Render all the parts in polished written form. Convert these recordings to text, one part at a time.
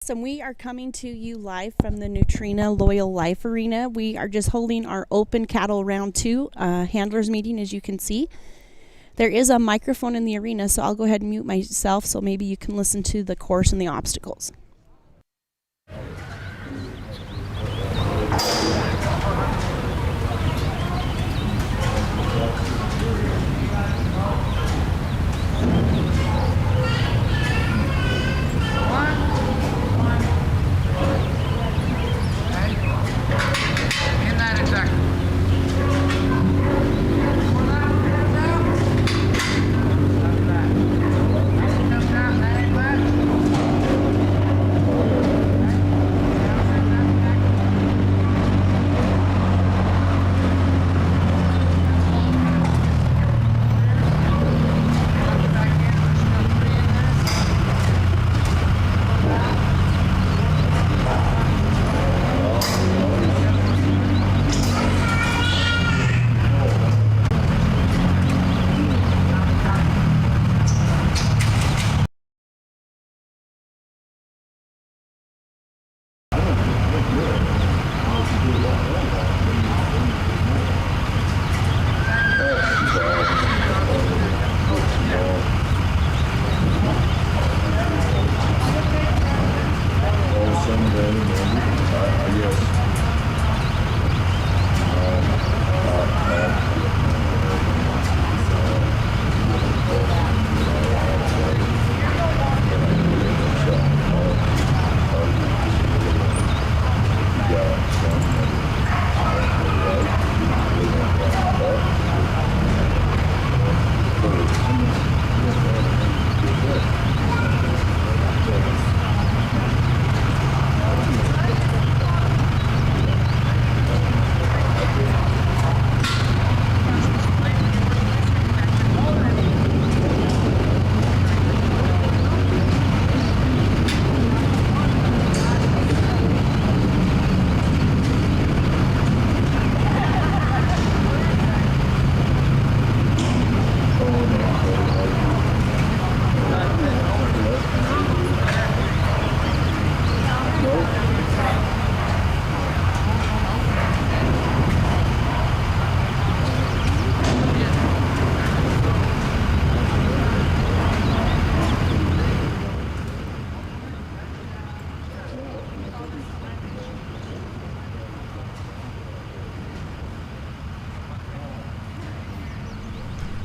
Awesome. We are coming to you live from the Neutrina Loyal Life Arena. We are just holding our open cattle round 2 handlers meeting, as you can see. There is a microphone in the arena, so I'll go ahead and mute myself so maybe you can listen to the course and the obstacles.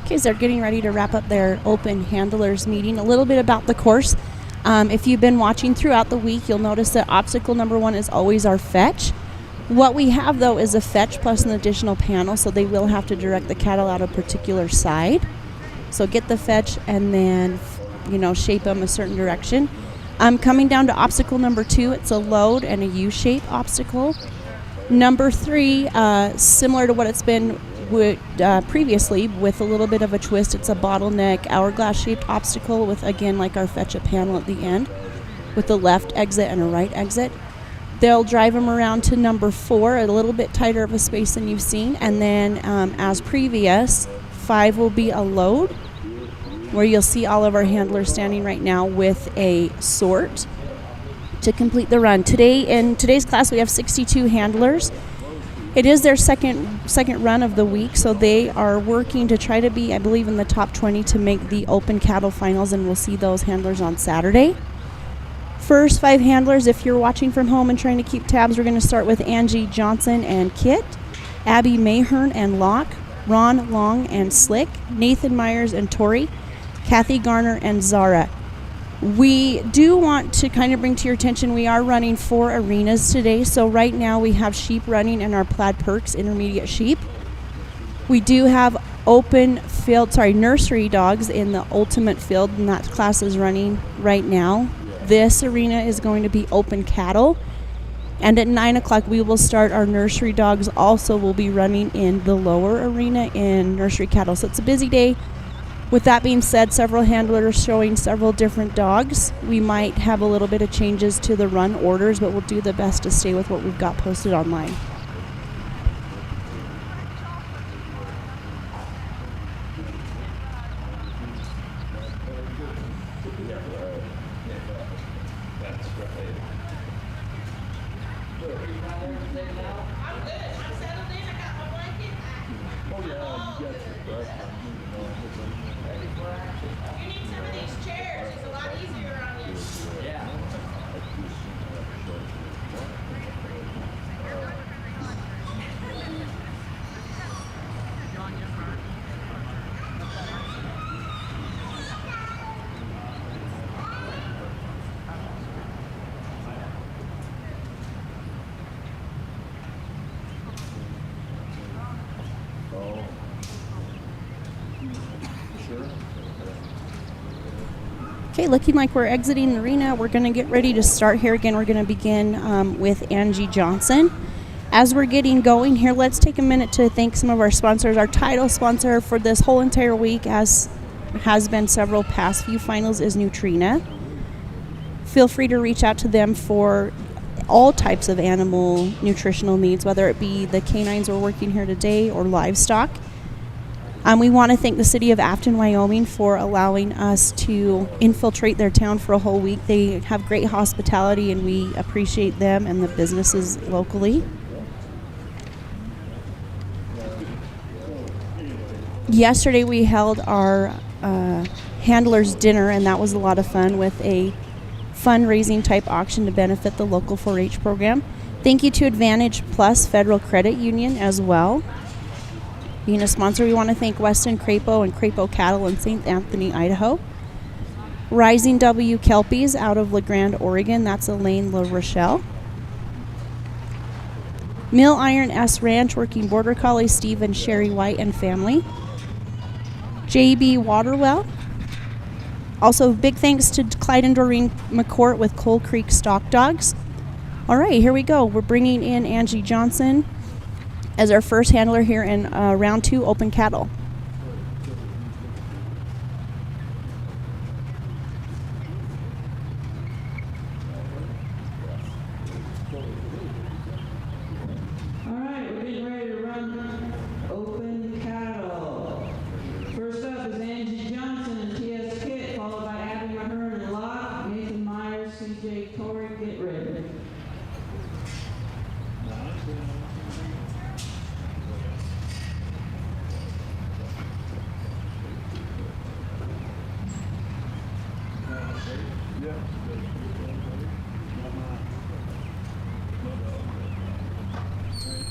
Okay, so they're getting ready to wrap up their open handlers meeting. A little bit about the course. If you've been watching throughout the week, you'll notice that obstacle number 1 is always our fetch. What we have, though, is a fetch plus an additional panel, so they will have to direct the cattle out a particular side. So get the fetch and then, shape them a certain direction. Coming down to obstacle number 2, it's a load and a U-shape obstacle. Number 3, similar to what it's been previously, with a little bit of a twist, it's a bottleneck hourglass shaped obstacle with, again, like our fetch, a panel at the end with a left exit and a right exit. They'll drive them around to number 4, a little bit tighter of a space than you've seen, and then as previous, 5 will be a load, where you'll see all of our handlers standing right now with a sort to complete the run. In today's class, we have 62 handlers. It is their second run of the week, so they are working to try to be, I believe, in the top 20 to make the open cattle finals, and we'll see those handlers on Saturday. First 5 handlers, if you're watching from home and trying to keep tabs, we're going to start with Angie Johnson and Kit, Abby Mahern and Locke, Ron Long and Slick, Nathan Myers and Tori, Kathy Garner and Zara. We do want to kind of bring to your attention, we are running 4 arenas today. So right now we have sheep running in our Plaid Perks intermediate sheep. We do have nursery dogs in the ultimate field, and that class is running right now. This arena is going to be open cattle. And at 9 o'clock we will start our nursery dogs. Also will be running in the lower arena in nursery cattle. So it's a busy day. With that being said, several handlers showing several different dogs. We might have a little bit of changes to the run orders, but we'll do the best to stay with what we've got posted online. That's right. Okay, looking like we're exiting the arena. We're going to get ready to start here again. We're going to begin with Angie Johnson. As we're getting going here, let's take a minute to thank some of our sponsors. Our title sponsor for this whole entire week, as has been several past few finals, is Nutrena. Feel free to reach out to them for all types of animal nutritional needs, whether it be the canines we're working here today or livestock. We want to thank the city of Afton, Wyoming for allowing us to infiltrate their town for a whole week. They have great hospitality, and we appreciate them and the businesses locally. Yesterday we held our handlers dinner, and that was a lot of fun with a fundraising type auction to benefit the local 4-H program. Thank you to Advantage Plus Federal Credit Union as well. Being a sponsor, we want to thank Weston Crapo and Crapo Cattle in St. Anthony, Idaho. Rising W Kelpies out of La Grande, Oregon. That's Elaine La Rochelle. Mill Iron S Ranch, working Border Collie Steve and Sherry White and family. JB Waterwell. Also, big thanks to Clyde and Doreen McCourt with Coal Creek Stock Dogs. All right, here we go. We're bringing in Angie Johnson as our first handler here in round 2 open cattle. All right, we're getting ready to run open cattle. First up is Angie Johnson and T.S. Kit, followed by Abby Mahern and Locke, Nathan Myers, C.J. Torrey. Get ready.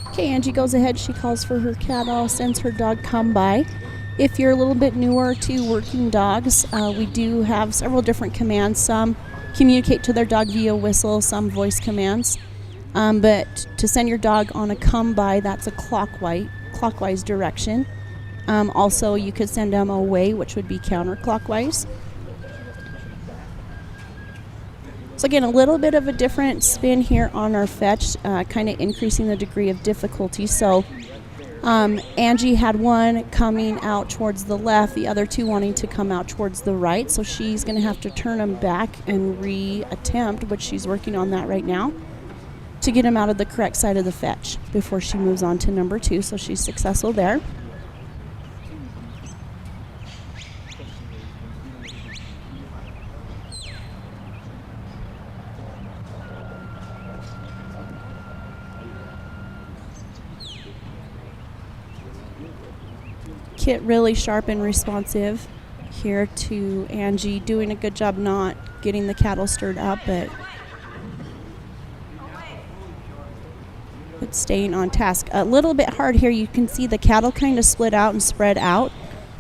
Okay, Angie goes ahead. She calls for her cattle, sends her dog come by. If you're a little bit newer to working dogs, we do have several different commands. Some communicate to their dog via whistle, some voice commands. But to send your dog on a come by, that's a clockwise direction. Also, you could send them away, which would be counterclockwise. So again, a little bit of a different spin here on our fetch, kind of increasing the degree of difficulty. So Angie had one coming out towards the left, the other two wanting to come out towards the right. So she's going to have to turn them back and re-attempt, which she's working on that right now, to get him out of the correct side of the fetch before she moves on to number 2. So she's successful there. Kit really sharp and responsive here to Angie, doing a good job not getting the cattle stirred up, but staying on task. A little bit hard here. You can see the cattle kind of split out and spread out.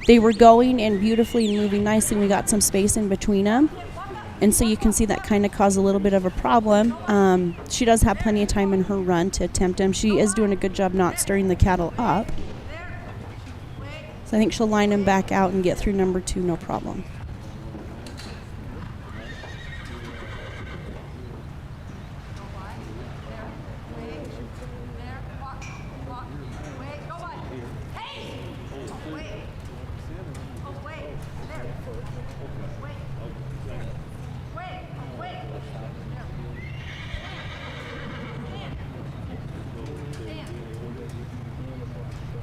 They were going in beautifully and moving nicely. We got some space in between them, and so you can see that kind of caused a little bit of a problem. She does have plenty of time in her run to attempt them. She is doing a good job not stirring the cattle up. I think she'll line him back out and get through number 2, no problem.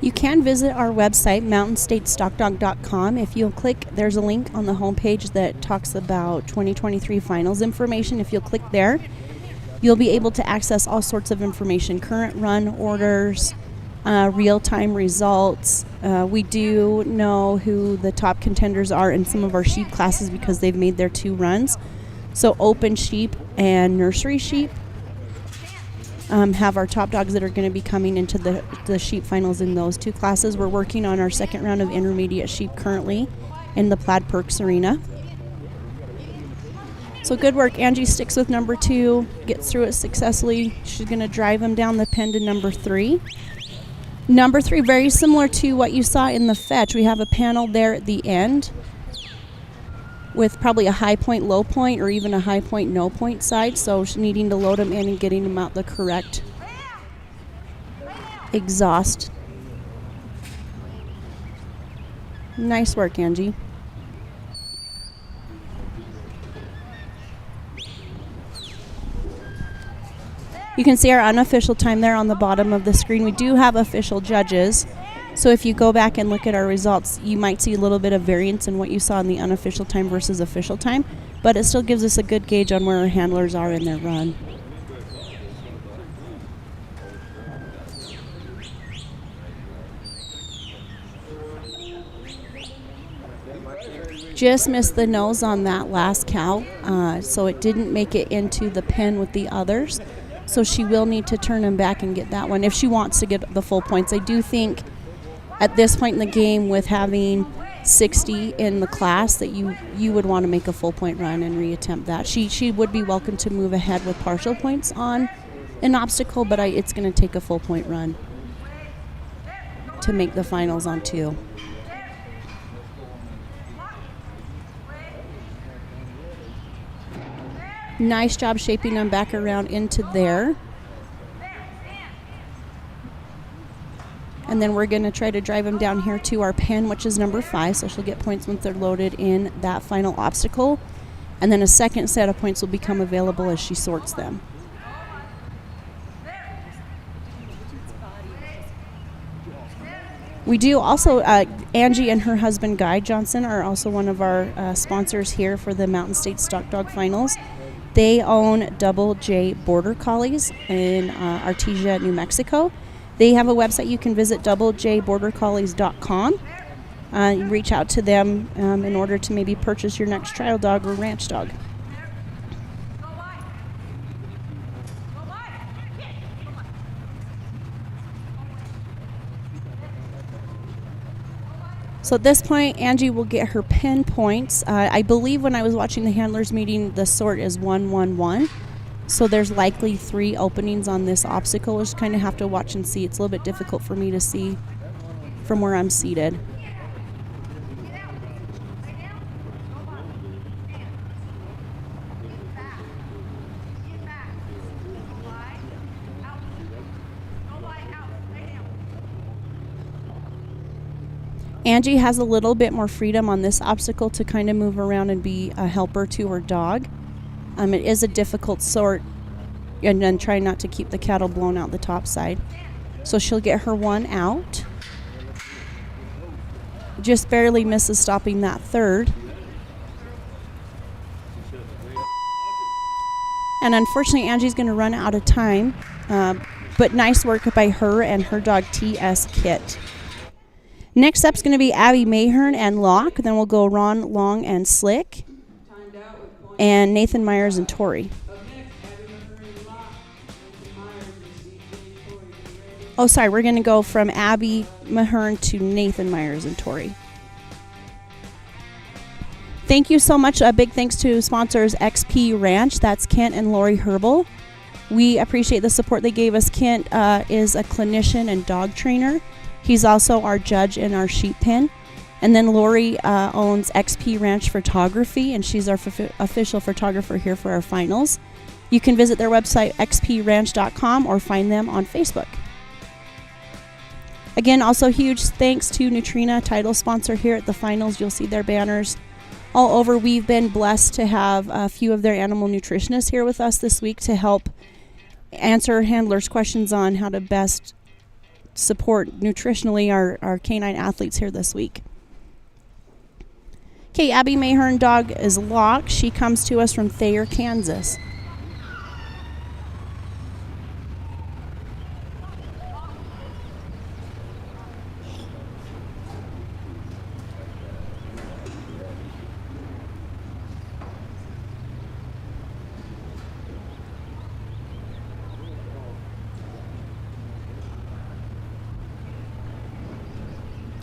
You can visit our website, mountainstatestockdog.com. If you'll click, there's a link on the homepage that talks about 2023 finals information. If you'll click there, You'll be able to access all sorts of information, current run orders, real-time results. We do know who the top contenders are in some of our sheep classes because they've made their 2 runs. So open sheep and nursery sheep have our top dogs that are going to be coming into the sheep finals in those 2 classes. We're working on our second round of intermediate sheep currently in the Plaid Perks Arena. So good work. Angie sticks with number 2, gets through it successfully. She's going to drive him down the pen to number 3. Number 3, very similar to what you saw in the fetch. We have a panel there at the end with probably a high point, low point, or even a high point, no point side. So she's needing to load them in and getting them out the correct exhaust. Nice work, Angie. You can see our unofficial time there on the bottom of the screen. We do have official judges. So if you go back and look at our results, you might see a little bit of variance in what you saw in the unofficial time versus official time, but it still gives us a good gauge on where our handlers are in their run. Just missed the nose on that last cow, so it didn't make it into the pen with the others. So she will need to turn him back and get that one if she wants to get the full points. I do think at this point in the game, with having 60 in the class, that you would want to make a full point run and reattempt that. She would be welcome to move ahead with partial points on an obstacle, but it's going to take a full point run to make the finals on 2. Nice job shaping them back around into there. And then we're going to try to drive them down here to our pen, which is number 5. So she'll get points once they're loaded in that final obstacle. And then a second set of points will become available as she sorts them. We do also, Angie and her husband Guy Johnson are also one of our sponsors here for the Mountain State Stock Dog Finals. They own Double J Border Collies in Artesia, New Mexico. They have a website you can visit, doublejbordercollies.com. You reach out to them in order to maybe purchase your next trial dog or ranch dog. So at this point, Angie will get her pen points. I believe when I was watching the handlers meeting, the sort is 1-1-1. So there's likely 3 openings on this obstacle. We'll just kind of have to watch and see. It's a little bit difficult for me to see from where I'm seated. Angie has a little bit more freedom on this obstacle to kind of move around and be a helper to her dog. It is a difficult sort, and then try not to keep the cattle blown out the top side. So she'll get her 1 out. Just barely misses stopping that 3rd. And unfortunately, Angie's going to run out of time. But nice work by her and her dog TS Kit. Next up's going to be Abby Mahern and Locke. Then we'll go Ron Long and Slick. And Nathan Myers and Tori. Oh, sorry, we're going to go from Abby Mahern to Nathan Myers and Tori. Thank you so much. A big thanks to sponsors XP Ranch. That's Kent and Lori Herbal. We appreciate the support they gave us. Kent is a clinician and dog trainer. He's also our judge in our sheep pen. And then Lori owns XP Ranch Photography, and she's our official photographer here for our finals. You can visit their website, xpranch.com, or find them on Facebook. Again, also huge thanks to Nutrena, title sponsor here at the finals. You'll see their banners all over. We've been blessed to have a few of their animal nutritionists here with us this week to help answer handlers' questions on how to best support nutritionally our canine athletes here this week. Okay, Abby Mahern dog is Locke. She comes to us from Thayer, Kansas.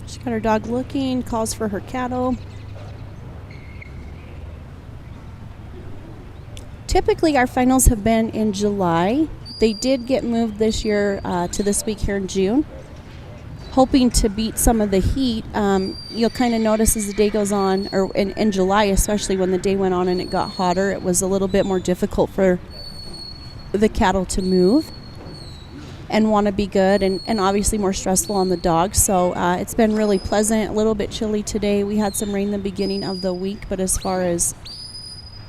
She's got her dog looking, calls for her cattle. Typically, our finals have been in July. They did get moved this year to this week here in June, hoping to beat some of the heat. You'll kind of notice as the day goes on, or in July especially, when the day went on and it got hotter, it was a little bit more difficult for the cattle to move and want to be good, and obviously more stressful on the dogs. So it's been really pleasant, a little bit chilly today. We had some rain the beginning of the week, but as far as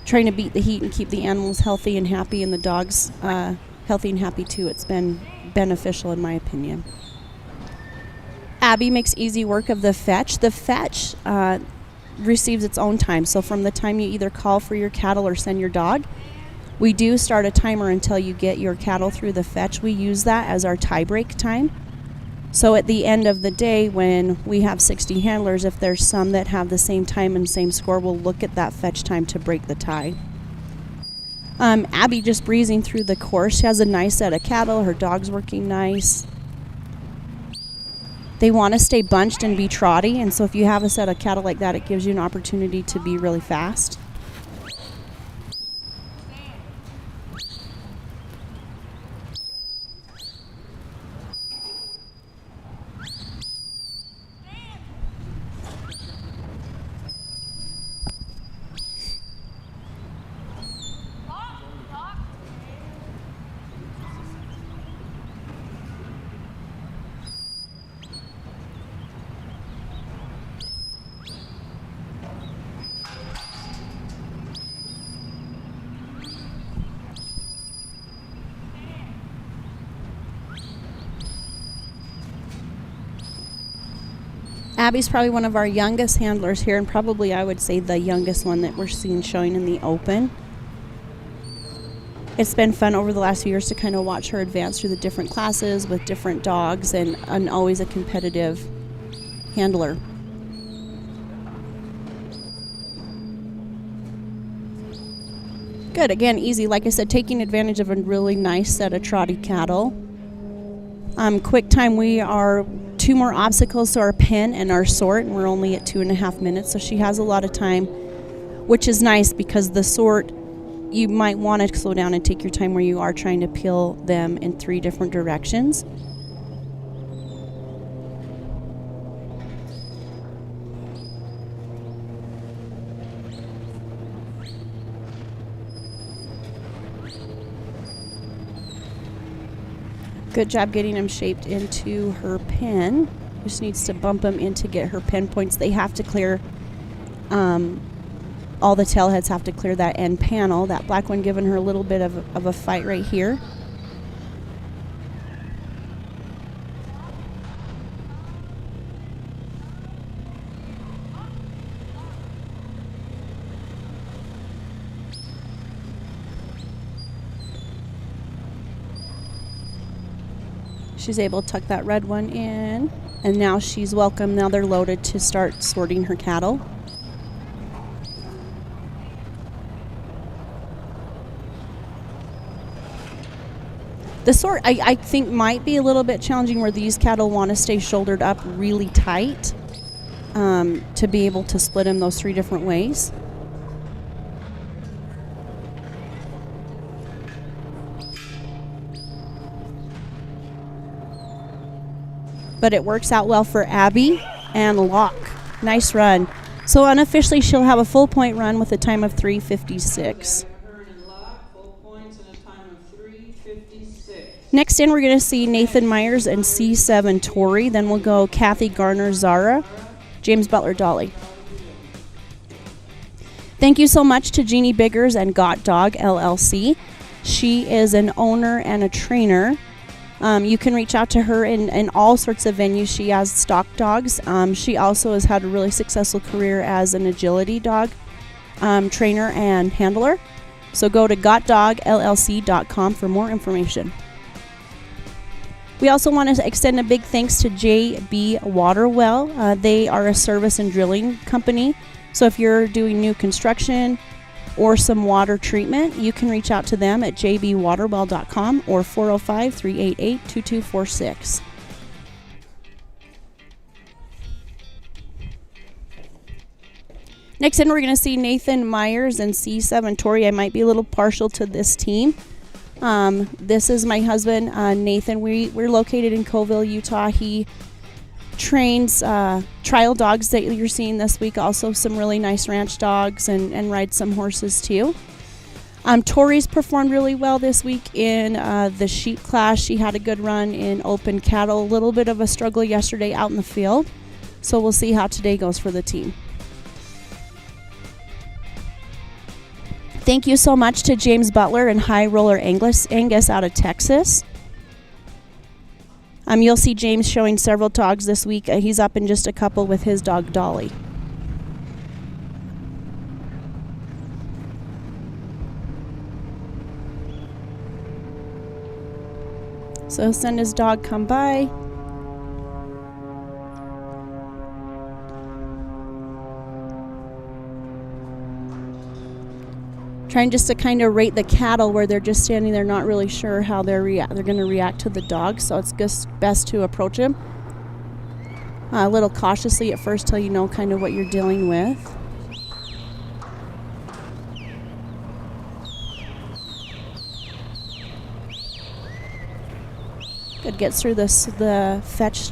trying to beat the heat and keep the animals healthy and happy, and the dogs healthy and happy too, it's been beneficial in my opinion. Abby makes easy work of the fetch. The fetch receives its own time. So from the time you either call for your cattle or send your dog, we do start a timer until you get your cattle through the fetch. We use that as our tie break time. So at the end of the day, when we have 60 handlers, if there's some that have the same time and same score, we'll look at that fetch time to break the tie. Abby just breezing through the course. She has a nice set of cattle. Her dog's working nice. They want to stay bunched and be trotty, and so if you have a set of cattle like that, it gives you an opportunity to be really fast. Abby's probably one of our youngest handlers here, and probably I would say the youngest one that we're seeing showing in the open. It's been fun over the last few years to kind of watch her advance through the different classes with different dogs, and always a competitive handler. Good, again, easy. Like I said, taking advantage of a really nice set of trotty cattle. Quick time, we are 2 more obstacles to our pen and our sort, and we're only at 2.5 minutes, so she has a lot of time, which is nice because the sort, you might want to slow down and take your time where you are trying to peel them in 3 different directions. Good job getting them shaped into her pen. Just needs to bump them in to get her pen points. They have to clear, all the tail heads have to clear that end panel. That black one giving her a little bit of a fight right here. She's able to tuck that red one in, and now she's welcome. Now they're loaded to start sorting her cattle. The sort, I think, might be a little bit challenging where these cattle want to stay shouldered up really tight to be able to split them those 3 different ways. But it works out well for Abby and Locke. Nice run. So unofficially, she'll have a full point run with a time of 3:56. Next in, we're going to see Nathan Myers and C7 Tori. Then we'll go Kathy Garner Zara, James Butler Dolly. Thank you so much to Jeannie Biggers and Got Dog LLC. She is an owner and a trainer. You can reach out to her in all sorts of venues. She has stock dogs. She also has had a really successful career as an agility dog trainer and handler. So go to gotdogllc.com for more information. We also want to extend a big thanks to JB Waterwell. They are a service and drilling company. So if you're doing new construction or some water treatment, you can reach out to them at jbwaterwell.com or 405-388-2246. Next in, we're going to see Nathan Myers and C7 Tori. I might be a little partial to this team. This is my husband, Nathan. We're located in Coville, Utah. He trains trial dogs that you're seeing this week, also some really nice ranch dogs, and rides some horses too. Tori's performed really well this week in the sheep class. She had a good run in open cattle, a little bit of a struggle yesterday out in the field. So we'll see how today goes for the team. Thank you so much to James Butler and High Roller Angus out of Texas. You'll see James showing several dogs this week. He's up in just a couple with his dog Dolly. So he'll send his dog come by. Trying just to kind of rate the cattle where they're just standing there not really sure how they're going to react to the dog, so it's just best to approach him a little cautiously at first till you know kind of what you're dealing with. Good, gets through the fetch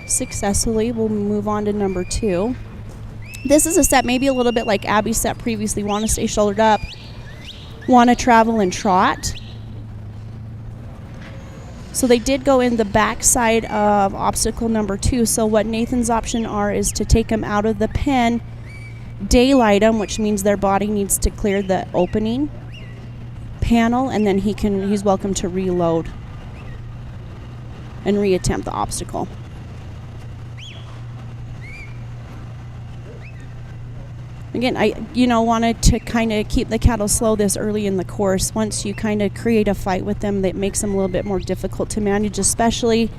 successfully. We'll move on to number 2. This is a set maybe a little bit like Abby's set previously. Want to stay shouldered up, want to travel and trot. So they did go in the back side of obstacle number 2. So what Nathan's option is to take them out of the pen, daylight them, which means their body needs to clear the opening panel, and then he's welcome to reload and reattempt the obstacle. Again, I wanted to kind of keep the cattle slow this early in the course. Once you kind of create a fight with them, that makes them a little bit more difficult to manage, especially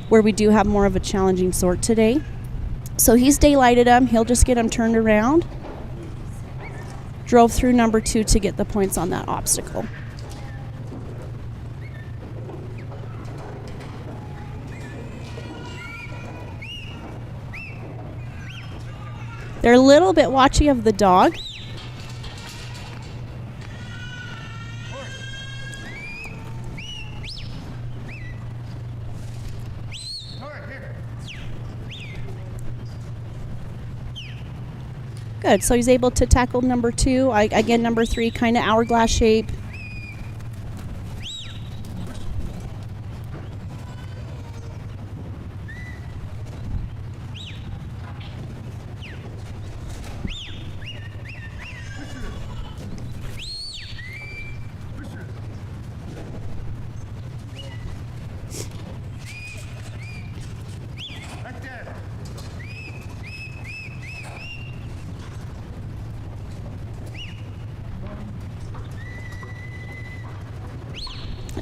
where we do have more of a challenging sort today. So he's daylighted them. He'll just get them turned around. Drove through number 2 to get the points on that obstacle. They're a little bit watchy of the dog. Good, so he's able to tackle number 2. Again, number 3, kind of hourglass shape.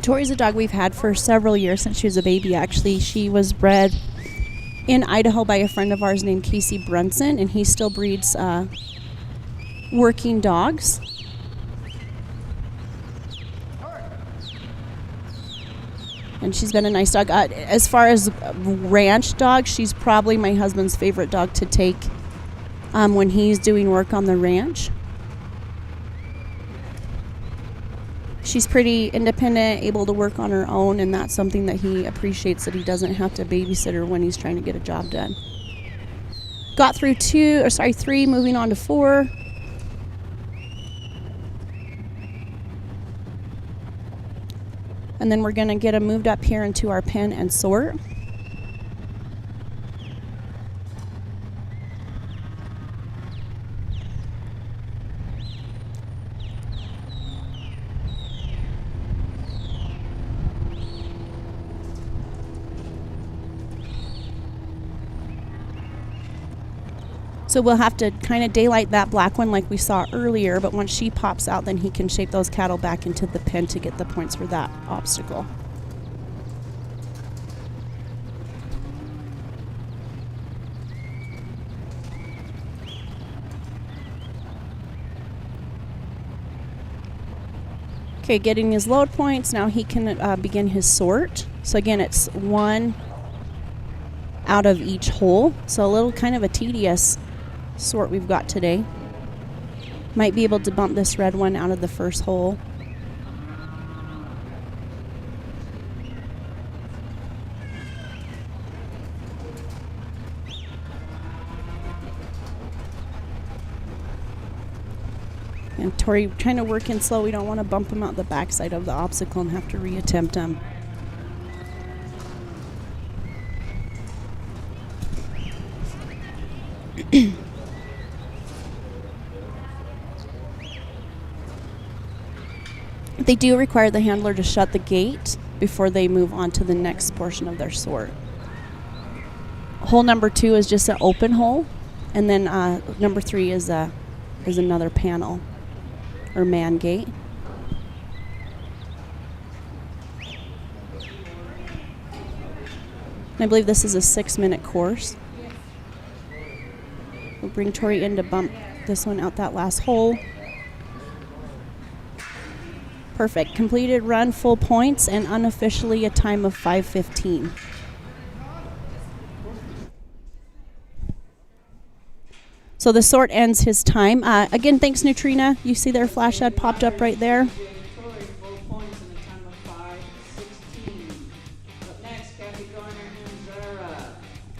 Tori's a dog we've had for several years, since she was a baby, actually. She was bred in Idaho by a friend of ours named Casey Brunson, and he still breeds working dogs. And she's been a nice dog. As far as ranch dogs, she's probably my husband's favorite dog to take when he's doing work on the ranch. She's pretty independent, able to work on her own, and that's something that he appreciates, that he doesn't have to babysit her when he's trying to get a job done. Got through 3, moving on to 4. And then we're going to get them moved up here into our pen and sort. So we'll have to kind of daylight that black one like we saw earlier, but once she pops out, then he can shape those cattle back into the pen to get the points for that obstacle. Okay, getting his load points, now he can begin his sort. So again, it's 1 out of each hole, so a little kind of a tedious sort we've got today. Might be able to bump this red one out of the first hole. And Tori trying to work in slow. We don't want to bump him out the backside of the obstacle and have to reattempt him. They do require the handler to shut the gate before they move on to the next portion of their sort. Hole number 2 is just an open hole, and then number 3 is another panel or man gate. And I believe this is a 6-minute course. We'll bring Tori in to bump this one out that last hole. Perfect. Completed run, full points, and unofficially a time of 5:15. So the sort ends his time. Again, thanks, Neutrina. You see their flash ad popped up right there. Tori, full points in a time of 5:16. Up next, Kathy Garner and Zara.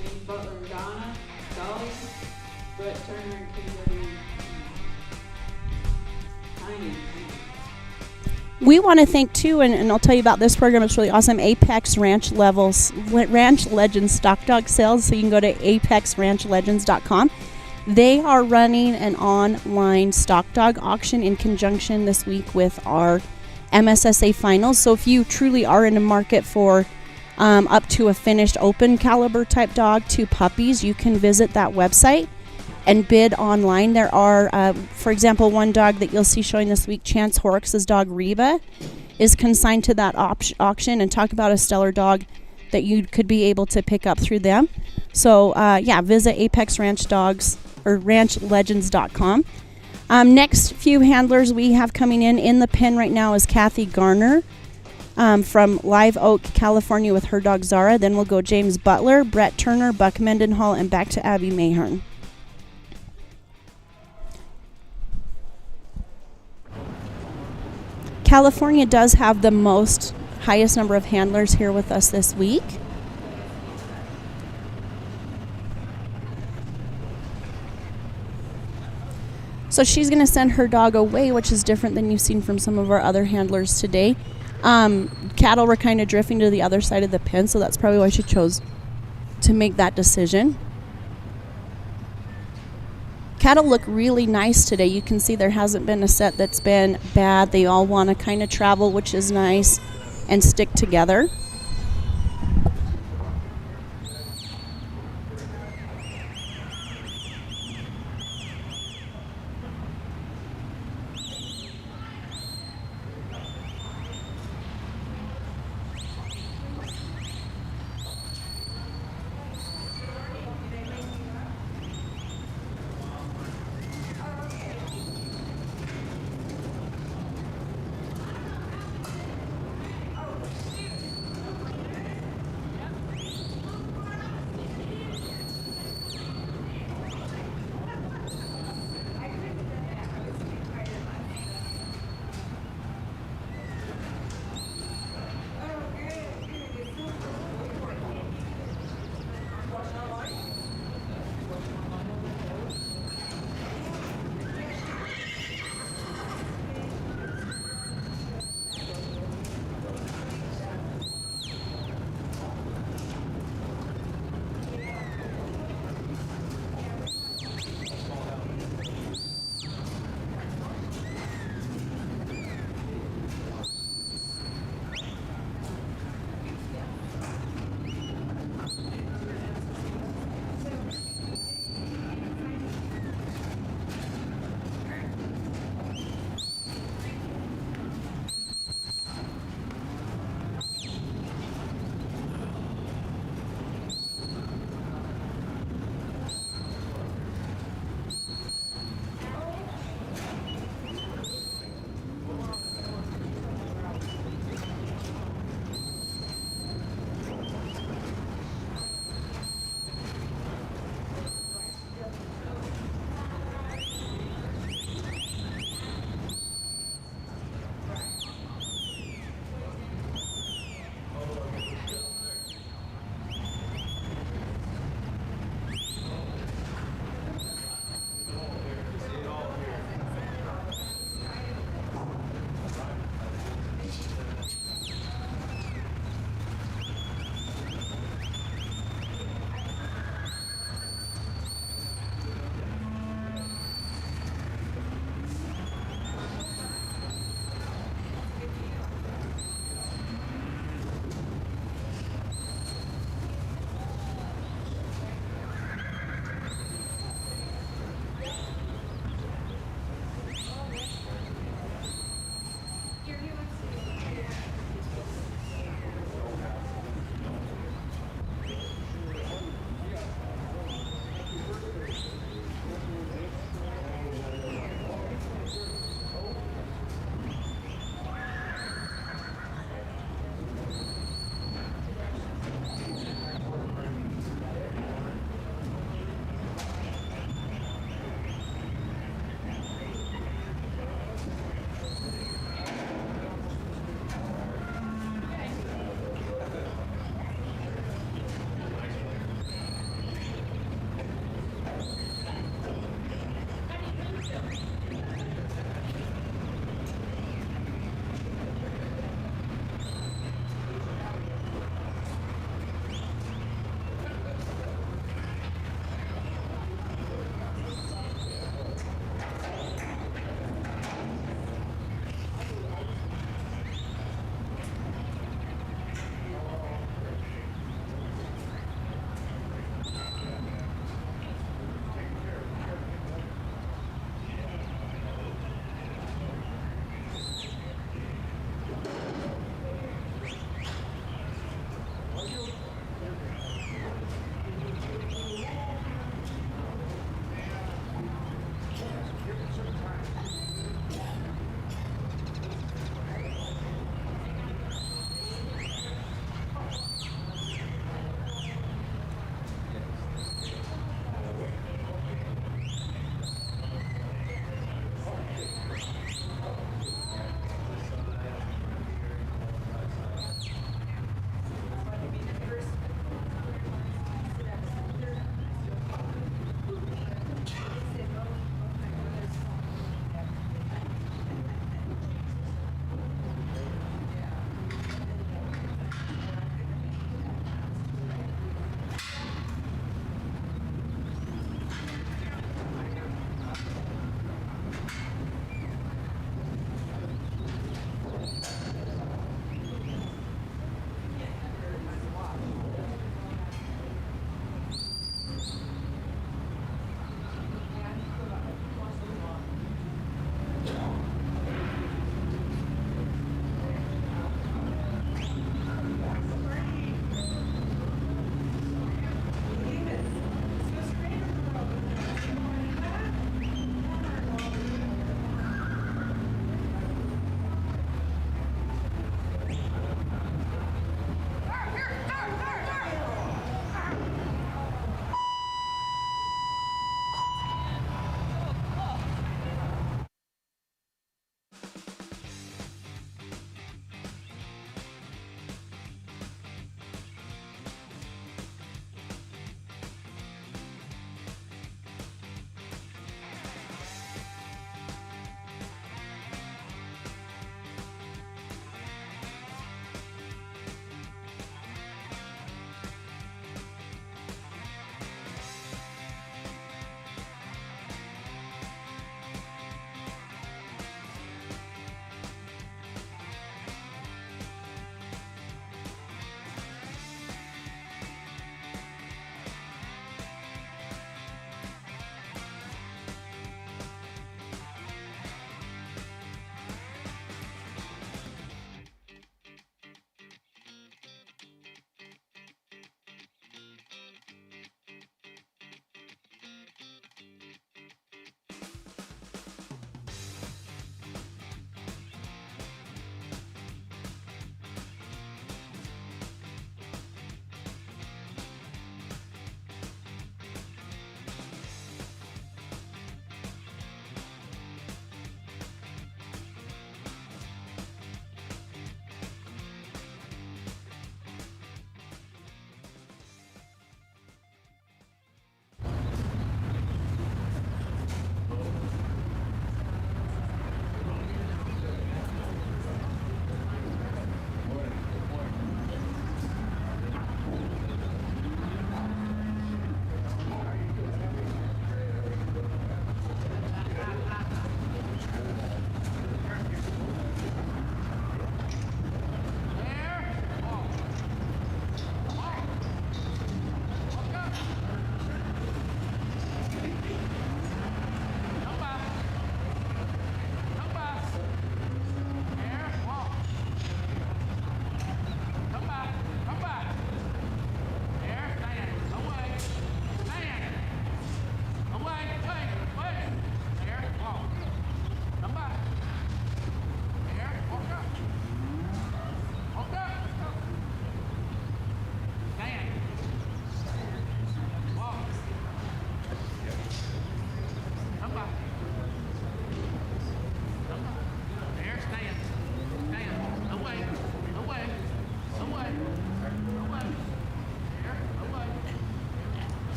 James Butler and Donna. Dolly. Brett Turner and Kimberly. Tiny. We want to thank, too, and I'll tell you about this program. It's really awesome, Apex Ranch Legends Stock Dog Sales. So you can go to apexranchlegends.com. They are running an online stock dog auction in conjunction this week with our MSSA finals. So if you truly are in a market for up to a finished open caliber type dog to puppies, you can visit that website and bid online. There are, for example, one dog that you'll see showing this week, Chance Horrocks' dog Reba, is consigned to that auction, and talk about a stellar dog that you could be able to pick up through them. So visit Apex Ranch Dogs or ranchlegends.com. Next few handlers we have coming in the pen right now is Kathy Garner from Live Oak, California with her dog Zara. Then we'll go James Butler, Brett Turner, Buck Mendenhall, and back to Abby Mahern. California does have the highest number of handlers here with us this week. So she's going to send her dog away, which is different than you've seen from some of our other handlers today. Cattle were kind of drifting to the other side of the pen, so that's probably why she chose to make that decision. Cattle look really nice today. You can see there hasn't been a set that's been bad. They all want to kind of travel, which is nice, and stick together.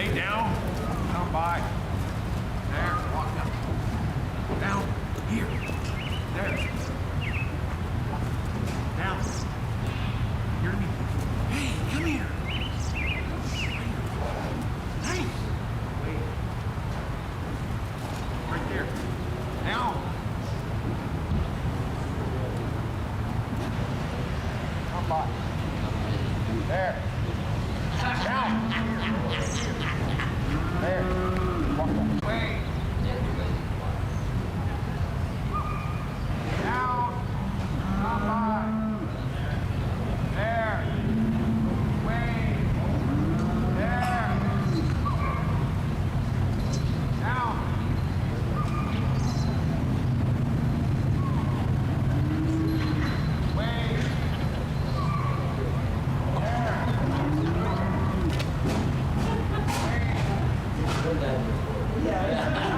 Lay down. Come by. There. Walk down. Down. Here. There. Down. Hear me? Hey, come here. Hey. Wait. Right there. Down. Come by. There. Down. There. Walk that way. Down. Come by. There. Way. There. Down. Way. There.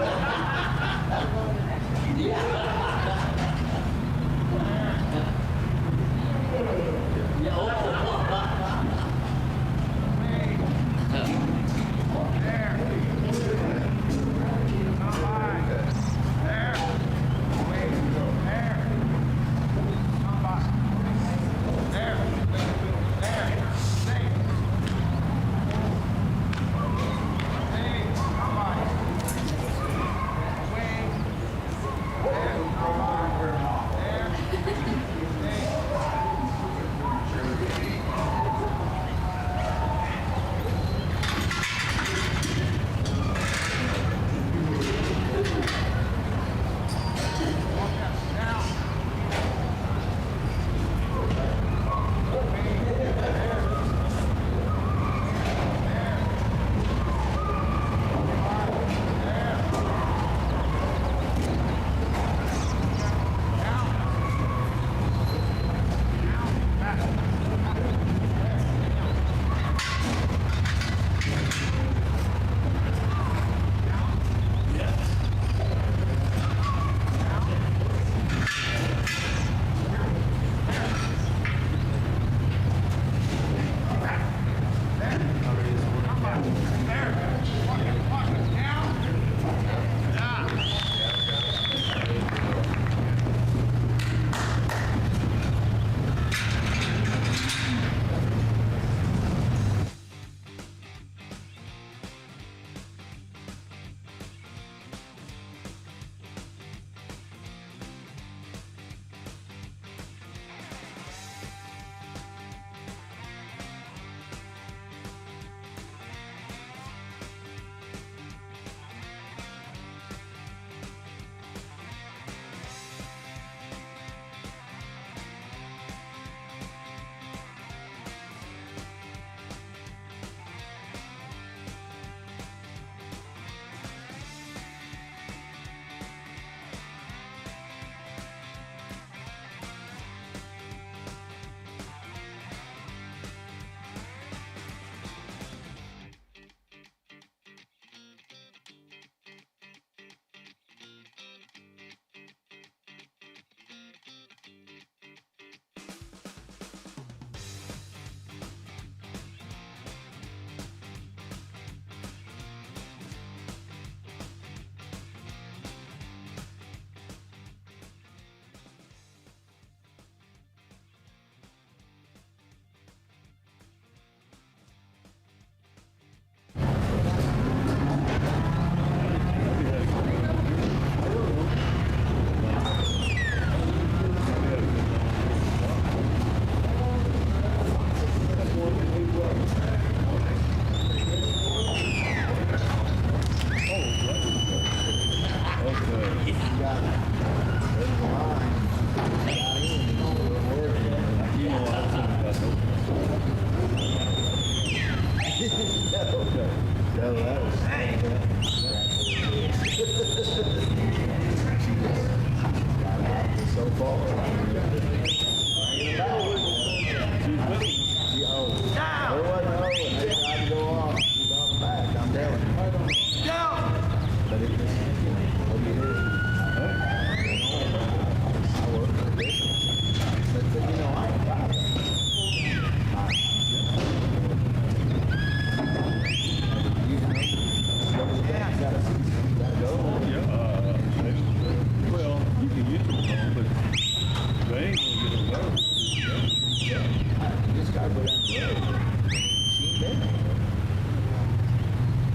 She ain't been there.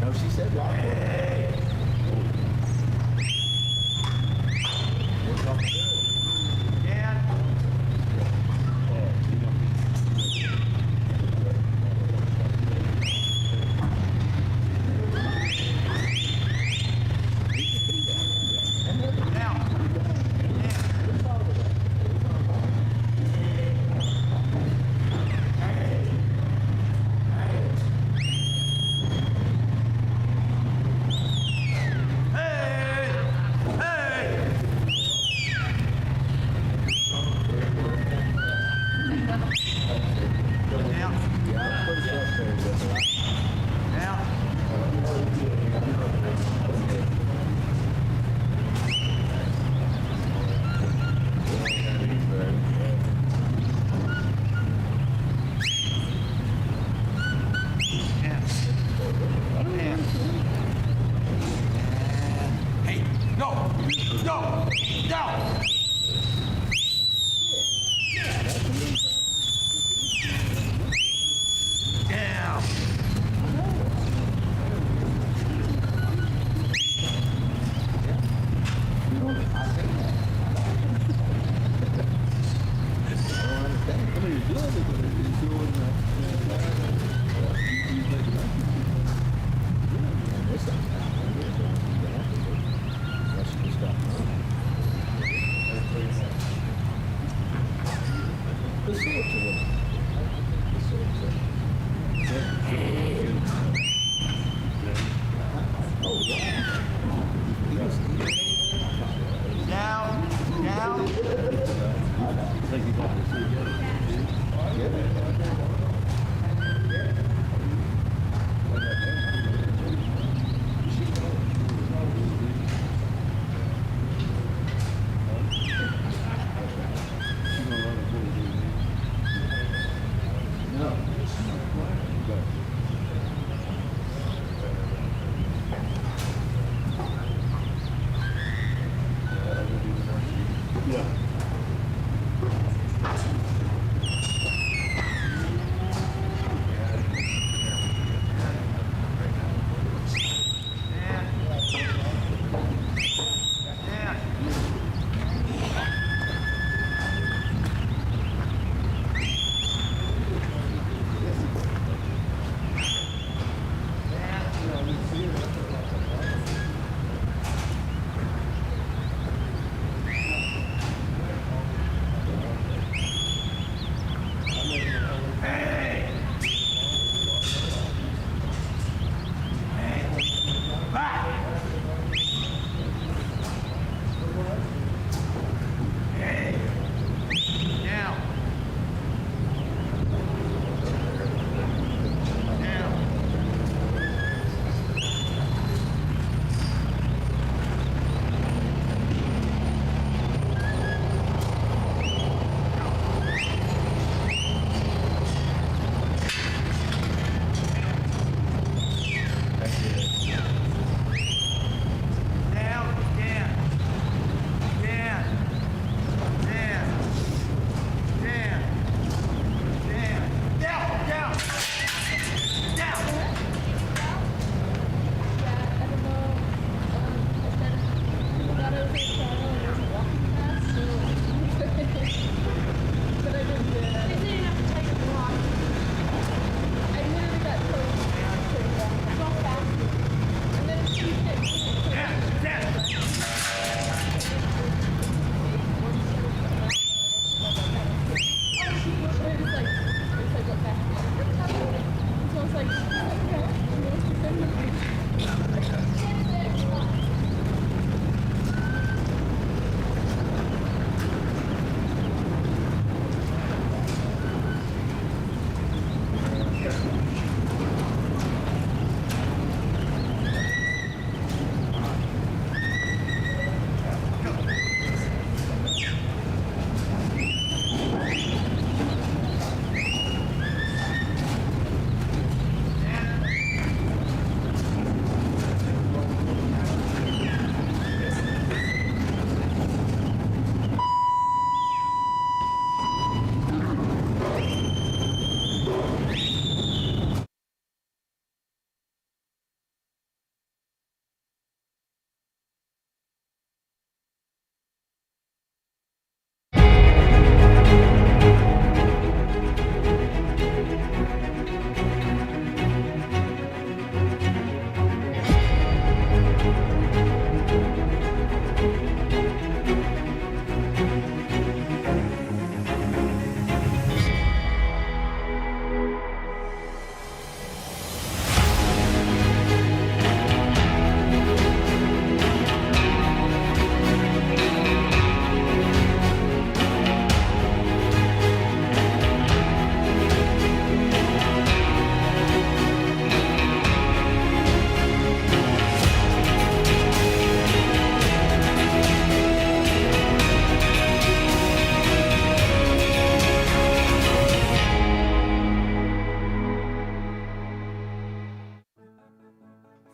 No, she said Lockport.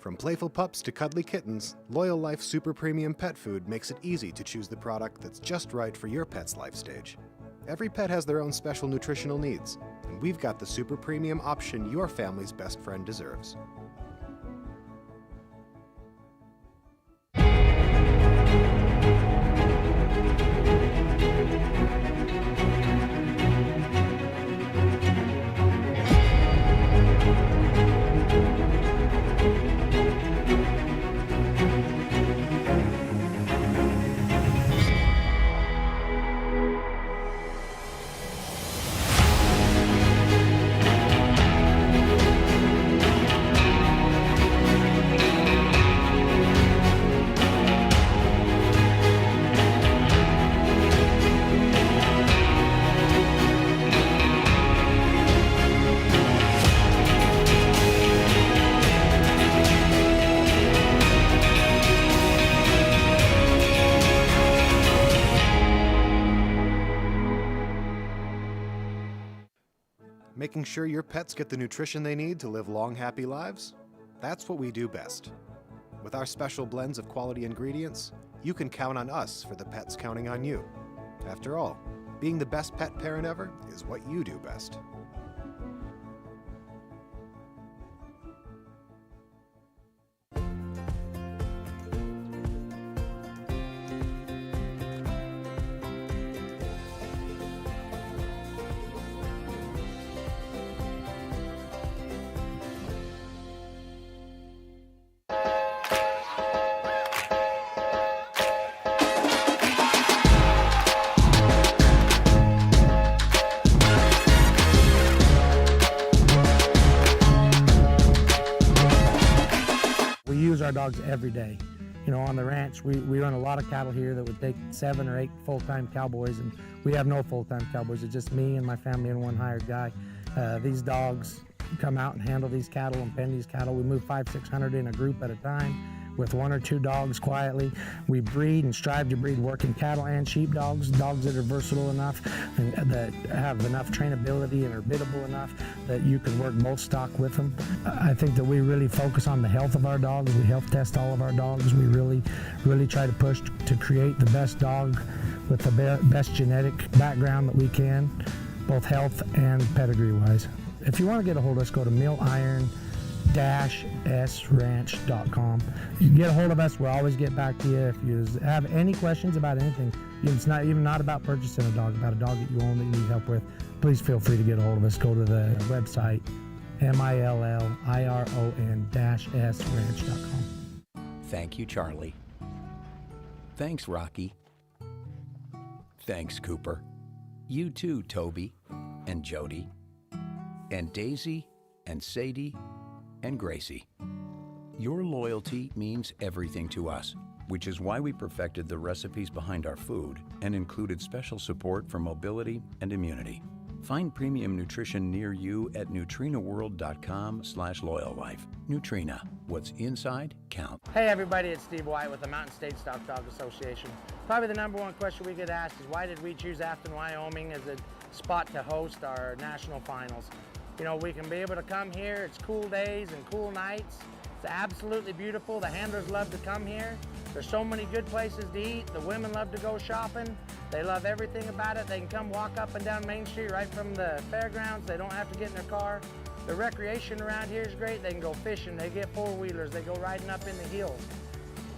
From playful pups to cuddly kittens, Loyal Life Super Premium Pet Food makes it easy to choose the product that's just right for your pet's life stage. Every pet has their own special nutritional needs, and we've got the super premium option your family's best friend deserves. Making sure your pets get the nutrition they need to live long, happy lives? That's what we do best. With our special blends of quality ingredients, you can count on us for the pets counting on you. After all, being the best pet parent ever is what you do best. We use our dogs every day. You know, on the ranch, we run a lot of cattle here that would take 7 or 8 full-time cowboys, and we have no full-time cowboys. It's just me and my family and one hired guy. These dogs come out and handle these cattle and pen these cattle. We move 500-600 in a group at a time with 1 or 2 dogs quietly. We breed and strive to breed working cattle and sheep dogs that are versatile enough and that have enough trainability and are biddable enough that you can work both stock with them. I think that we really focus on the health of our dogs. We health test all of our dogs. We really try to push to create the best dog with the best genetic background that we can, both health and pedigree wise. If you want to get a hold of us, go to milliron-sranch.com. You can get a hold of us. We'll always get back to you. If you have any questions about anything, it's not even about purchasing a dog, about a dog that you own that you need help with, please feel free to get a hold of us. Go to the website, milliron-sranch.com. Thank you, Charlie. Thanks, Rocky. Thanks, Cooper. You too, Toby and Jody and Daisy and Sadie and Gracie. Your loyalty means everything to us, which is why we perfected the recipes behind our food and included special support for mobility and immunity. Find premium nutrition near you at nutrinaworld.com/loyallife. Nutrina, what's inside counts. Hey everybody, it's Steve White with the Mountain State Stock Dog Association. Probably the number one question we get asked is why did we choose Afton, Wyoming as a spot to host our national finals? You know, we can be able to come here. It's cool days and cool nights. It's absolutely beautiful. The handlers love to come here. There's so many good places to eat. The women love to go shopping. They love everything about it. They can come walk up and down Main Street right from the fairgrounds. They don't have to get in their car. The recreation around here is great. They can go fishing. They get four-wheelers. They go riding up in the hills.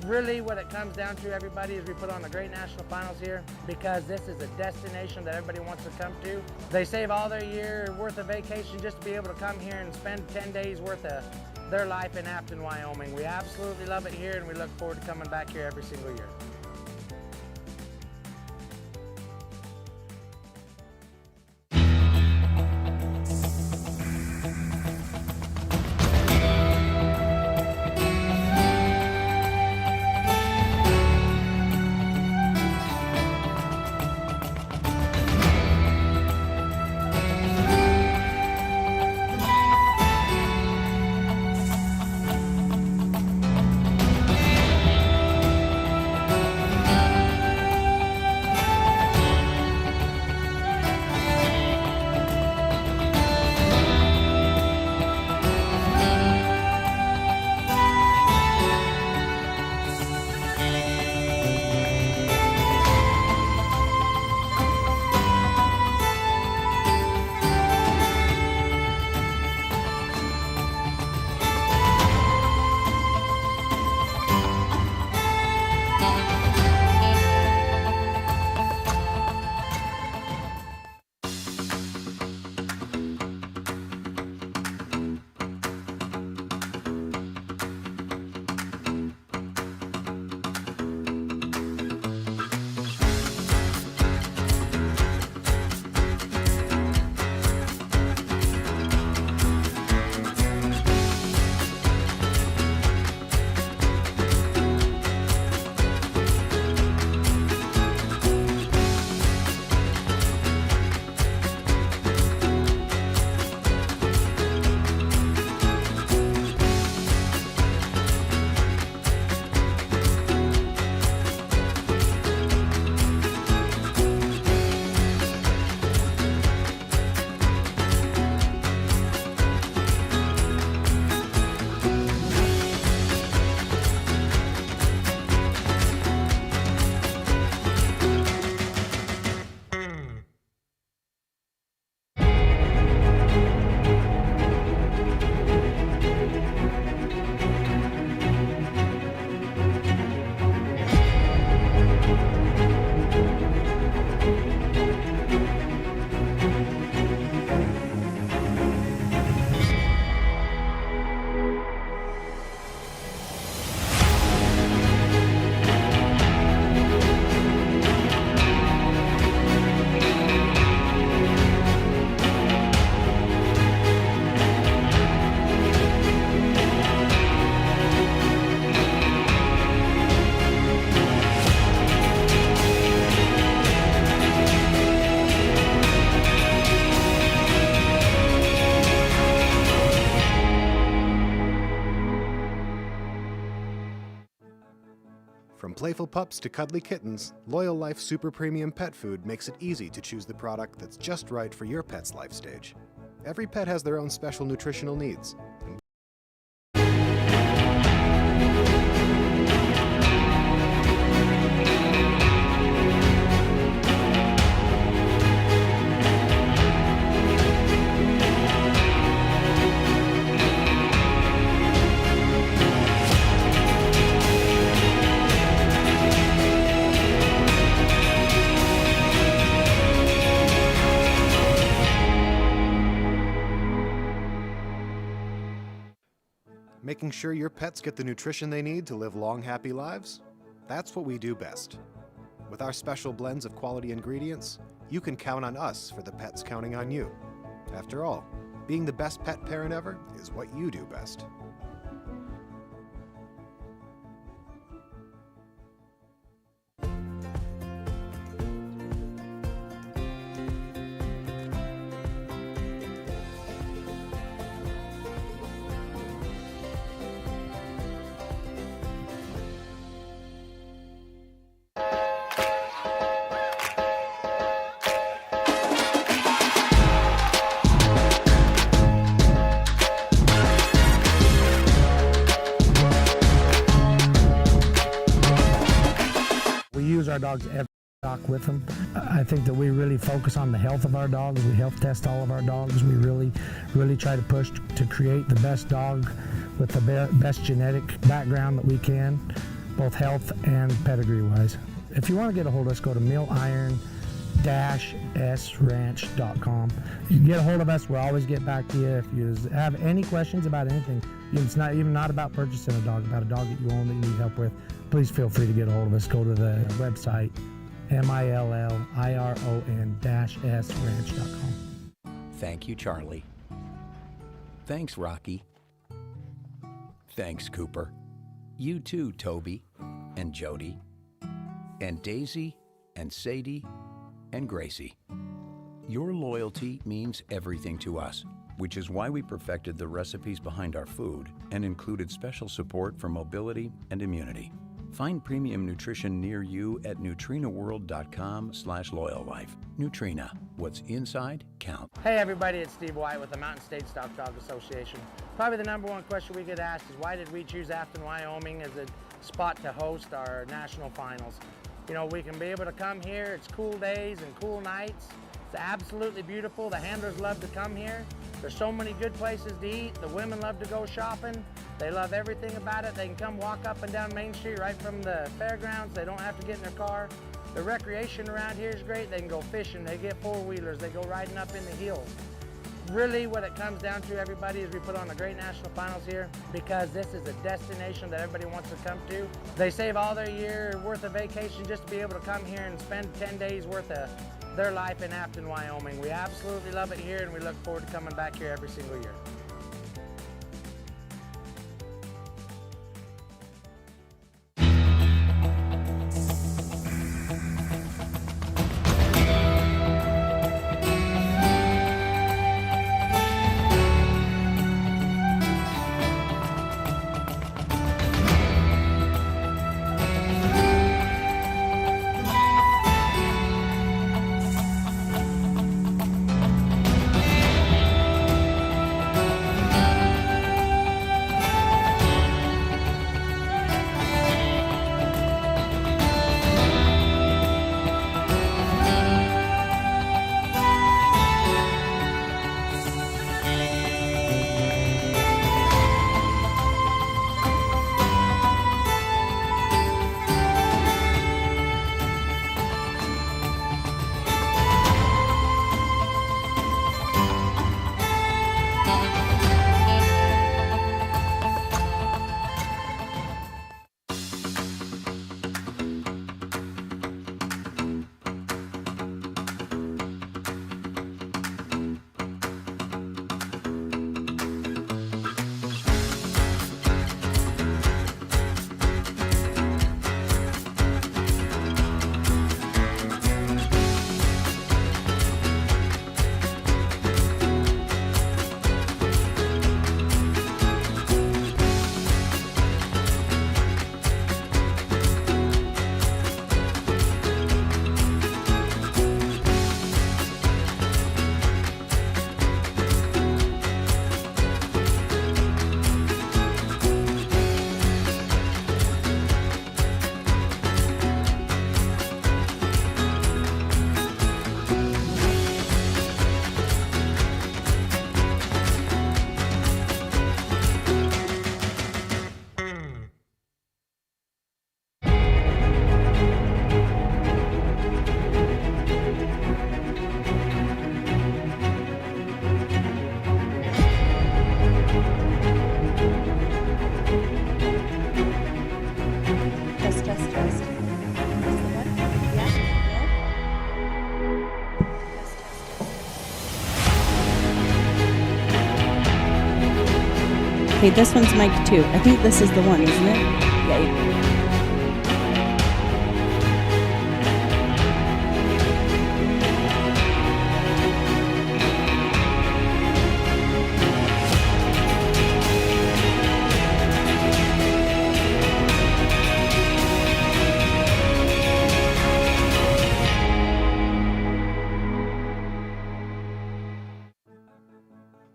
Really what it comes down to, everybody, is we put on the great national finals here because this is a destination that everybody wants to come to. They save all their year worth of vacation just to be able to come here and spend 10 days worth of their life in Afton, Wyoming. We absolutely love it here and we look forward to coming back here every single year. From playful pups to cuddly kittens, Loyal Life Super Premium Pet Food makes it easy to choose the product that's just right for your pet's life stage. Every pet has their own special nutritional needs. Making sure your pets get the nutrition they need to live long, happy lives? That's what we do best. With our special blends of quality ingredients, you can count on us for the pets counting on you. After all, being the best pet parent ever is what you do best. We use our dogs every doc with them. I think that we really focus on the health of our dogs. We health test all of our dogs. We really try to push to create the best dog with the best genetic background that we can, both health and pedigree wise. If you want to get a hold of us, go to milliron-sranch.com. You can get a hold of us. We'll always get back to you. If you have any questions about anything, it's not even about purchasing a dog, about a dog that you own that you need help with, please feel free to get a hold of us. Go to the website, milliron-sranch.com. Thank you, Charlie. Thanks, Rocky. Thanks, Cooper. You too, Toby and Jody and Daisy and Sadie and Gracie. Your loyalty means everything to us, which is why we perfected the recipes behind our food and included special support for mobility and immunity. Find premium nutrition near you at nutrinaworld.com/loyallife. Nutrina, what's inside counts. Hey everybody, it's Steve White with the Mountain State Stock Dog Association. Probably the number one question we get asked is why did we choose Afton, Wyoming as a spot to host our national finals? You know, we can be able to come here, it's cool days and cool nights. It's absolutely beautiful. The handlers love to come here. There's so many good places to eat. The women love to go shopping. They love everything about it. They can come walk up and down Main Street right from the fairgrounds. They don't have to get in their car. The recreation around here is great. They can go fishing. They get four-wheelers. They go riding up in the hills. Really what it comes down to, everybody, is we put on a great national finals here because this is a destination that everybody wants to come to. They save all their year worth of vacation just to be able to come here and spend 10 days worth of their life in Afton, Wyoming. We absolutely love it here and we look forward to coming back here every single year. Okay, this one's Mike too. I think this is the one, isn't it? Yeah.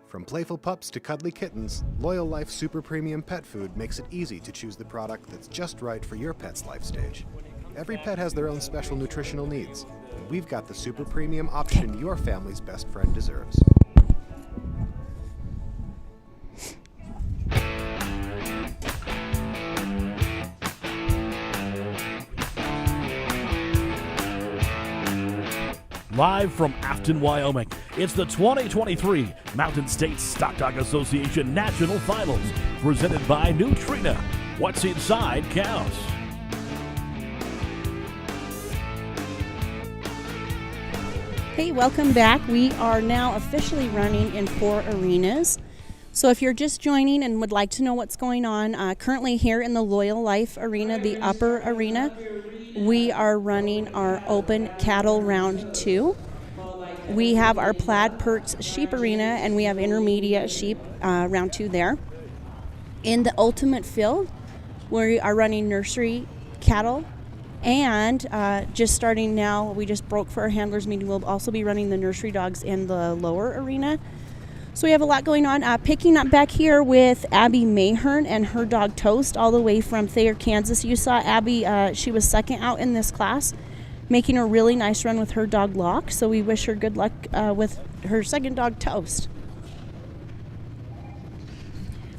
From playful pups to cuddly kittens, Loyal Life Super Premium Pet Food makes it easy to choose the product that's just right for your pet's life stage. Every pet has their own special nutritional needs, and we've got the super premium option your family's best friend deserves. Live from Afton, Wyoming, it's the 2023 Mountain States Stock Dog Association National Finals, presented by Nutrena. What's inside counts. Hey, welcome back. We are now officially running in 4 arenas. So if you're just joining and would like to know what's going on, currently here in the Loyal Life Arena, the upper arena, we are running our open cattle round 2. We have our plaid perts sheep arena, and we have intermediate sheep round 2 there. In the ultimate field, we are running nursery cattle, and just starting now, we just broke for our handlers meeting. We'll also be running the nursery dogs in the lower arena. So we have a lot going on. Picking up back here with Abby Mayhern and her dog Toast, all the way from Thayer, Kansas. You saw Abby, she was second out in this class, making a really nice run with her dog Locke. So we wish her good luck with her second dog Toast.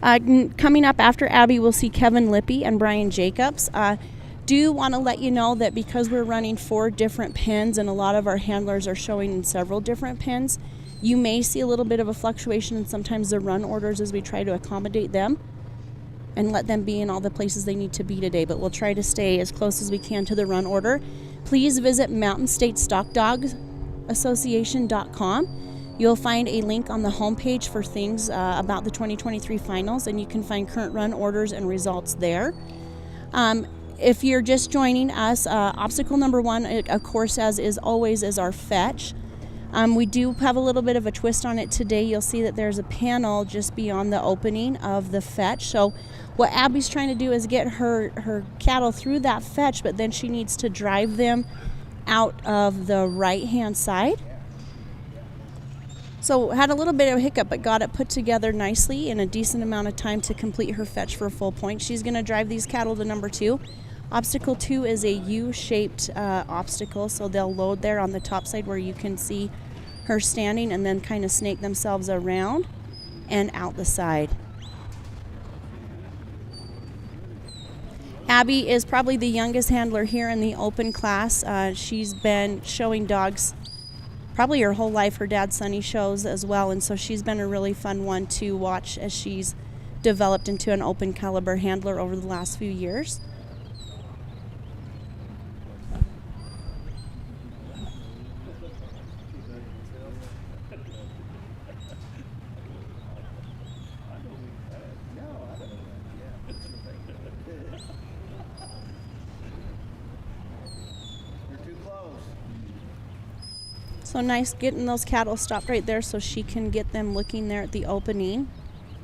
Coming up after Abby, we'll see Kevin Lippy and Brian Jacobs. Do want to let you know that because we're running 4 different pens and a lot of our handlers are showing in several different pens, you may see a little bit of a fluctuation in sometimes the run orders as we try to accommodate them and let them be in all the places they need to be today, but we'll try to stay as close as we can to the run order. Please visit mountainstatestockdogassociation.com. You'll find a link on the homepage for things about the 2023 finals, and you can find current run orders and results there. If you're just joining us, obstacle number 1, of course, as is always, is our fetch. We do have a little bit of a twist on it today. You'll see that there's a panel just beyond the opening of the fetch. So what Abby's trying to do is get her cattle through that fetch, but then she needs to drive them out of the right-hand side. So had a little bit of a hiccup, but got it put together nicely in a decent amount of time to complete her fetch for a full point. She's going to drive these cattle to number 2. Obstacle 2 is a U-shaped obstacle, so they'll load there on the top side where you can see her standing and then kind of snake themselves around and out the side. Abby is probably the youngest handler here in the open class. She's been showing dogs probably her whole life. Her dad Sonny shows as well, and so she's been a really fun one to watch as she's developed into an open caliber handler over the last few years. So nice getting those cattle stopped right there so she can get them looking there at the opening.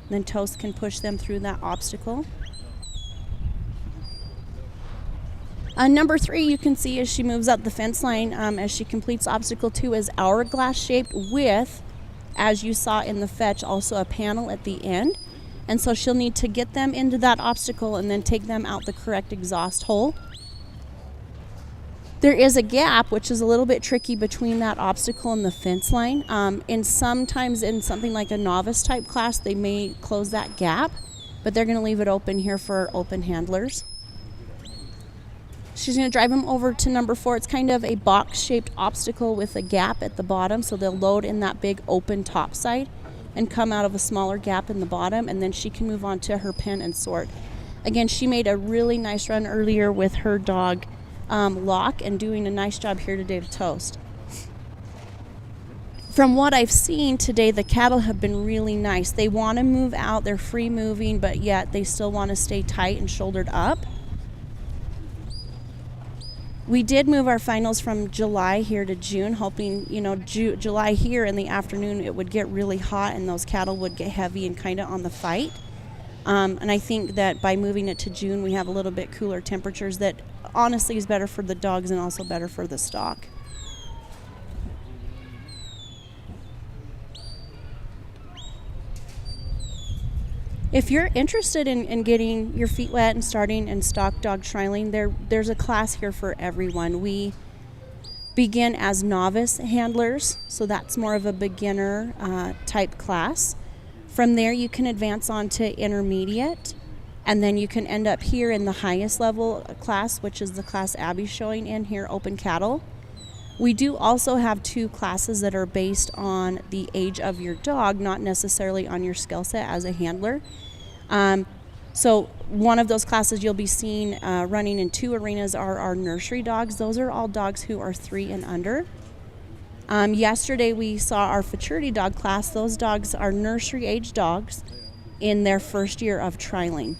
Then Toast can push them through that obstacle. Number 3, you can see as she moves up the fence line, as she completes obstacle 2, is hourglass shaped with, as you saw in the fetch, also a panel at the end. And so she'll need to get them into that obstacle and then take them out the correct exhaust hole. There is a gap, which is a little bit tricky between that obstacle and the fence line. And sometimes in something like a novice type class, they may close that gap, but they're going to leave it open here for open handlers. She's going to drive them over to number 4. It's kind of a box-shaped obstacle with a gap at the bottom, so they'll load in that big open top side and come out of a smaller gap in the bottom, and then she can move on to her pen and sort. Again, she made a really nice run earlier with her dog Locke, and doing a nice job here today with Toast. From what I've seen today, the cattle have been really nice. They want to move out, they're free moving, but yet they still want to stay tight and shouldered up. We did move our finals from July here to June, hoping, July here in the afternoon it would get really hot and those cattle would get heavy and kind of on the fight. And I think that by moving it to June, we have a little bit cooler temperatures that honestly is better for the dogs and also better for the stock. If you're interested in getting your feet wet and starting in stock dog trialing, there's a class here for everyone. We begin as novice handlers, so that's more of a beginner type class. From there, you can advance on to intermediate, and then you can end up here in the highest level class, which is the class Abby's showing in here, Open Cattle. We do also have 2 classes that are based on the age of your dog, not necessarily on your skill set as a handler. So one of those classes you'll be seeing running in 2 arenas are our nursery dogs. Those are all dogs who are 3 and under. Yesterday we saw our futurity dog class. Those dogs are nursery age dogs in their first year of trialing.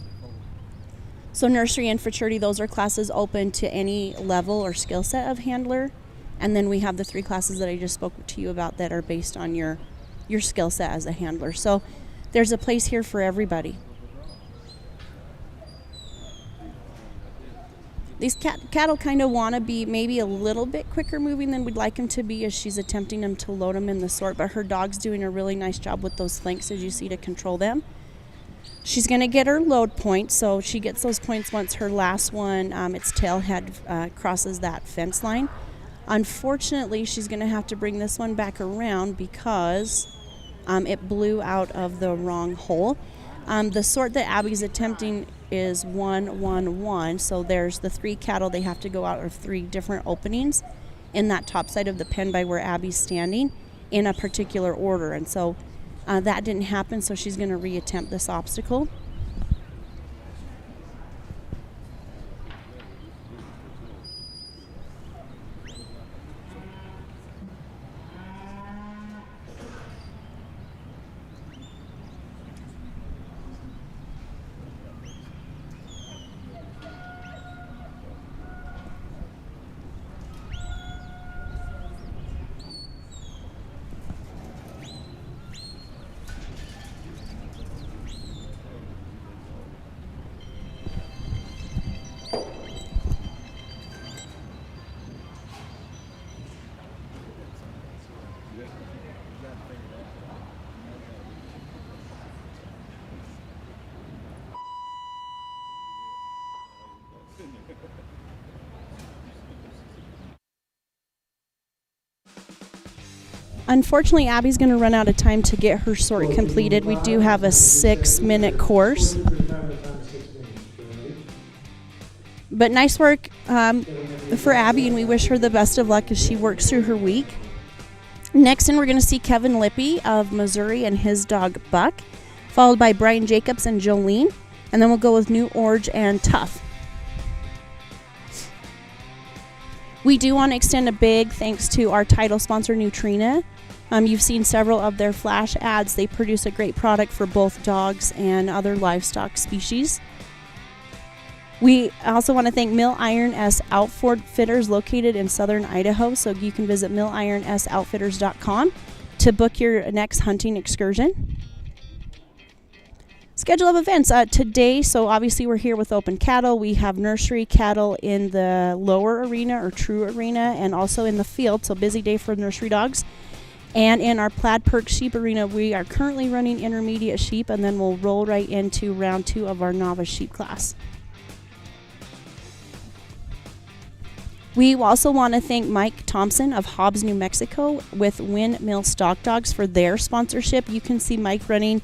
So nursery and futurity, those are classes open to any level or skill set of handler. And then we have the 3 classes that I just spoke to you about that are based on your skill set as a handler. So there's a place here for everybody. These cattle kind of want to be maybe a little bit quicker moving than we'd like them to be as she's attempting them to load them in the sort, but her dog's doing a really nice job with those flanks, as you see, to control them. She's going to get her load points, so she gets those points once her last one, its tail head crosses that fence line. Unfortunately, she's going to have to bring this one back around because it blew out of the wrong hole. The sort that Abby's attempting is 1-1-1, so there's the 3 cattle. They have to go out of 3 different openings in that top side of the pen by where Abby's standing in a particular order, and so that didn't happen, so she's going to reattempt this obstacle. Unfortunately, Abby's going to run out of time to get her sort completed. We do have a 6-minute course. But nice work for Abby, and we wish her the best of luck as she works through her week. Next in, we're going to see Kevin Lippy of Missouri and his dog Buck, followed by Brian Jacobs and Jolene, and then we'll go with New Orge and Tough. We do want to extend a big thanks to our title sponsor, Nutrena. You've seen several of their flash ads. They produce a great product for both dogs and other livestock species. We also want to thank Mill Iron S Outfitters located in southern Idaho, so you can visit millirnsoutfitters.com to book your next hunting excursion. Schedule of events today, so obviously we're here with Open Cattle. We have nursery cattle in the lower arena or true arena and also in the field, so busy day for nursery dogs. And in our Plaid Perk sheep arena, we are currently running intermediate sheep, and then we'll roll right into round 2 of our novice sheep class. We also want to thank Mike Thompson of Hobbs, New Mexico with Windmill Stock Dogs for their sponsorship. You can see Mike running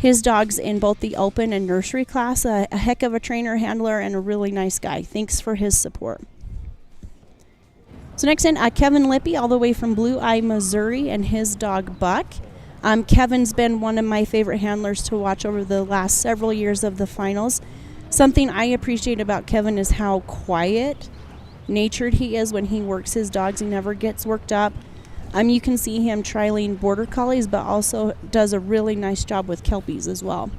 his dogs in both the open and nursery class. A heck of a trainer, handler, and a really nice guy. Thanks for his support. So next in, Kevin Lippy, all the way from Blue Eye, Missouri, and his dog Buck. Kevin's been one of my favorite handlers to watch over the last several years of the finals. Something I appreciate about Kevin is how quiet natured he is when he works his dogs. He never gets worked up. You can see him trialing border collies, but also does a really nice job with Kelpies as well.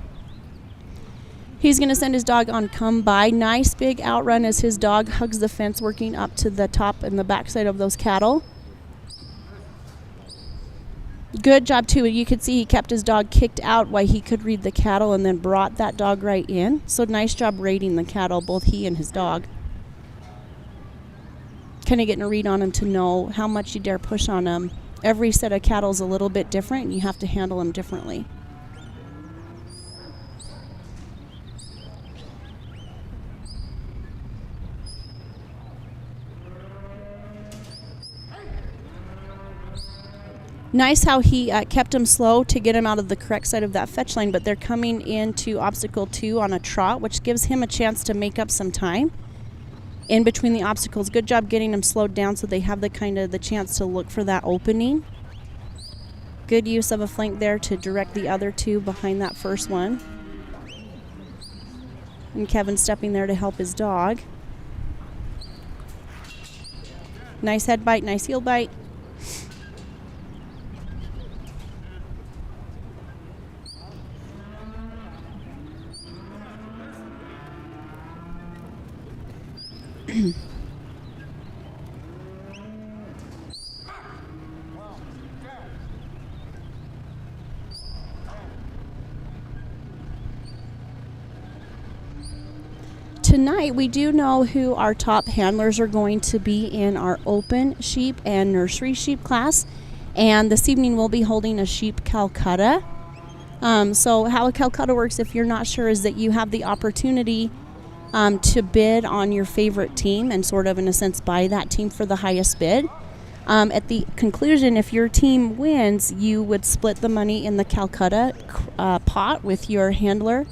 He's going to send his dog on come by. Nice big outrun as his dog hugs the fence, working up to the top and the backside of those cattle. Good job too. You could see he kept his dog kicked out while he could read the cattle and then brought that dog right in. So nice job raiding the cattle, both he and his dog. Kind of getting a read on him to know how much you dare push on him. Every set of cattle is a little bit different, and you have to handle them differently. Nice how he kept him slow to get him out of the correct side of that fetch line, but they're coming into obstacle 2 on a trot, which gives him a chance to make up some time in between the obstacles. Good job getting them slowed down so they have the chance to look for that opening. Good use of a flank there to direct the other two behind that first one. And Kevin stepping there to help his dog. Nice head bite, nice heel bite. Tonight we do know who our top handlers are going to be in our open sheep and nursery sheep class, and this evening we'll be holding a sheep Calcutta. So how a Calcutta works, if you're not sure, is that you have the opportunity to bid on your favorite team and sort of in a sense buy that team for the highest bid. At the conclusion, if your team wins, you would split the money in the Calcutta pot with your handler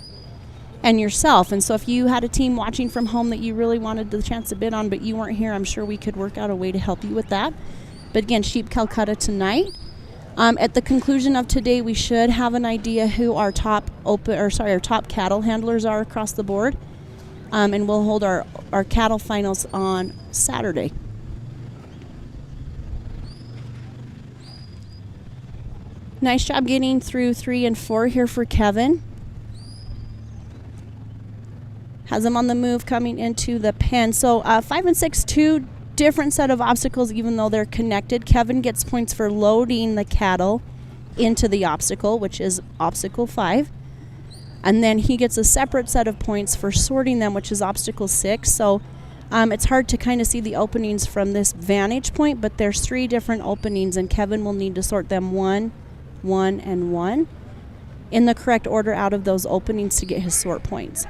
and yourself. And so if you had a team watching from home that you really wanted the chance to bid on but you weren't here, I'm sure we could work out a way to help you with that. But again, sheep Calcutta tonight. At the conclusion of today, we should have an idea who our top cattle handlers are across the board. And we'll hold our cattle finals on Saturday. Nice job getting through 3 and 4 here for Kevin. Has him on the move coming into the pen. So 5 and 6, 2 different set of obstacles, even though they're connected. Kevin gets points for loading the cattle into the obstacle, which is obstacle 5. And then he gets a separate set of points for sorting them, which is obstacle 6. So it's hard to kind of see the openings from this vantage point, but there's 3 different openings, and Kevin will need to sort them 1, 1, and 1 in the correct order out of those openings to get his sort points.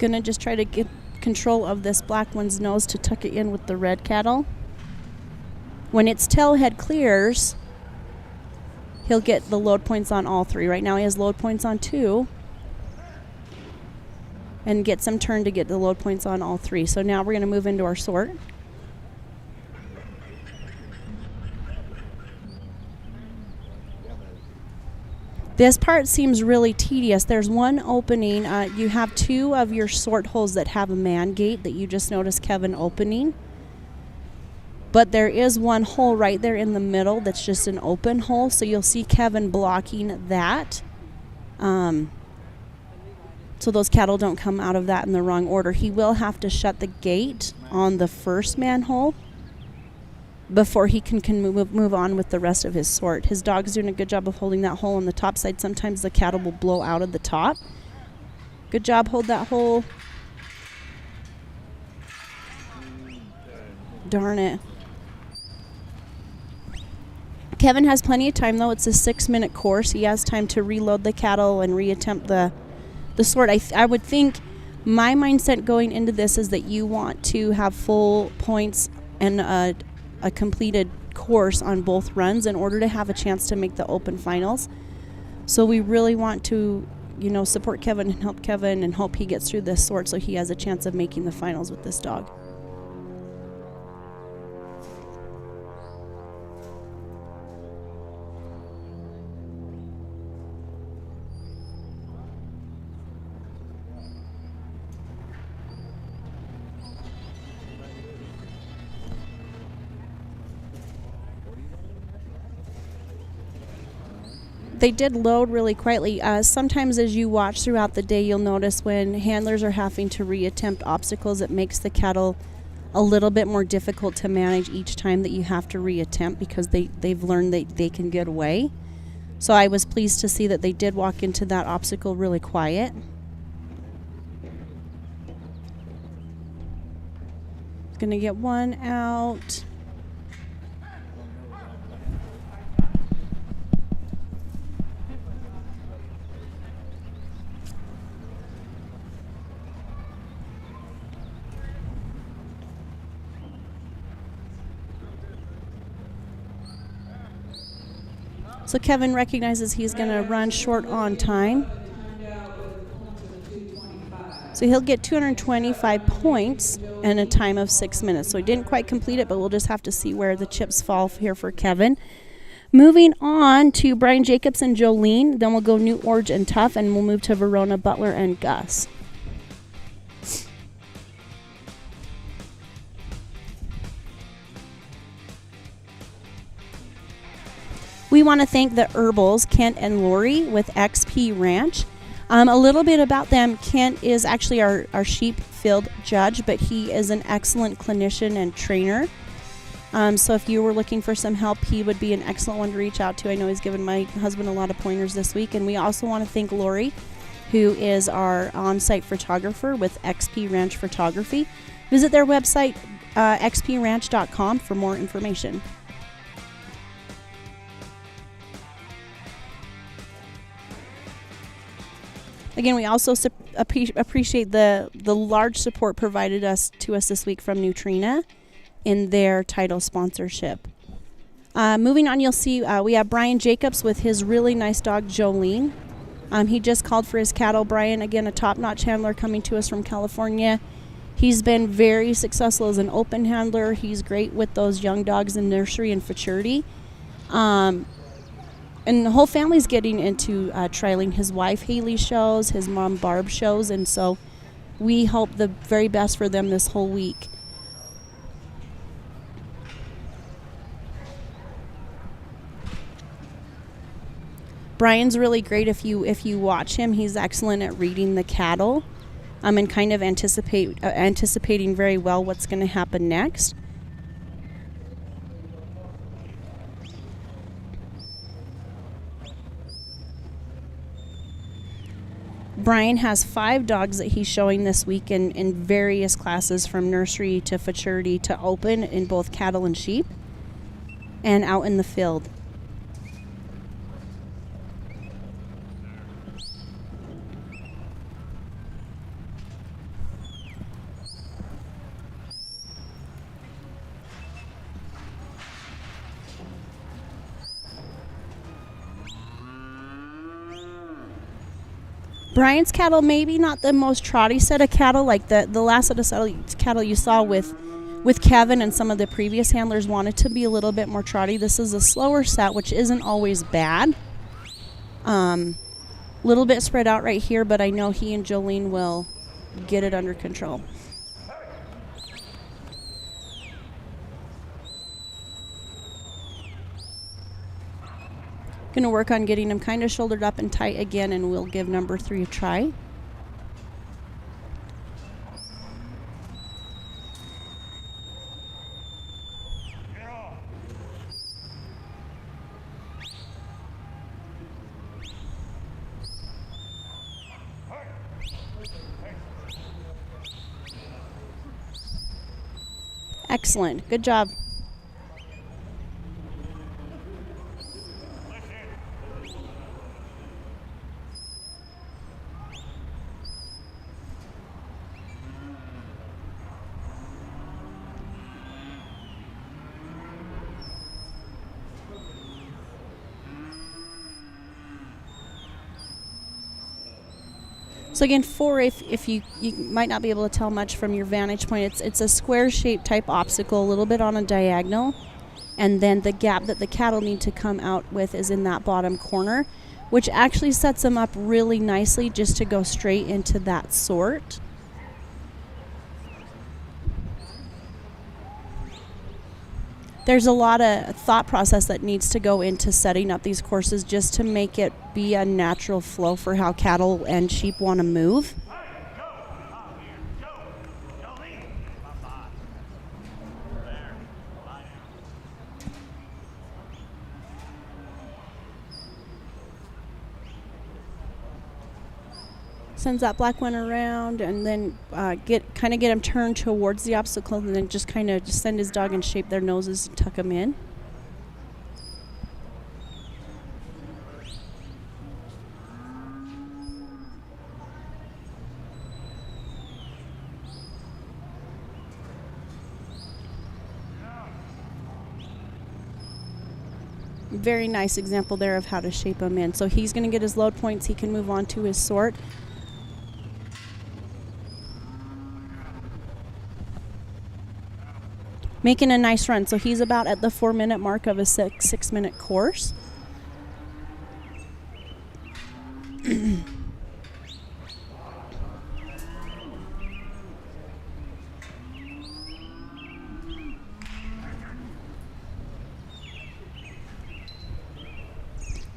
Gonna just try to get control of this black one's nose to tuck it in with the red cattle. When its tail head clears, he'll get the load points on all 3. Right now he has load points on 2. And gets some turn to get the load points on all 3. So now we're going to move into our sort. This part seems really tedious. There's one opening. You have 2 of your sort holes that have a man gate that you just noticed Kevin opening. But there is one hole right there in the middle that's just an open hole. So you'll see Kevin blocking that. So those cattle don't come out of that in the wrong order. He will have to shut the gate on the first manhole before he can move on with the rest of his sort. His dog's doing a good job of holding that hole on the top side. Sometimes the cattle will blow out of the top. Good job, hold that hole. Darn it. Kevin has plenty of time, though. It's a 6-minute course. He has time to reload the cattle and reattempt the sort. I would think my mindset going into this is that you want to have full points and a completed course on both runs in order to have a chance to make the open finals. So we really want to, support Kevin and help Kevin and hope he gets through this sort so he has a chance of making the finals with this dog. they did load really quietly. Sometimes as you watch throughout the day, you'll notice when handlers are having to reattempt obstacles, it makes the cattle a little bit more difficult to manage each time that you have to reattempt, because they've learned that they can get away. So I was pleased to see that they did walk into that obstacle really quiet. Gonna get one out. So Kevin recognizes he's going to run short on time. So he'll get 225 points and a time of 6 minutes. So he didn't quite complete it, but we'll just have to see where the chips fall here for Kevin. Moving on to Brian Jacobs and Jolene. Then we'll go New Orge and Tough, and we'll move to Verona, Butler, and Gus. We want to thank the Herbals, Kent and Lori with XP Ranch. A little bit about them. Kent is actually our sheep field judge, but he is an excellent clinician and trainer. So if you were looking for some help, he would be an excellent one to reach out to. I know he's given my husband a lot of pointers this week. And we also want to thank Lori, who is our on-site photographer with XP Ranch Photography. Visit their website, xpranch.com, for more information. Again, we also appreciate the large support provided to us this week from Nutrena in their title sponsorship. Moving on, you'll see we have Brian Jacobs with his really nice dog, Jolene. He just called for his cattle. Brian, again, a top-notch handler coming to us from California. He's been very successful as an open handler. He's great with those young dogs in nursery and futurity. And the whole family's getting into trialing. His wife Haley shows, his mom Barb shows, and so we hope the very best for them this whole week. Brian's really great if you watch him. He's excellent at reading the cattle, and kind of anticipating very well what's going to happen next. Brian has 5 dogs that he's showing this week in various classes, from nursery to futurity to open, in both cattle and sheep, and out in the field. Brian's cattle, maybe not the most trotty set of cattle, like the last set of cattle you saw with Kevin and some of the previous handlers wanted to be a little bit more trotty. This is a slower set, which isn't always bad. Little bit spread out right here, but I know he and Jolene will get it under control. Going to work on getting him kind of shouldered up and tight again, and we'll give number 3 a try. Excellent. Good job. So again, 4, if you might not be able to tell much from your vantage point, it's a square-shaped type obstacle, a little bit on a diagonal, and then the gap that the cattle need to come out with is in that bottom corner, which actually sets them up really nicely just to go straight into that sort. There's a lot of thought process that needs to go into setting up these courses just to make it be a natural flow for how cattle and sheep want to move. Sends that black one around, and then get him turned towards the obstacle, and then just kind of send his dog and shape their noses and tuck them in. Very nice example there of how to shape him in. So he's going to get his load points. He can move on to his sort. Making a nice run. So he's about at the 4-minute mark of a 6-minute course.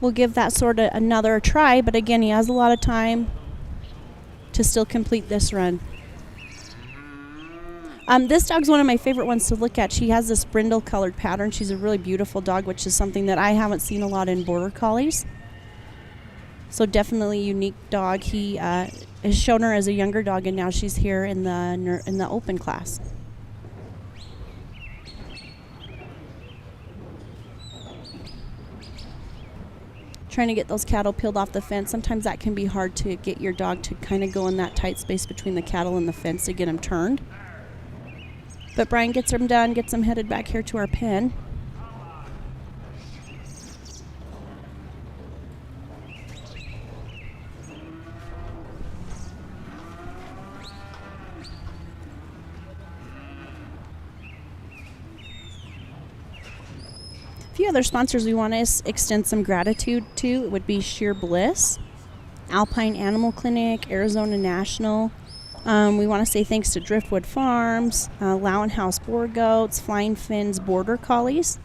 We'll give that sort of another try, but again, he has a lot of time to still complete this run. This dog's one of my favorite ones to look at. She has this brindle colored pattern. She's a really beautiful dog, which is something that I haven't seen a lot in border collies. So definitely a unique dog. He has shown her as a younger dog, and now she's here in the open class. Trying to get those cattle peeled off the fence. Sometimes that can be hard to get your dog to kind of go in that tight space between the cattle and the fence to get them turned. But Brian gets them done, gets them headed back here to our pen. A few other sponsors we want to extend some gratitude to would be Sheer Bliss, Alpine Animal Clinic, Arizona National. We want to say thanks to Driftwood Farms, Lowen House Boar Goats, Flying Fins Border Collies.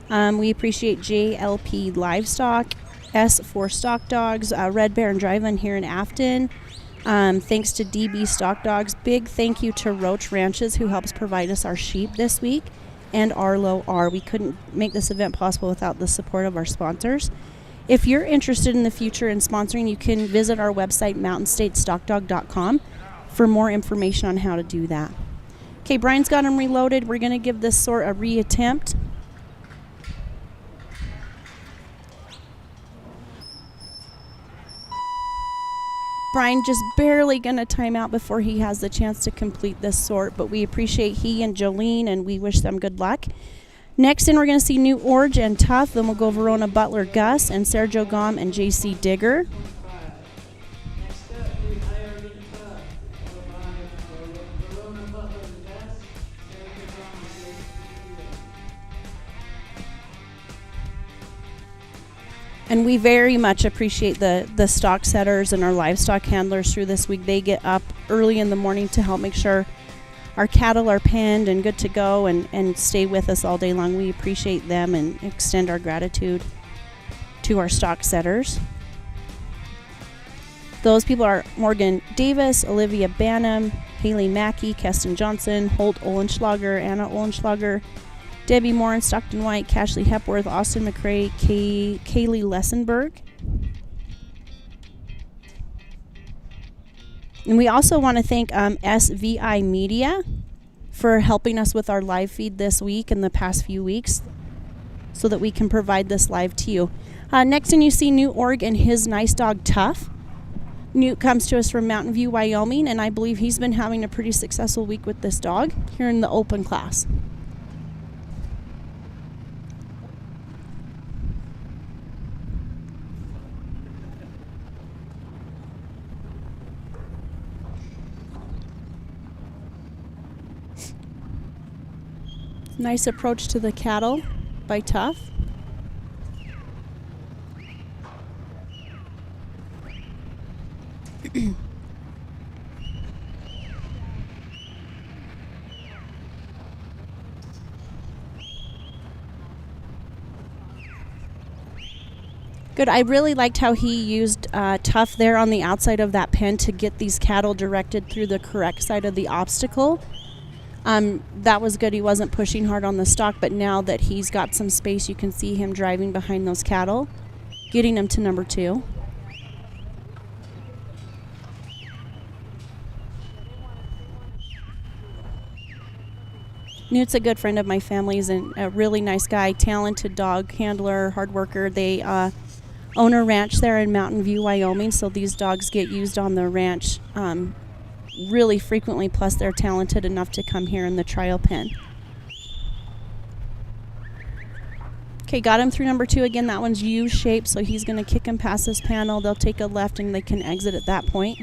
We appreciate JLP Livestock, S4 Stock Dogs, Red Baron Drive-In here in Afton. Thanks to DB Stock Dogs. Big thank you to Roach Ranches, who helps provide us our sheep this week, and Arlo R. We couldn't make this event possible without the support of our sponsors. If you're interested in the future in sponsoring, you can visit our website, mountainstatestockdog.com, for more information on how to do that. Okay, Brian's got them reloaded. We're going to give this sort a reattempt. Brian just barely going to time out before he has the chance to complete this sort, but we appreciate he and Jolene, and we wish them good luck. Next in, we're going to see New Orge and Tough. Then we'll go Verona Butler Gus and Sergio Gom and JC Digger. And we very much appreciate the stock setters and our livestock handlers through this week. They get up early in the morning to help make sure our cattle are penned and good to go and stay with us all day long. We appreciate them and extend our gratitude to our stock setters. Those people are Morgan Davis, Olivia Banham, Haley Mackey, Keston Johnson, Holt Ohlenschlager, Anna Ohlenschlager, Debbie Morin, Stockton White, Cashley Hepworth, Austin McRae, Kaylee Lessenberg. And we also want to thank SVI Media for helping us with our live feed this week and the past few weeks so that we can provide this live to you. Next in, you see Newt Org and his nice dog Tough. Newt comes to us from Mountain View, Wyoming, and I believe he's been having a pretty successful week with this dog here in the open class. Nice approach to the cattle by Tough. Good. I really liked how he used Tough there on the outside of that pen to get these cattle directed through the correct side of the obstacle. That was good. He wasn't pushing hard on the stock, but now that he's got some space, you can see him driving behind those cattle, getting them to number 2. Newt's a good friend of my family's and a really nice guy, talented dog handler, hard worker. They own a ranch there in Mountain View, Wyoming, so these dogs get used on the ranch really frequently, plus they're talented enough to come here in the trial pen. Okay, got him through number 2 again. That one's U-shaped, so he's going to kick him past this panel. They'll take a left and they can exit at that point.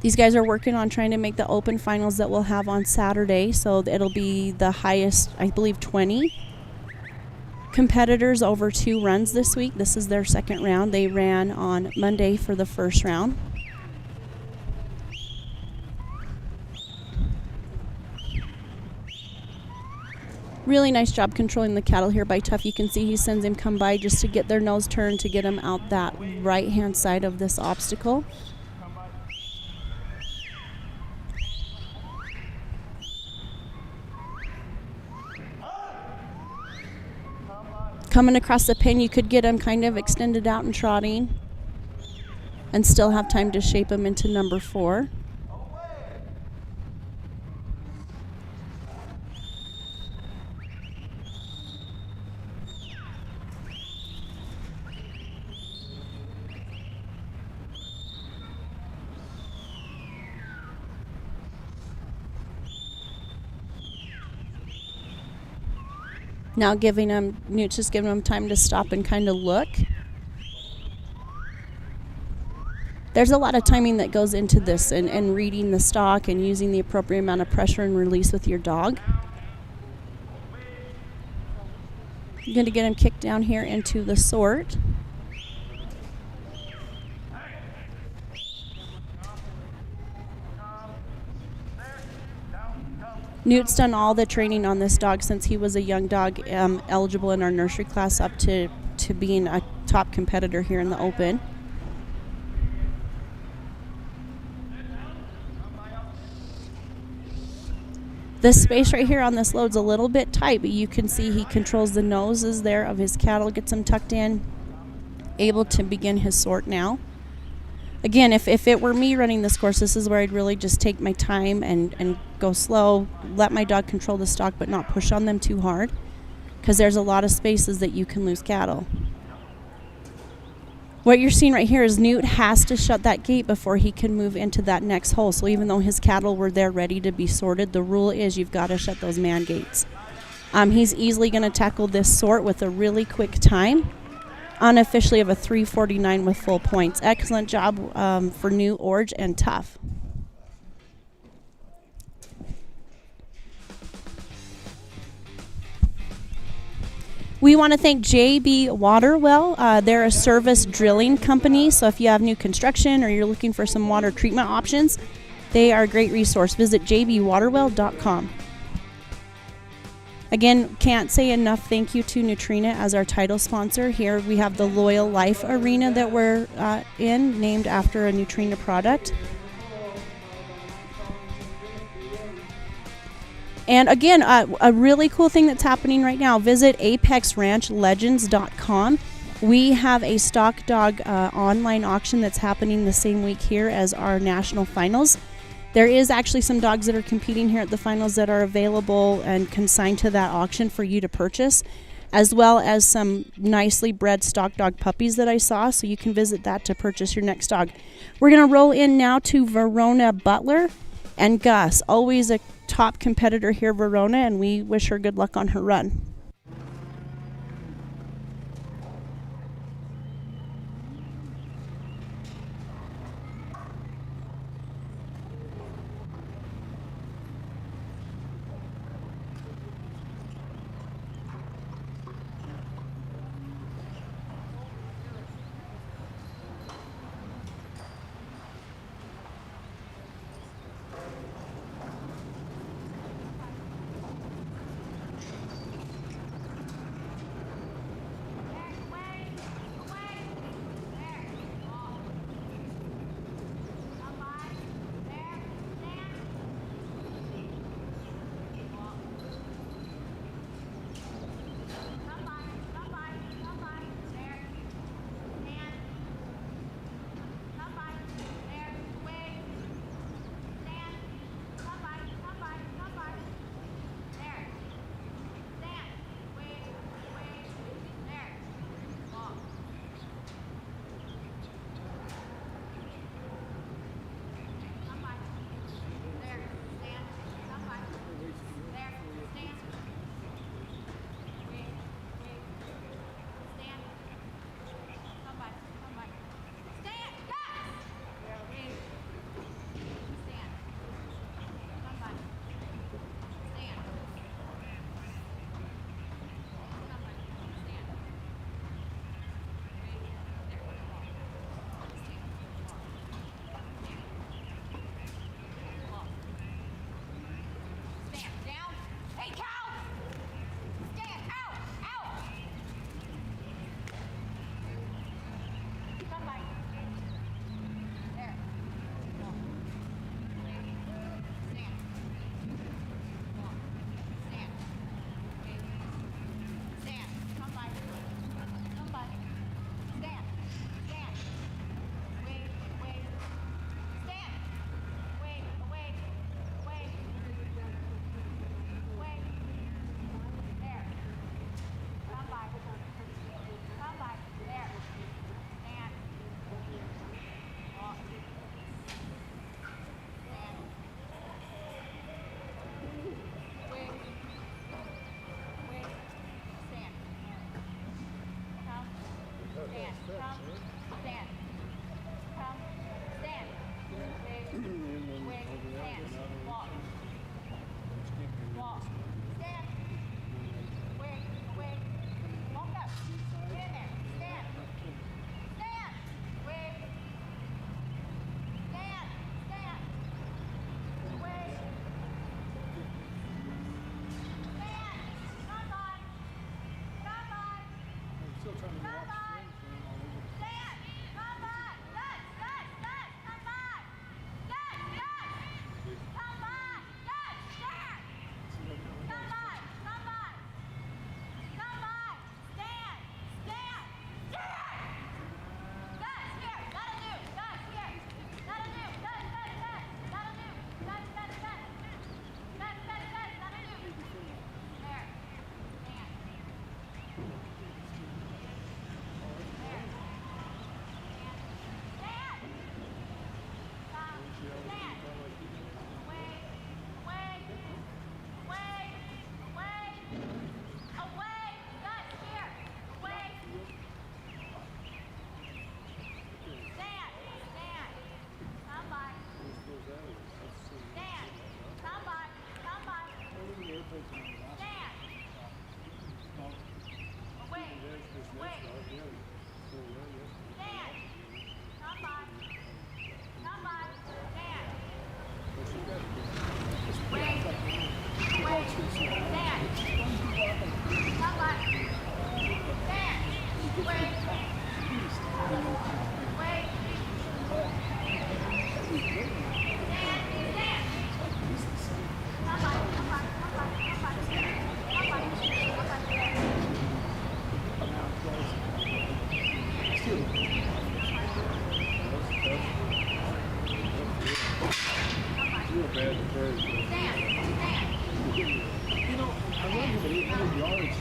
These guys are working on trying to make the open finals that we'll have on Saturday, so it'll be the highest, I believe, 20 competitors over 2 runs this week. This is their second round. They ran on Monday for the first round. Really nice job controlling the cattle here by Tough. You can see he sends him come by just to get their nose turned to get them out that right-hand side of this obstacle. Coming across the pen, you could get him kind of extended out and trotting and still have time to shape him into number 4. Now Newt's just giving him time to stop and kind of look. There's a lot of timing that goes into this and reading the stock and using the appropriate amount of pressure and release with your dog. You're going to get him kicked down here into the sort. Newt's done all the training on this dog since he was a young dog, eligible in our nursery class up to being a top competitor here in the Open. This space right here on this load's a little bit tight, but you can see he controls the noses there of his cattle, gets them tucked in, able to begin his sort now. Again, if it were me running this course, this is where I'd really just take my time and go slow, let my dog control the stock, but not push on them too hard, because there's a lot of spaces that you can lose cattle. What you're seeing right here is Newt has to shut that gate before he can move into that next hole. So even though his cattle were there ready to be sorted, the rule is you've got to shut those man gates. He's easily going to tackle this sort with a really quick time, unofficially of a 3:49 with full points. Excellent job for Newt, Orge, and Tough. We want to thank JB Waterwell. They're a service drilling company, so if you have new construction or you're looking for some water treatment options, they are a great resource. Visit jbwaterwell.com. Again, can't say enough thank you to Nutrena as our title sponsor. Here we have the Loyal Life Arena that we're in, named after a Nutrena product. And again, a really cool thing that's happening right now, visit apexranchlegends.com. We have a stock dog online auction that's happening the same week here as our national finals. There is actually some dogs that are competing here at the finals that are available and consigned to that auction for you to purchase, as well as some nicely bred stock dog puppies that I saw, so you can visit that to purchase your next dog. We're going to roll in now to Verona Butler and Gus, always a top competitor here, Verona, and we wish her good luck on her run. Come. Stand. Come. Stand. Wig. Wig. Stand. Walk. Walk. Stand. Wig. Wig. Walk up. Get in there. Stand. Stand. Wig. Stand. Stand. Wig. Stand. Come on. Come on. Still trying to Come watch on. friends run all over. Stand. Come on. Good. Good. Good. Come on. Good. Good. Come on. Good. Stand. Come on. Come on. Come on. Stand. Stand. Stand. Good. Here. That'll do. Good. Here. That'll do. Good. Good. Good. That'll do. Good. Good. Good. Good. Good. Good. That'll do. There. Stand. There. Stand. Come. Stand. Away. Away. Away. Away. Away. Good. Here. Away. Stand. Stand. Come by. Stand. Come by. Come by. Stand. Away. Away. Stand. Come by. Come by. Stand. Wait. Wait. Stand. Come by. Stand. Wait. Wait. Stand. Stand. Come by. Come by. Come by. Come by. Come by. Come by. Real bad to birds. Stand. Stand. You know, I run him at 800 yards.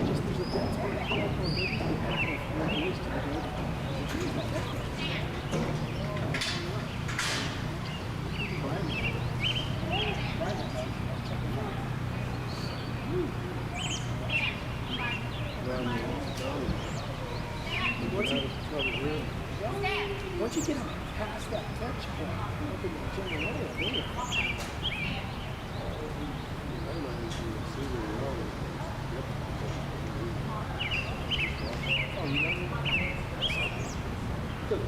Just there's a dead spot. I can't go maybe to the back of the boys to the good. Once you get past that touch point, you look at the general area, oh, you know, good.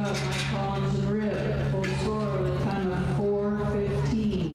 up, Mike Collins and Rip. Full score with a time of 4:15.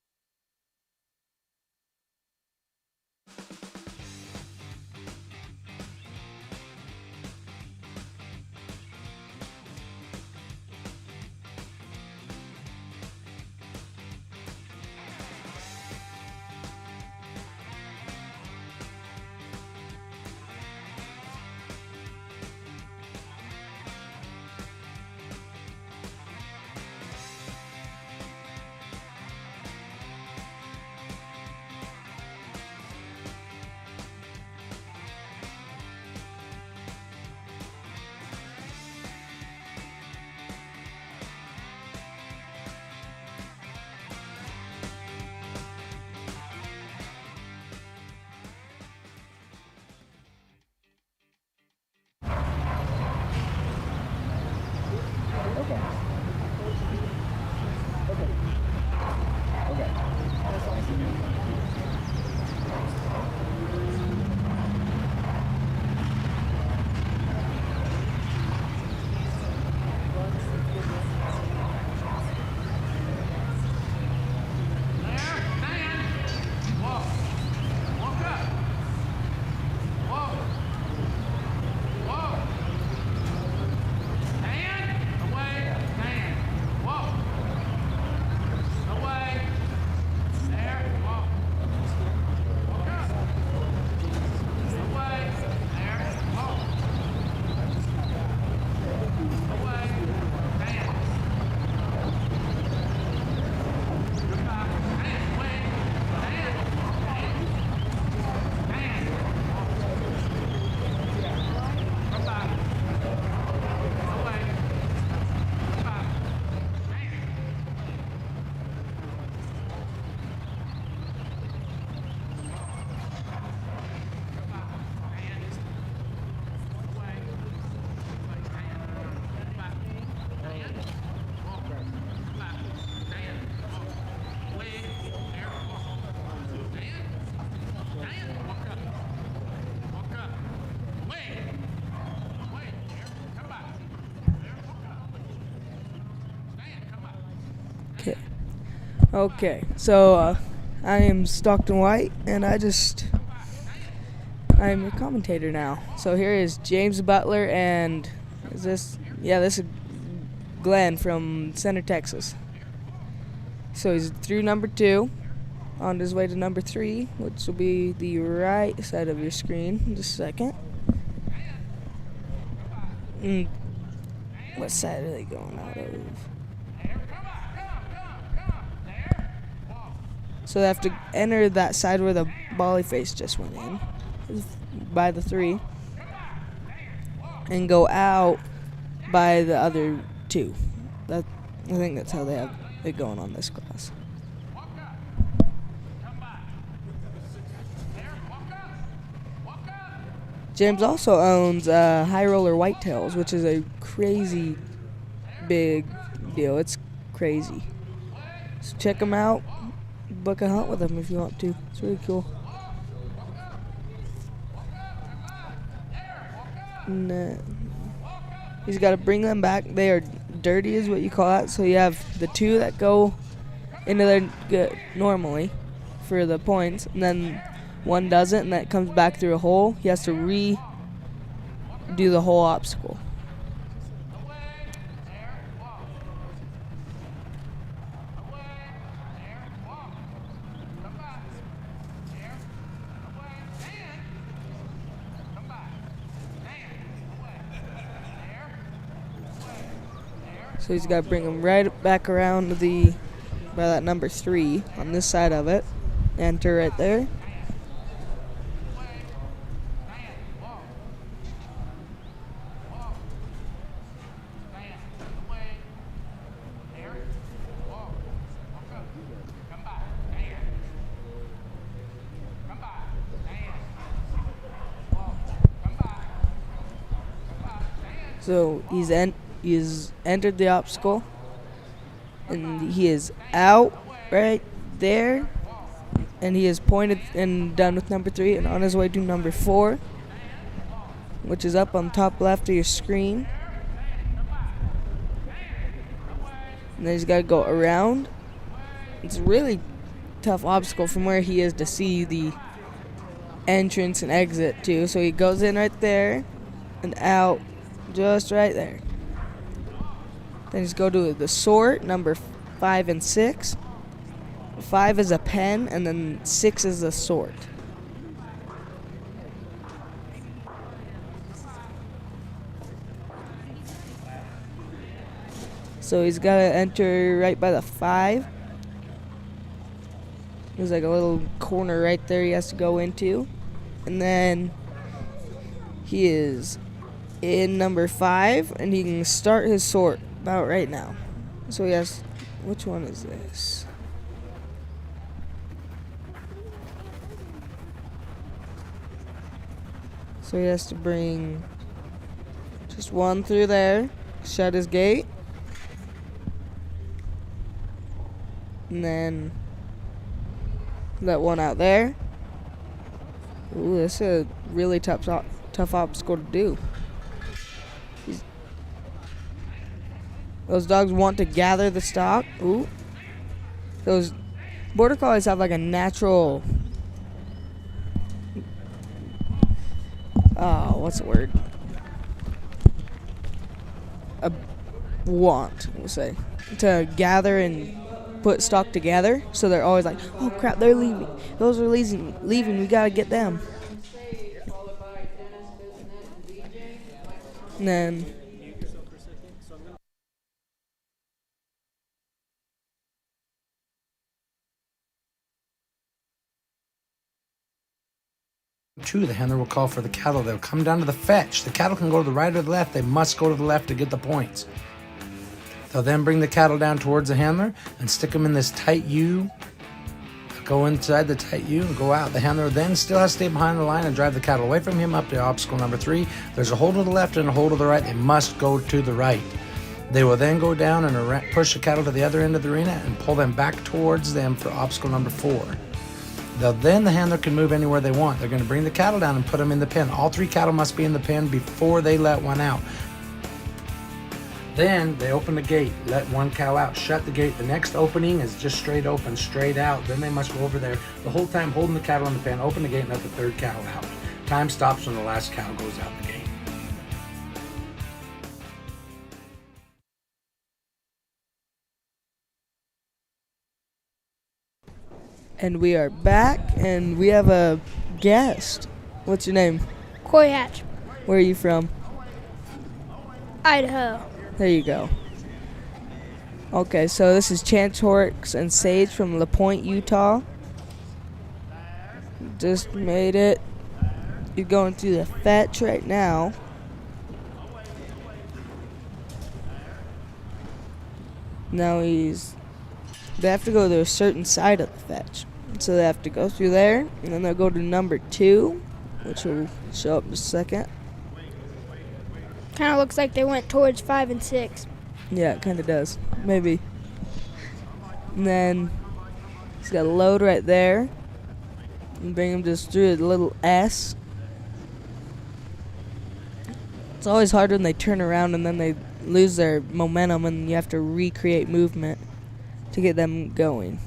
Okay, so I am Stockton White, and I'm a commentator now. So here is James Butler, and this is Glenn from Center, Texas. So he's through number 2, on his way to number 3, which will be the right side of your screen in just a second. What side are they going out of? So they have to enter that side where the volley face just went in, by the 3, and go out by the other 2. I think that's how they have it going on this class. James also owns High Roller Whitetails, which is a crazy big deal. It's crazy. So check him out. Book a hunt with him if you want to. It's really cool. And, he's got to bring them back. They are dirty is what you call it. So you have the 2 that go into there normally for the points, and then 1 doesn't, and that comes back through a hole. He has to redo the whole obstacle. So he's got to bring him right back around to by that number 3 on this side of it. Enter right there. So he's entered the obstacle, and he is out right there, and he is pointed and done with number 3 and on his way to number 4, which is up on top left of your screen. And then he's got to go around. It's a really tough obstacle from where he is to see the entrance and exit too. So he goes in right there and out just right there. Then he's go to the sort, number 5 and 6. 5 is a pen, and then 6 is a sort. So he's got to enter right by the 5. There's like a little corner right there he has to go into. And then he is in number 5, and he can start his sort about right now. So he has, which one is this? So he has to bring just one through there, shut his gate, and then let one out there. Ooh, this is a really tough obstacle to do. Those dogs want to gather the stock. Ooh. Those border collies have like a natural, what's the word? A want, we'll say, to gather and put stock together. So they're always like, oh crap, they're leaving. Those are leaving. We gotta get them. And then the handler will call for the cattle. They'll come down to the fetch. The cattle can go to the right or the left. They must go to the left to get the points. They'll then bring the cattle down towards the handler and stick them in this tight U. Go inside the tight U and go out. The handler then still has to stay behind the line and drive the cattle away from him up to obstacle number 3. There's a hole to the left and a hole to the right. They must go to the right. They will then go down and push the cattle to the other end of the arena and pull them back towards them for obstacle number 4. Then the handler can move anywhere they want. They're going to bring the cattle down and put them in the pen. All 3 cattle must be in the pen before they let one out. Then they open the gate, let one cow out, shut the gate. The next opening is just straight open, straight out. Then they must go over there the whole time holding the cattle in the pen, open the gate and let the 3rd cow out. Time stops when the last cow goes out the gate. And we are back, and we have a guest. What's your name? Coy Hatch, Where are you from? Idaho. There you go. Okay, so this is Chance Horrocks and Sage from LaPointe, Utah. Just made it. You're going through the fetch right now. Now they have to go to a certain side of the fetch. So they have to go through there, and then they'll go to number 2, which will show up in a second. Kind of looks like they went towards 5 and 6. Yeah, it kind of does. Maybe. And then he's got a load right there. And bring him just through a little S. It's always hard when they turn around and then they lose their momentum and you have to recreate movement to get them going.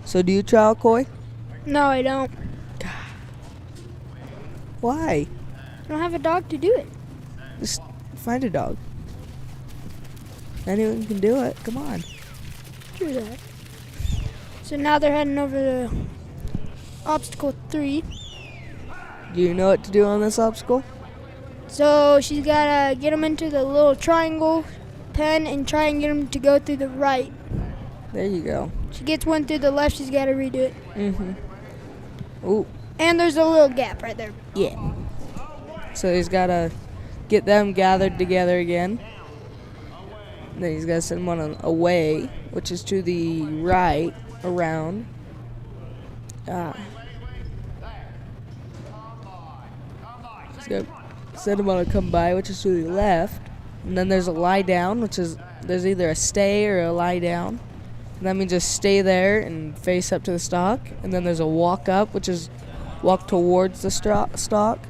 So do you trial Coy? No, I don't. Why? I don't have a dog to do it. Just find a dog. Anyone can do it. Come on. True that. So now they're heading over to obstacle 3. Do you know what to do on this obstacle? So she's got to get them into the little triangle pen and try and get them to go through the right. There you go. She gets one through the left, she's got to redo it. Ooh. And there's a little gap right there. Yeah. So he's got to get them gathered together again. Then he's got to send one away, which is to the right, around. He's got to send him on a come by, which is to the left. And then there's a lie down, which is, there's either a stay or a lie down. And that means just stay there and face up to the stock. And then there's a walk up, which is walk towards the stock.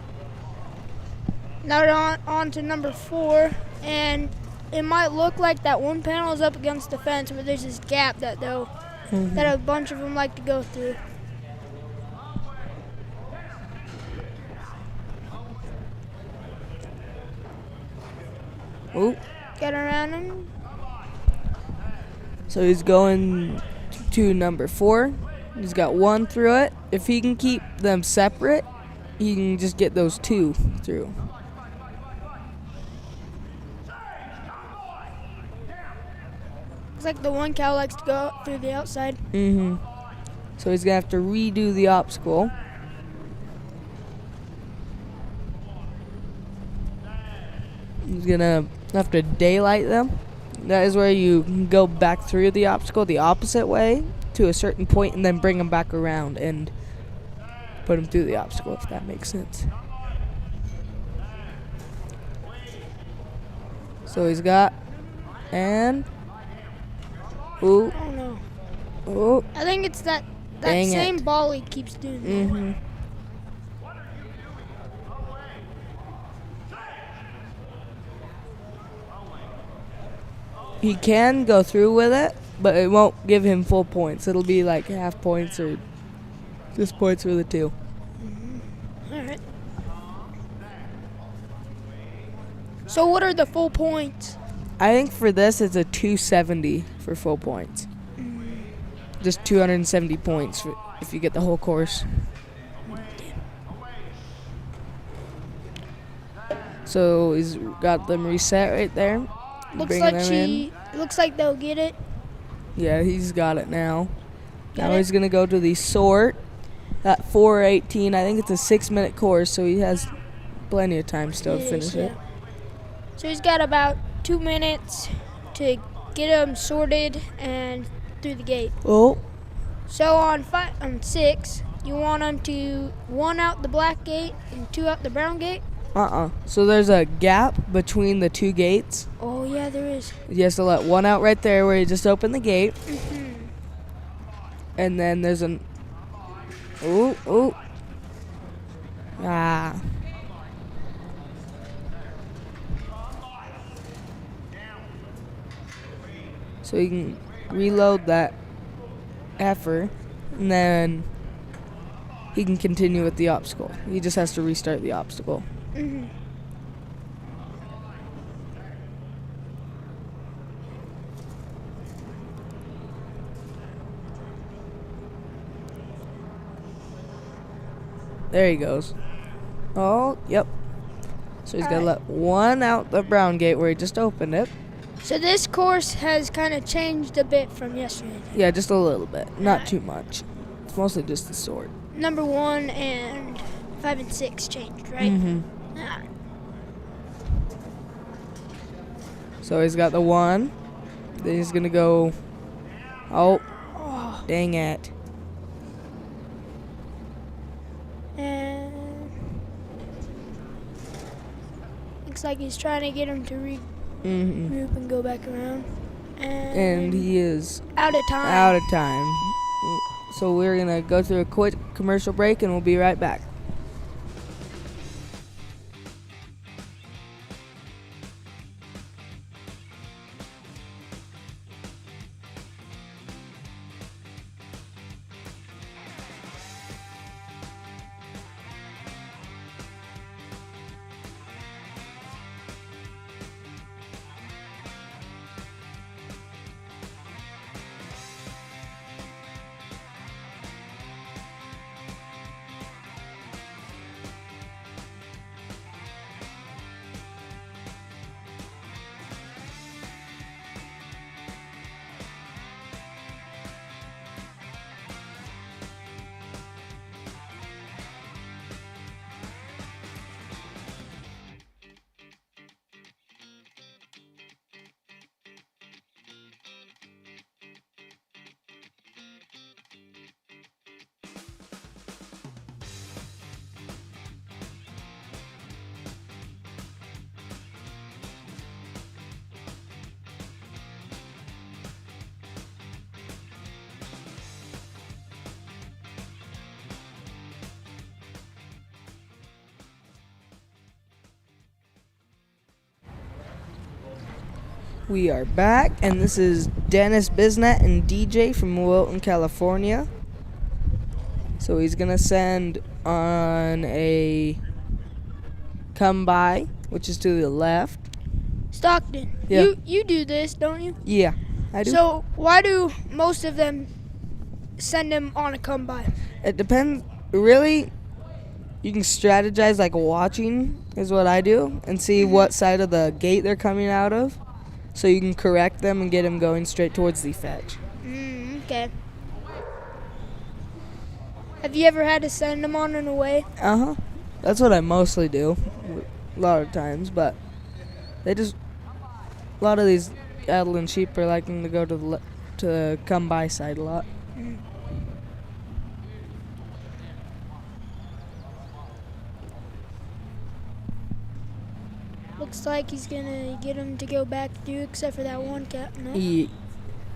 Now we're on to number 4, and it might look like that one panel is up against the fence, but there's this gap that that a bunch of them like to go through. Oh, Get around him. so he's going to number 4. He's got 1 through it. If he can keep them separate, he can just get those 2 through. Looks like the one cow likes to go through the outside. So he's gonna have to redo the obstacle. He's gonna have to daylight them. That is where you can go back through the obstacle the opposite way to a certain point and then bring them back around and put them through the obstacle, if that makes sense. So he's got, and, ooh, Oh no. oh, I think it's that Dang same it. ball he keeps doing that. He can go through with it, but it won't give him full points. It'll be like half points or just points for the 2. Alright. So what are the full points? I think for this it's a 270 for full points. Just 270 points if you get the whole course. So he's got them reset right there. Looks Bringing like them in. looks like they'll get it. Yeah, he's got it now. Got Now it. he's gonna go to the sort at 4:18. I think it's a 6-minute course, so he has plenty of time still to Yes, finish it. yeah. So he's got about 2 minutes to get them sorted and through the gate. Oh, So on 6, you want them to 1 out the black gate and 2 out the brown gate. So there's a gap between the 2 gates. Oh yeah, there is. He has to let 1 out right there where he just opened the gate. And then there's an... Ooh. Ah. So you can reload that effort, and then he can continue with the obstacle. He just has to restart the obstacle. There he goes. Oh, yep. So he's got to let 1 out the brown gate where he just opened it. So this course has kind of changed a bit from yesterday. Yeah, just a little bit. Not too much. It's mostly just the sort. Number 1 and 5 and 6 changed, right? Ah, So he's got the 1. Then he's going to go... Oh, dang it. and looks like he's trying to get him to regroup and go back around. And he is out of time. out of time. So we're going to go through a quick commercial break and we'll be right back. We are back, and this is Dennis Bisnet and DJ from Wilton, California. So he's gonna send on a come by, which is to the left. Stockton, Yeah. you do this, don't you? Yeah, I do. So why do most of them send him on a come by? It depends. Really, you can strategize like watching is what I do, and see what side of the gate they're coming out of, so you can correct them and get them going straight towards the fetch. Okay. Have you ever had to send him on an away? That's what I mostly do, a lot of times. But a lot of these cattle and sheep are liking to go to the come by side a lot. Looks like he's gonna get him to go back through, except for that one cat. No?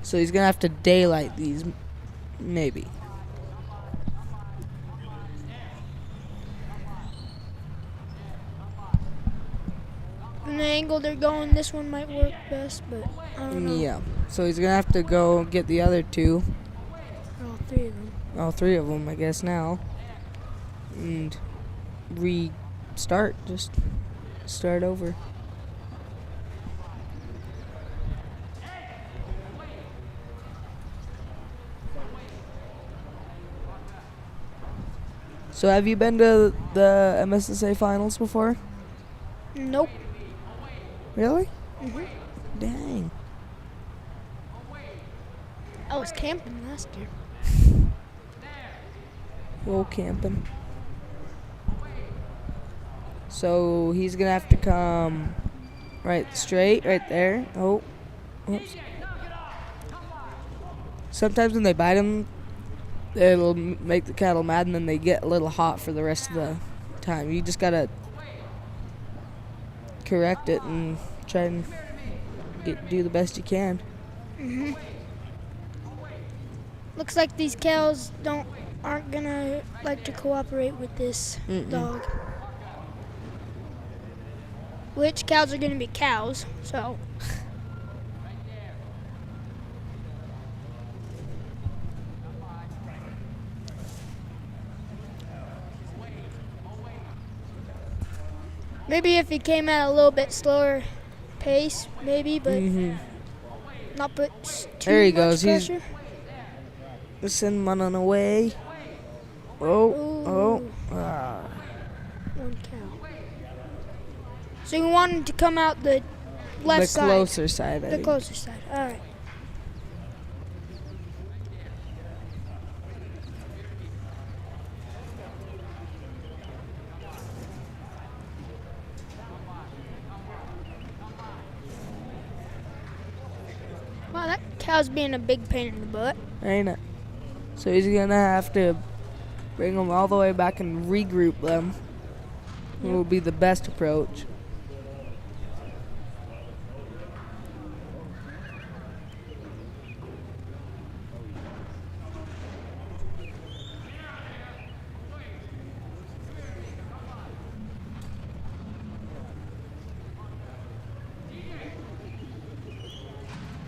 So he's gonna have to daylight these, maybe. From the angle they're going, this one might work best, but I don't know. Yeah. So he's gonna have to go get the other two, All three of them. all three of them, I guess now, and restart. Just start over. So have you been to the MSSA finals before? Nope. Really? Mhm. Dang. I was camping last year. Go camping. So he's gonna have to come right straight, right there. Oh, oops. Sometimes when they bite them, it'll make the cattle mad, and then they get a little hot for the rest of the time. You just gotta correct it and try and do the best you can. Looks like these cows aren't gonna like to cooperate with this dog. Which cows are gonna be cows, so. Maybe if he came at a little bit slower pace, maybe, but not put too There he much goes. He's pressure. send running away. Oh, Ooh. ah. One cow. So you want him to come out the left The side? closer side, I The think. closer side. All right. Wow, that cow's being a big pain in the butt. Ain't it? So he's gonna have to bring them all the way back and regroup them. It will be the best approach.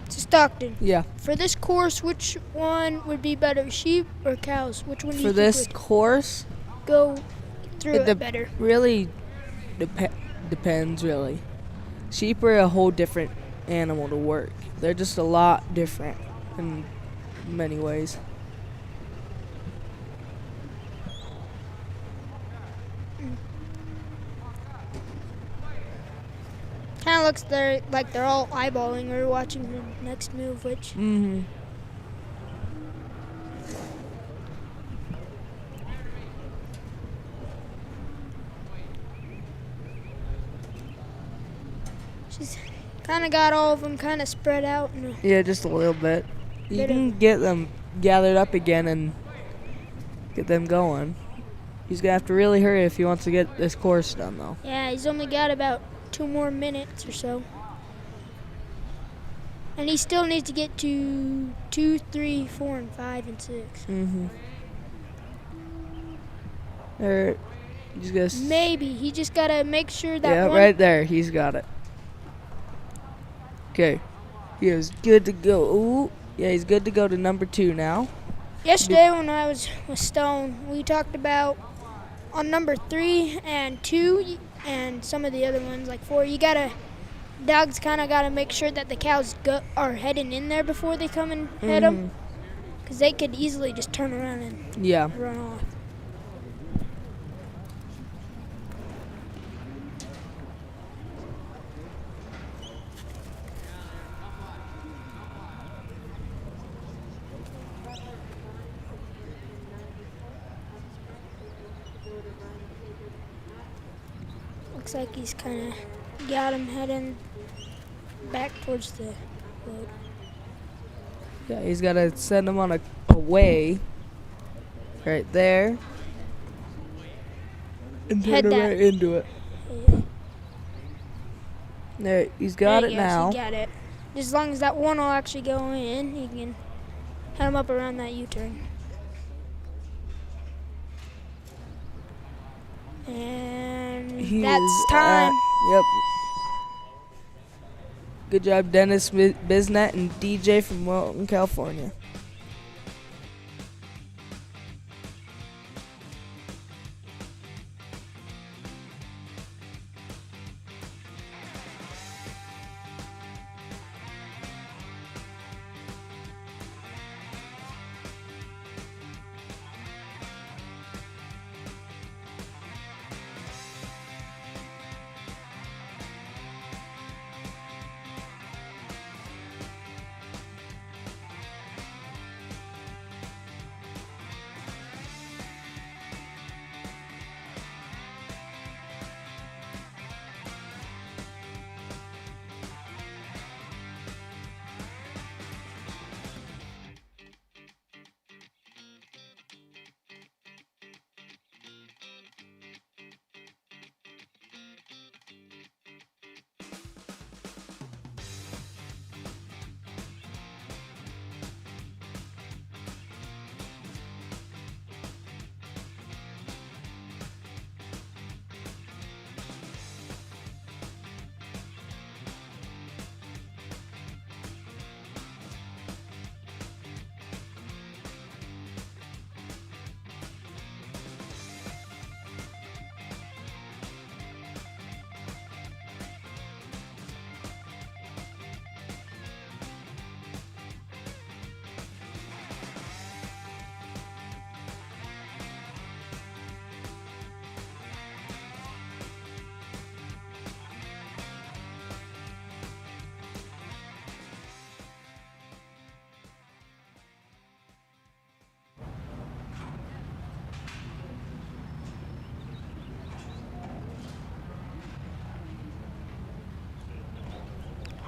So Stockton, Yeah. for this course, which one would be better, sheep or cows? Which one do you For think this would course, go through it dep- better? really depends, really. Sheep are a whole different animal to work. They're just a lot different in many ways. Kind of looks like they're all eyeballing or watching the next move, which Mm-hmm. she's kind of got all of them kind of spread out. And Yeah, just a little bit. You Bit of- can get them gathered up again and get them going. He's gonna have to really hurry if he wants to get this course done, though. yeah, he's only got about 2 more minutes or so. And he still needs to get to 2, 3, 4, and 5, and 6. Mm-hmm. There, he's gonna. Maybe. He just got to make sure that Yeah, one. right there. He's got it. Okay, He is good to go. Ooh, yeah, he's good to go to number 2 now. Yesterday when I was with Stone, we talked about on number 3 and 2 and some of the other ones like 4. Dogs kind of gotta make sure that the cows are heading in there before they come and head them, because they could easily just turn around and Yeah. run off. Looks like he's kind of got him heading back towards the road. Yeah, he's got to send him on a way right there and Head turn him that- right into it. There, he's got There it he goes, now. He got it. As long as that one will actually go in, he can head him up around that U-turn. And He that's is time. Yep. Good job, Dennis Bisnet and DJ from Wilton, California.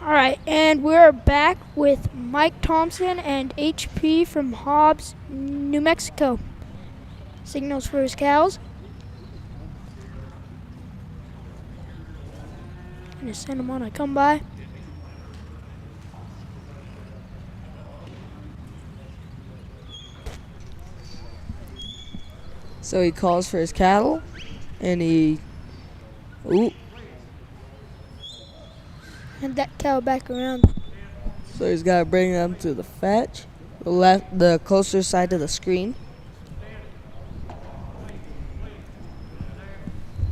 All right, and we're back with Mike Thompson and HP from Hobbs, New Mexico. Signals for his cows. Gonna send him on a come by. So he calls for his cattle, and he, ooh, And that cow back around. so he's got to bring them to the fetch, the closer side to the screen.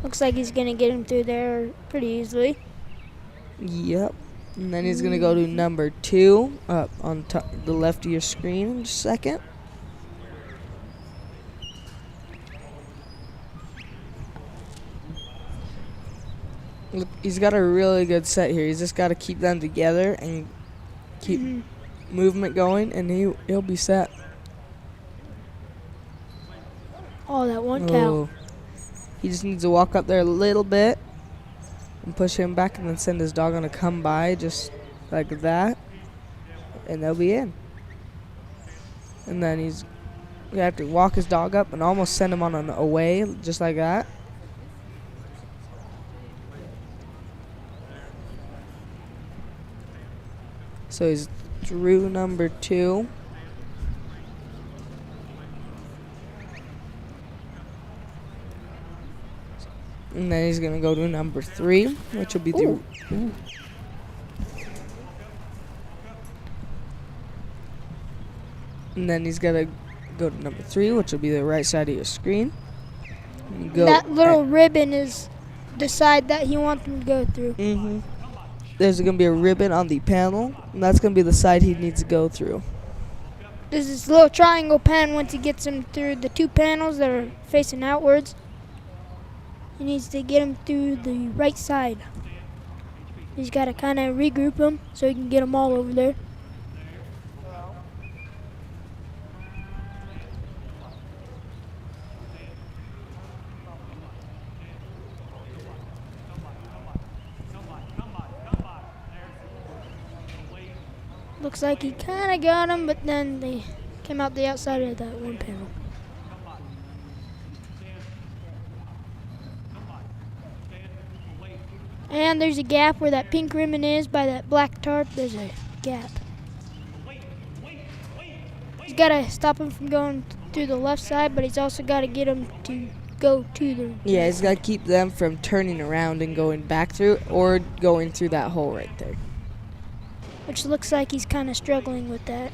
Looks like he's gonna get him through there pretty easily. Yep. And then he's going to go to number 2 up on top, the left of your screen in just a second. Look, he's got a really good set here. He's just got to keep them together and keep movement going, and he'll be set. Oh, that one cow. Oh. He just needs to walk up there a little bit and push him back, and then send his dog on a come by just like that, and they'll be in. And then you have to walk his dog up and almost send him on an away just like that. So he's through number 2. And then he's going to go to number 3, which will be the... Ooh. And then he's got to go to number 3, which will be the right side of your screen. You go That little ribbon is the side that he wants him to go through. There's going to be a ribbon on the panel, and that's going to be the side he needs to go through. There's this little triangle pen. Once he gets him through the 2 panels that are facing outwards, he needs to get him through the right side. He's got to kind of regroup them so he can get them all over there. Looks like he kind of got him, but then they came out the outside of that one panel. And there's a gap where that pink ribbon is by that black tarp. There's a gap. He's got to stop him from going through the left side, but he's also got to get him to go to the Yeah, he's got to keep them from turning around and going back through or going through that hole right there. which looks like he's kind of struggling with that.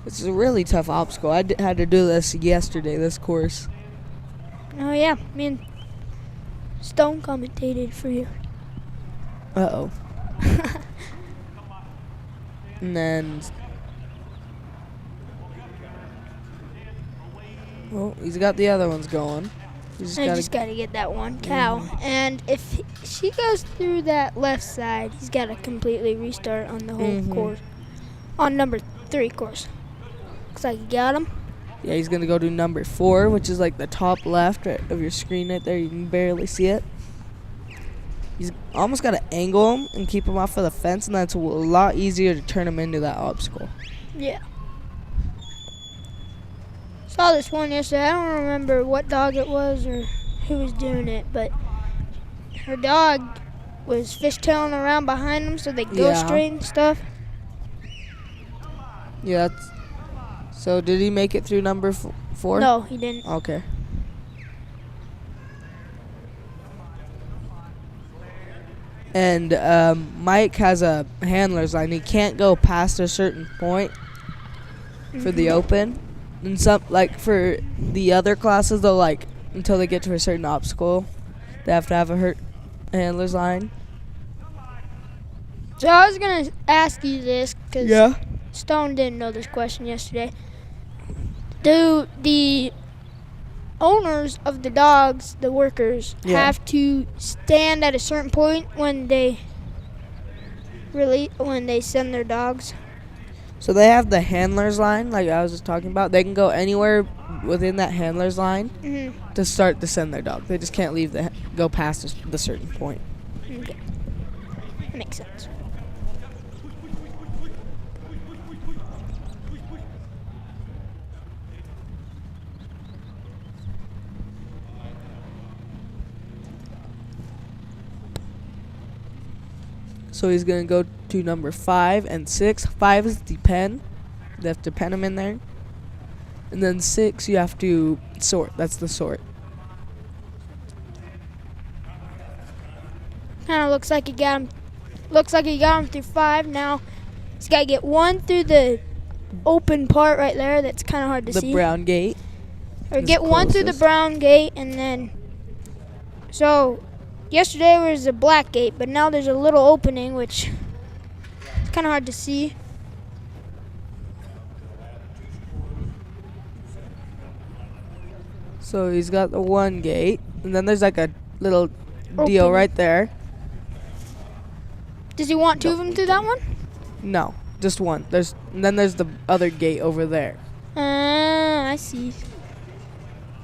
It's a really tough obstacle. I had to do this yesterday, this course. Oh yeah, me and Stone commentated for you. Uh-oh. And then... well, he's got the other ones going. I just got to get that one cow. And if she goes through that left side, he's got to completely restart on the whole course. On number 3 course. Looks like you got him. Yeah, he's going to go to number 4, which is like the top left of your screen right there. You can barely see it. He's almost got to angle him and keep him off of the fence, and that's a lot easier to turn him into that obstacle. Yeah. Saw this one yesterday. I don't remember what dog it was or who was doing it, but her dog was fishtailing around behind him, so they go straight and stuff. Yeah. So did he make it through number 4? No, he didn't. Okay. And Mike has a handler's line. He can't go past a certain point for the open. And some, like for the other classes, they'll like until they get to a certain obstacle, they have to have a handler's line. So I was gonna ask you this because Yeah. Stone didn't know this question yesterday. Do the owners of the dogs, the workers, have to stand at a certain point when they send their dogs? So they have the handler's line, like I was just talking about. They can go anywhere within that handler's line to start to send their dog. They just can't leave go past the certain point. Okay, that makes sense. So he's going to go to number 5 and 6. 5 is the pen. You have to pen him in there. And then 6, you have to sort. That's the sort. Kind of looks like he got him. Looks like he got him through 5. Now he's got to get 1 through the open part right there. That's kind of hard to see. The brown gate. Or get 1 through the brown gate, and then so. Yesterday was a black gate, but now there's a little opening, which is kind of hard to see. So he's got the 1 gate, and then there's like a little deal right there. Does he want 2 of them through that one? No, just 1. And then there's the other gate over there. I see.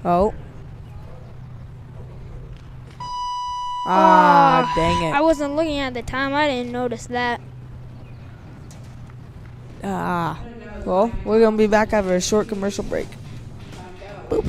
Oh. Ah, dang it. I wasn't looking at the time. I didn't notice that. Ah. Well, we're going to be back after a short commercial break. Boop.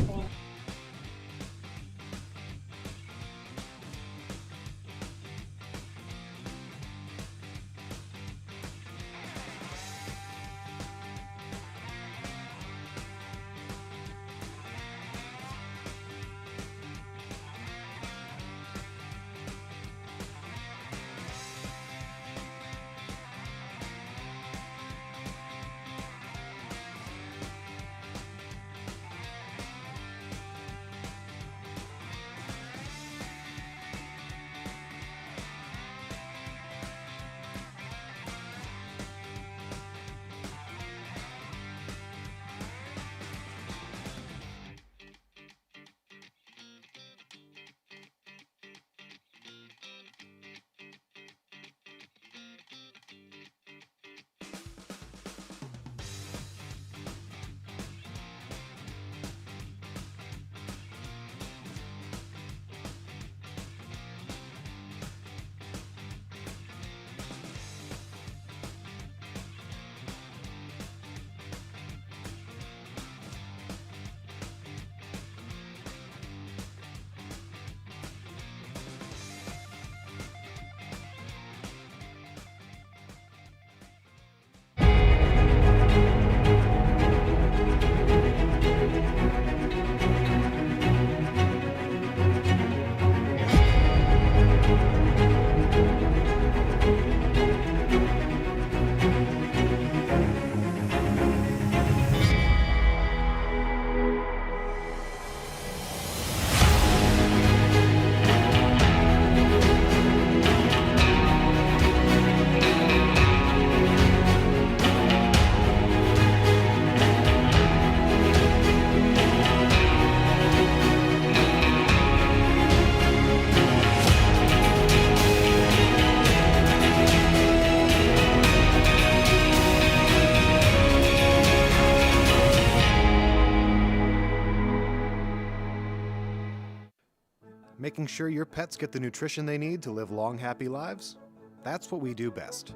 Making sure your pets get the nutrition they need to live long, happy lives? That's what we do best.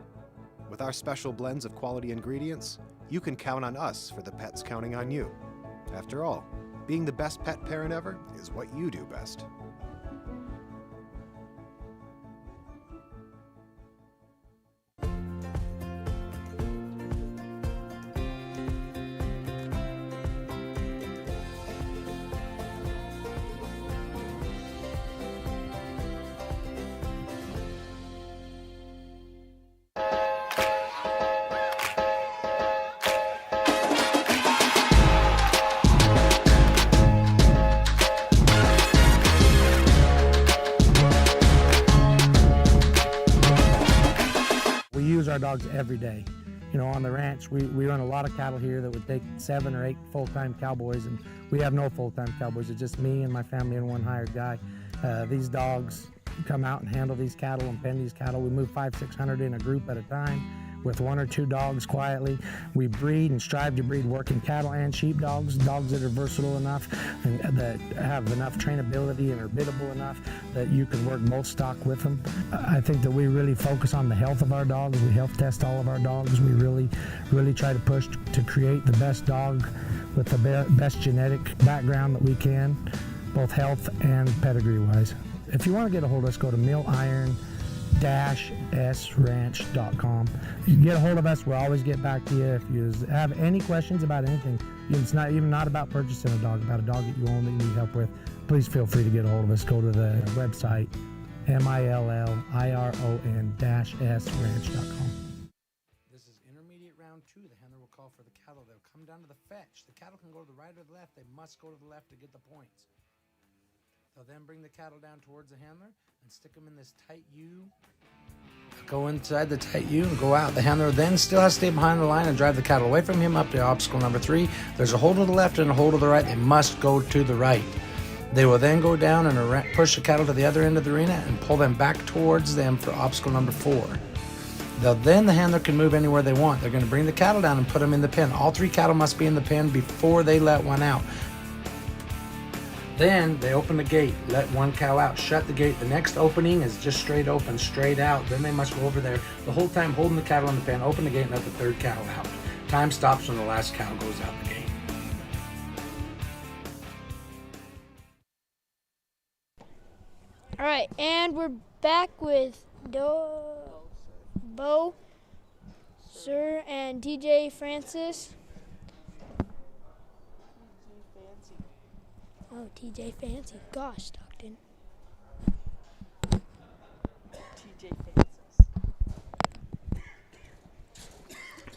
With our special blends of quality ingredients, you can count on us for the pets counting on you. After all, being the best pet parent ever is what you do best. We use our dogs every day. You know, on the ranch, we run a lot of cattle here that would take 7 or 8 full-time cowboys, and we have no full-time cowboys. It's just me and my family and one hired guy. These dogs come out and handle these cattle and pen these cattle. We move 500-600 in a group at a time with 1 or 2 dogs quietly. We breed and strive to breed working cattle and sheep dogs that are versatile enough and that have enough trainability and are biddable enough that you can work most stock with them. I think that we really focus on the health of our dogs. We health test all of our dogs. We really try to push to create the best dog with the best genetic background that we can, both health and pedigree wise. If you want to get a hold of us, go to milliron-sranch.com. You can get a hold of us. We'll always get back to you. If you have any questions about anything, it's not even about purchasing a dog, about a dog that you own that you need help with, please feel free to get a hold of us. Go to the website, milliron-sranch.com. This is intermediate round 2. The handler will call for the cattle. They'll come down to the fetch. The cattle can go to the right or the left. They must go to the left to get the points. They'll then bring the cattle down towards the handler and stick them in this tight U. Go inside the tight U and go out. The handler then still has to stay behind the line and drive the cattle away from him up to obstacle number 3. There's a hole to the left and a hole to the right. They must go to the right. They will then go down and push the cattle to the other end of the arena and pull them back towards them for obstacle number 4. Then the handler can move anywhere they want. They're going to bring the cattle down and put them in the pen. All 3 cattle must be in the pen before they let one out. Then they open the gate, let 1 cow out, shut the gate. The next opening is just straight open, straight out. Then they must go over there the whole time holding the cattle in the pen, open the gate and let the 3rd cow out. Time stops when the last cow goes out the gate. All right, and we're back with Bo, Sir, and TJ Francis. Oh, TJ Fancy. Gosh, Stockton. TJ Francis.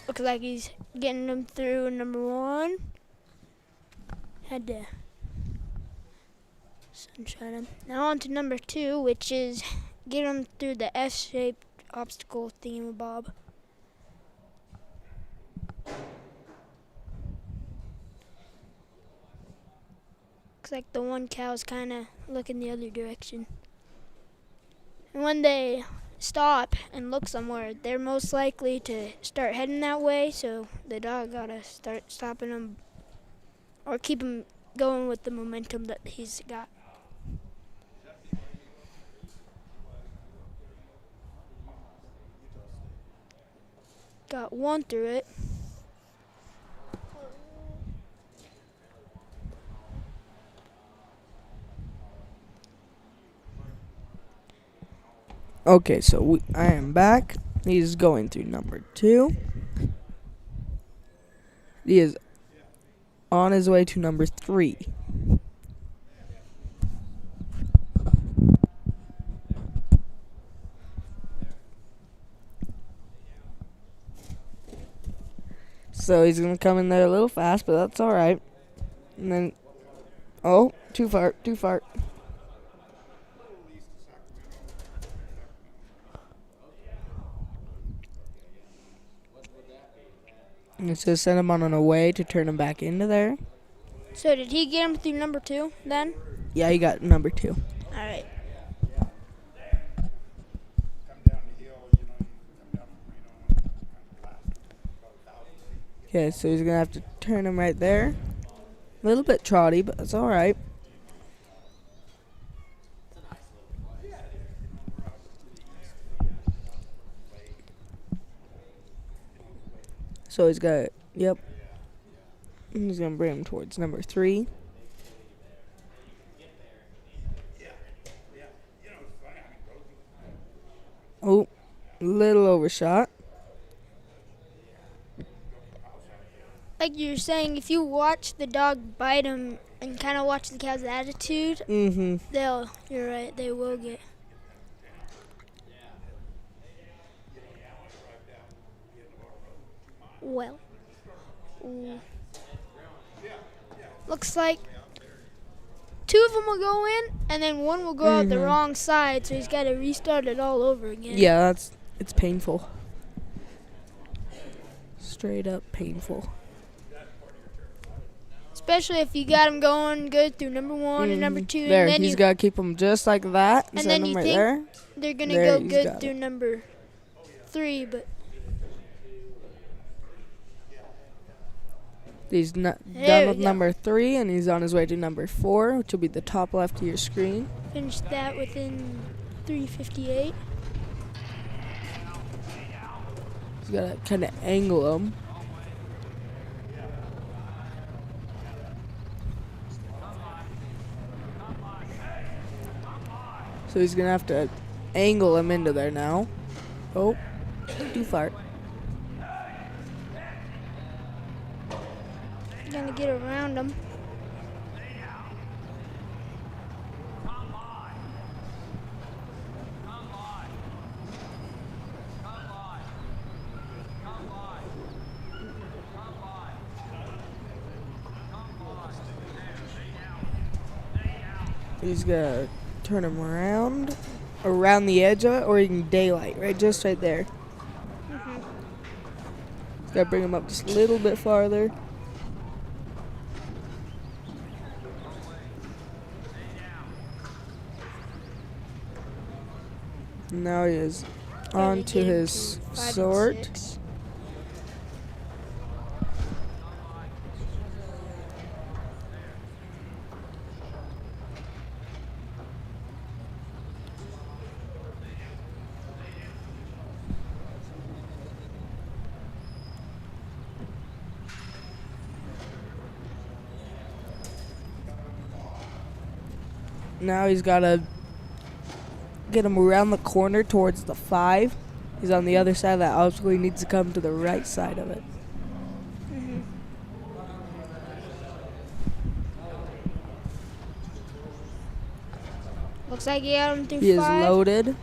Looks like he's getting them through number 1. Had to sunshine him. Now on to number 2, which is get him through the S-shaped obstacle thingamabob. Looks like the 1 cow's kind of looking the other direction. And when they stop and look somewhere, they're most likely to start heading that way, so the dog gotta start stopping them or keep him going with the momentum that he's got. Got 1 through it. Okay, so I am back. He's going through number 2. He is on his way to number 3. So he's going to come in there a little fast, but that's all right. And then, oh, too far. And it's going to send him on a way to turn him back into there. So did he get him through number 2 then? Yeah, he got number 2. All right. Okay, so he's going to have to turn him right there. A little bit trotty, but that's all right. So he's got, yep. And he's going to bring him towards number 3. Oh, little overshot. Like you're saying, if you watch the dog bite him and kind of watch the cow's attitude, you're right, they will get. Well, looks like 2 of them will go in, and then 1 will go out the wrong side, so he's got to restart it all over again. Yeah, it's painful. Straight up painful. Especially if you got him going good through number 1 and number 2, There, and then he's got to keep him just like that. and Send then him you right think there. they're gonna There, go he's good got through it. number 3, but He's not There done we with go. number 3, and he's on his way to number 4, which will be the top left of your screen. finished that within 3:58. He's got to kind of angle him. So he's going to have to angle him into there now. Oh, too far. Gonna get around him. He's gonna turn him around the edge of it, or he can daylight, right, just right there. He's gotta bring him up just a little bit farther. Now he is on to his sword. Now he's got to get him around the corner towards the 5. He's on the other side of that obstacle. He needs to come to the right side of it. Looks like he got him through He 5. is loaded. And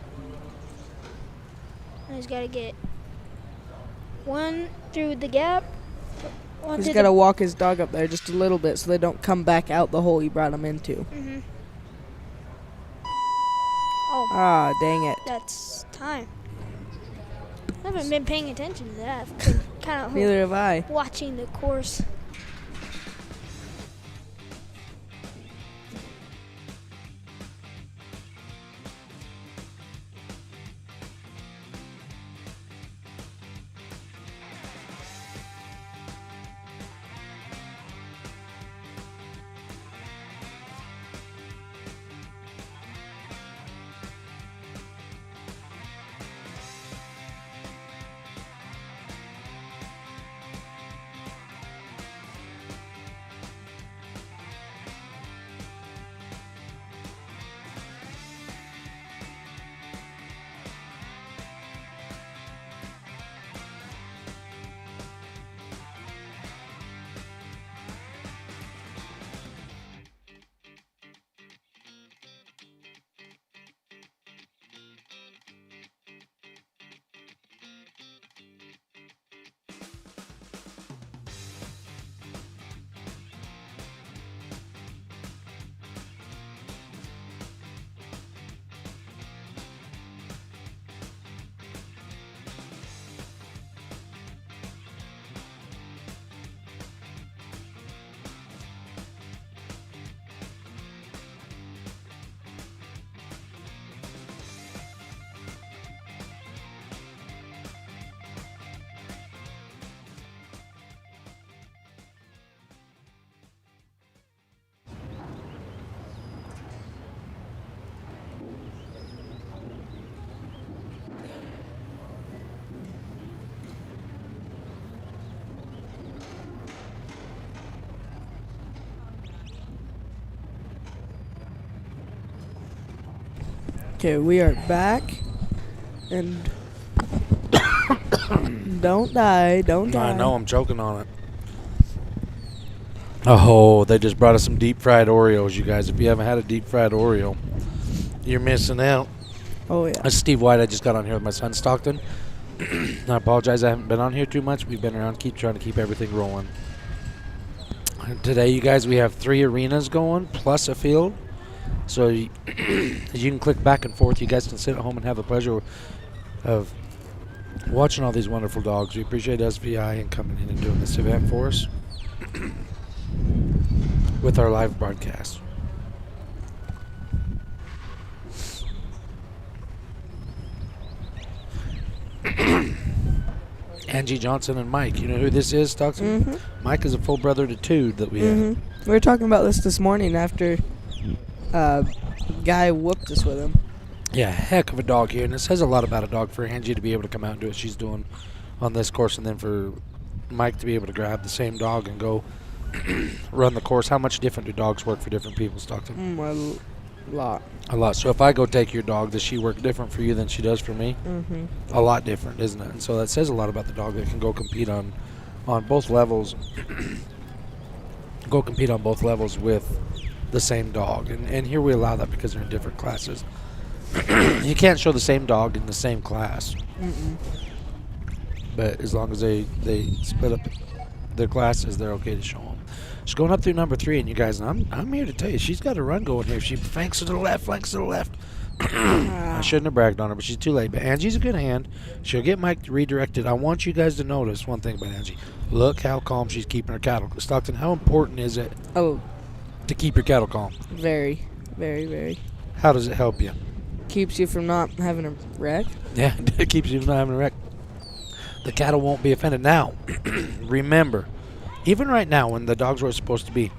he's got to get 1 through the gap. He's got to walk his dog up there just a little bit so they don't come back out the hole he brought him into. Oh, Ah, dang it. that's time. I haven't been paying attention to that. I've been kind of Neither have I. watching the course. Okay, we are back. And don't die, don't die. I know, I'm choking on it. Oh, they just brought us some deep fried Oreos, you guys. If you haven't had a deep fried Oreo, you're missing out. Oh, yeah. That's Steve White. I just got on here with my son, Stockton. I apologize, I haven't been on here too much. We've been around trying to keep everything rolling. Today, you guys, we have 3 arenas going, plus a field. So you can click back and forth. You guys can sit at home and have the pleasure of watching all these wonderful dogs. We appreciate SVI and coming in and doing this event for us with our live broadcast. Angie Johnson and Mike. You know who this is, Stockton? Mm-hmm. Mike is a full brother to 2 that we have. We were talking about this morning after guy whooped us with him. Yeah, heck of a dog here. And it says a lot about a dog for Angie to be able to come out and do what she's doing on this course, and then for Mike to be able to grab the same dog and go run the course. How much different do dogs work for different people, Stockton? A lot. A lot. So if I go take your dog, does she work different for you than she does for me? Mm-hmm. A lot different, isn't it? And so that says a lot about the dog that can go compete on both levels. Go compete on both levels with the same dog. And here we allow that because they're in different classes. You can't show the same dog in the same class. Mm-mm. But as long as they split up their classes, they're okay to show them. She's going up through number 3, and you guys, I'm here to tell you, she's got a run going here. She flanks to the left. I shouldn't have bragged on her, but she's too late. But Angie's a good hand. She'll get Mike redirected. I want you guys to notice one thing about Angie. Look how calm she's keeping her cattle. Stockton, how important is it to keep your cattle calm? Very, very, very. How does it help you? Keeps you from not having a wreck. Yeah, it keeps you from not having a wreck. The cattle won't be offended. Now, remember, even right now when the dogs were supposed to be,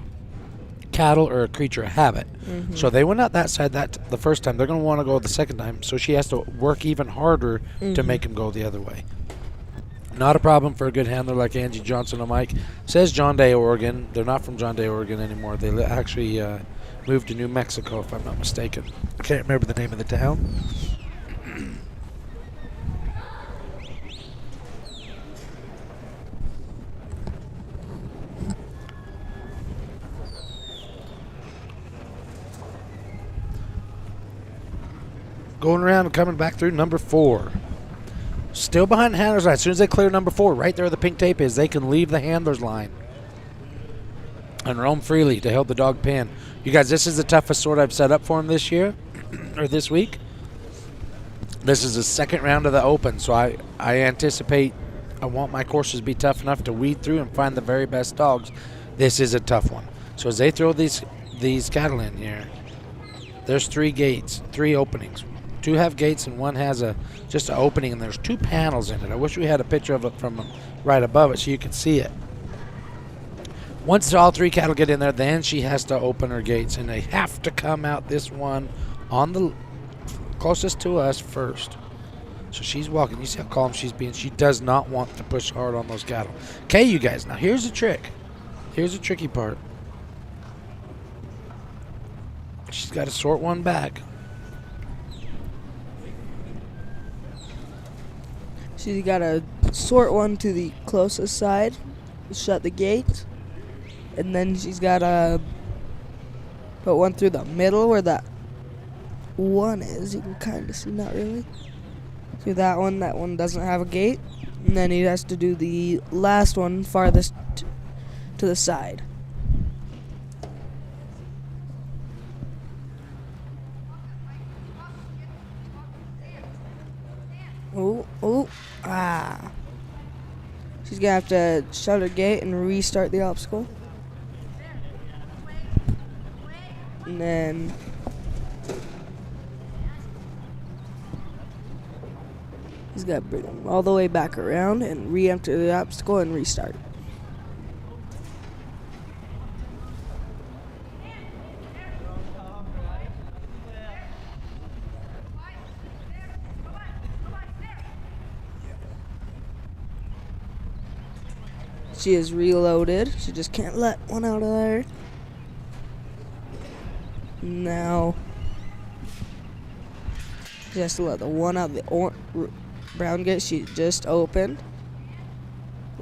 cattle are a creature of habit. Mm-hmm. So they went out that side the first time. They're going to want to go the second time. So she has to work even harder to make them go the other way. Not a problem for a good handler like Angie Johnson or Mike. Says John Day, Oregon. They're not from John Day, Oregon anymore. They actually moved to New Mexico, if I'm not mistaken. I can't remember the name of the town. Going around and coming back through number 4. Still behind the handler's line. As soon as they clear number 4, right there where the pink tape is, they can leave the handler's line and roam freely to help the dog pin. You guys, this is the toughest sort I've set up for him this year, or this week. This is the second round of the Open, so I anticipate, I want my courses to be tough enough to weed through and find the very best dogs. This is a tough one. So as they throw these cattle in here, there's 3 gates, 3 openings. 2 have gates and 1 has just an opening, and there's 2 panels in it. I wish we had a picture of it from right above it so you could see it. Once all 3 cattle get in there, then she has to open her gates, and they have to come out this one on the closest to us first. So she's walking. You see how calm she's being. She does not want to push hard on those cattle. Okay, you guys, now here's the trick. Here's the tricky part. She's got to sort one back. She's got to sort one to the closest side, shut the gate, and then she's got to put one through the middle where that one is. You can kind of see, not really. Do that one doesn't have a gate, and then he has to do the last one farthest to the side. She's gonna have to shut her gate and restart the obstacle. And then he's got to bring him all the way back around and re-enter the obstacle and restart. She is reloaded. She just can't let one out of there. Now She has to let the one out the brown gate she just opened.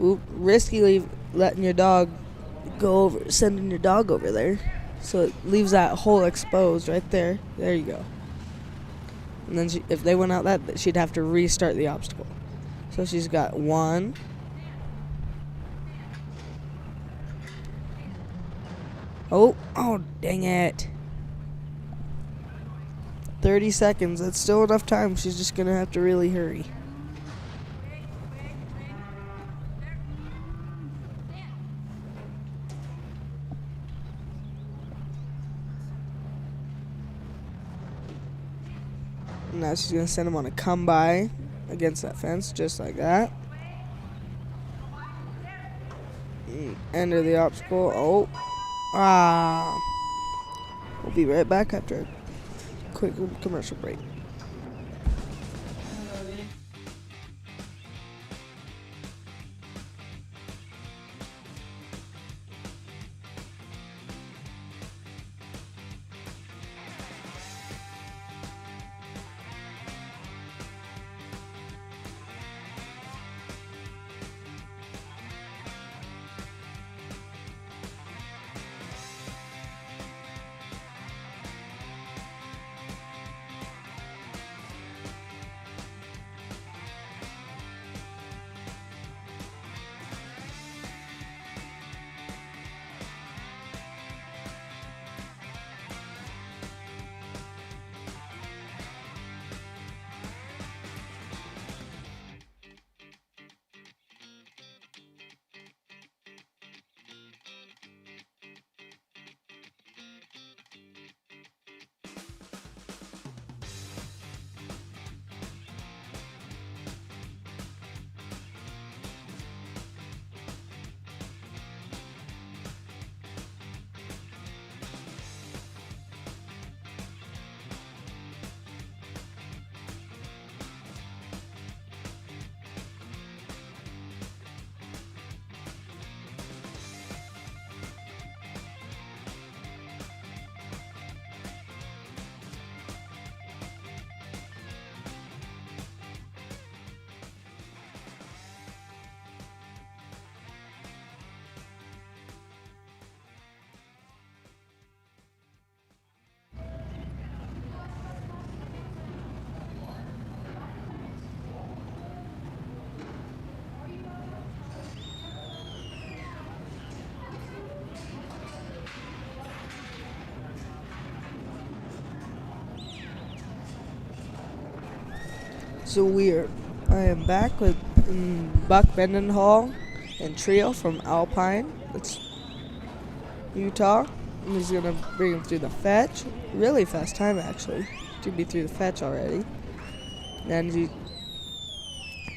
Oop, risky letting your dog go over, sending your dog over there. So it leaves that hole exposed right there. There you go. And then if they went out that, she'd have to restart the obstacle. So she's got 1. Oh, dang it. 30 seconds. That's still enough time. She's just going to have to really hurry. Now she's going to send him on a come by against that fence, just like that. Enter the obstacle. We'll be right back after a quick commercial break. So I am back with Buck Mendenhall and Trio from Alpine. It's Utah. And he's going to bring him through the fetch. Really fast time, actually, to be through the fetch already. And he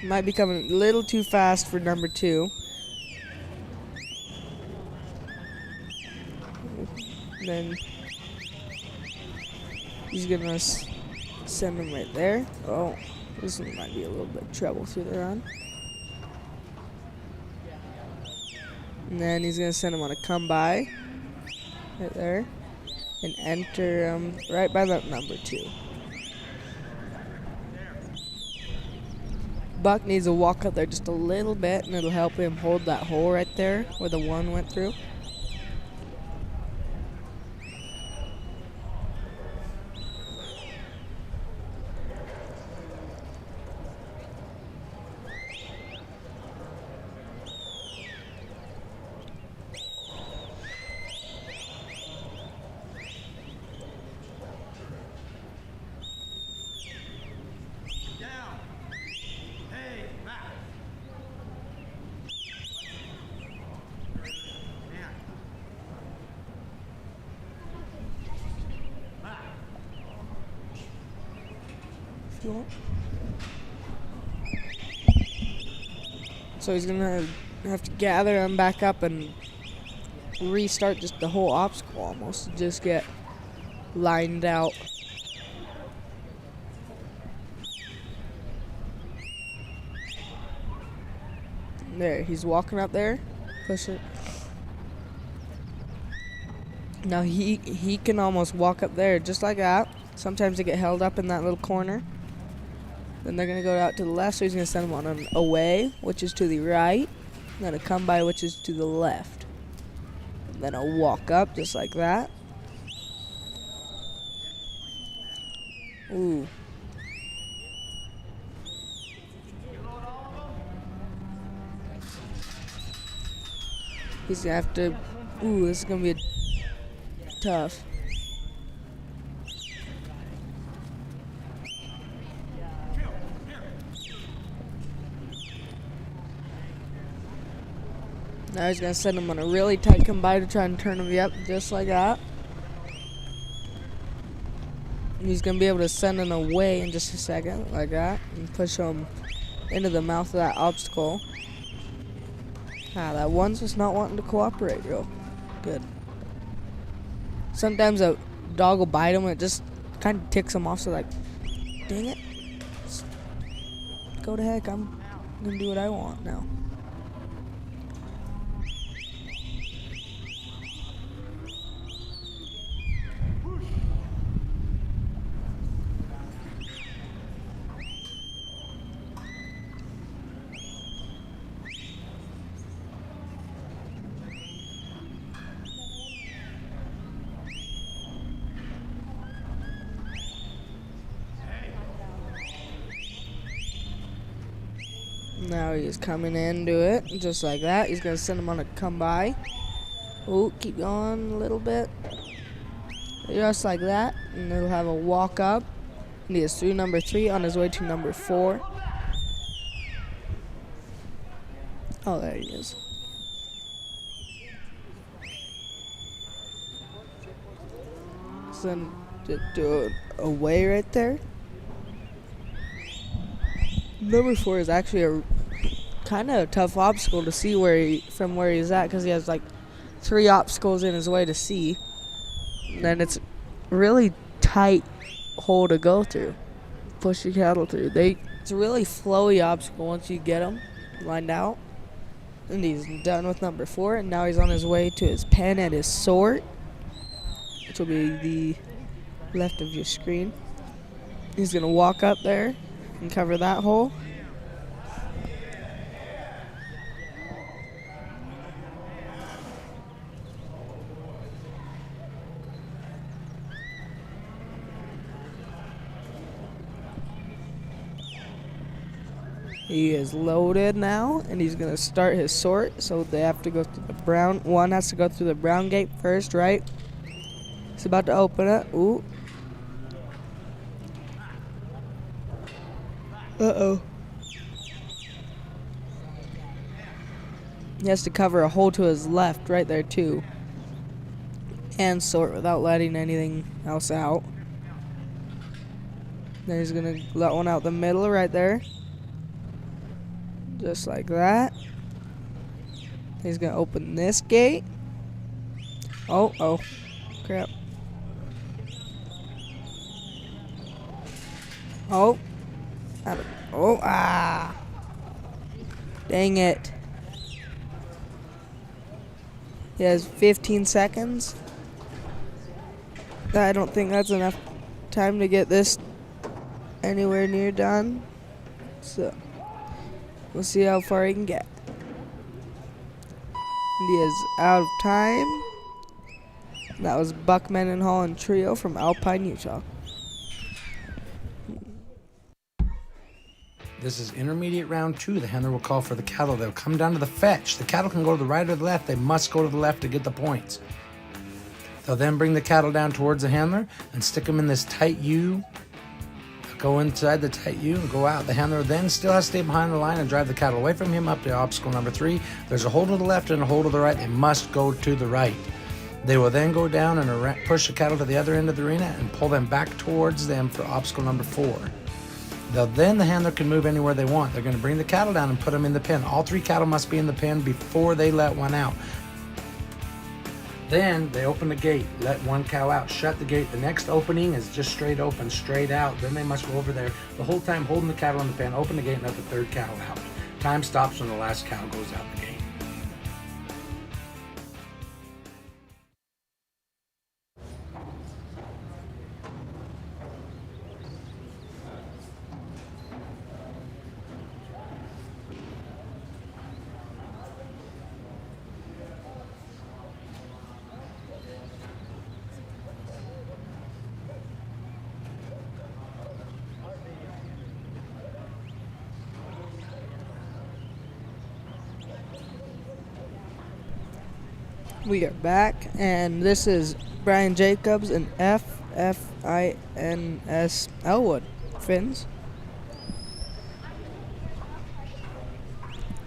might be coming a little too fast for number 2. Then he's going to send him right there. Oh. This one might be a little bit of trouble through the run. And then he's going to send him on a come by. Right there. And enter him right by that number 2. Buck needs to walk up there just a little bit, and it'll help him hold that hole right there where the 1 went through. So he's gonna have to gather him back up and restart just the whole obstacle almost to just get lined out. There, he's walking up there. Push it. Now he can almost walk up there just like that. Sometimes they get held up in that little corner. Then they're going to go out to the left, so he's going to send them on an away, which is to the right. And then a come by, which is to the left. And then a walk up, just like that. Ooh. He's going to have to... Ooh, this is going to be tough. Now he's going to send him on a really tight come by to try and turn him, yep, just like that. And he's going to be able to send him away in just a second, like that, and push him into the mouth of that obstacle. Ah, that one's just not wanting to cooperate real good. Sometimes a dog will bite him and it just kind of ticks him off, so like, dang it. Just go to heck, I'm going to do what I want now. Now he's coming into it, just like that. He's going to send him on a come by. Oh, keep going a little bit. Just like that. And he'll have a walk up. And he is through number 3 on his way to number 4. Oh, there he is. So then do it away right there. Number 4 is actually a kind of a tough obstacle to see from where he's at, because he has like 3 obstacles in his way to see. And then it's really tight hole to go through, push your cattle through. It's a really flowy obstacle once you get them lined out. And he's done with number 4, and now he's on his way to his pen and his sort, which will be the left of your screen. He's gonna walk up there and cover that hole. He is loaded now, and he's gonna start his sort. So they have to go through the brown. One has to go through the brown gate first, right? He's about to open it. Ooh. Uh-oh. He has to cover a hole to his left right there too. And sort without letting anything else out. Then he's gonna let one out the middle right there. Just like that. He's gonna open this gate. Oh, crap. Oh. Dang it. He has 15 seconds. I don't think that's enough time to get this anywhere near done. So, we'll see how far he can get. And he is out of time. That was Buck Mendenhall and Trio from Alpine, Utah. This is intermediate round 2. The handler will call for the cattle. They'll come down to the fetch. The cattle can go to the right or the left. They must go to the left to get the points. They'll then bring the cattle down towards the handler and stick them in this tight U. Go inside the tight U and go out. The handler then still has to stay behind the line and drive the cattle away from him up to obstacle number 3. There's a hole to the left and a hole to the right. They must go to the right. They will then go down and push the cattle to the other end of the arena and pull them back towards them for obstacle number 4. Then the handler can move anywhere they want. They're going to bring the cattle down and put them in the pen. All 3 cattle must be in the pen before they let one out. Then they open the gate, let one cow out, shut the gate. The next opening is just straight open, straight out. Then they must go over there the whole time holding the cattle in the pen, open the gate, and let the 3rd cow out. Time stops when the last cow goes out the gate. We are back, and this is Brian Jacobs and FFINS Elwood Finns.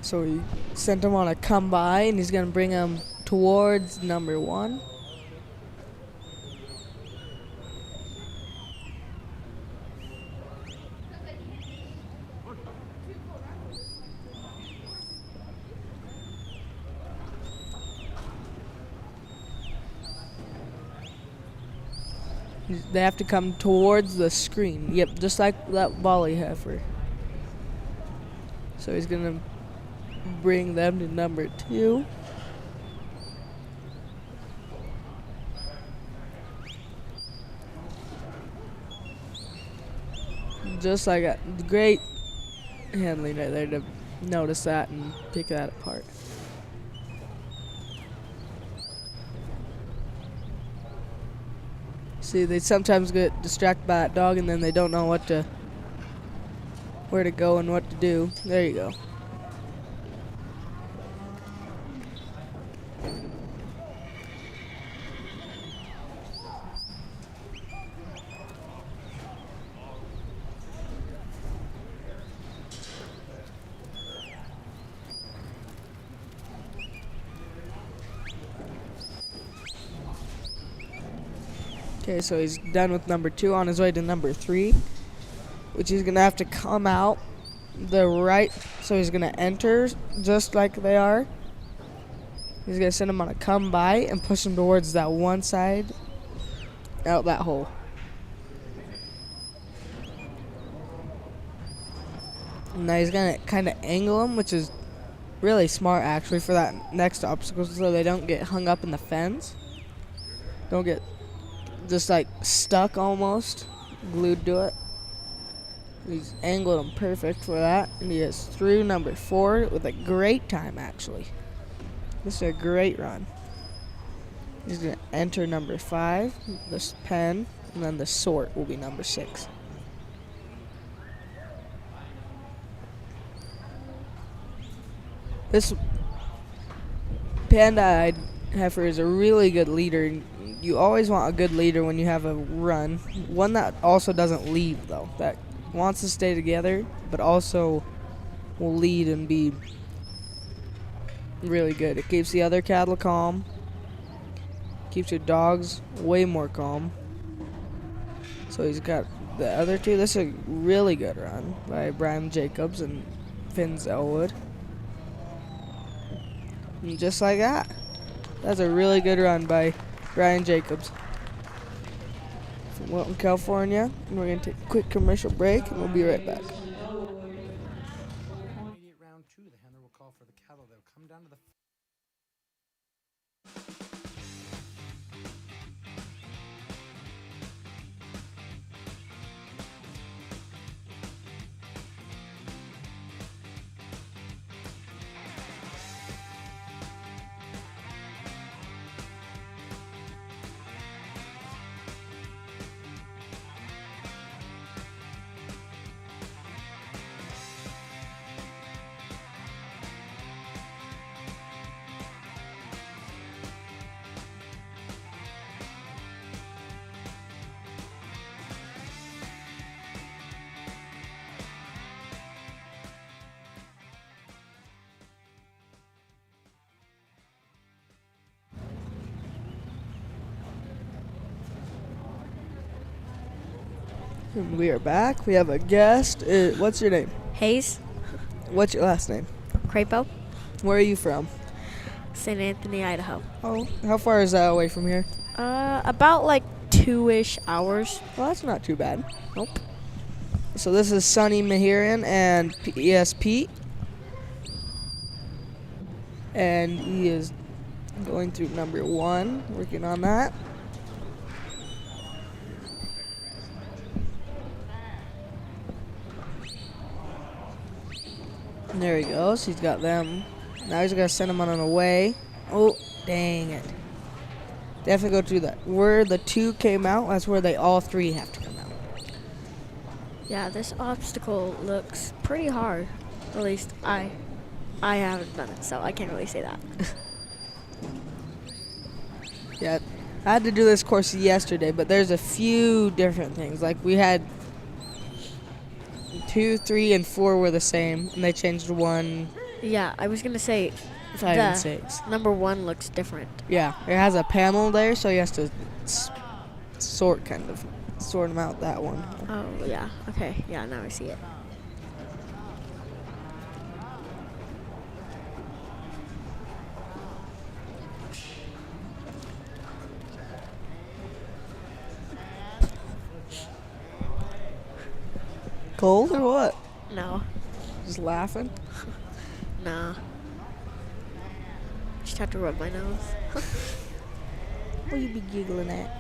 So we sent him on a come by, and he's going to bring him towards number 1. They have to come towards the screen. Yep, just like that volley heifer. So he's going to bring them to number 2. Just like that. Great handling right there to notice that and pick that apart. See, they sometimes get distracted by that dog and then they don't know where to go and what to do. There you go. Okay, so he's done with number 2, on his way to number 3, which he's going to have to come out the right. So he's going to enter just like they are. He's going to send him on a come by and push him towards that one side, out that hole. Now he's going to kind of angle him, which is really smart actually for that next obstacle, so they don't get hung up in the fence. Don't get just like stuck almost, glued to it. He's angled him perfect for that, and he is through number 4 with a great time actually. This is a great run. He's going to enter number 5, this pen, and then the sort will be number 6. This panda-eyed heifer is a really good leader. You always want a good leader when you have a run. One that also doesn't leave, though. That wants to stay together, but also will lead and be really good. It keeps the other cattle calm. Keeps your dogs way more calm. So he's got the other 2. This is a really good run by Brian Jacobs and Finns Elwood. And just like that. That's a really good run by Brian Jacobs from Wilton, California. And we're going to take a quick commercial break, and we'll be right back. Round 2, the handler will call for the cattle. They'll come down to the And we are back. We have a guest. What's your name? Hayes. What's your last name? Crapo. Where are you from? St. Anthony, Idaho. Oh, how far is that away from here? About like 2-ish hours. Well, that's not too bad. Nope. So this is Sonny Mahirian and Pete. And he is going through number 1, working on that. And there he goes. He's got them. Now he's going to send them on a way. Oh, dang it. They have to go through that. Where the 2 came out, that's where they all 3 have to come out. Yeah, this obstacle looks pretty hard. At least I haven't done it, so I can't really say that. Yeah, I had to do this course yesterday, but there's a few different things. Like we had 2, 3, and 4 were the same, and they changed 1, Yeah, I was gonna say 5, and 6. number 1 looks different. Yeah, it has a panel there, so he has to sort them out, that one. Oh yeah. Okay. Yeah. Now I see it. Cold or what? No. Just laughing? Nah. Just have to rub my nose. What you be giggling at?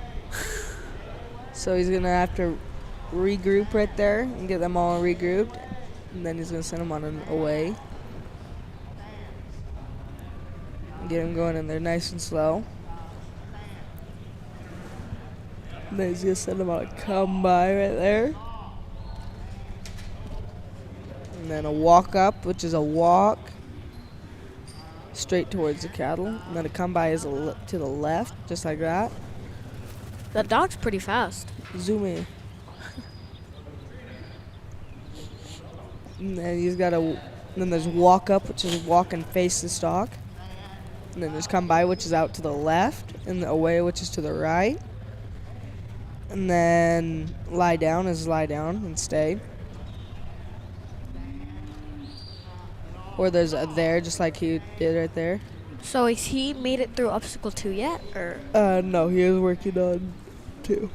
So he's gonna have to regroup right there and get them all regrouped, and then he's gonna send them on an away. Get them going in there nice and slow. And then he's gonna send them on a come by right there. And then a walk up, which is a walk straight towards the cattle. And then a come by is to the left, just like that. That dog's pretty fast. Zoom in. And then he's got then there's walk up, which is walk and face the stock. And then there's come by, which is out to the left, and the away, which is to the right. And then lie down is lie down and stay. Or there's a there, just like he did right there. So has he made it through obstacle 2 yet, or? No, he is working on 2.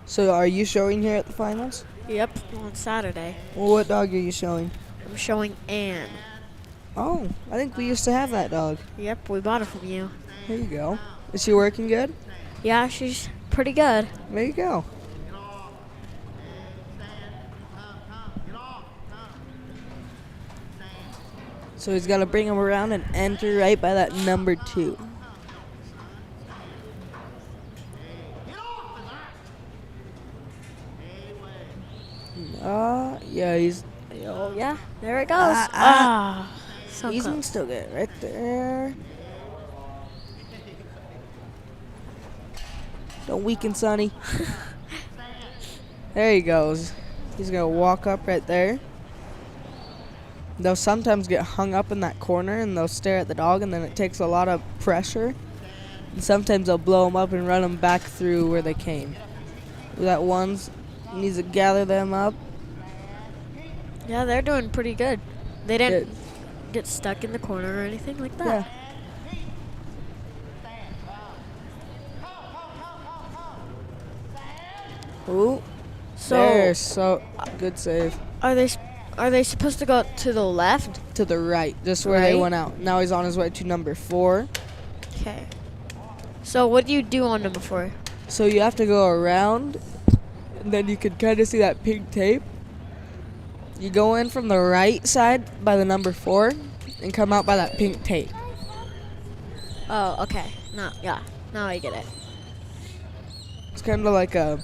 So are you showing here at the finals? Yep, on Saturday. Well, what dog are you showing? I'm showing Anne. Oh, I think we used to have that dog. Yep, we bought it from you. There you go. Is she working good? Yeah, she's pretty good. There you go. So he's got to bring him around and enter right by that number 2. Yeah, he's... Oh, yeah, there it goes. So he's close. still good right there. Don't weaken, Sonny. There he goes. He's going to walk up right there. They'll sometimes get hung up in that corner and they'll stare at the dog, and then it takes a lot of pressure. And sometimes they'll blow them up and run them back through where they came. That one's needs to gather them up. Yeah, they're doing pretty good. They didn't get stuck in the corner or anything like that. Yeah. Ooh. So there's so good save. Are they supposed to go to the left? To the right, just where they went out. Now he's on his way to number 4. Okay. So what do you do on number 4? So you have to go around, and then you can kind of see that pink tape. You go in from the right side by the number 4 and come out by that pink tape. Oh, okay. Now I get it. It's kind of like that.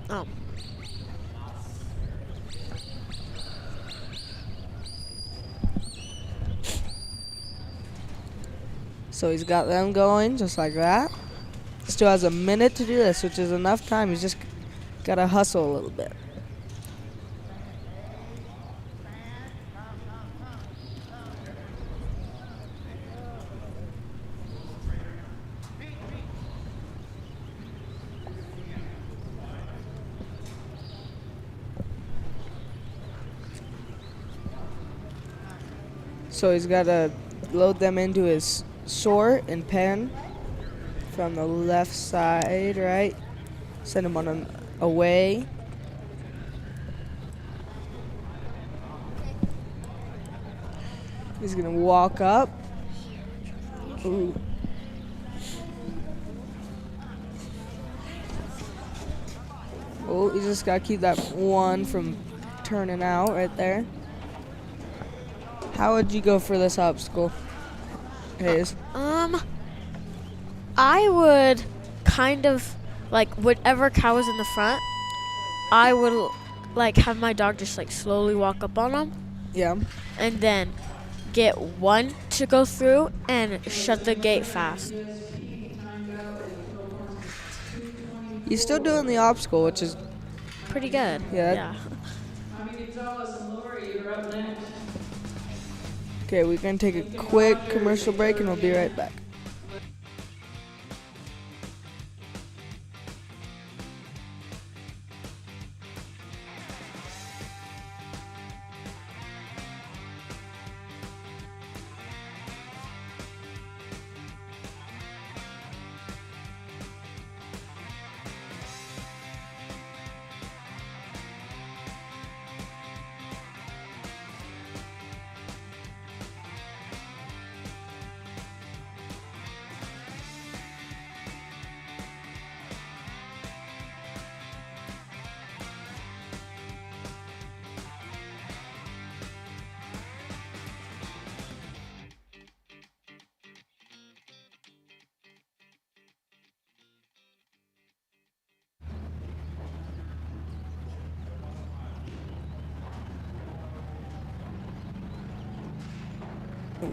Oh. So he's got them going just like that. Still has a minute to do this, which is enough time. He's just got to hustle a little bit. So he's got to load them into his sort and pen from the left side, right? Send them on an away. He's going to walk up. Ooh. Oh, you just got to keep that one from turning out right there. How would you go for this obstacle? Hayes? I would kind of like whatever cow is in the front. I would like have my dog just like slowly walk up on them. Yeah. And then get one to go through and shut the gate fast. He's still doing the obstacle, which is pretty good. Yeah. Okay, we're gonna take a quick commercial break and we'll be right back.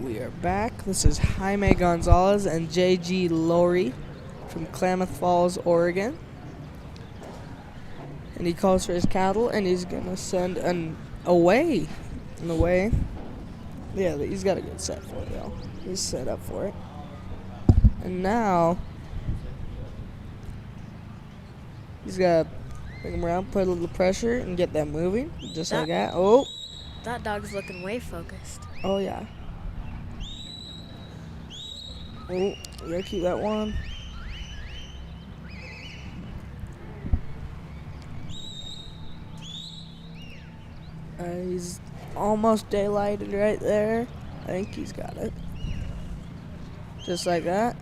We are back. This is Jaime Gonzalez and JG Laurie from Klamath Falls, Oregon. And he calls for his cattle and he's gonna send an away. Yeah, he's got a good set for it, though. He's set up for it. And now he's gotta bring him around, put a little pressure, and get them moving. Just like that. Oh. That dog's looking way focused. Oh, yeah. Oh, we gotta keep that one. He's almost daylighted right there. I think he's got it. Just like that.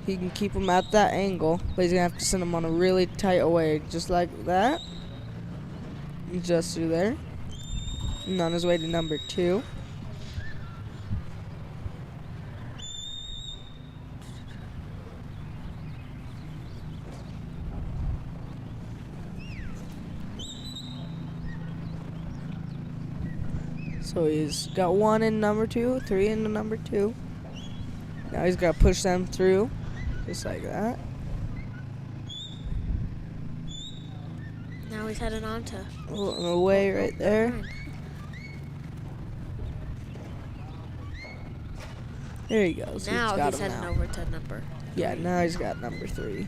He can keep him at that angle, but he's gonna have to send him on a really tight away, just like that. Just through there. And on his way to number 2. So he's got 1 in number 2, 3 in the number 2. Now he's got to push them through, just like that. Now he's heading on to away right there. There he goes. Now he's heading over to number. Yeah, now he's got number 3.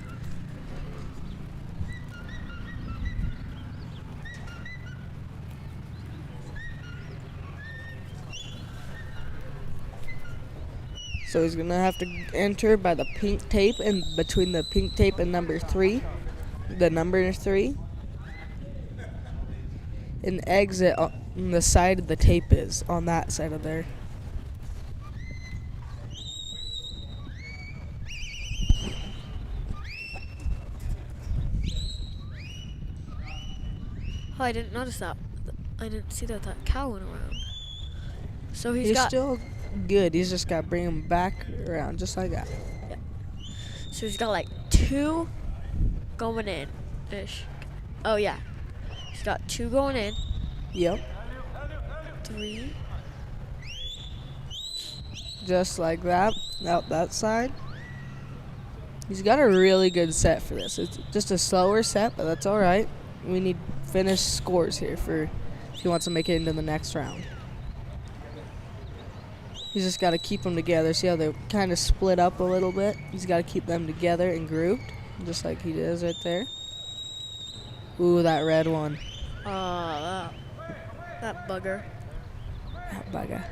So he's gonna have to enter by the pink tape, and between the pink tape and number 3, the number 3, and exit on the side of the tape is on that side of there. Oh, I didn't notice that. I didn't see that cow went around. So he's still good. He's just got to bring him back around, just like that. Yeah. So he's got like 2 going in ish. Oh yeah. He's got 2 going in. Yep. 3. Just like that. Out that side. He's got a really good set for this. It's just a slower set, but that's all right. We need finished scores here for if he wants to make it into the next round. He's just got to keep them together. See how they're kind of split up a little bit? He's got to keep them together and grouped, just like he does right there. Ooh, that red one. Oh, that bugger. That bugger.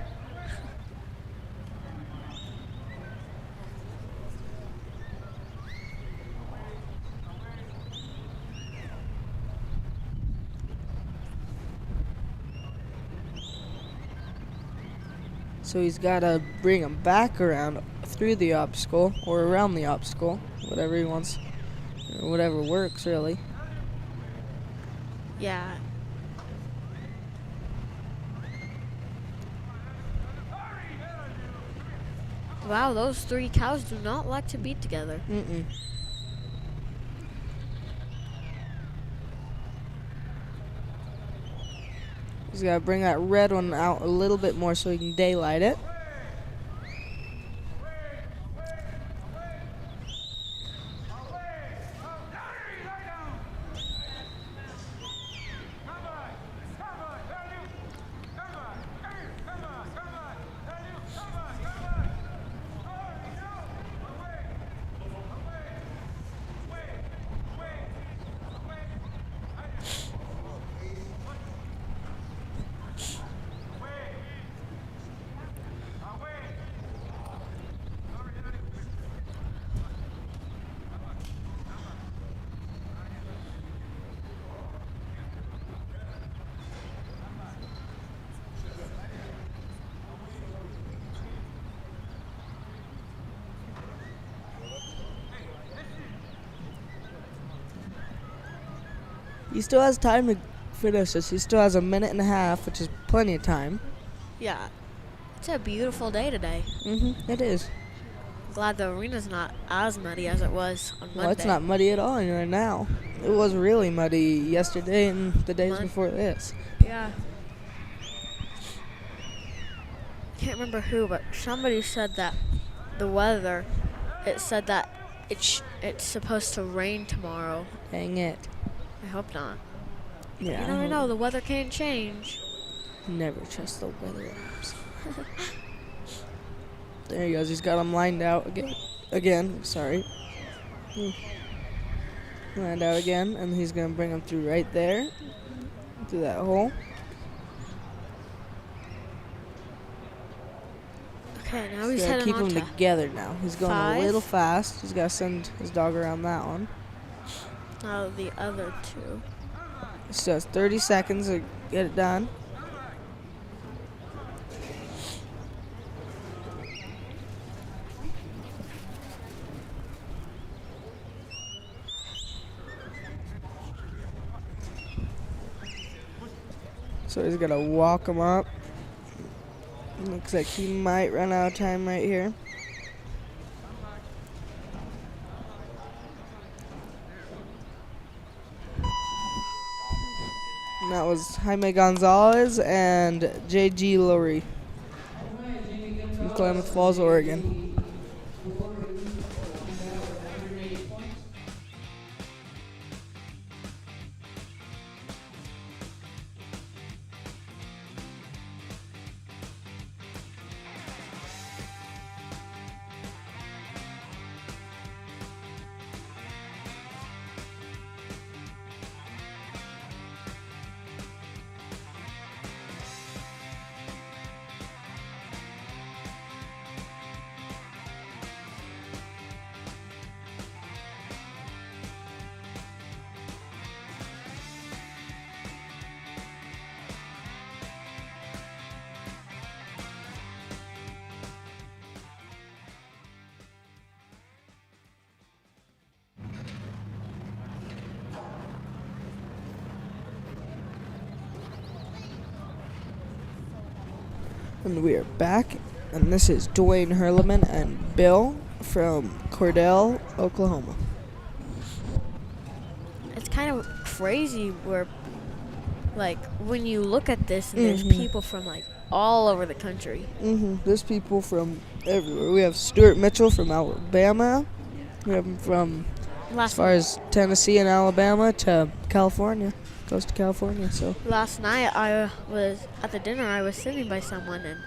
So he's got to bring him back around through the obstacle or around the obstacle, whatever he wants, or whatever works really. Yeah. Wow, those 3 cows do not like to be together. Mm-mm. He's got to bring that red one out a little bit more so he can daylight it. He still has time to finish this. He still has a minute and a half, which is plenty of time. Yeah. It's a beautiful day today. It is. Glad the arena's not as muddy as it was on Monday. Well, it's not muddy at all anywhere now. It was really muddy yesterday and the days before this. Yeah. I can't remember who, but somebody said that the weather, it said that it's supposed to rain tomorrow. Dang it. I hope not. Yeah. You never know, the weather can change. Never trust the weather apps. There he goes. He's got him lined out again. Sorry. Lined out again, and he's going to bring him through right there. Through that hole. Okay, now he's got to heading keep on them to together now. He's going 5. a little fast. He's got to send his dog around that one. Now the other 2. So it's 30 seconds to get it done. So he's gonna walk him up. Looks like he might run out of time right here. And that was Jaime Gonzalez and J.G. Lurie from Klamath Falls, Oregon. And we are back, and this is Dwayne Hurleman and Bill from Cordell, Oklahoma. It's kind of crazy where, like, when you look at this, and there's people from, like, all over the country. There's people from everywhere. We have Stuart Mitchell from Alabama. We have him from as far as Tennessee and Alabama to California. Goes to California, so. Last night I was at the dinner. I was sitting by someone, and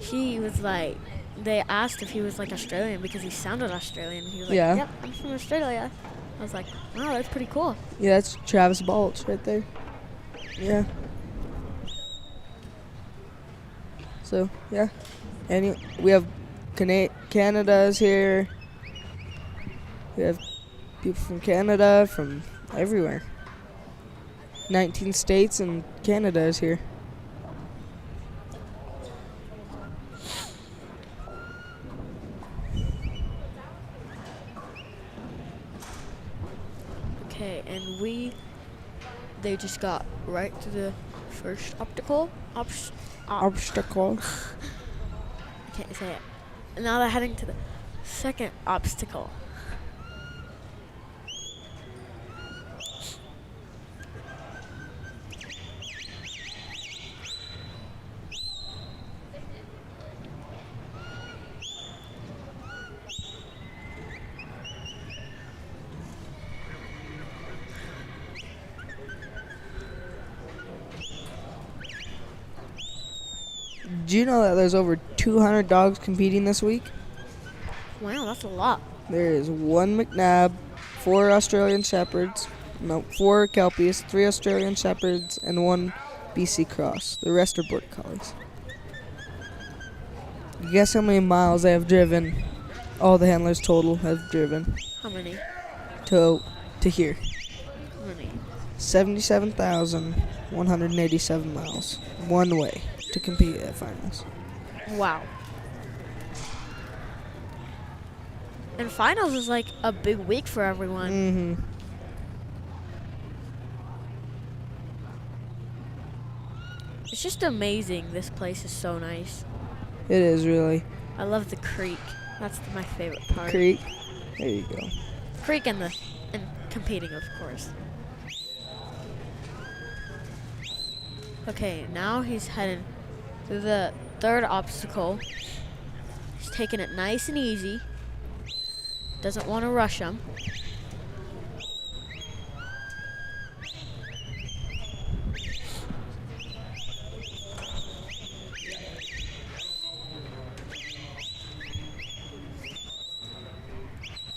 he was like, they asked if he was like Australian because he sounded Australian. He was like, Yeah. "Yep, I'm from Australia." I was like, "Wow, that's pretty cool." Yeah, that's Travis Balch right there. Yeah. So yeah, and we have Canada's here. We have people from Canada, from everywhere. 19 states and Canada is here. Okay, and they just got right to the first obstacle. Obstacle. I can't say it. And now they're heading to the second obstacle. Do you know that there's over 200 dogs competing this week? Wow, that's a lot. There is 1 McNabb, 4 Australian Shepherds, 4 Kelpies, 3 Australian Shepherds, and 1 BC Cross. The rest are Border Collies. Guess how many miles they have driven? All the handlers total have driven How many? to here. How many? 77,187 miles. One way to compete at finals. Wow. And finals is like a big week for everyone. Mm-hmm. It's just amazing. This place is so nice. It is really. I love the creek. That's my favorite part. Creek. There you go. Creek and competing, of course. Okay, now he's heading through the third obstacle. He's taking it nice and easy. Doesn't want to rush him.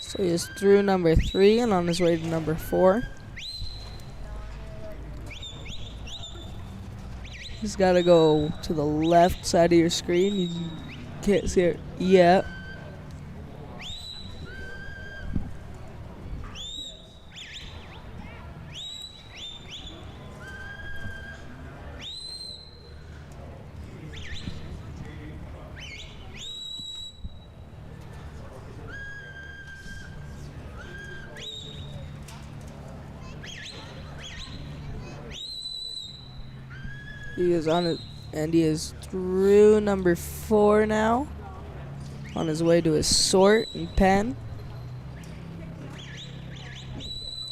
So he is through number 3 and on his way to number 4. He's got to go to the left side of your screen. You can't see it yet. He is on it, and he is through number 4 now. On his way to his sort and pen.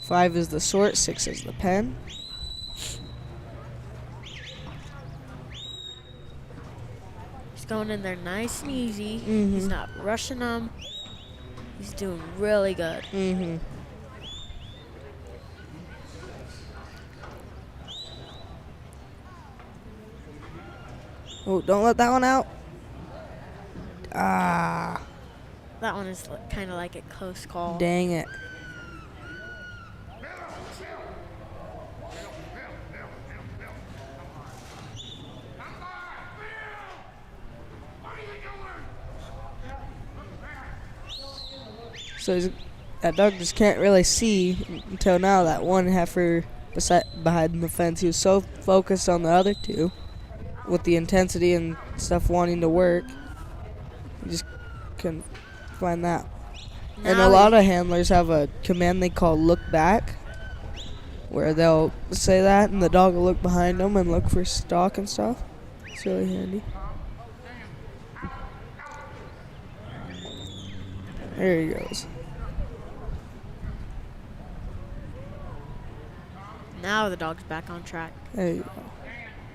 5 is the sort, 6 is the pen. He's going in there nice and easy. Mhm. He's not rushing them. He's doing really good. Mm-hmm. Oh, don't let that one out. Ah, That one is kind of like a close call. dang it. So that dog just can't really see until now. That one heifer behind the fence, he was so focused on the other two with the intensity and stuff wanting to work, he just couldn't find that. And a lot of handlers have a command they call look back, where they'll say that and the dog will look behind them and look for stock and stuff. It's really handy. There he goes. Now the dog's back on track. There you go.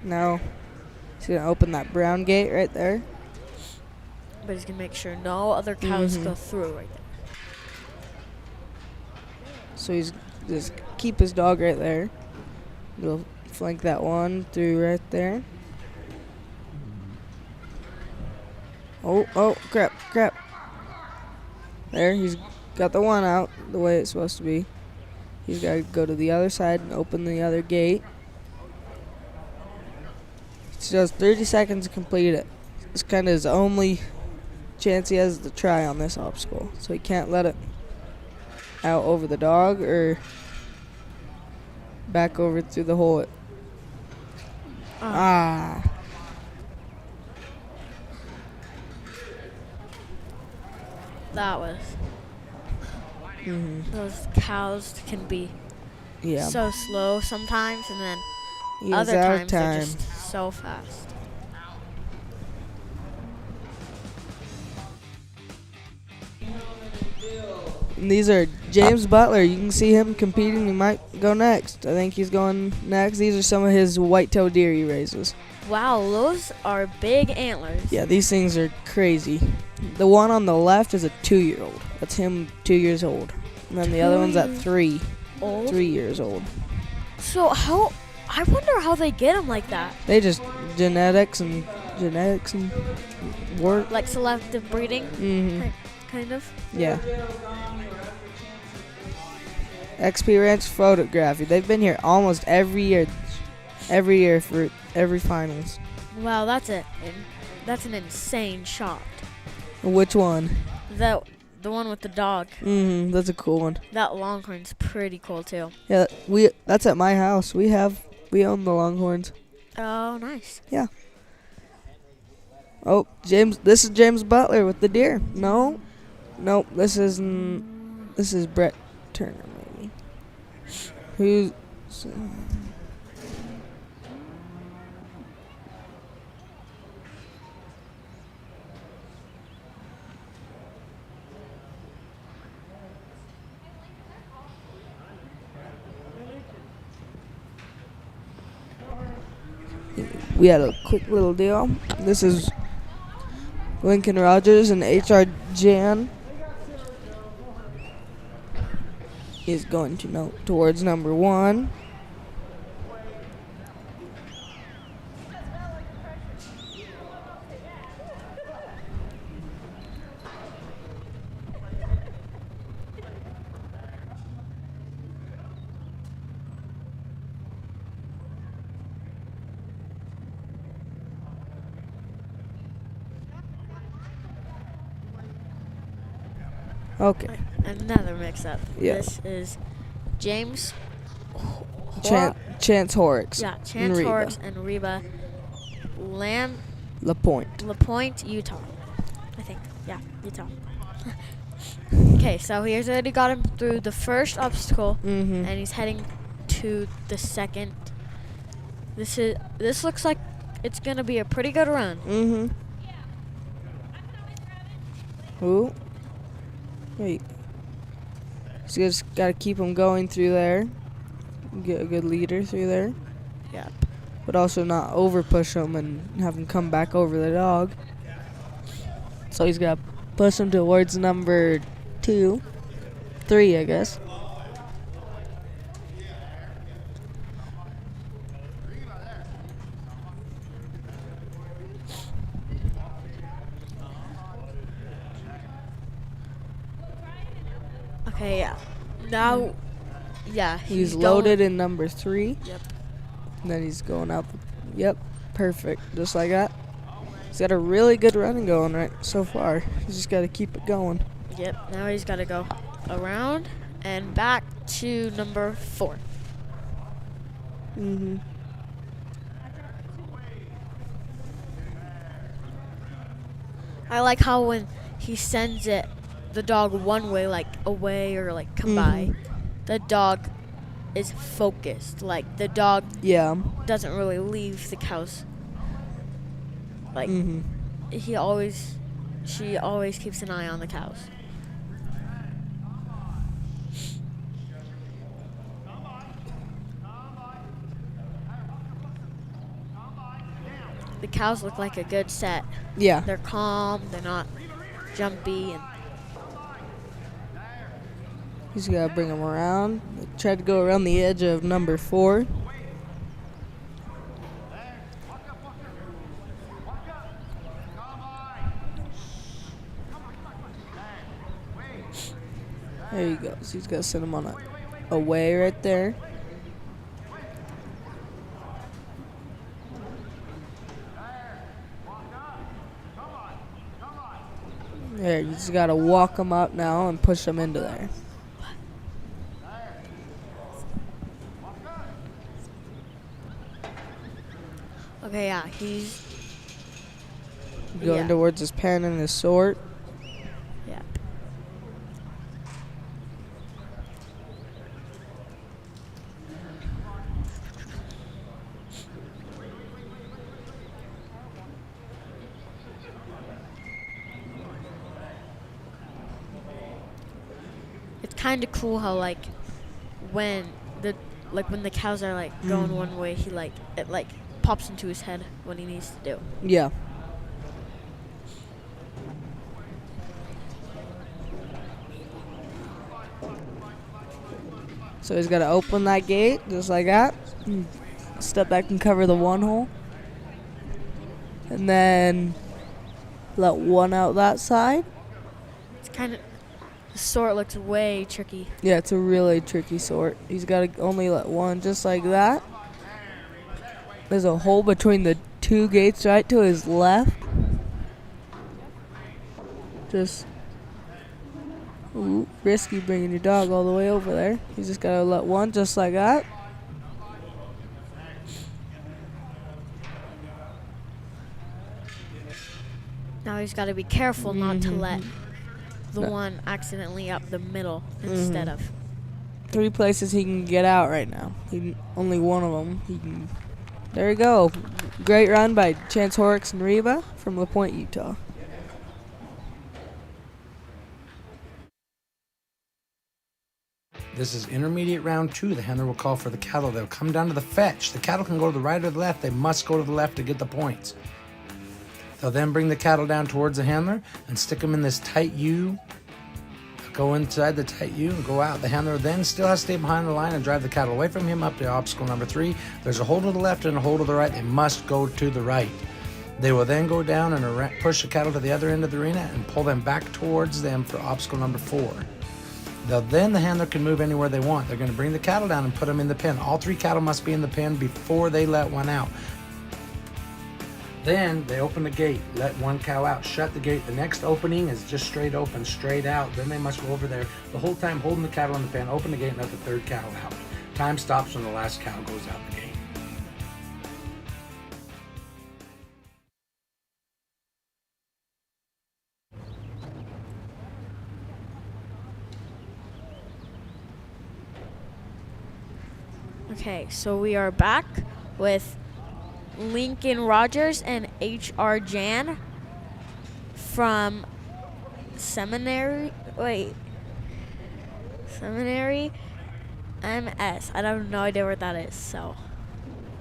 Now he's gonna open that brown gate right there. But he's going to make sure no other cows Mhm. go through right there. So he's just keep his dog right there. We'll flank that one through right there. Oh, crap. There, he's got the one out the way it's supposed to be. He's got to go to the other side and open the other gate. He has 30 seconds to complete it. It's kind of his only chance he has to try on this obstacle. So he can't let it out over the dog or back over through the hole. Ah. That was. Mm-hmm. Those cows can be Yeah. so slow sometimes, and then He other was out of times they're time. just so fast. And these are James Butler. You can see him competing. He might go next. I think he's going next. These are some of his white-tailed deer he raises. Wow, those are big antlers. Yeah, these things are crazy. The one on the left is a 2-year-old. That's him 2 years old. And then the other one's at 3. Old? 3 years old. So I wonder how they get them like that. They just genetics and work. Like selective breeding? Mm-hmm. Kind of? Yeah. XP Ranch Photography. They've been here almost every year for every finals. Wow, that's an insane shot. Which one? The one with the dog. Mm-hmm. That's a cool one. That longhorn's pretty cool too. Yeah, that's at my house. We own the longhorns. Oh, nice. Yeah. Oh, this is James Butler with the deer. Nope, this is Brett Turner maybe. Who's we had a quick little deal. This is Lincoln Rogers and H.R. Jan is going to towards number 1. Okay. Another mix-up. Yeah. This is James Chance Horrocks. Yeah, Chance Horrocks and Reba LaPointe, Utah. I think. Yeah, Utah. Okay, so he's already got him through the first obstacle, and he's heading to the second. This looks like it's gonna be a pretty good run. Ooh. Wait. So you just gotta keep him going through there. Get a good leader through there. Yep. But also not over push him and have him come back over the dog. So he's gotta push him towards number 2. 3, I guess. Okay, yeah. Now, yeah. He's loaded in number 3. Yep. And then he's going out. Yep, perfect. Just like that. He's got a really good running going right so far. He's just got to keep it going. Yep, now he's got to go around and back to number 4. I like how when he sends the dog one way, like away or like come by, the dog is focused. Like the dog doesn't really leave the cows. Like she always keeps an eye on the cows. The cows look like a good set. Yeah. They're calm, they're not jumpy, and he's got to bring him around. Try to go around the edge of number 4. There he goes. He's got to send him on a way right there. There, you just got to walk him up now and push him into there. okay, yeah, he's going towards his pen and his sword. Yeah. kind of cool how like when the cows are like going one way, he like it like pops into his head what he needs to do. Yeah. So he's got to open that gate just like that. Step back and cover the one hole. And then let one out that side. It's kind of, the sort looks way tricky. Yeah, it's a really tricky sort. He's got to only let one just like that. There's a hole between the two gates right to his left. Just risky bringing your dog all the way over there. You just got to let one just like that. Now he's got to be careful not to let the one accidentally up the middle instead of. 3 places he can get out right now. Only one of them. He can. There you go. Great run by Chance Horrocks and Reba from LaPointe, Utah. This is intermediate round 2. The handler will call for the cattle. They'll come down to the fetch. The cattle can go to the right or the left. They must go to the left to get the points. They'll then bring the cattle down towards the handler and stick them in this tight U. Go inside the tight U and go out. The handler then still has to stay behind the line and drive the cattle away from him up to obstacle number 3. There's a hole to the left and a hole to the right. They must go to the right. They will then go down and push the cattle to the other end of the arena and pull them back towards them for obstacle number 4. Then the handler can move anywhere they want. They're going to bring the cattle down and put them in the pen. All 3 cattle must be in the pen before they let one out. Then they open the gate, let one cow out, shut the gate. The next opening is just straight open, straight out. Then they must go over there the whole time holding the cattle in the pen, open the gate, and let the 3rd cow out. Time stops when the last cow goes out the gate. Okay, so we are back with Lincoln Rogers and H.R. Jan from Seminary MS. I have no idea where that is, so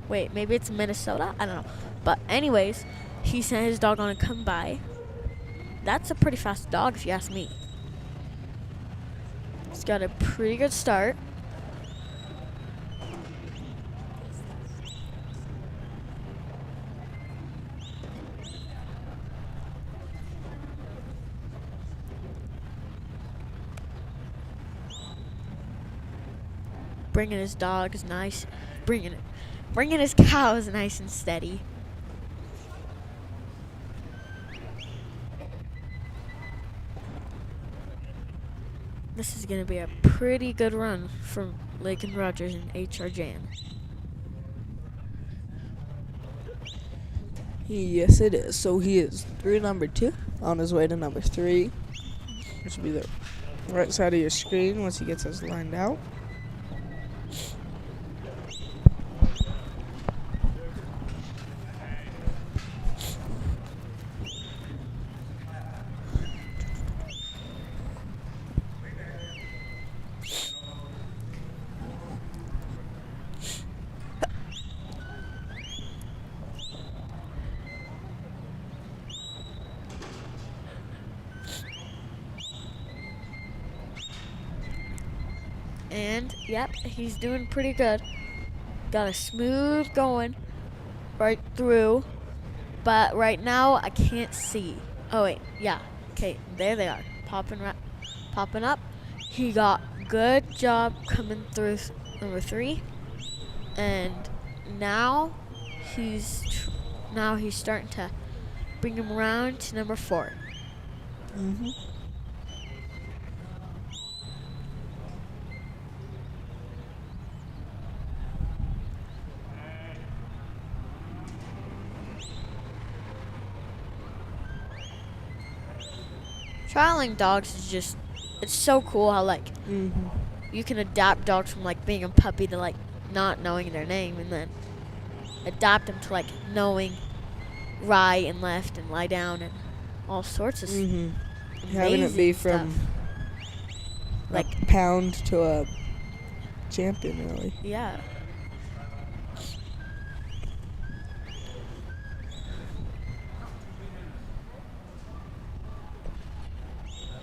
wait, maybe it's Minnesota? I don't know. But anyways, he sent his dog on a come by. That's a pretty fast dog if you ask me. He's got a pretty good start. Bringing his dogs nice, bringing his cows nice and steady. This is gonna be a pretty good run from Lincoln Rogers and H.R. Jan. Yes, it is. So he is through number 2, on his way to number 3. This will be the right side of your screen once he gets us lined out. And, yep, he's doing pretty good. Got a smooth going right through. But right now, I can't see. Oh, wait, yeah. Okay, there they are. Popping up. He got good job coming through number 3. And now he's starting to bring him around to number 4. Mm-hmm. Trialing dogs is just, it's so cool how like you can adapt dogs from like being a puppy to like not knowing their name, and then adapt them to like knowing right and left and lie down and all sorts of Having it be stuff. from Like pound to a champion, really. Yeah.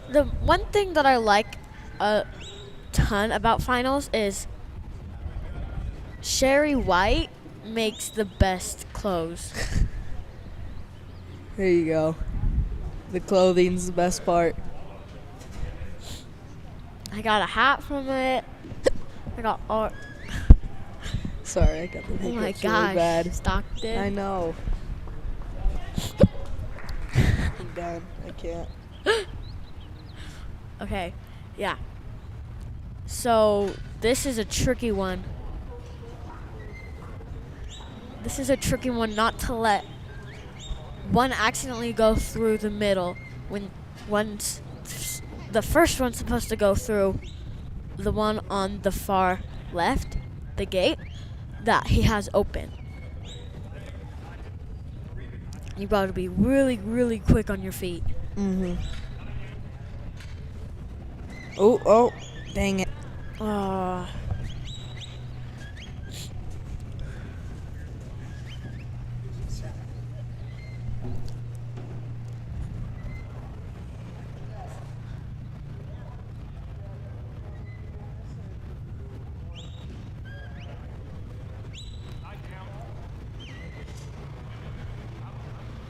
The one thing that I like a ton about finals is Sherry White makes the best clothes. There you go. The clothing's the best part. I got a hat from it. I got art. Sorry, I got the Oh my hiccups gosh, really bad. Stockton. I know. I'm done. I can't. Okay, yeah. So this is a tricky one. This is a tricky one not to let one accidentally go through the middle when the first one's supposed to go through the one on the far left, the gate that he has open. You got to be really, really quick on your feet. Mm-hmm. Oh, dang it.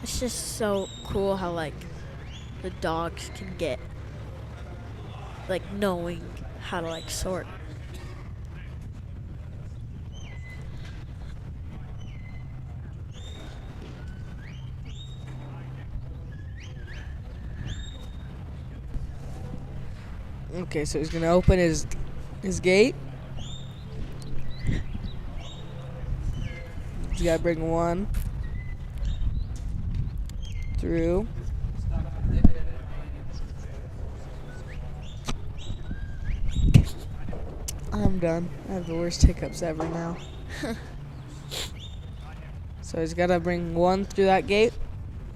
It's just so cool how, like, the dogs can get, like, knowing how to, like, sort. Okay, so he's gonna open his gate. He's gotta bring one through. I'm done. I have the worst hiccups ever now. So he's gotta bring one through that gate,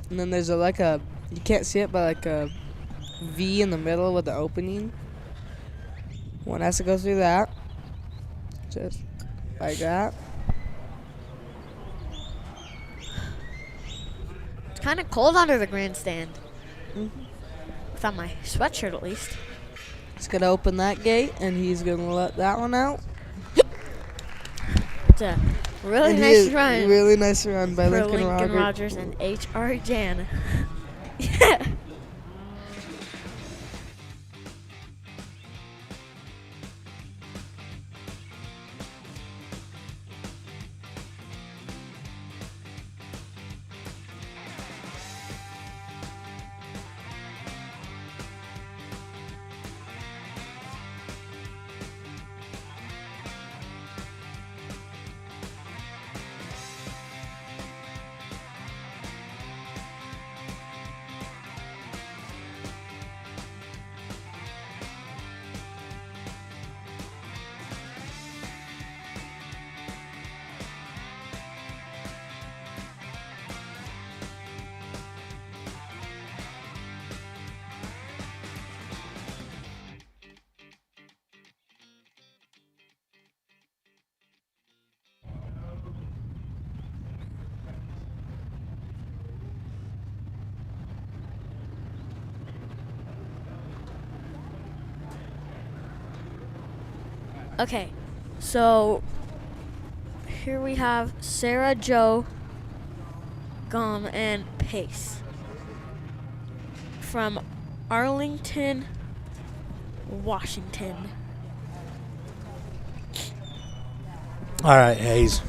and then there's you can't see it, but like a V in the middle with the opening. One has to go through that, just like that. It's kind of cold under the grandstand. Without my sweatshirt, at least. He's gonna open that gate, and he's gonna let that one out. It's a really nice run. Really nice run by for Lincoln Rogers and H.R. Jan. Yeah. Okay, so here we have Sarah Jo Gom and Pace from Arlington, Washington. All right, Hayes.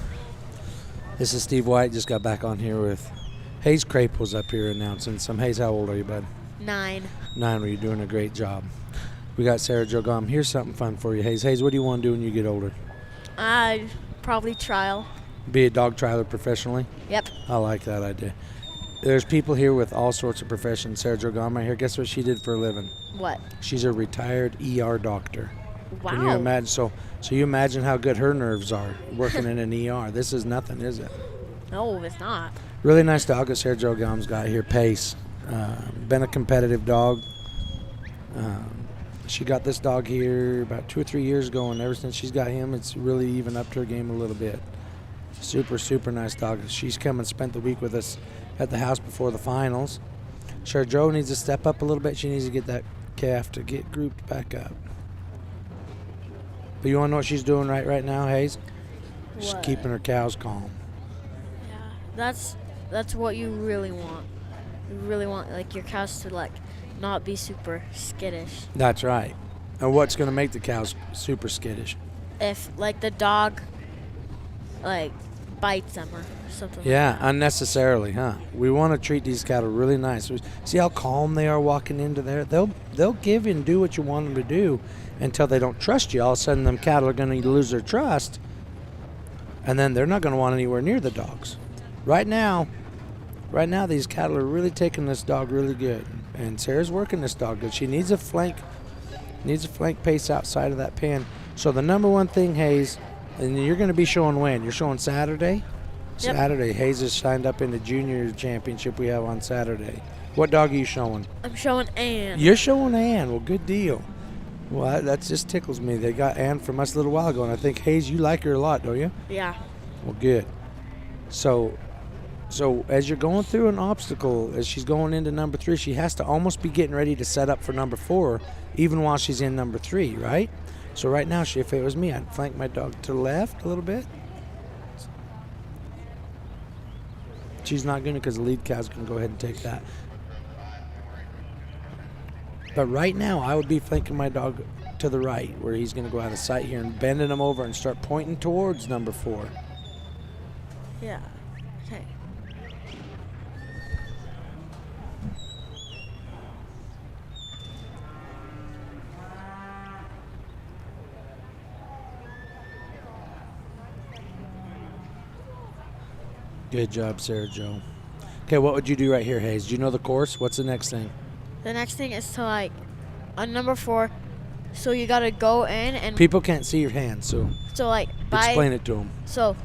This is Steve White. Just got back on here with Hayes Crape was up here announcing some. Hayes, how old are you, bud? 9. 9. Well, you're doing a great job. We got Sarah Jo Gom. Here's something fun for you, Hayes. Hayes, what do you want to do when you get older? Probably trial. Be a dog trialer professionally? Yep. I like that idea. There's people here with all sorts of professions. Sarah Jo Gom right here. Guess what she did for a living? What? She's a retired ER doctor. Wow. Can you imagine? So you imagine how good her nerves are working in an ER. This is nothing, is it? No, it's not. Really nice dog that Sarah Jo Gom's got here, Pace. Been a competitive dog. She got this dog here about 2 or 3 years ago, and ever since she's got him, it's really even upped her game a little bit. Super, super nice dog. She's come and spent the week with us at the house before the finals. Sure, Joe needs to step up a little bit. She needs to get that calf to get grouped back up. But you want to know what she's doing right now, Hayes? She's What? keeping her cows calm. Yeah, that's what you really want. You really want like your cows to like not be super skittish. That's right. And what's going to make the cows super skittish? If like the dog like bites them or something. Yeah, like that. unnecessarily, huh? We want to treat these cattle really nice. See how calm they are walking into there? They'll give and do what you want them to do until they don't trust you. All of a sudden, them cattle are going to lose their trust, and then they're not going to want anywhere near the dogs. Right now, these cattle are really taking this dog really good, and Sarah's working this dog good. She needs a flank pace outside of that pen. So the number one thing, Hayes, and you're going to be showing when? You're showing Saturday? Yep. Saturday. Hayes is signed up in the junior championship we have on Saturday. What dog are you showing? I'm showing Ann. You're showing Ann. Well, good deal. Well, that just tickles me. They got Ann from us a little while ago, and I think, Hayes, you like her a lot, don't you? Yeah. Well, good. So as you're going through an obstacle, as she's going into number 3, she has to almost be getting ready to set up for number 4, even while she's in number 3, right? So right now, if it was me, I'd flank my dog to the left a little bit. She's not going to because the lead cow's going to go ahead and take that. But right now, I would be flanking my dog to the right, where he's going to go out of sight here and bending him over and start pointing towards number 4. Yeah. Okay. Good job, Sarah Joe. Okay, what would you do right here, Hayes? Do you know the course? What's the next thing? The next thing is to like on number 4. So you gotta go in and People can't see your hands, so like explain it to them. So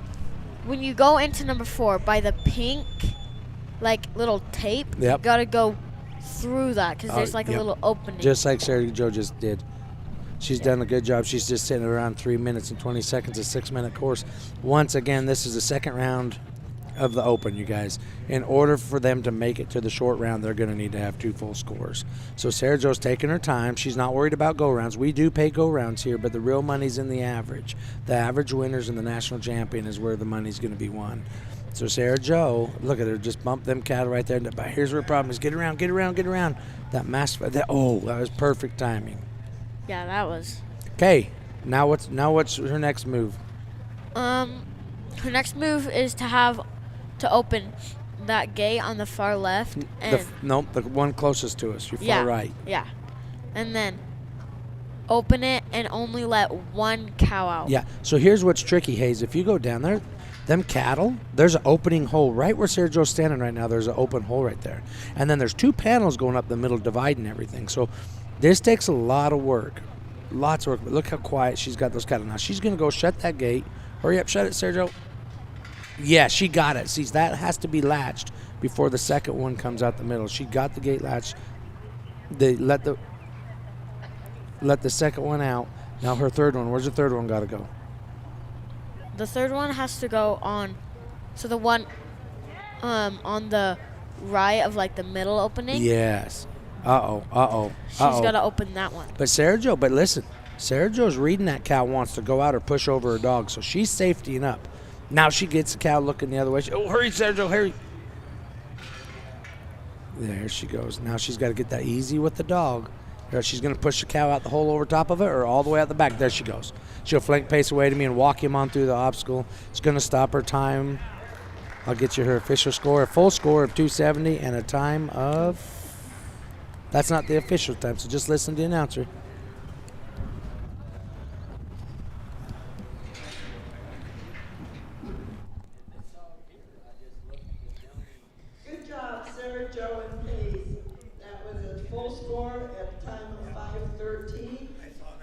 when you go into number 4 by the pink like little tape, Yep. you gotta go through that because there's like Yep. a little opening. Just like Sarah Joe just did. She's done a good job. She's just sitting around 3 minutes and 20 seconds, a 6-minute course. Once again, this is the second round of the Open, you guys. In order for them to make it to the short round, they're going to need to have 2 full scores. So Sarah Joe's taking her time. She's not worried about go rounds. We do pay go rounds here, but the real money's in the average. The average winners in the national champion is where the money's going to be won. So Sarah Joe, look at her, just bump them cattle right there. But here's where the problem is. Get around, get around, get around. That mass, that was perfect timing. Yeah, that was. Okay, now what's her next move? Her next move is to open that gate on the far left and Nope, the one closest to us, your far right. Yeah. And then open it and only let one cow out. Yeah, so here's what's tricky, Hayes. If you go down there, them cattle, there's an opening hole right where Sarah Joe's standing right now. There's an open hole right there. And then there's 2 panels going up the middle dividing everything. So this takes a lot of work. Lots of work. But look how quiet she's got those cattle. Now she's going to go shut that gate. Hurry up, shut it, Sarah Joe. Yeah, she got it. See, that has to be latched before the second one comes out the middle. She got the gate latched. They let the second one out. Now her third one. Where's the third one got to go? The third one has to go on. So the one on the right of like the middle opening. Yes. She's got to open that one. But Sarah Joe, listen, Sarah Joe's reading that cow wants to go out or push over her dog, so she's safetying up. Now she gets the cow looking the other way. Hurry, Sarah Joe, hurry. There she goes. Now she's got to get that easy with the dog. She's going to push the cow out the hole over top of it or all the way out the back. There she goes. She'll flank pace away to me and walk him on through the obstacle. It's going to stop her time. I'll get you her official score, a full score of 270 and a time of... That's not the official time, so just listen to the announcer. Good job, Sarah Joe and Hayes. That was a full score at a time of 5:13.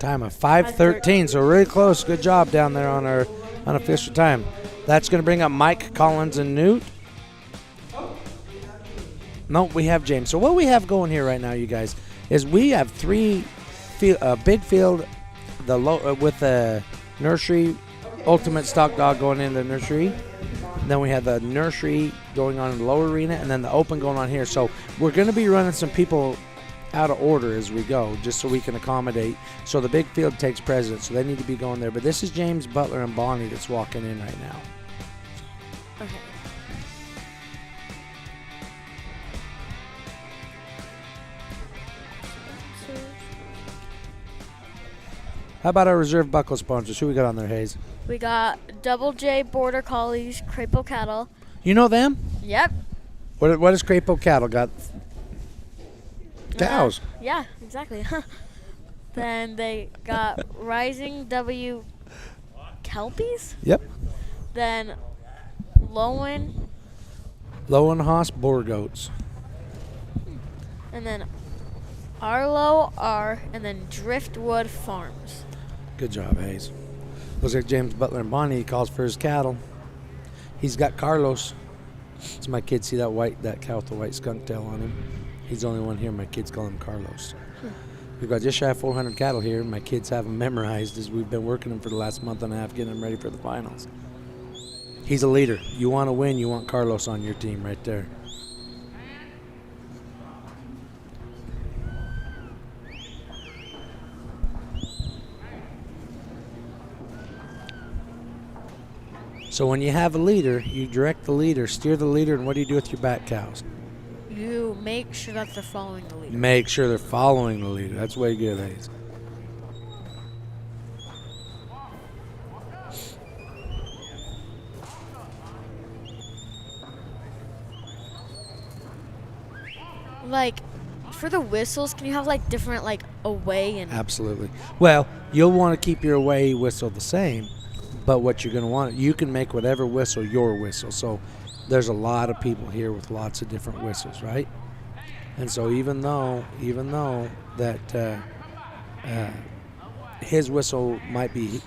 Time of 5:13, so really close. Good job down there on our unofficial time. That's going to bring up Mike, Collins, and Newt. No, we have James. So what we have going here right now, you guys, is we have three big field, with the nursery, ultimate stock dog going into the nursery. Then we have the nursery going on in the lower arena, and then the open going on here. So we're going to be running some people out of order as we go, just so we can accommodate. So the big field takes precedence, so they need to be going there. But this is James Butler and Bonnie that's walking in right now. Okay. How about our reserve buckle sponsors? Who we got on there, Hayes? We got Double J Border Collies, Crapo Cattle. You know them? Yep. What does Crapo Cattle got? Cows. Yeah, exactly. Then they got Rising W Kelpies. Yep. Then Lowen. Lowenhaus Boer Goats. And then Arlo R. And then Driftwood Farms. Good job, Hayes. Looks like James Butler and Bonnie calls for his cattle. He's got Carlos. It's my kids see that cow with the white skunk tail on him. He's the only one here. My kids call him Carlos. We've got just shy of 400 cattle here. My kids have them memorized as we've been working them for the last month and a half, getting them ready for the finals. He's a leader. You want to win, you want Carlos on your team right there. So when you have a leader, you direct the leader, steer the leader, and what do you do with your back cows? You make sure that they're following the leader. Make sure they're following the leader. That's way good, Hayes. Like, for the whistles, can you have like different like away and? Absolutely. Well, you'll want to keep your away whistle the same, but what you're going to want, you can make whatever whistle your whistle. So there's a lot of people here with lots of different whistles, right? And so even though that his whistle might be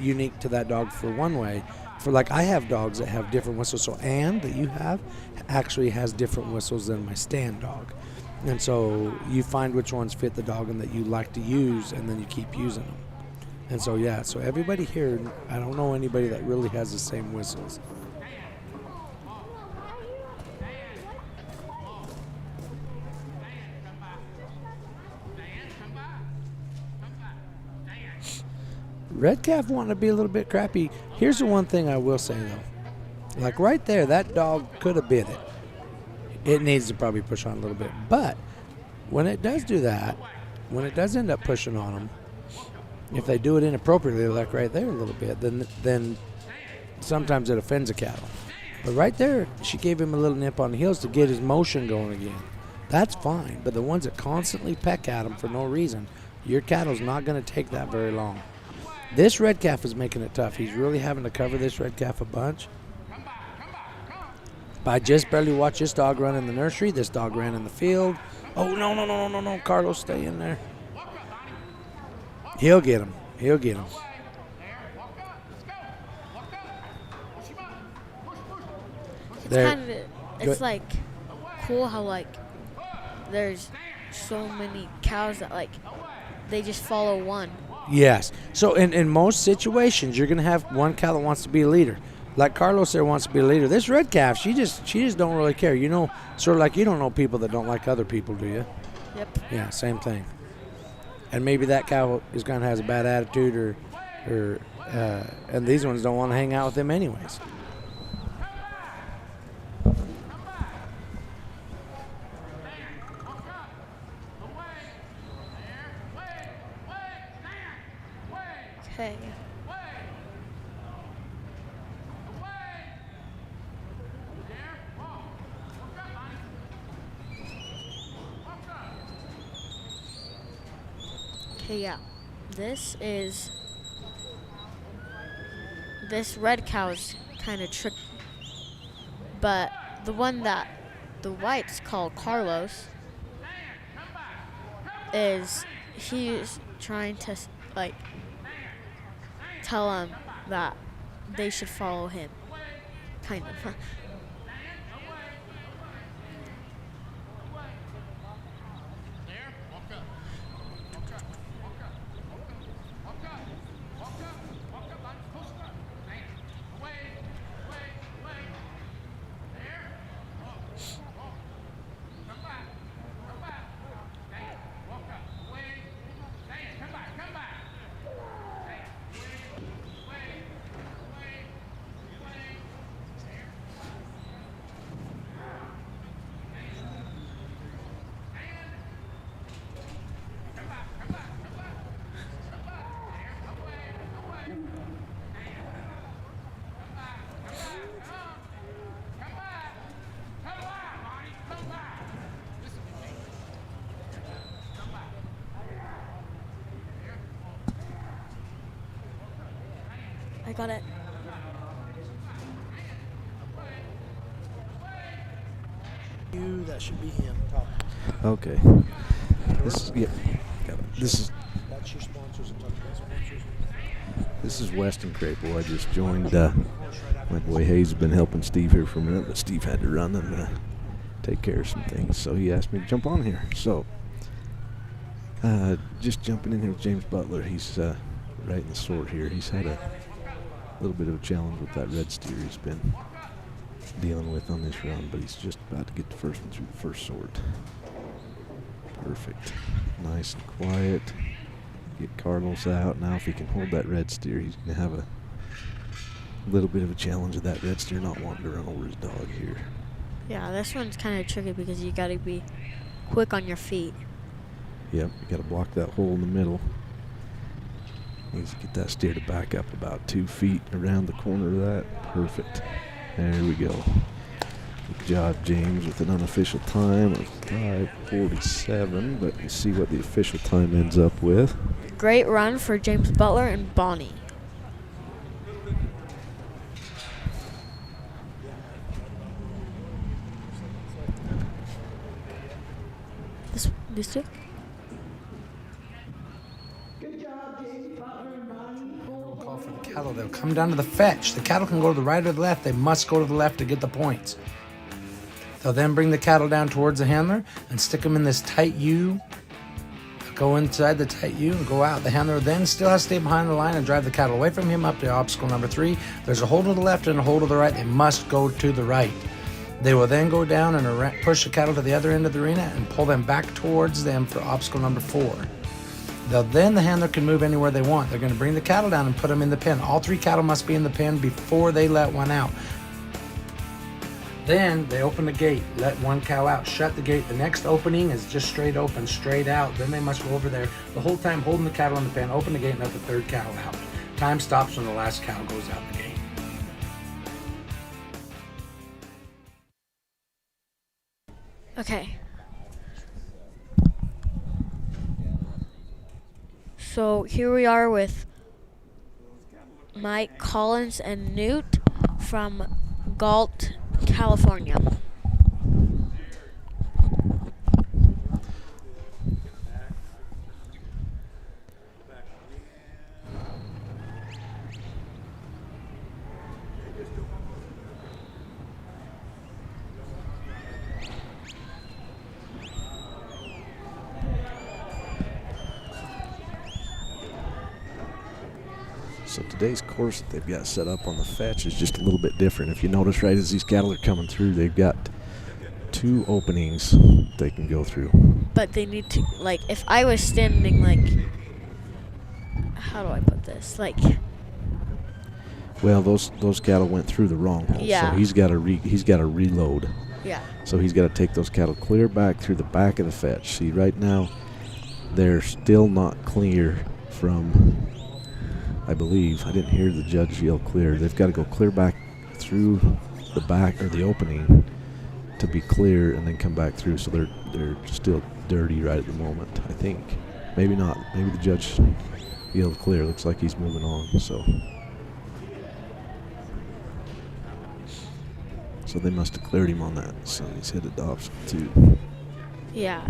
unique to that dog for one way, for like I have dogs that have different whistles. So Ann that you have actually has different whistles than my stand dog. And so you find which ones fit the dog and that you like to use, and then you keep using them. And so, yeah, so everybody here, I don't know anybody that really has the same whistles. Red calf wanting to be a little bit crappy. Here's the one thing I will say, though. Like right there, that dog could have bit it. It needs to probably push on a little bit. But when it does do that, when it does end up pushing on them, if they do it inappropriately, like right there a little bit, then sometimes it offends a cattle. But right there, she gave him a little nip on the heels to get his motion going again. That's fine. But the ones that constantly peck at him for no reason, your cattle's not going to take that very long. This red calf is making it tough. He's really having to cover this red calf a bunch. But I just barely watched this dog run in the nursery. This dog ran in the field. Oh, no. Carlos, stay in there. He'll get him. He'll get him. It's like cool how like there's so many cows that like they just follow one. Yes. So in most situations, you're going to have one cow that wants to be a leader. Like Carlos there wants to be a leader. This red calf, she just don't really care. You know, sort of like you don't know people that don't like other people, do you? Yep. Yeah, same thing. And maybe that cow is going to have a bad attitude and these ones don't want to hang out with him anyways. Okay. Okay, yeah. This red cow's kind of tricky. But the one that the whites call Carlos he's trying to like tell them that they should follow him, kind of. I got it. That should be him. Top. Okay. This is This is That's your sponsors and talk about sponsors. This is Weston Crapel. I just joined. My boy Hayes has been helping Steve here for a minute, but Steve had to run and take care of some things, so he asked me to jump on here. So, just jumping in here with James Butler. He's right in the sort here. He's had a little bit of a challenge with that red steer he's been dealing with on this run, but he's just about to get the first one through the first sort. Perfect. Nice and quiet. Get Carlos out. Now if he can hold that red steer, he's going to have a little bit of a challenge of that red steer not wanting to run over his dog here. Yeah, this one's kind of tricky because you got to be quick on your feet. Yep, you got to block that hole in the middle. Needs to get that steer to back up about 2 feet around the corner of that. Perfect. There we go. Good job, James, with an unofficial time of 5:47, but let's see what the official time ends up with. Great run for James Butler and Bonnie. These two? Call for the cattle. They'll come down to the fetch. The cattle can go to the right or the left. They must go to the left to get the points. They'll then bring the cattle down towards the handler and stick them in this tight U. Go inside the tight U and go out. The handler then still has to stay behind the line and drive the cattle away from him up to obstacle number 3. There's a hole to the left and a hole to the right. They must go to the right. They will then go down and push the cattle to the other end of the arena and pull them back towards them for obstacle number 4. Then the handler can move anywhere they want. They're going to bring the cattle down and put them in the pen. All 3 cattle must be in the pen before they let one out. Then they open the gate, let 1 cow out, shut the gate. The next opening is just straight open, straight out. Then they must go over there the whole time holding the cattle in the pen, open the gate, and let the 3rd cow out. Time stops when the last cow goes out the gate. Okay. So here we are with Mike Collins and Newt from Galt, California. So today's course that they've got set up on the fetch is just a little bit different. If you notice right as these cattle are coming through, they've got 2 openings they can go through. But they need to, like, if I was standing, like, how do I put this? Like, well, those cattle went through the wrong hole, yeah. So he's got to reload. Yeah. So he's got to take those cattle clear back through the back of the fetch. See, right now they're still not clear from, I believe, I didn't hear the judge yell clear. They've got to go clear back through the back or the opening to be clear and then come back through. So they're still dirty right at the moment, I think. Maybe not. Maybe the judge yelled clear. Looks like he's moving on. So they must have cleared him on that. So he's headed to obstacle 2. yeah.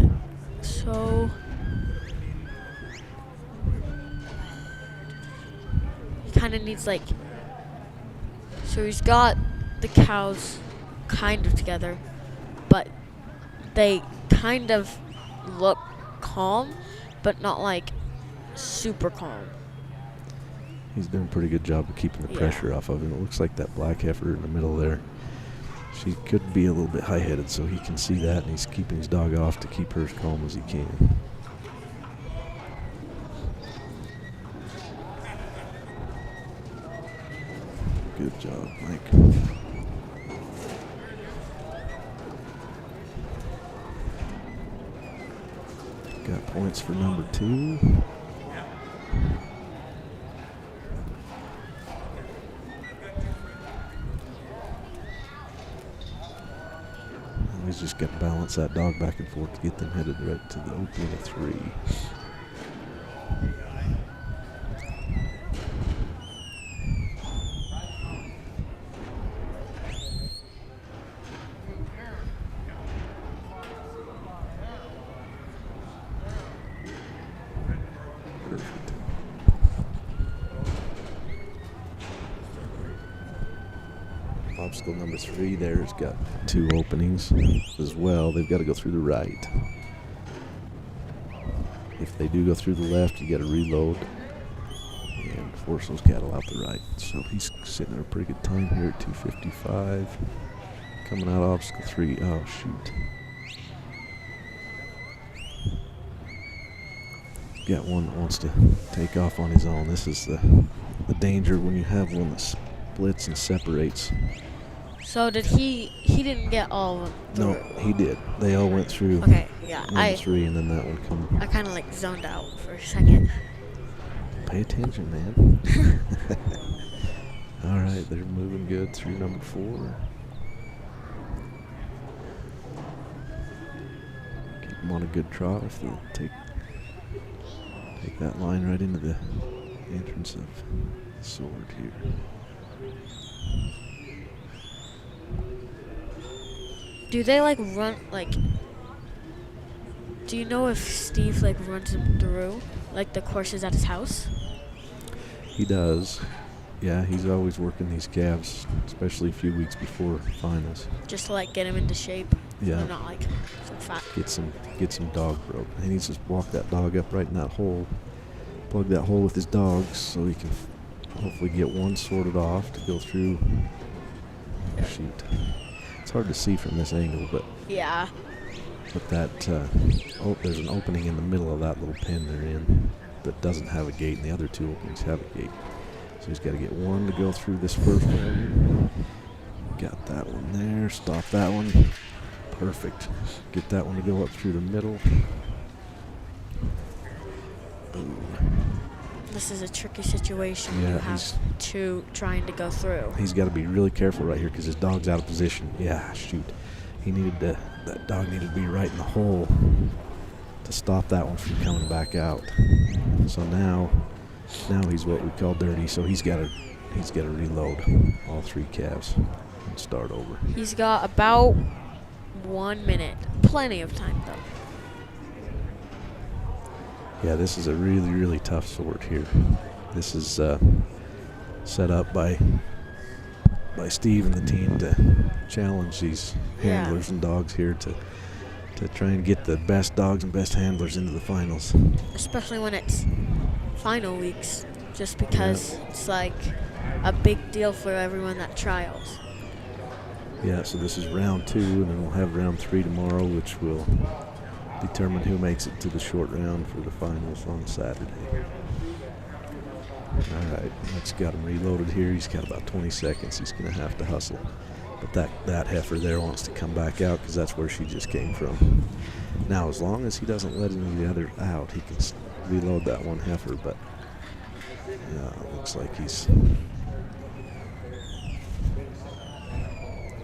So he kind of needs, like, so he's got the cows kind of together, but they kind of look calm, but not, like, super calm. He's doing a pretty good job of keeping the pressure off of him. It looks like that black heifer in the middle there, she could be a little bit high-headed, so he can see that, and he's keeping his dog off to keep her as calm as he can. Good job, Mike. Got points for number 2. He's just got to balance that dog back and forth to get them headed right to the opening of 3. obstacle number 3 there's got 2 openings as well. They've got to go through the right. If they do go through the left, you got to reload and force those cattle out the right. So he's sitting at a pretty good time here at 2:55. Coming out of obstacle 3. Oh, shoot. Got one that wants to take off on his own. This is the danger when you have one that splits and separates. So did he didn't get all of them? No, he did. They all went through. Okay, yeah. Number 3, and then that one come. I kind of like zoned out for a second. Pay attention, man. All right, they're moving good through number 4. Keep them on a good trot if they take that line right into the entrance of the sword here. Do they like run like? Do you know if Steve like runs them through like the courses at his house? He does. Yeah, he's always working these calves, especially a few weeks before finals. Just to like get him into shape. Yeah. So they're not like so fat. Get some dog rope. He needs to walk that dog up right in that hole. Plug that hole with his dogs so he can hopefully get one sorted off to go through. Yeah. Shoot. It's hard to see from this angle, but Yeah. that there's an opening in the middle of that little pen they're in that doesn't have a gate, and the other 2 openings have a gate. So he's got to get one to go through this first one. Got that one there. Stop that one. Perfect. Get that one to go up through the middle. Boom. This is a tricky situation. Yeah, You have 2 trying to go through. He's got to be really careful right here because his dog's out of position. Yeah, shoot. That dog needed to be right in the hole to stop that one from coming back out. So now he's what we call dirty. So he's got to reload all 3 calves and start over. He's got about 1 minute. Plenty of time though. Yeah, this is a really, really tough sort here. This is set up by Steve and the team to challenge these handlers and dogs here to try and get the best dogs and best handlers into the finals. Especially when it's final weeks, just because it's like a big deal for everyone that trials. Yeah, so this is round 2, and then we'll have round 3 tomorrow, which will determine who makes it to the short round for the finals on Saturday. All right, let's got him reloaded here. He's got about 20 seconds. He's going to have to hustle. But that heifer there wants to come back out because that's where she just came from. Now, as long as he doesn't let any of the other out, he can reload that one heifer, but yeah, it looks like he's...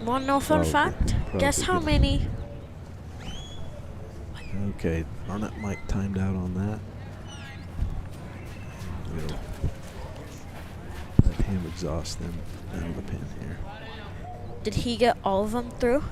Want to know a fun fact? Guess how many? Okay, Arnett Mike timed out on that. We'll let him exhaust them out of the pen here. Did he get all of them through?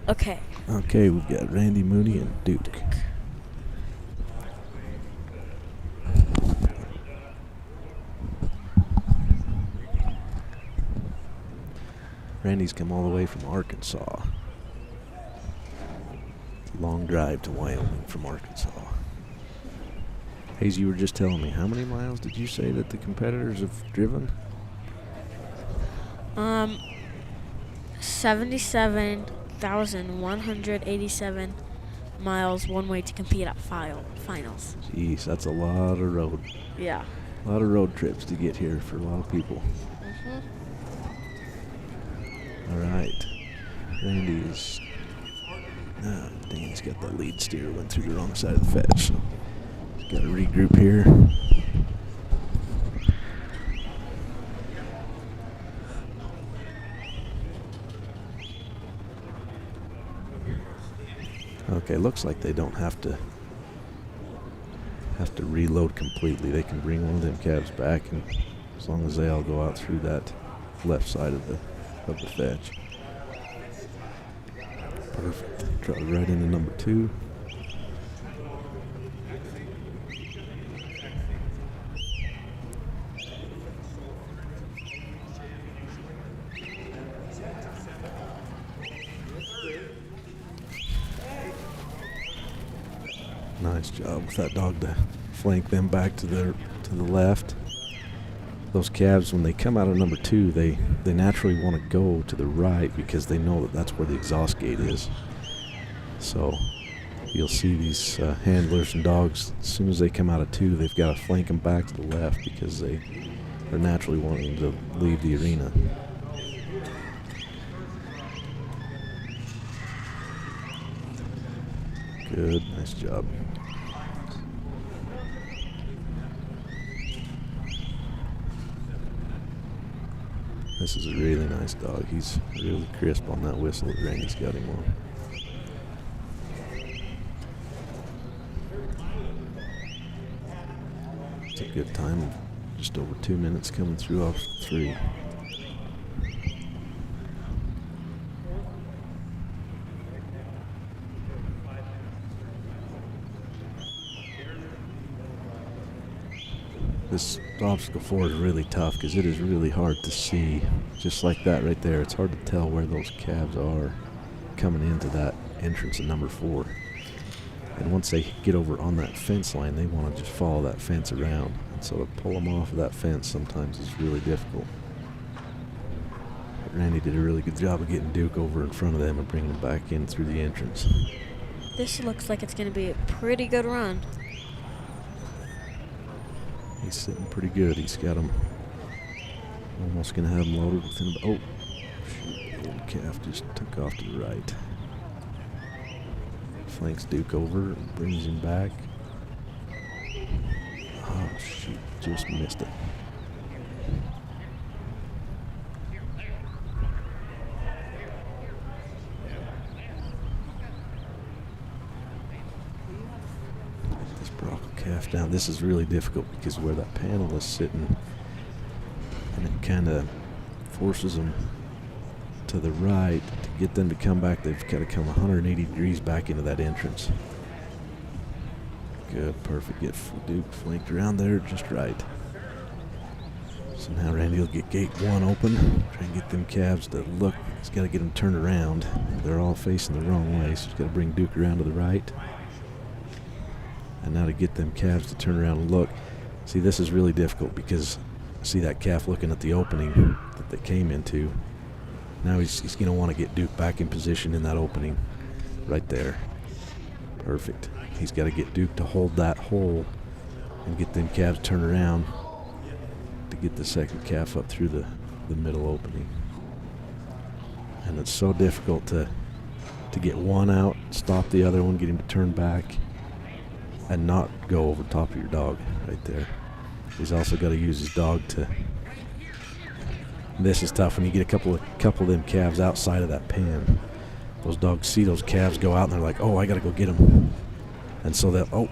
Okay. Okay, we've got Randy Mooney and Duke. Randy's come all the way from Arkansas. Long drive to Wyoming from Arkansas. Hayes, you were just telling me, how many miles did you say that the competitors have driven? 77,187 miles one way to compete at finals. Jeez, that's a lot of road. Yeah. A lot of road trips to get here for a lot of people. All right. Randy is... dang, he's got that lead steer. Went through the wrong side of the fetch. So he's got to regroup here. Okay, looks like they don't have to reload completely. They can bring one of them calves back, and as long as they all go out through that left side of the fetch. Perfect. Drop right into number 2. Nice job with that dog to flank them back to the left. Those calves, when they come out of number 2, they naturally want to go to the right because they know that that's where the exhaust gate is. So you'll see these handlers and dogs, as soon as they come out of 2, they've got to flank them back to the left because they are naturally wanting to leave the arena. Good, nice job. This is a really nice dog. He's really crisp on that whistle that Randy's got him on. It's a good time, just over 2 minutes coming through off 3. This obstacle 4 is really tough because it is really hard to see. Just like that right there, it's hard to tell where those calves are coming into that entrance at number 4. And once they get over on that fence line, they want to just follow that fence around. And so to pull them off of that fence sometimes is really difficult. But Randy did a really good job of getting Duke over in front of them and bringing them back in through the entrance. This looks like it's going to be a pretty good run. He's sitting pretty good. He's got him almost going to have him loaded within about... Oh, shoot. The old calf just took off to the right. Flanks Duke over and brings him back. Oh, shoot. Just missed it. Calf down. This is really difficult because where that panel is sitting, and it kind of forces them to the right. To get them to come back, they've got to come 180 degrees back into that entrance. Good, perfect. Get Duke flanked around there just right. So now Randy will get gate 1 open. Try and get them calves to look. He's got to get them turned around. They're all facing the wrong way, so he's got to bring Duke around to the right. And now to get them calves to turn around and look. See, this is really difficult because see that calf looking at the opening that they came into. Now he's going to want to get Duke back in position in that opening right there. Perfect. He's got to get Duke to hold that hole and get them calves turned around to get the second calf up through the middle opening. And it's so difficult to get one out, stop the other one, get him to turn back, and not go over top of your dog right there. He's also got to use his dog to... This is tough when you get a couple of them calves outside of that pen. Those dogs see those calves go out and they're like, oh, I got to go get them. And so they'll...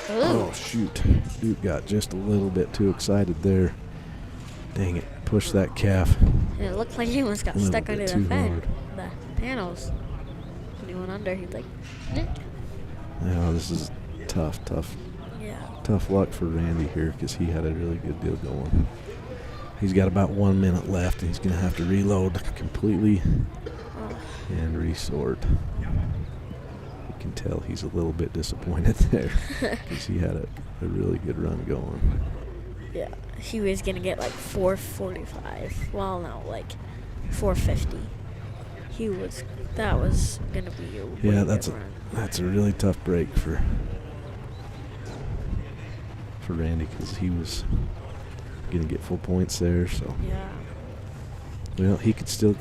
Oh, shoot. Duke got just a little bit too excited there. Dang it. Pushed that calf. And it looked like he almost got stuck under the fence. The panels. When he went under, he's like... Yeah, this is tough luck for Randy here because he had a really good deal going. He's got about 1 minute left, and he's going to have to reload completely and resort. You can tell he's a little bit disappointed there because he had a really good run going. Yeah, he was gonna get like 4:45. Well, no, like 4:50. That was gonna be a Yeah, really good run. that's a really tough break for Randy because he was gonna get full points there. So yeah. Well, he could still.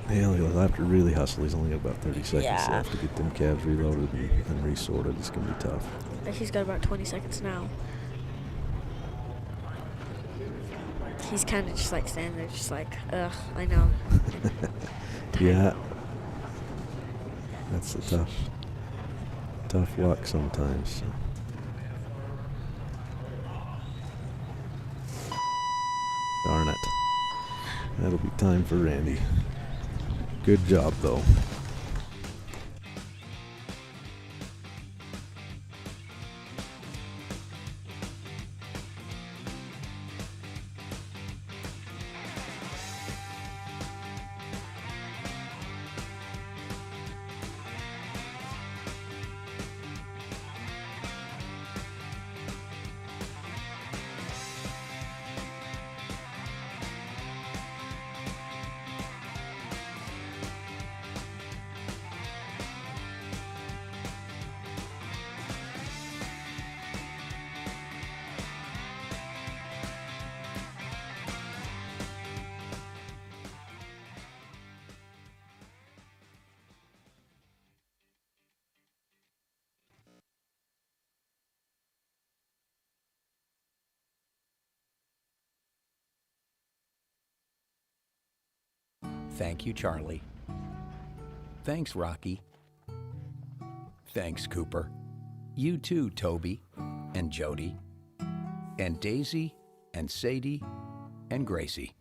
He'll have to really hustle. He's only got about 30 seconds Yeah. left to get them calves reloaded and resorted. It's gonna be tough. He's got about 20 seconds now. He's kind of just like standing there, just like, ugh, I know. Yeah. That's a tough luck sometimes. So. Darn it. That'll be time for Randy. Good job, though. Thank you, Charlie. Thanks, Rocky. Thanks, Cooper. You too, Toby and Jody and Daisy and Sadie and Gracie.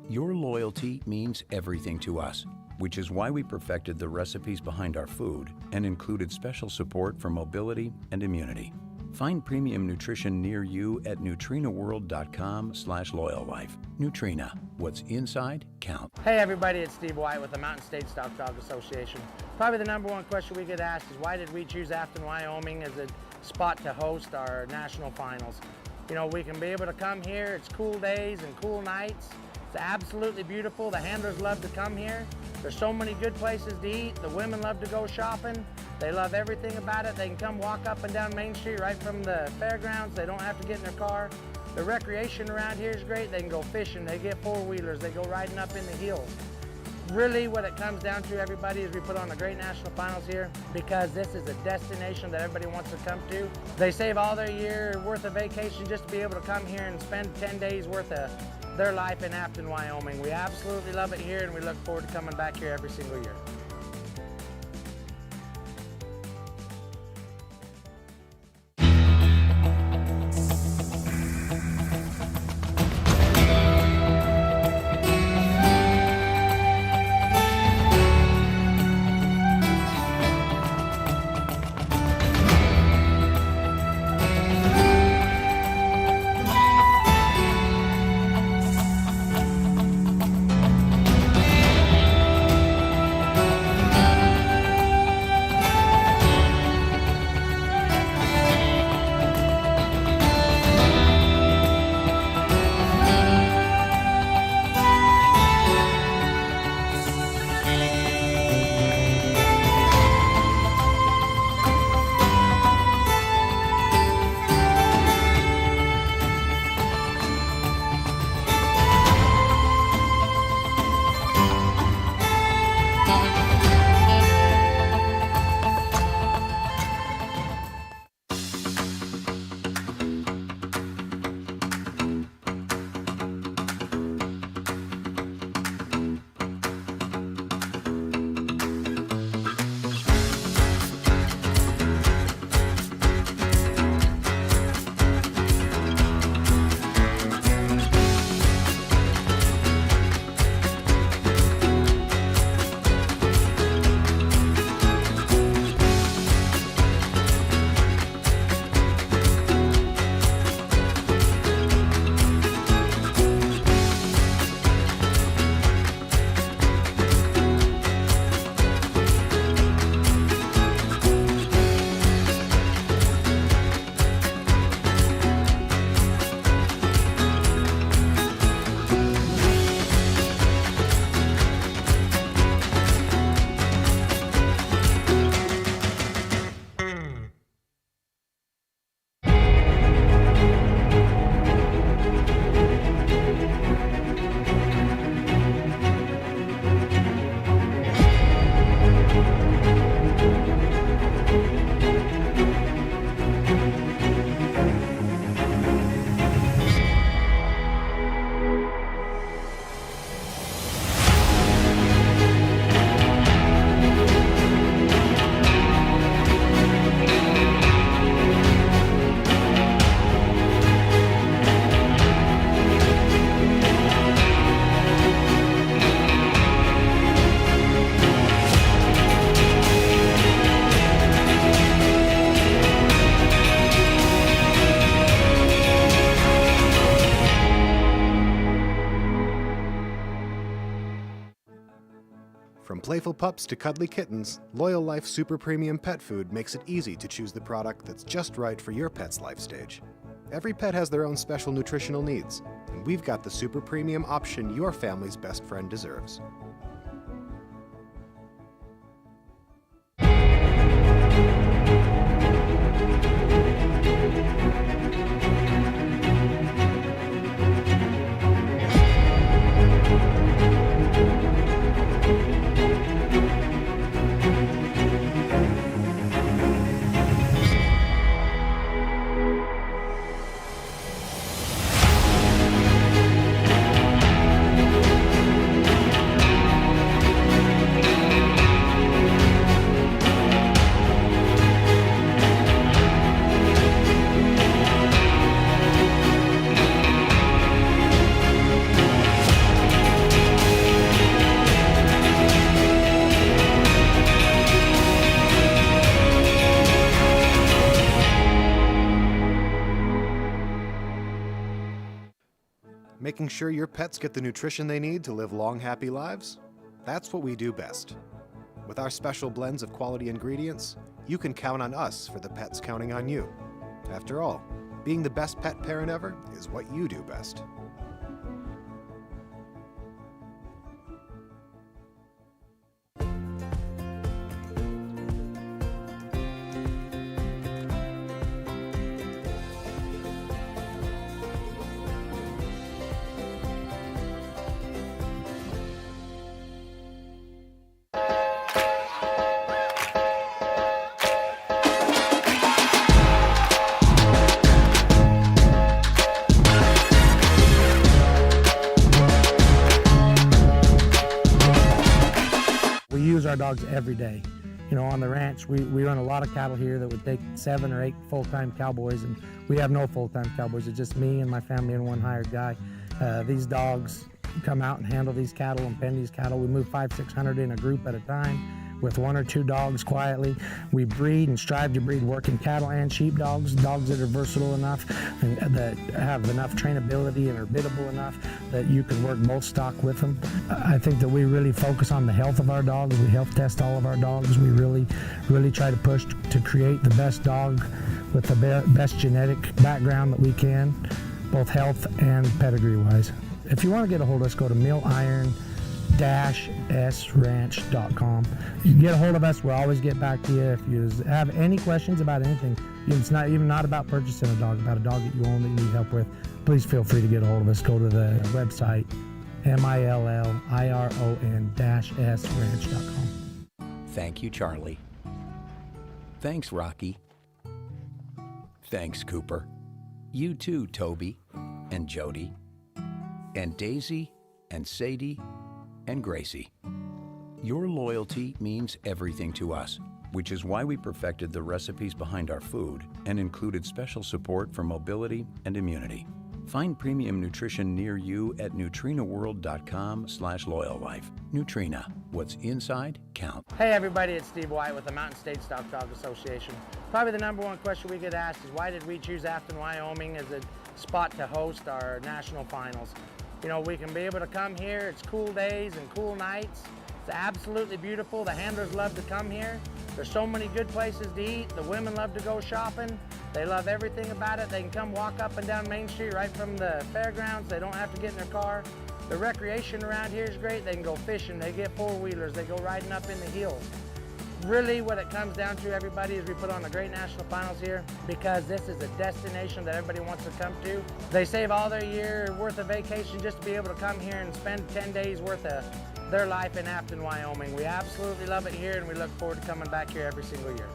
Your loyalty means everything to us, which is why we perfected the recipes behind our food and included special support for mobility and immunity. Find premium nutrition near you at nutrinaworld.com/loyallife. Nutrina, what's inside counts. Hey everybody, it's Steve White with the Mountain State Stock Dog Association. Probably the number one question we get asked is why did we choose Afton, Wyoming as a spot to host our national finals? You know, we can be able to come here, it's cool days and cool nights. It's absolutely beautiful. The handlers love to come here. There's so many good places to eat. The women love to go shopping. They love everything about it. They can come walk up and down Main Street right from the fairgrounds. They don't have to get in their car. The recreation around here is great. They can go fishing. They get four-wheelers. They go riding up in the hills. Really what it comes down to, everybody, is we put on a great national finals here because this is a destination that everybody wants to come to. They save all their year worth of vacation just to be able to come here and spend 10 days worth of their life in Afton, Wyoming. We absolutely love it here and we look forward to coming back here every single year. From playful pups to cuddly kittens, Loyal Life Super Premium Pet Food makes it easy to choose the product that's just right for your pet's life stage. Every pet has their own special nutritional needs, and we've got the super premium option your family's best friend deserves. Making sure your pets get the nutrition they need to live long, happy lives? That's what we do best. With our special blends of quality ingredients, you can count on us for the pets counting on you. After all, being the best pet parent ever is what you do best. We use our dogs every day. You know, on the ranch, we run a lot of cattle here that would take 7 or 8 full-time cowboys, and we have no full-time cowboys. It's just me and my family and one hired guy. These dogs come out and handle these cattle and pen these cattle. We move 500-600 in a group at a time with 1 or 2 dogs quietly. We breed and strive to breed working cattle and sheep dogs that are versatile enough and that have enough trainability and are biddable enough that you can work both stock with them. I think that we really focus on the health of our dogs. We health test all of our dogs. We really try to push to create the best dog with the best genetic background that we can, both health and pedigree wise. If you want to get a hold of us, go to milliron-sranch.com. You can get a hold of us. We'll always get back to you. If you have any questions about anything, it's not even about purchasing a dog, about a dog that you own that you need help with, please feel free to get a hold of us. Go to the website, milliron-sranch.com. Thank you, Charlie. Thanks, Rocky. Thanks, Cooper. You too, Toby and Jody and Daisy and Sadie and Gracie. Your loyalty means everything to us, which is why we perfected the recipes behind our food and included special support for mobility and immunity. Find premium nutrition near you at nutrinaworld.com/loyallife. Nutrina, what's inside counts. Hey everybody, it's Steve White with the Mountain State Stock Dog Association. Probably the number one question we get asked is why did we choose Afton, Wyoming as a spot to host our national finals? You know, we can be able to come here, it's cool days and cool nights. It's absolutely beautiful. The handlers love to come here. There's so many good places to eat. The women love to go shopping. They love everything about it. They can come walk up and down Main Street right from the fairgrounds. They don't have to get in their car. The recreation around here is great. They can go fishing. They get four-wheelers. They go riding up in the hills. Really what it comes down to, everybody, is we put on a great national finals here because this is a destination that everybody wants to come to. They save all their year worth of vacation just to be able to come here and spend 10 days worth of their life in Afton, Wyoming. We absolutely love it here and we look forward to coming back here every single year.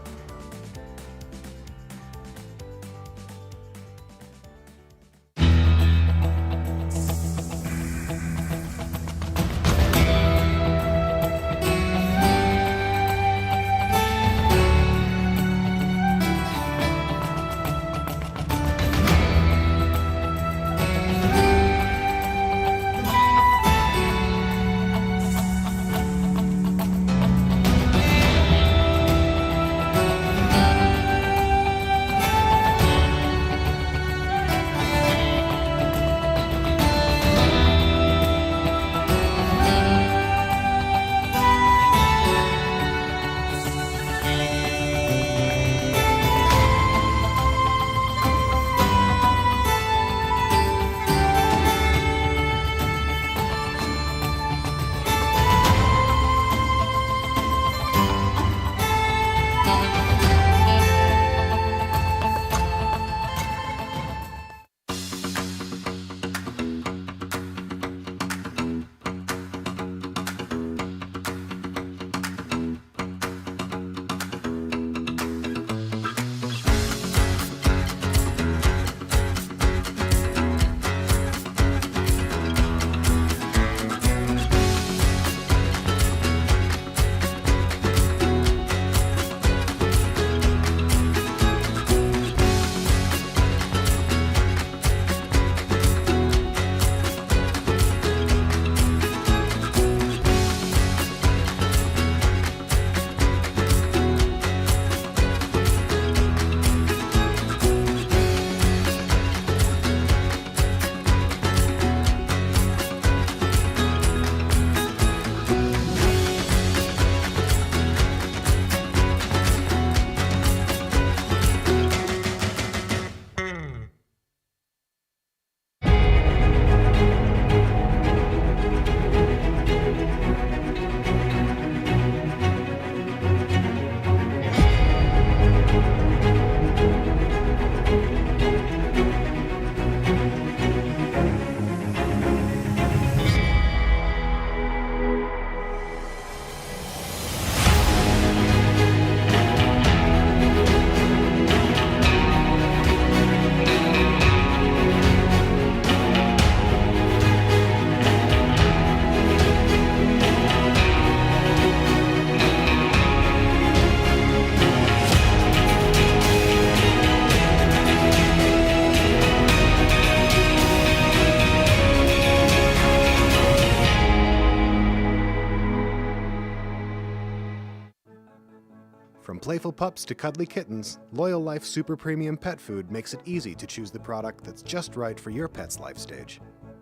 playful pups to cuddly kittens, Loyal Life Super Premium Pet Food makes it easy to choose the product that's just right for your pet's life stage.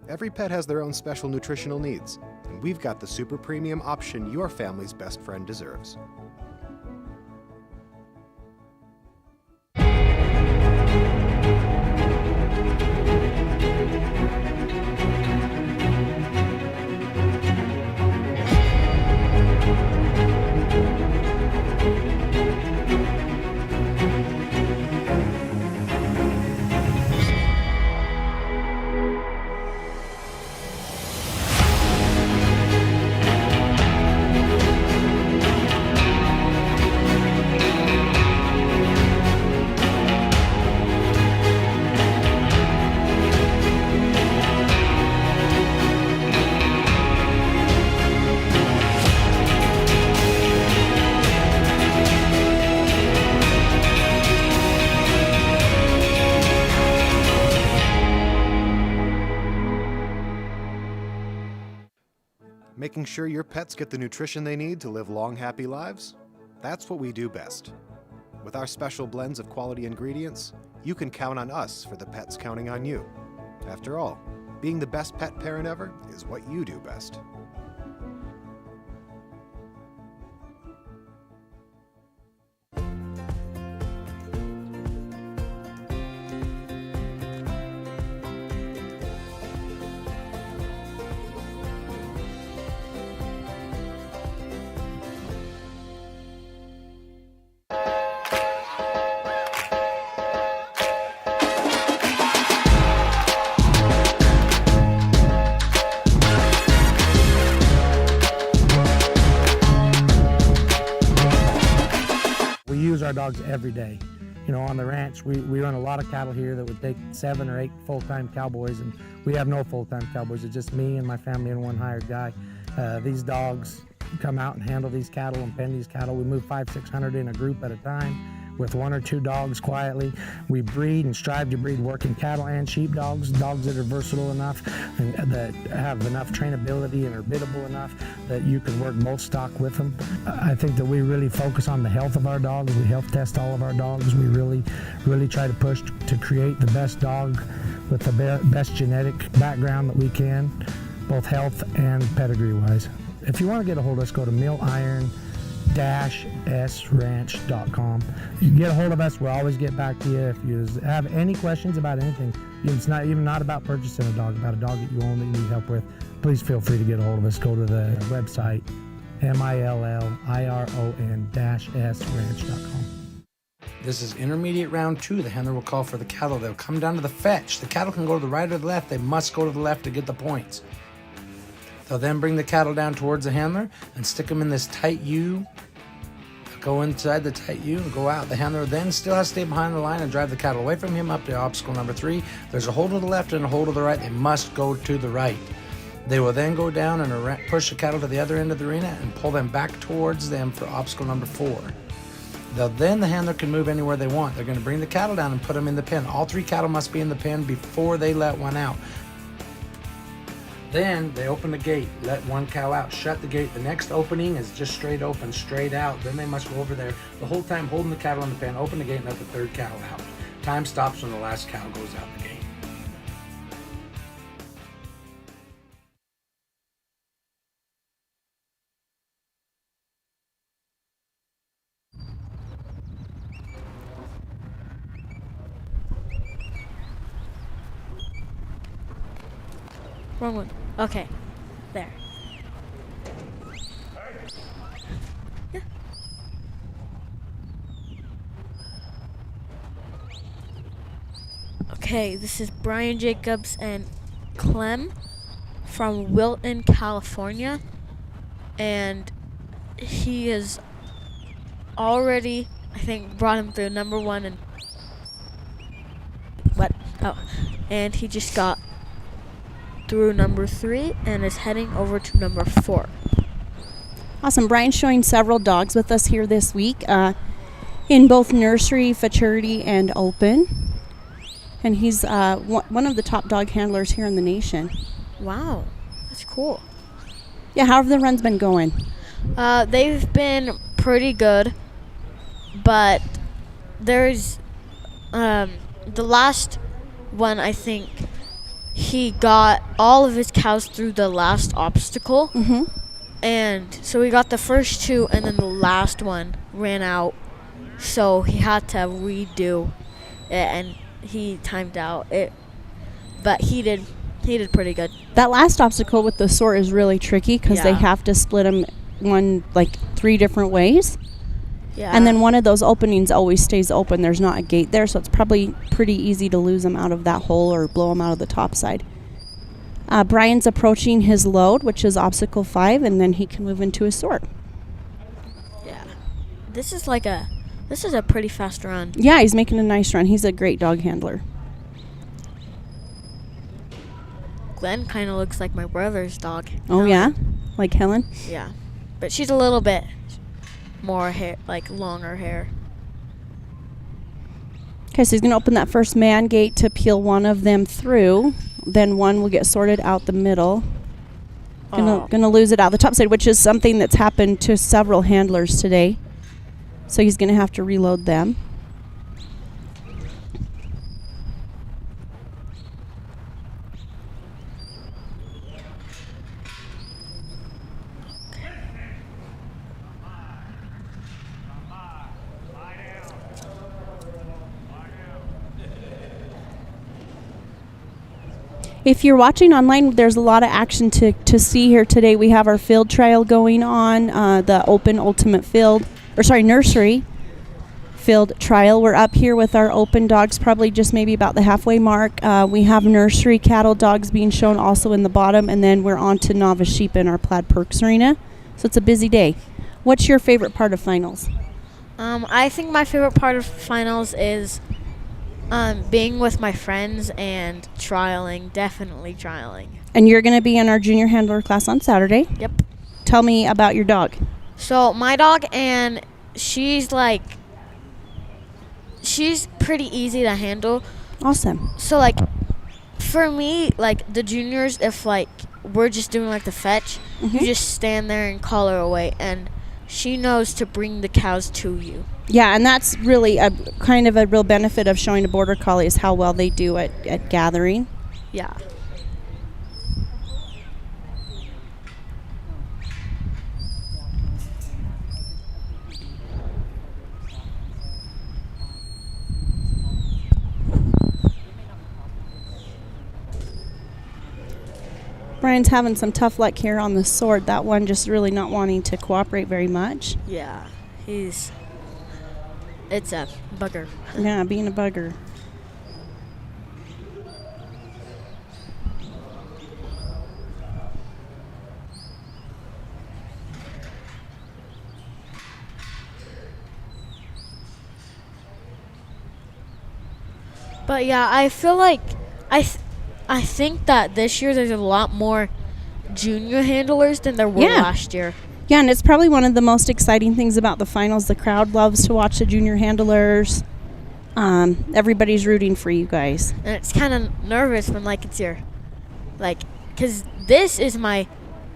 Every pet has their own special nutritional needs, and we've got the super premium option your family's best friend deserves. Making sure your pets get the nutrition they need to live long, happy lives? That's what we do best. With our special blends of quality ingredients, you can count on us for the pets counting on you. After all, being the best pet parent ever is what you do best. We use our dogs every day. You know, on the ranch, we run a lot of cattle here that would take 7 or 8 full-time cowboys, and we have no full-time cowboys. It's just me and my family and one hired guy. These dogs come out and handle these cattle and pen these cattle. We move 500-600 in a group at a time with 1 or 2 dogs quietly. We breed and strive to breed working cattle and sheep dogs that are versatile enough and that have enough trainability and are biddable enough that you can work both stock with them. I think that we really focus on the health of our dogs. We health test all of our dogs. We really try to push to create the best dog with the best genetic background that we can, both health and pedigree wise. If you want to get a hold of us, go to milliron-sranch.com. You can get a hold of us, we'll always get back to you. If you have any questions about anything, it's not even about purchasing a dog, about a dog that you own that you need help with, please feel free to get a hold of us. Go to the website, milliron-sranch.com. This is intermediate round 2. The handler will call for the cattle. They'll come down to the fetch. The cattle can go to the right or the left. They must go to the left to get the points. They'll then bring the cattle down towards the handler and stick them in this tight U. Go inside the tight U and go out. The handler then still has to stay behind the line and drive the cattle away from him up to obstacle number 3. There's a hold to the left and a hold to the right. They must go to the right. They will then go down and push the cattle to the other end of the arena and pull them back towards them for obstacle number 4. Then the handler can move anywhere they want. They're going to bring the cattle down and put them in the pen. All 3 cattle must be in the pen before they let one out. Then they open the gate, let 1 cow out, shut the gate. The next opening is just straight open, straight out. Then they must go over there the whole time holding the cattle in the pen, open the gate and let the 3rd cow out. Time stops when the last cow goes out the gate. Wrong one. Okay. There. Yeah. Okay, this is Brian Jacobs and Clem from Wilton, California. And he has already, I think, brought him through number 1 and what? Oh, and he just got through number 3 and is heading over to number 4. Awesome. Brian's showing several dogs with us here this week in both nursery, futurity, and open. And he's one of the top dog handlers here in the nation. Wow, that's cool. Yeah, how have the runs been going? They've been pretty good. but there's the last one, I think he got all of his cows through the last obstacle. Mm-hmm. And so he got the first 2, and then the last one ran out. So he had to redo it, and he timed out it. But he did pretty good. That last obstacle with the sort is really tricky because they Yeah. have to split them 3 different ways. Yeah. And then one of those openings always stays open. There's not a gate there, so it's probably pretty easy to lose them out of that hole or blow them out of the top side. Brian's approaching his load, which is obstacle 5, and then he can move into his sort. Yeah. This is a pretty fast run. Yeah, he's making a nice run. He's a great dog handler. Glenn kind of looks like my brother's dog. Oh, yeah? Like Helen? Yeah. But she's a little bit more hair, like longer hair. Okay, so he's going to open that first man gate to peel one of them through. Then one will get sorted out the middle. Gonna lose it out the top side, which is something that's happened to several handlers today. So he's going to have to reload them. If you're watching online, there's a lot of action to see here today. We have our field trial going on, the open ultimate field, nursery field trial. We're up here with our open dogs, probably just maybe about the halfway mark. We have nursery cattle dogs being shown also in the bottom, and then we're on to novice sheep in our Plaid Perks arena. So it's a busy day. What's your favorite part of finals? I think my favorite part of finals is being with my friends and trialing, definitely trialing. And you're going to be in our junior handler class on Saturday. Yep. Tell me about your dog. So my dog, and she's pretty easy to handle. Awesome. So for me, the juniors, if we're just doing the fetch, Mm-hmm. you just stand there and call her away, and she knows to bring the cows to you. Yeah, and that's really a kind of a real benefit of showing a border collie is how well they do at gathering. Yeah. Brian's having some tough luck here on the sword. That one just really not wanting to cooperate very much. Yeah, it's a bugger. Yeah, being a bugger. But yeah, I feel like I think that this year there's a lot more junior handlers than there were last year. Yeah, and it's probably one of the most exciting things about the finals. The crowd loves to watch the junior handlers. Everybody's rooting for you guys. And it's kind of nervous when it's your, because this is my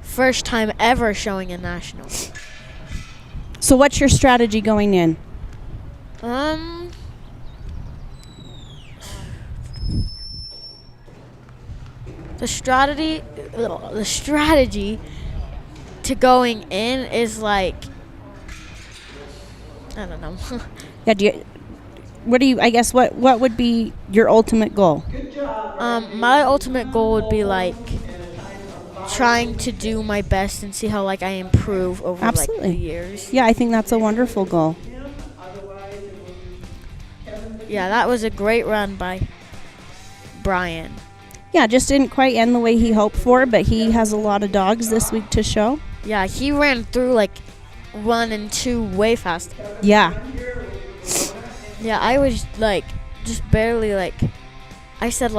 first time ever showing a national. So what's your strategy going in? The strategy to going in is I don't know. Yeah, what would be your ultimate goal? My ultimate goal would be trying to do my best and see how I improve over Absolutely. the years. Yeah, I think that's a wonderful goal. Yeah, that was a great run by Brian. Yeah, just didn't quite end the way he hoped for, but he has a lot of dogs this week to show. Yeah, he ran through 1 and 2 way fast. Yeah. Yeah, I was just barely I said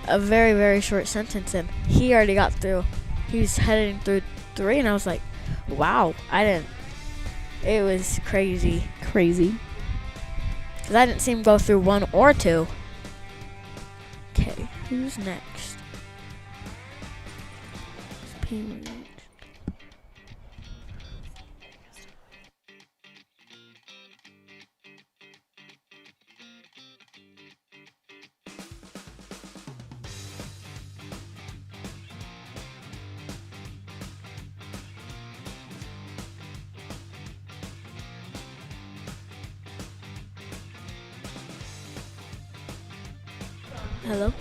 a very, very short sentence, and he already got through. He was heading through 3, and I was like, wow, it was crazy. Crazy. Because I didn't see him go through 1 or 2. Okay, who's next? P-Ridge. Hello?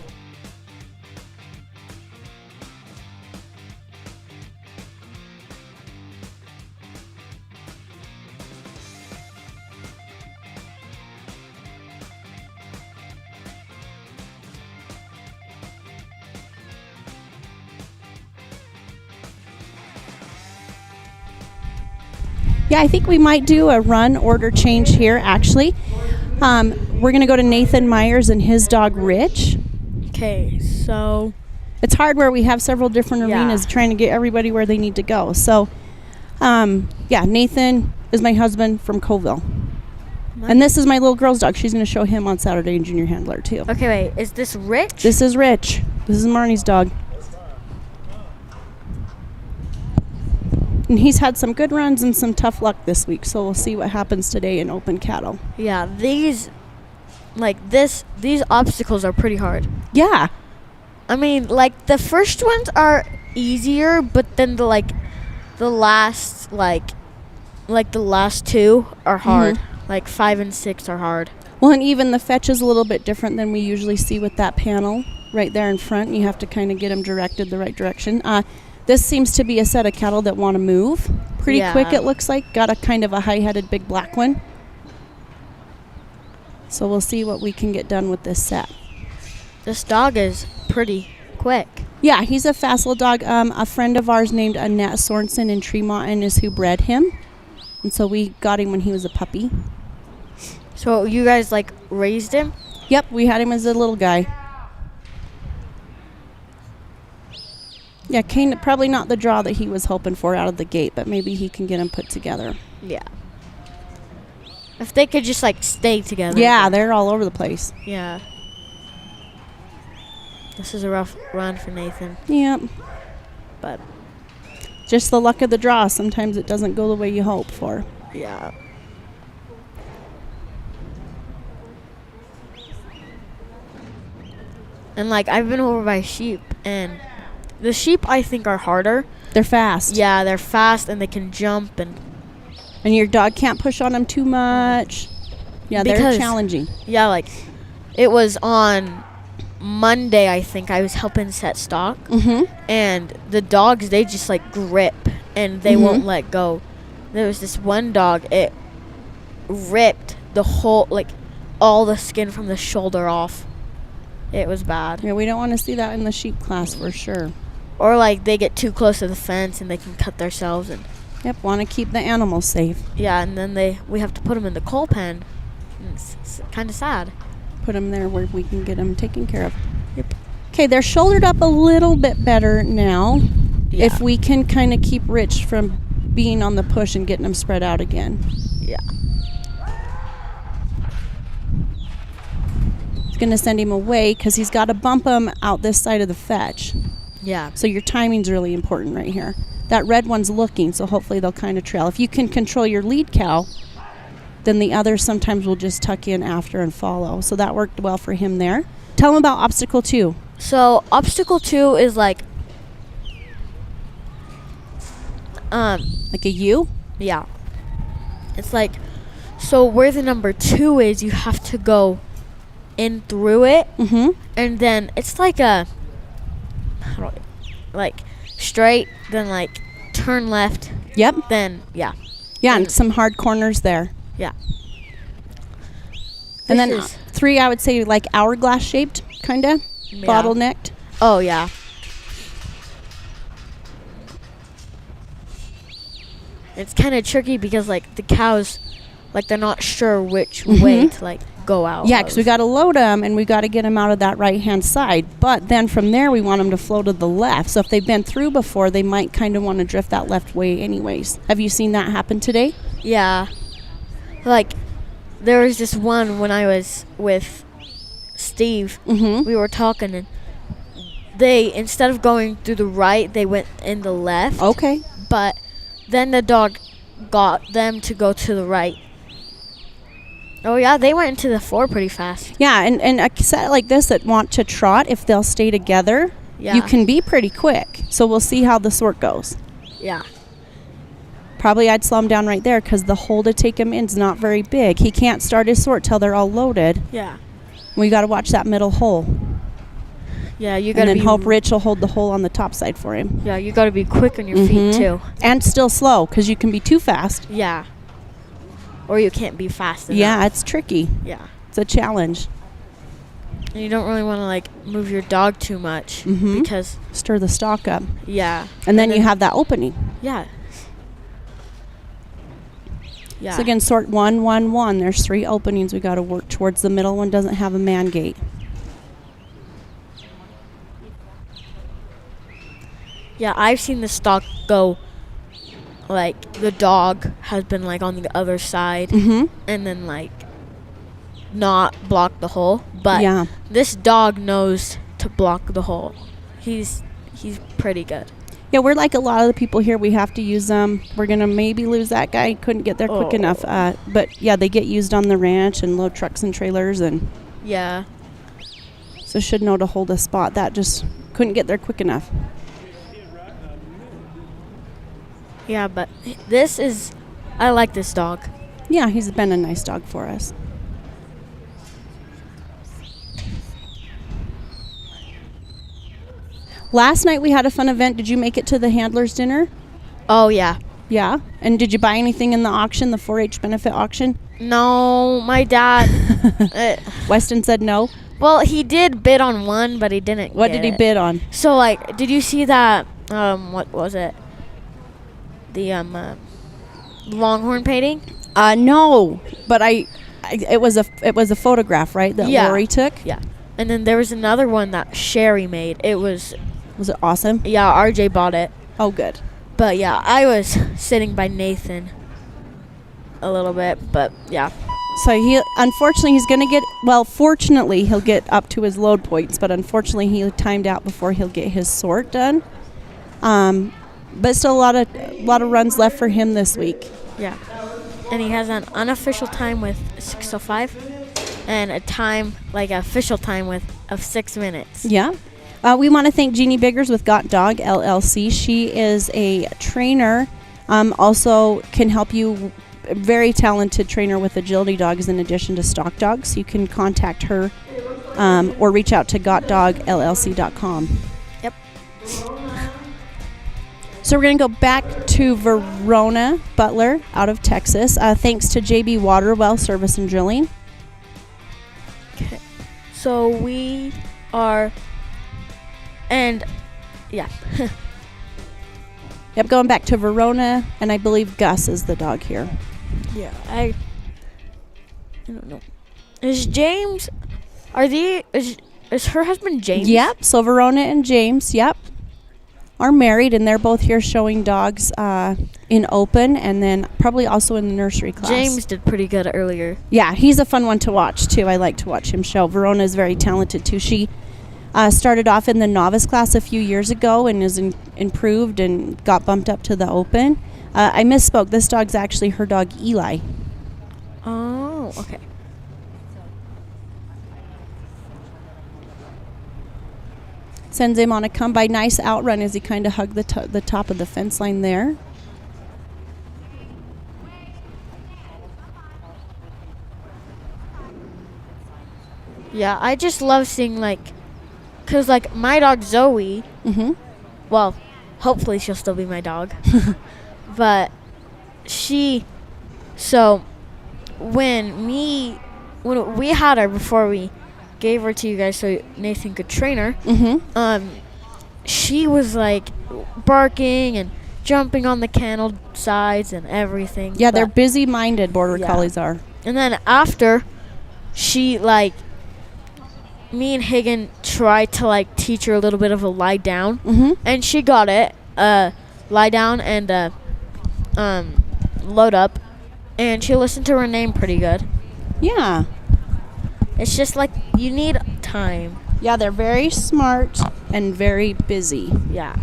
Yeah, I think we might do a run order change here, actually. We're going to go to Nathan Myers and his dog, Rich. Okay, so It's hard where we have several different Yeah. arenas trying to get everybody where they need to go. So, yeah, Nathan is my husband from Coville. And this is my little girl's dog. She's going to show him on Saturday in Junior Handler, too. Okay, wait. Is this Rich? This is Rich. This is Marnie's dog. And he's had some good runs and some tough luck this week, so we'll see what happens today in open cattle. Yeah, these obstacles are pretty hard. Yeah. I mean, like the first ones are easier, but then the last two are hard. Like 5 and 6 are hard. Well, and even the fetch is a little bit different than we usually see with that panel right there in front. You have to kind of get them directed the right direction. This seems to be a set of cattle that want to move pretty quick, it looks like. Got a kind of a high-headed big black one. So we'll see what we can get done with this set. This dog is pretty quick. Yeah, he's a fast little dog. A friend of ours named Annette Sorensen in Tremont is who bred him. And so we got him when he was a puppy. So you guys raised him? Yep, we had him as a little guy. Yeah, Kane, probably not the draw that he was hoping for out of the gate, but maybe he can get him put together. Yeah. If they could just stay together. Yeah, they're all over the place. Yeah. This is a rough run for Nathan. Yep. But just the luck of the draw. Sometimes it doesn't go the way you hope for. Yeah. And I've been over by sheep, and the sheep I think are harder. They're fast. Yeah, they're fast and they can jump and your dog can't push on them too much. Yeah, they're challenging. Yeah, it was on Monday, I think, I was helping set stock. And the dogs, they just grip and they won't let go. There was this one dog, it ripped the whole, all the skin from the shoulder off. It was bad. Yeah, we don't want to see that in the sheep class for sure. Or they get too close to the fence and they can cut themselves. And yep, want to keep the animals safe. Yeah, and then we have to put them in the coal pen. It's kind of sad. Put them there where we can get them taken care of. Yep. Okay, they're shouldered up a little bit better now. Yeah. If we can kind of keep Rich from being on the push and getting them spread out again. Yeah. It's going to send him away because he's got to bump him out this side of the fetch. Yeah. So your timing's really important right here. That red one's looking, so hopefully they'll kind of trail. If you can control your lead cow, then the others sometimes will just tuck in after and follow. So that worked well for him there. Tell him about obstacle 2. So obstacle 2 is like a U? Yeah. It's so where the number 2 is, you have to go in through it. And then it's straight, then turn left. Yep. Then, yeah. Yeah, and some hard corners there. Yeah. And then 3, I would say hourglass shaped, kind of, bottlenecked. Oh, yeah. It's kind of tricky because the cows, they're not sure which way to go out. Yeah, because we got to load them and we got to get them out of that right-hand side. But then from there, we want them to flow to the left. So if they've been through before, they might kind of want to drift that left way anyways. Have you seen that happen today? Yeah. There was this one when I was with Steve. We were talking, and they, instead of going through the right, they went in the left. Okay. But then the dog got them to go to the right. Oh, yeah, they went into the 4 pretty fast. Yeah, and a set like this that want to trot, if they'll stay together, you can be pretty quick. So we'll see how the sort goes. Yeah. Probably I'd slow him down right there because the hole to take him in is not very big. He can't start his sort till they're all loaded. Yeah. We got to watch that middle hole. Yeah, you And gotta then be. hope Rich will hold the hole on the top side for him. Yeah, you gotta be quick on your feet Mhm. too. And still slow, because you can be too fast. Yeah. Or you can't be fast enough. Yeah, it's tricky. Yeah. It's a challenge. And you don't really want to like move your dog too much Mhm. because Stir the stock up. yeah. And then you have that opening. Yeah. Yeah. So again, sort 1, 1, 1. There's 3 openings we got to work towards. The middle one doesn't have a man gate. Yeah, I've seen the stock go like the dog has been like on the other side Mhm. and then like not block the hole, but Yeah. this dog knows to block the hole. He's pretty good. Yeah, we're like a lot of the people here. We have to use them. We're going to maybe lose that guy. Couldn't get there quick enough. But, yeah, they get used on the ranch and load trucks and trailers. And Yeah. so should know to hold a spot. That just couldn't get there quick enough. Yeah, but I like this dog. Yeah, he's been a nice dog for us. Last night we had a fun event. Did you make it to the handlers dinner? Oh, yeah. Yeah? And did you buy anything in the auction, the 4-H benefit auction? No, my dad. Weston said no. Well, he did bid on one, but he didn't. What get did he it. bid on? So, like, did you see that? What was it? The Longhorn painting. No, but it was a photograph, right? That Yeah. Lori took. Yeah, and then there was another one that Sherry made. It was it awesome? Yeah, RJ bought it. Oh, good. But yeah, I was sitting by Nathan a little bit, but yeah. So unfortunately he's gonna fortunately he'll get up to his load points, but unfortunately he timed out before he'll get his sort done. But still a lot of runs left for him this week. Yeah, and he has an unofficial time with 6:05, and a time like official time of 6 minutes. Yeah. We want to thank Jeannie Biggers with Got Dog LLC. She is a trainer, also can help you, very talented trainer with agility dogs in addition to stock dogs. You can contact her or reach out to gotdogllc.com. Yep. So we're going to go back to Verona Butler out of Texas. Thanks to JB Waterwell Service and Drilling. Okay. So we are, and yeah. Yep, going back to Verona, and I believe Gus is the dog here. Yeah, I don't know. Is James? Is her husband James? Yep. So Verona and James, yep, are married, and they're both here showing dogs in open, and then probably also in the nursery class. James did pretty good earlier. Yeah, he's a fun one to watch too. I like to watch him show. Verona is very talented too. She started off in the novice class a few years ago and is improved and got bumped up to the open. I misspoke. This dog's actually her dog Eli. Oh, okay. Sends him on a come by. Nice outrun as he kind of hugged the top of the fence line there. Yeah, I just love seeing cause my dog Zoe. Well, hopefully she'll still be my dog. But when we had her before we gave her to you guys so Nathan could train her, she was barking and jumping on the kennel sides and everything. Yeah, they're busy-minded, Border Collies are. And then after, she me and Hagen tried to teach her a little bit of a lie down, and she got it. Lie down and load up, and she listened to her name pretty good. Yeah. It's just you need time. Yeah, they're very smart and very busy. Yeah.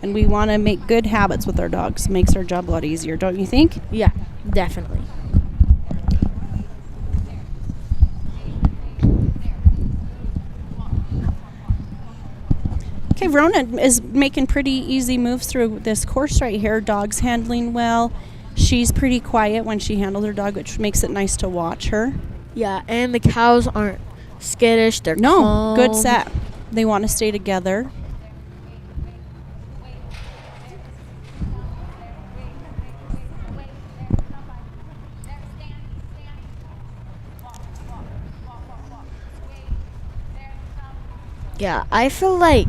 And we want to make good habits with our dogs. Makes our job a lot easier, don't you think? Yeah, definitely. Okay, Verona is making pretty easy moves through this course right here. Dog's handling well. She's pretty quiet when she handles her dog, which makes it nice to watch her. Yeah, and the cows aren't skittish. They're calm. Good set. They want to stay together. Yeah, I feel like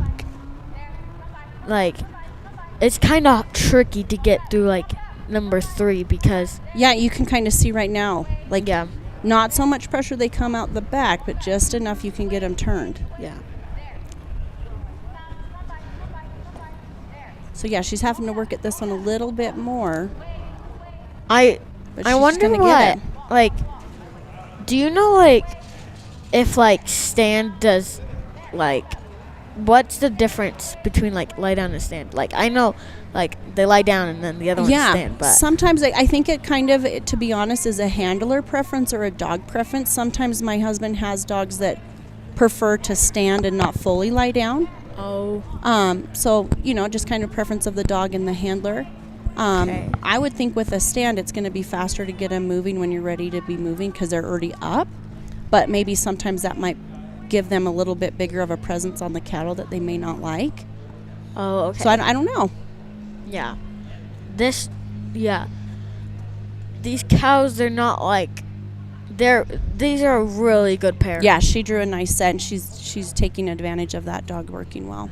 it's kind of tricky to get through like number 3 because Yeah, you can kind of see right now. Like, yeah, not so much pressure they come out the back, but just enough you can get them turned. yeah. So yeah, she's having to work at this one a little bit more. I But I she's wonder gonna get what it. like do you know like if like stand does like what's the difference between like lie down and stand? Like I know like they lie down and then the other one stand, but sometimes I think it kind of, to be honest, is a handler preference or a dog preference. Sometimes my husband has dogs that prefer to stand and not fully lie down. oh, So, you know, just kind of preference of the dog and the handler. Okay. I would think with a stand, it's going to be faster to get them moving when you're ready to be moving because they're already up. But maybe sometimes that might give them a little bit bigger of a presence on the cattle that they may not like. oh, okay. So I don't know. Yeah. These cows, they're not like, these are a really good pair. Yeah, she drew a nice set, and she's taking advantage of that dog working well.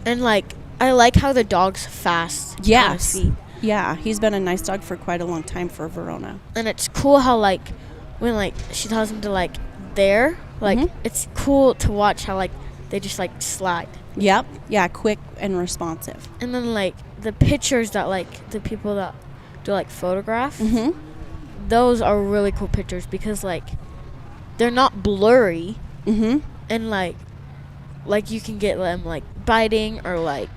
And like, I like how the dog's fast. on his Yes. feet. Yeah, he's been a nice dog for quite a long time for Verona. And it's cool how like, when like she tells him to like there, like Mhm. it's cool to watch how like they just like slide. Yep. Yeah, quick and responsive. And then like the pictures that like the people that do like photograph, Mm-hmm. those are really cool pictures because like they're not blurry Mm-hmm. and like you can get them like biting or like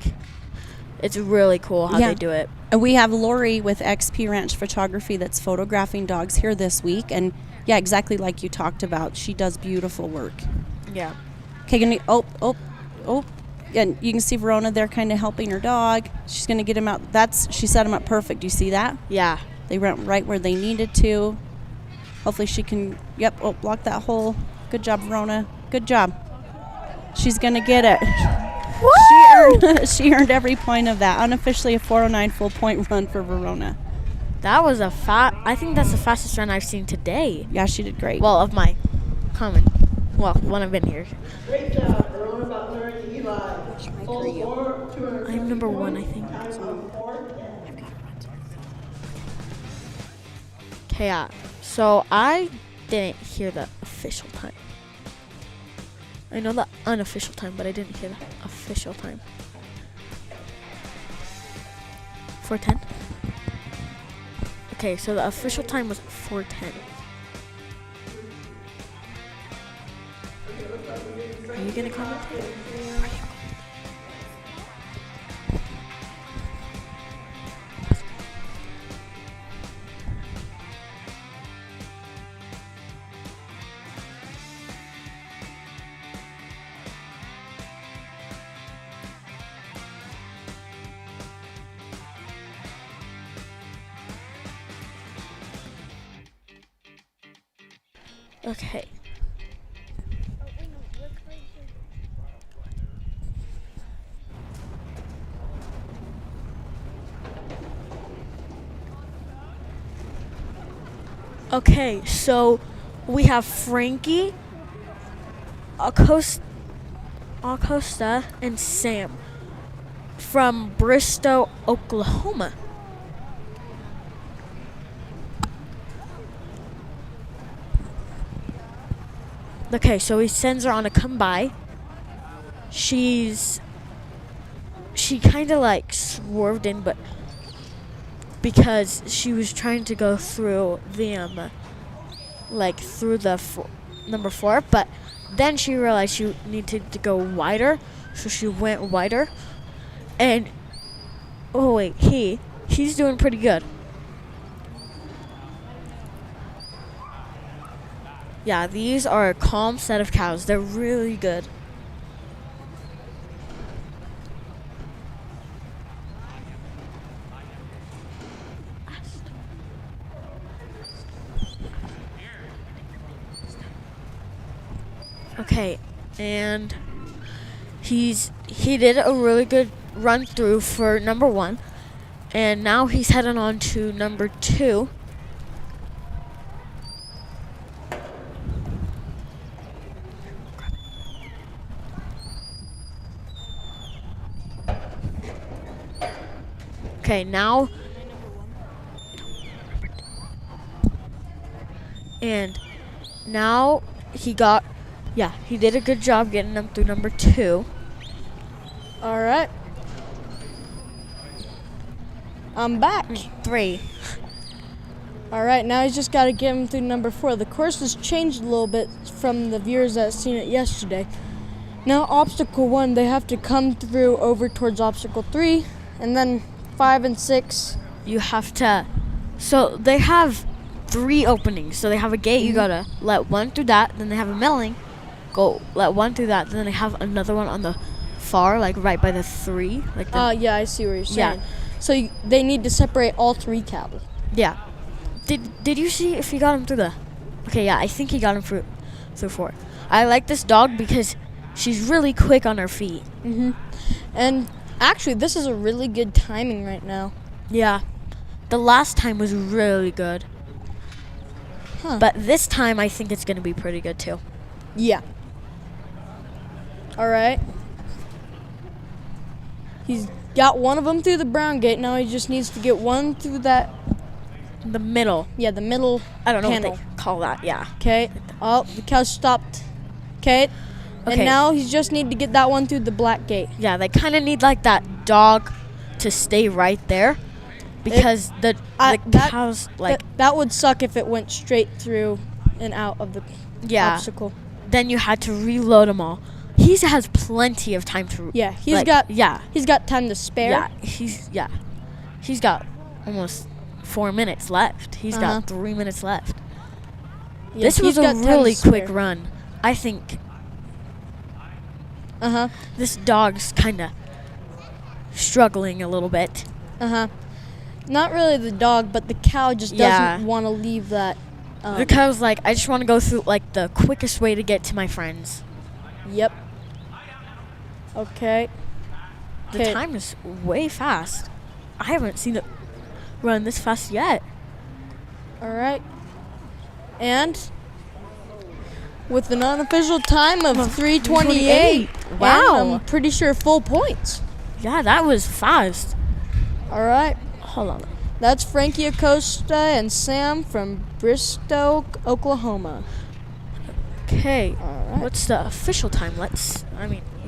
it's really cool how Yeah. they do it. And we have Lori with XP Ranch Photography that's photographing dogs here this week. And yeah, exactly like you talked about. She does beautiful work. Yeah. Okay, oh. And you can see Verona there kind of helping her dog. She's going to get him out. She set him up perfect. You see that? Yeah. They went right where they needed to. Hopefully she can, block that hole. Good job, Verona. Good job. She's going to get it. She earned every point of that. Unofficially a 409 full point run for Verona. That was I think that's the fastest run I've seen today. Yeah, she did great. Well, of my common. Well, when I've been here. Great job, Verona Butler and Eli. I'm number 1, I think. Okay, yeah. So I didn't hear the official time. I know the unofficial time, but I didn't hear the official time. 4:10. Okay, so the official time was 4:10. Are you gonna commentate? Okay. Okay, so we have Frankie, Acosta, and Sam from Bristow, Oklahoma. Okay, so he sends her on a come by. She kind of like swerved in, but because she was trying to go through the through the number 4, but then she realized she needed to go wider, so she went wider. And oh wait, he's doing pretty good. Yeah, these are a calm set of cows. They're really good. Okay, and he did a really good run through for number 1, and now he's heading on to number 2. Okay, now he did a good job getting them through number 2. All right. I'm back. 3. All right, now he's just got to get him through number 4. The course has changed a little bit from the viewers that seen it yesterday. Now obstacle 1, they have to come through over towards obstacle 3, and then 5 and 6. You have to, so they have 3 openings. So they have a gate, you gotta let 1 through that, then they have a milling, go let 1 through that, then they have another one on the far, like right by the 3. Like Yeah, I see what you're saying. Yeah. So they need to separate all 3 cattle. Yeah. Did you see if he got him through the, okay, yeah, I think he got him through 4. I like this dog because she's really quick on her feet. And actually, this is a really good timing right now. Yeah. The last time was really good. But this time, I think it's going to be pretty good, too. Yeah. All right. He's got one of them through the brown gate. Now he just needs to get one through that. The middle. Yeah, the middle I don't know panel. what they call that, yeah. Okay. Oh, the cow stopped. Okay. And now he just need to get that one through the black gate. Yeah, they kind of need, like, that dog to stay right there. Because the cows, like... That would suck if it went straight through and out of the obstacle. Then you had to reload them all. He has plenty of time to... Yeah, he's got time to spare. Yeah, he's got almost 4 minutes left. He's got 3 minutes left. Yeah, this was a really quick run. I think... This dog's kind of struggling a little bit. Not really the dog, but the cow just doesn't want to leave that. The cow's like, I just want to go through, like, the quickest way to get to my friends. Yep. Okay. The time is way fast. I haven't seen it run this fast yet. All right. And with an unofficial time of 3:28. Wow. And I'm pretty sure full points. Yeah, that was fast. All right. Hold on. That's Frankie Acosta and Sam from Bristow, Oklahoma. Okay. What's the official time?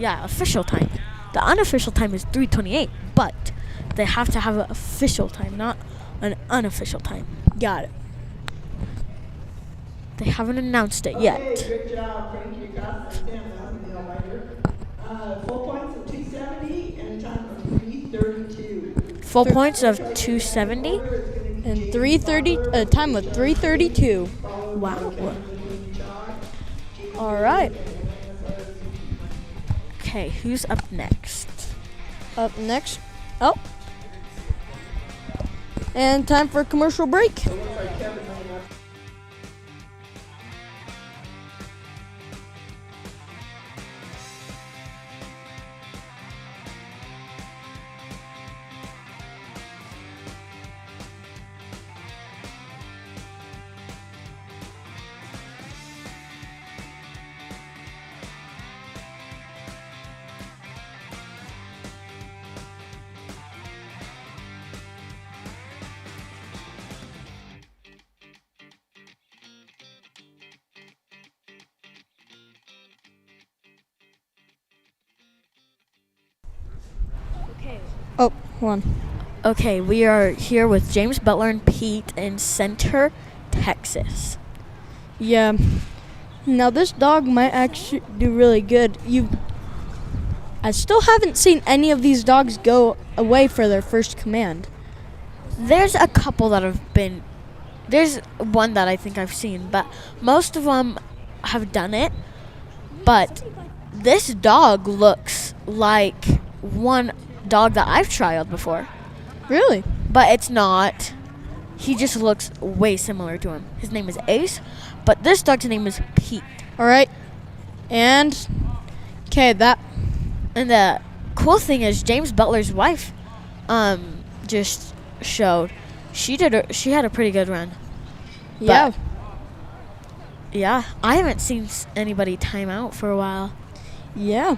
Official time. The unofficial time is 3:28, but they have to have an official time, not an unofficial time. Got it. They haven't announced it yet. Good job, Frankie Acosta and Sam. That's a nail biter. Full points of 270 and a time of 3:32. Full points of 270 and 3:30. A time of 3:32. Wow. All right. Okay, who's up next? Up next. Oh. And time for a commercial break. Oh, hold on. Okay, we are here with James Butler and Pete in Center, Texas. Yeah. Now this dog might actually do really good. I still haven't seen any of these dogs go away for their first command. There's a couple that have been. There's one that I think I've seen, but most of them have done it. But this dog looks like one dog that I've trialed before. Really? But it's not. He just looks way similar to him. His name is Ace, but this dog's name is Pete. All right. And okay, that. And the cool thing is James Butler's wife just showed she had a pretty good run. Yeah. But, yeah, I haven't seen anybody time out for a while. Yeah.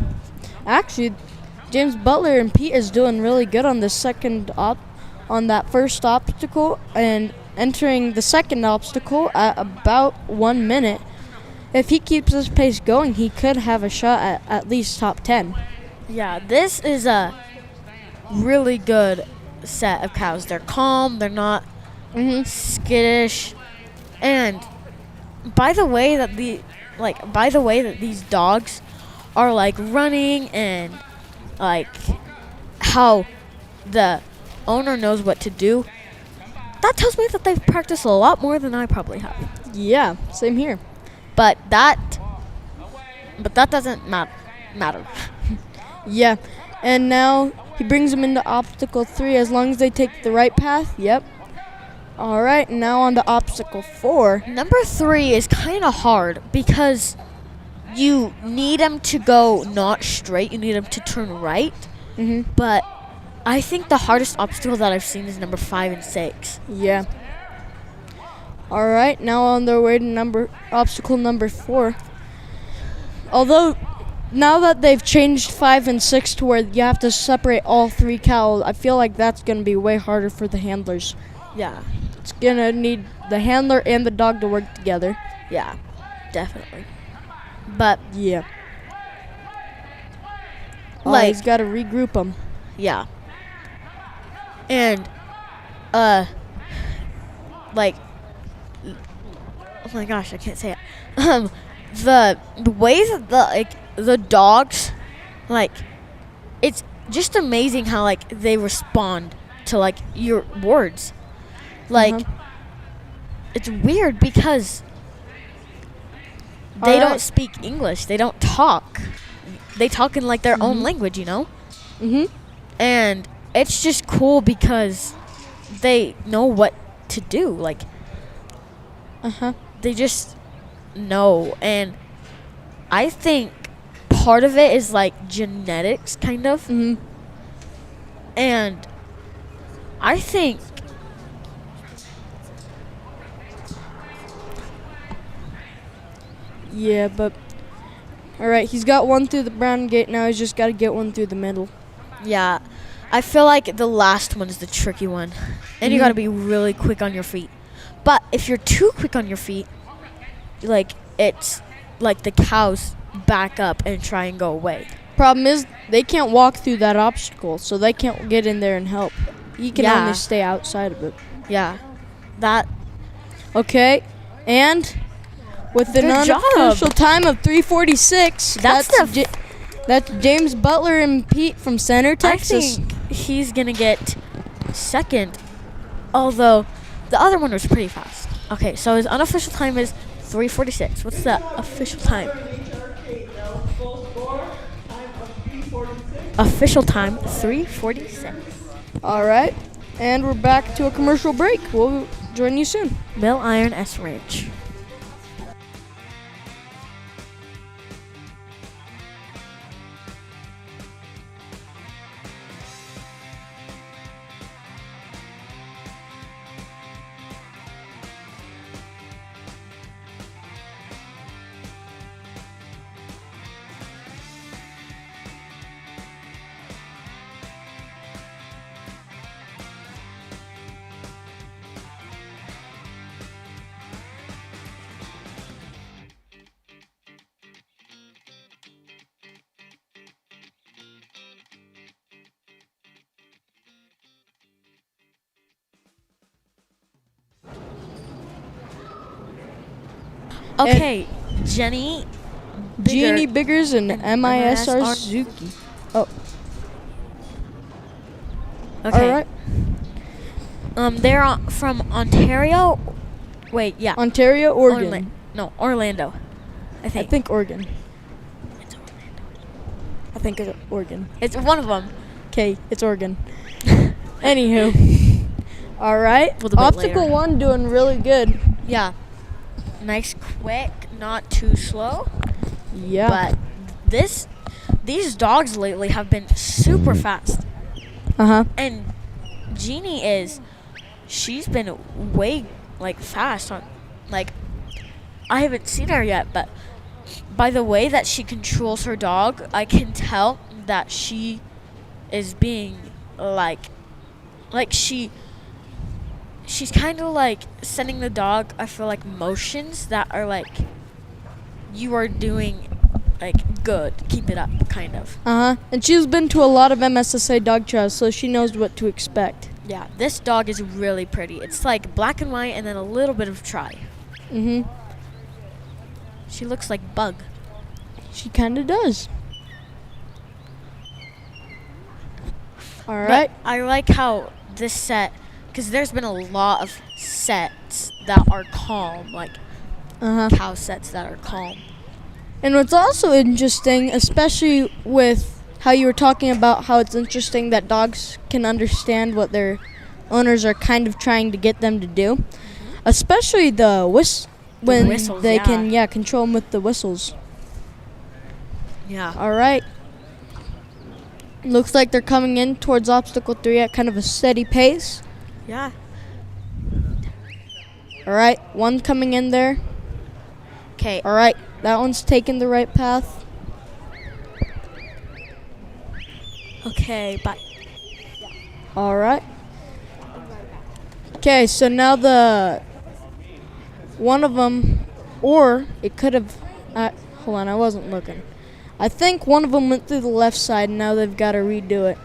Actually, James Butler and Pete is doing really good on the on that first obstacle and entering the second obstacle at about 1 minute. If he keeps this pace going, he could have a shot at least top 10. Yeah, this is a really good set of cows. They're calm, they're not skittish. And by the way that these dogs are like running and like how the owner knows what to do, that tells me that they've practiced a lot more than I probably have. Yeah, same here. But that doesn't matter. Yeah, and now he brings them into obstacle 3 as long as they take the right path. Yep. All right, now on to obstacle 4. Number 3 is kind of hard because you need them to go not straight. You need them to turn right. But I think the hardest obstacle that I've seen is number 5 and 6. Yeah. All right, now on their way to obstacle number 4. Although now that they've changed 5 and 6 to where you have to separate all 3 cows, I feel like that's going to be way harder for the handlers. Yeah. It's going to need the handler and the dog to work together. Yeah, definitely. But yeah. Like, he's got to regroup them. Yeah. And like, oh my gosh, I can't say it. The way that the dogs, like, it's just amazing how like they respond to like your words. Like, it's weird because they don't speak English. They don't talk. They talk in like their own language, you know? And it's just cool because they know what to do. Like, they just know. And I think part of it is like genetics, kind of. And I think yeah, but all right, he's got one through the brown gate. Now he's just got to get one through the middle. Yeah, I feel like the last one is the tricky one. And you got to be really quick on your feet. But if you're too quick on your feet, like, it's like the cows back up and try and go away. Problem is, they can't walk through that obstacle, so they can't get in there and help. You can only stay outside of it. Yeah. That. Okay, and with an unofficial time of 3:46, that's James Butler and Pete from Center, Texas. I think he's going to get second, although the other one was pretty fast. Okay, so his unofficial time is 3:46. What's the official time? Official time, 3:46. All right, and we're back to a commercial break. We'll join you soon. Mill Iron S Ranch. Okay, Jeannie Biggers and MISR Suzuki. Oh. Okay. All right. They're from Ontario. Wait, yeah. Ontario, Oregon. Orlando. I think Oregon. It's Orlando. I think it's Oregon. It's one of them. Okay, it's Oregon. Anywho. All right. Obstacle 1 doing really good. Yeah. Nice, quick, not too slow. Yeah. But these dogs lately have been super fast. Uh-huh. And Jeannie she's been way like fast on, like, I haven't seen her yet, but by the way that she controls her dog, I can tell that she is being like she's kind of like sending the dog, I feel like, motions that are like, you are doing like good, keep it up, kind of. Uh-huh. And she's been to a lot of MSSA dog trials, so she knows what to expect. Yeah, this dog is really pretty. It's like black and white and then a little bit of tri. Mm-hmm. She looks like Bug. She kind of does. All right. But I like how this set, because there's been a lot of sets that are calm, like cow sets that are calm. And what's also interesting, especially with how you were talking about how it's interesting that dogs can understand what their owners are kind of trying to get them to do, especially the when whistles, they yeah. can control them with the whistles. Yeah. All right. Looks like they're coming in towards obstacle 3 at kind of a steady pace. Yeah. All right, one coming in there. Okay. All right, that one's taking the right path. Okay, bye. All right. Okay, so now one of them, or it could have, hold on, I wasn't looking. I think one of them went through the left side, and now they've got to redo it.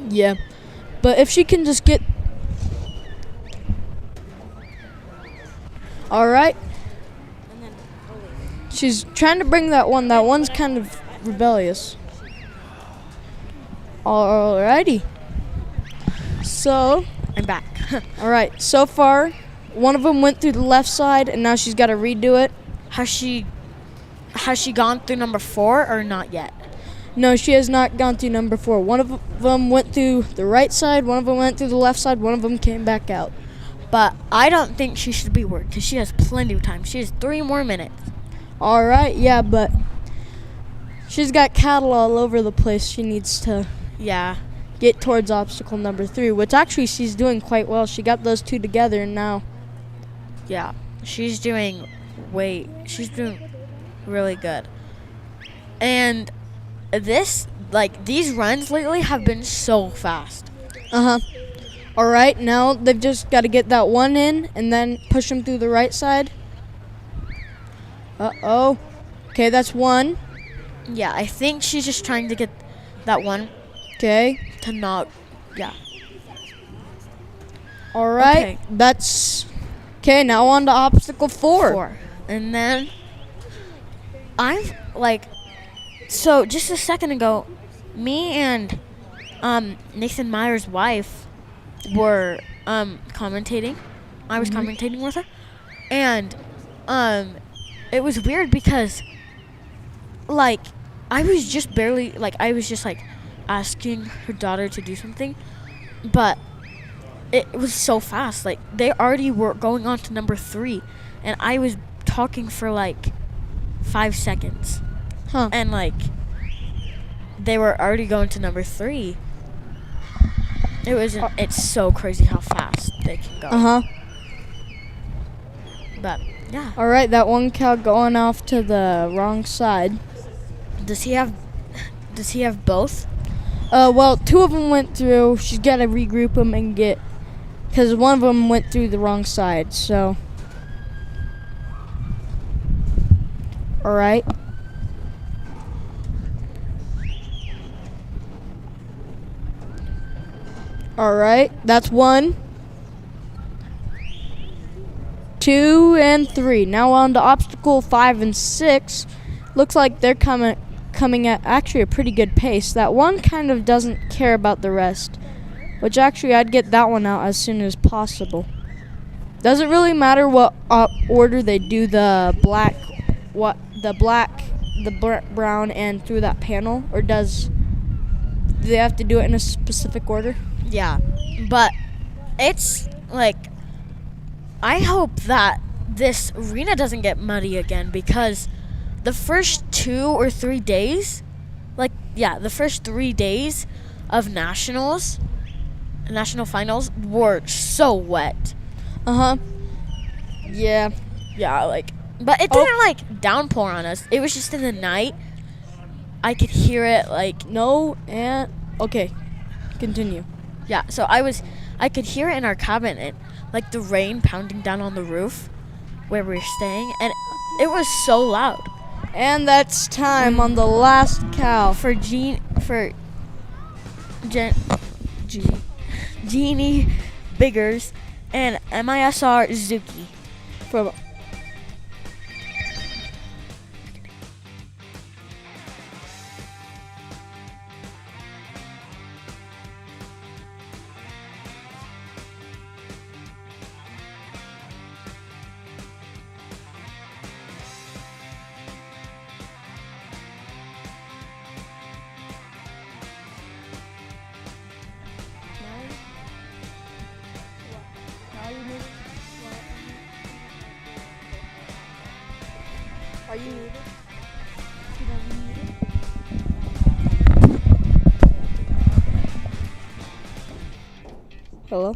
Yeah, but if she can just get... All right. She's trying to bring that one. That one's kind of rebellious. Alrighty. So... I'm back. All right, so far, one of them went through the left side, and now she's got to redo it. Has she gone through number 4 or not yet? No, she has not gone through number 4. One of them went through the right side, one of them went through the left side, one of them came back out. But I don't think she should be worried because she has plenty of time. She has 3 more minutes. All right, yeah, but she's got cattle all over the place. She needs to get towards obstacle number 3, which actually she's doing quite well. She got those two together, and now... Yeah, she's doing really good. And these runs lately have been so fast. Uh-huh. All right, now they've just got to get that one in and then push them through the right side. Uh-oh. Okay, that's one. Yeah, I think she's just trying to get that one. Okay. To not, yeah. All right, Okay. that's... Okay, now on to obstacle 4. And then so just a second ago, me and Nathan Meyer's wife were commentating. I was commentating with her, and it was weird because I was just asking her daughter to do something, but it was so fast. Like, they already were going on to number 3, and I was talking for 5 seconds. Huh. And they were already going to number 3. It's so crazy how fast they can go. Uh-huh. But yeah. All right, that one cow going off to the wrong side. Does he have both? Well, 2 of them went through. She's got to regroup them and get... Because one of them went through the wrong side, so... All right. All right, that's 1, 2, and 3. Now on to obstacle 5 and 6. Looks like they're coming at actually a pretty good pace. That one kind of doesn't care about the rest, which actually I'd get that one out as soon as possible. Doesn't really matter what order they do the brown, and through that panel, or do they have to do it in a specific order? Yeah, but it's I hope that this arena doesn't get muddy again, because the first 2 or 3 days, the first 3 days of national finals were so wet. Yeah. Yeah, but it didn't downpour on us. It was just in the night. I could hear it okay. Continue. Yeah, so I could hear it in our cabin, and the rain pounding down on the roof where we were staying, and it was so loud. And that's time on the last cow for Jeannie Biggers and MISR Zuki. Are you muted? Hello?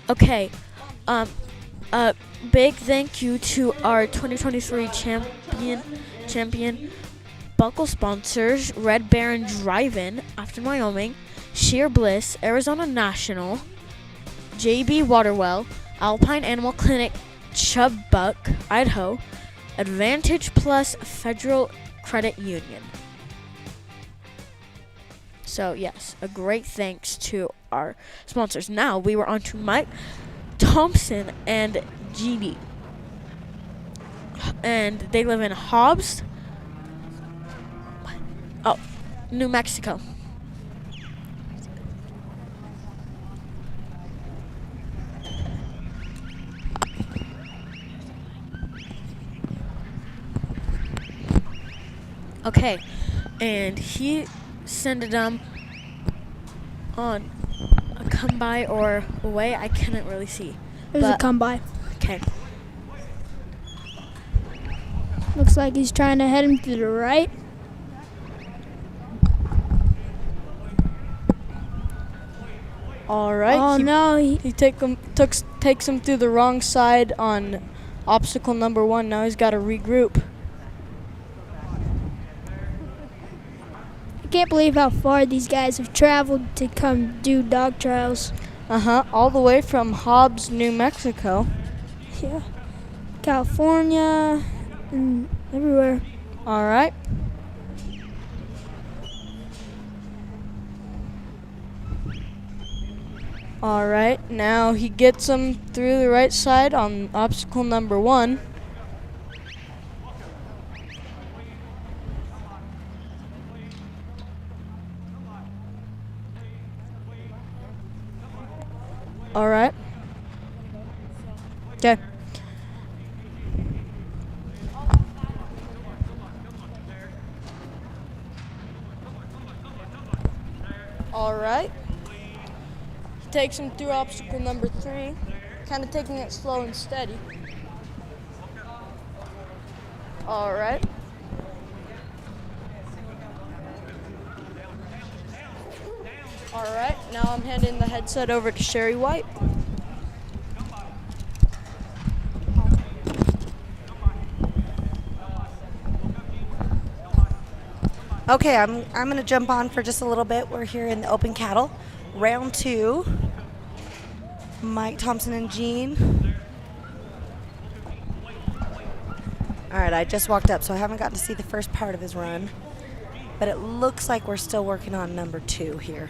Okay, big thank you to our 2023 champion buckle sponsors: Red Baron Drive-In, Afton, Wyoming; Sheer Bliss, Arizona National; JB Waterwell, Alpine Animal Clinic, Chubbuck, Idaho; Advantage Plus Federal Credit Union. So yes, a great thanks to our sponsors. Now we were on to Mike Thompson and Jeannie, and they live in Hobbs, New Mexico. Okay, and he sent them on a come by or away. I couldn't really see. It was a come by. Okay. Looks like he's trying to head him to the right. All right. Oh no! He takes him through the wrong side on obstacle number 1. Now he's got to regroup. I can't believe how far these guys have traveled to come do dog trials. All the way from Hobbs, New Mexico. Yeah. California and everywhere. All right. All right. Now he gets him through the right side on obstacle number 1. All right. Okay. All right. He takes him through obstacle number 3, kind of taking it slow and steady. All right. All right, now I'm handing the headset over to Sherry White. Okay, I'm going to jump on for just a little bit. We're here in the open cattle, round 2. Mike Thompson and Jean. All right, I just walked up, so I haven't gotten to see the first part of his run, but it looks like we're still working on number 2 here.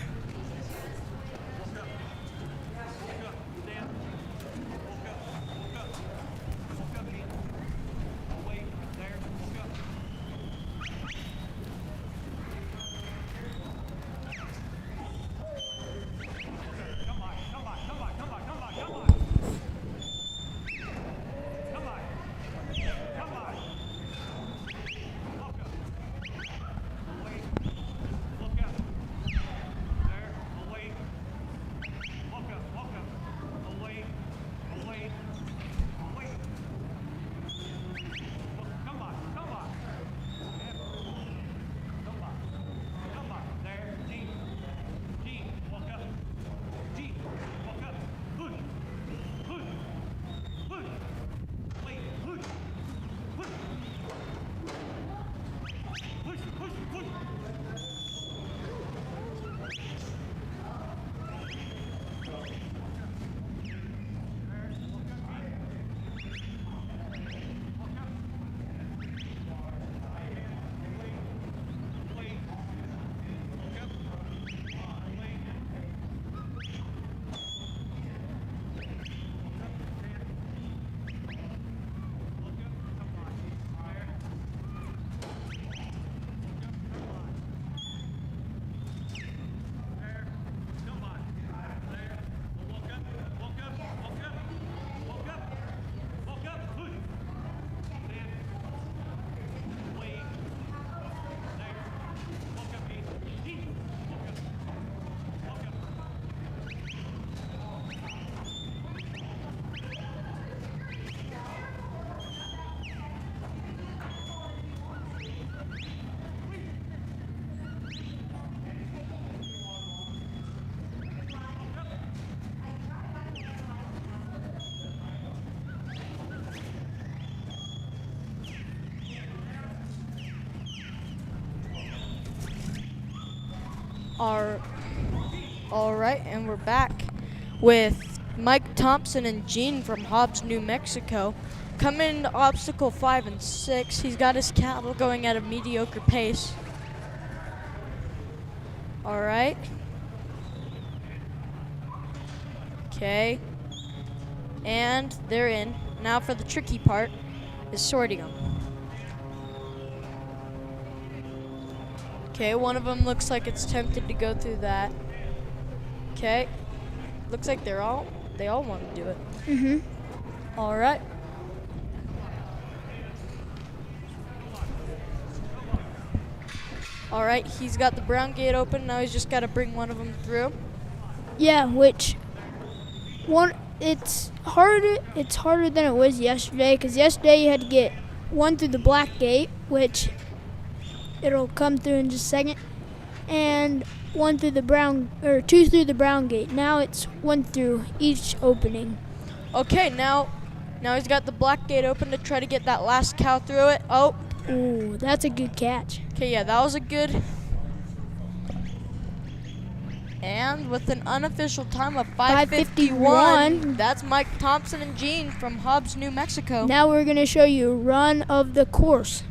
All right, and we're back with Mike Thompson and Gene from Hobbs, New Mexico. Coming into obstacle 5 and 6, he's got his cattle going at a mediocre pace. All right. Okay. And they're in. Now for the tricky part is sorting them. Okay, one of them looks like it's tempted to go through that. Okay. Looks like they all want to do it. Mm-hmm. All right. All right, he's got the brown gate open. Now he's just got to bring one of them through. Yeah, it's harder than it was yesterday, because yesterday you had to get one through the black gate, which it'll come through in just a second, and two through the brown gate. Now it's one through each opening. Okay, now he's got the black gate open to try to get that last cow through it. Oh. Ooh, that's a good catch. Okay, yeah, that was a good. And with an unofficial time of 5:51, that's Mike Thompson and Gene from Hobbs, New Mexico. Now we're going to show you a run of the course.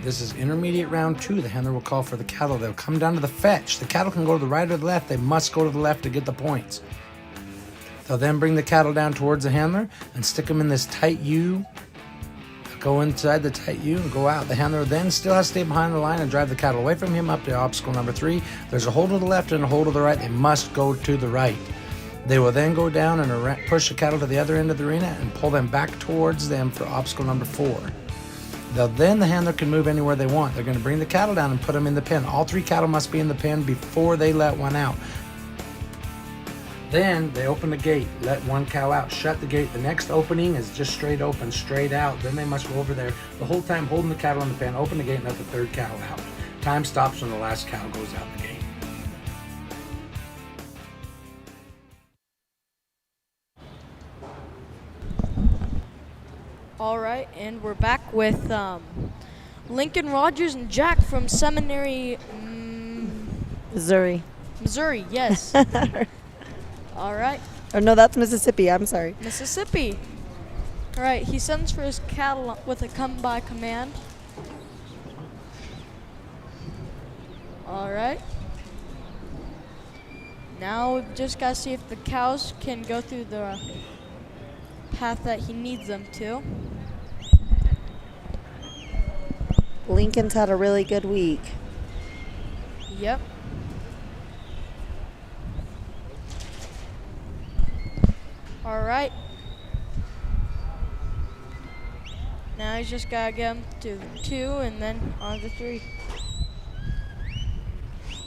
This is intermediate round 2. The handler will call for the cattle. They'll come down to the fetch. The cattle can go to the right or the left. They must go to the left to get the points. They'll then bring the cattle down towards the handler and stick them in this tight U. They'll go inside the tight U and go out. The handler then still has to stay behind the line and drive the cattle away from him up to obstacle number 3. There's a hole to the left and a hole to the right. They must go to the right. They will then go down and push the cattle to the other end of the arena and pull them back towards them for obstacle number 4. Then the handler can move anywhere they want. They're going to bring the cattle down and put them in the pen. All 3 cattle must be in the pen before they let one out. Then they open the gate, let one cow out, shut the gate. The next opening is just straight open, straight out. Then they must go over there the whole time holding the cattle in the pen, open the gate, and let the 3rd cow out. Time stops when the last cow goes out the gate. All right, and we're back with Lincoln Rogers and Jack from Seminary, Missouri. Missouri, yes. All right. Or no, that's Mississippi. I'm sorry. Mississippi. All right, he sends for his cattle with a come-by command. All right. Now we've just got to see if the cows can go through the path that he needs them to. Lincoln's had a really good week. Yep. All right. Now he's just got to get him to 2 and then on to 3.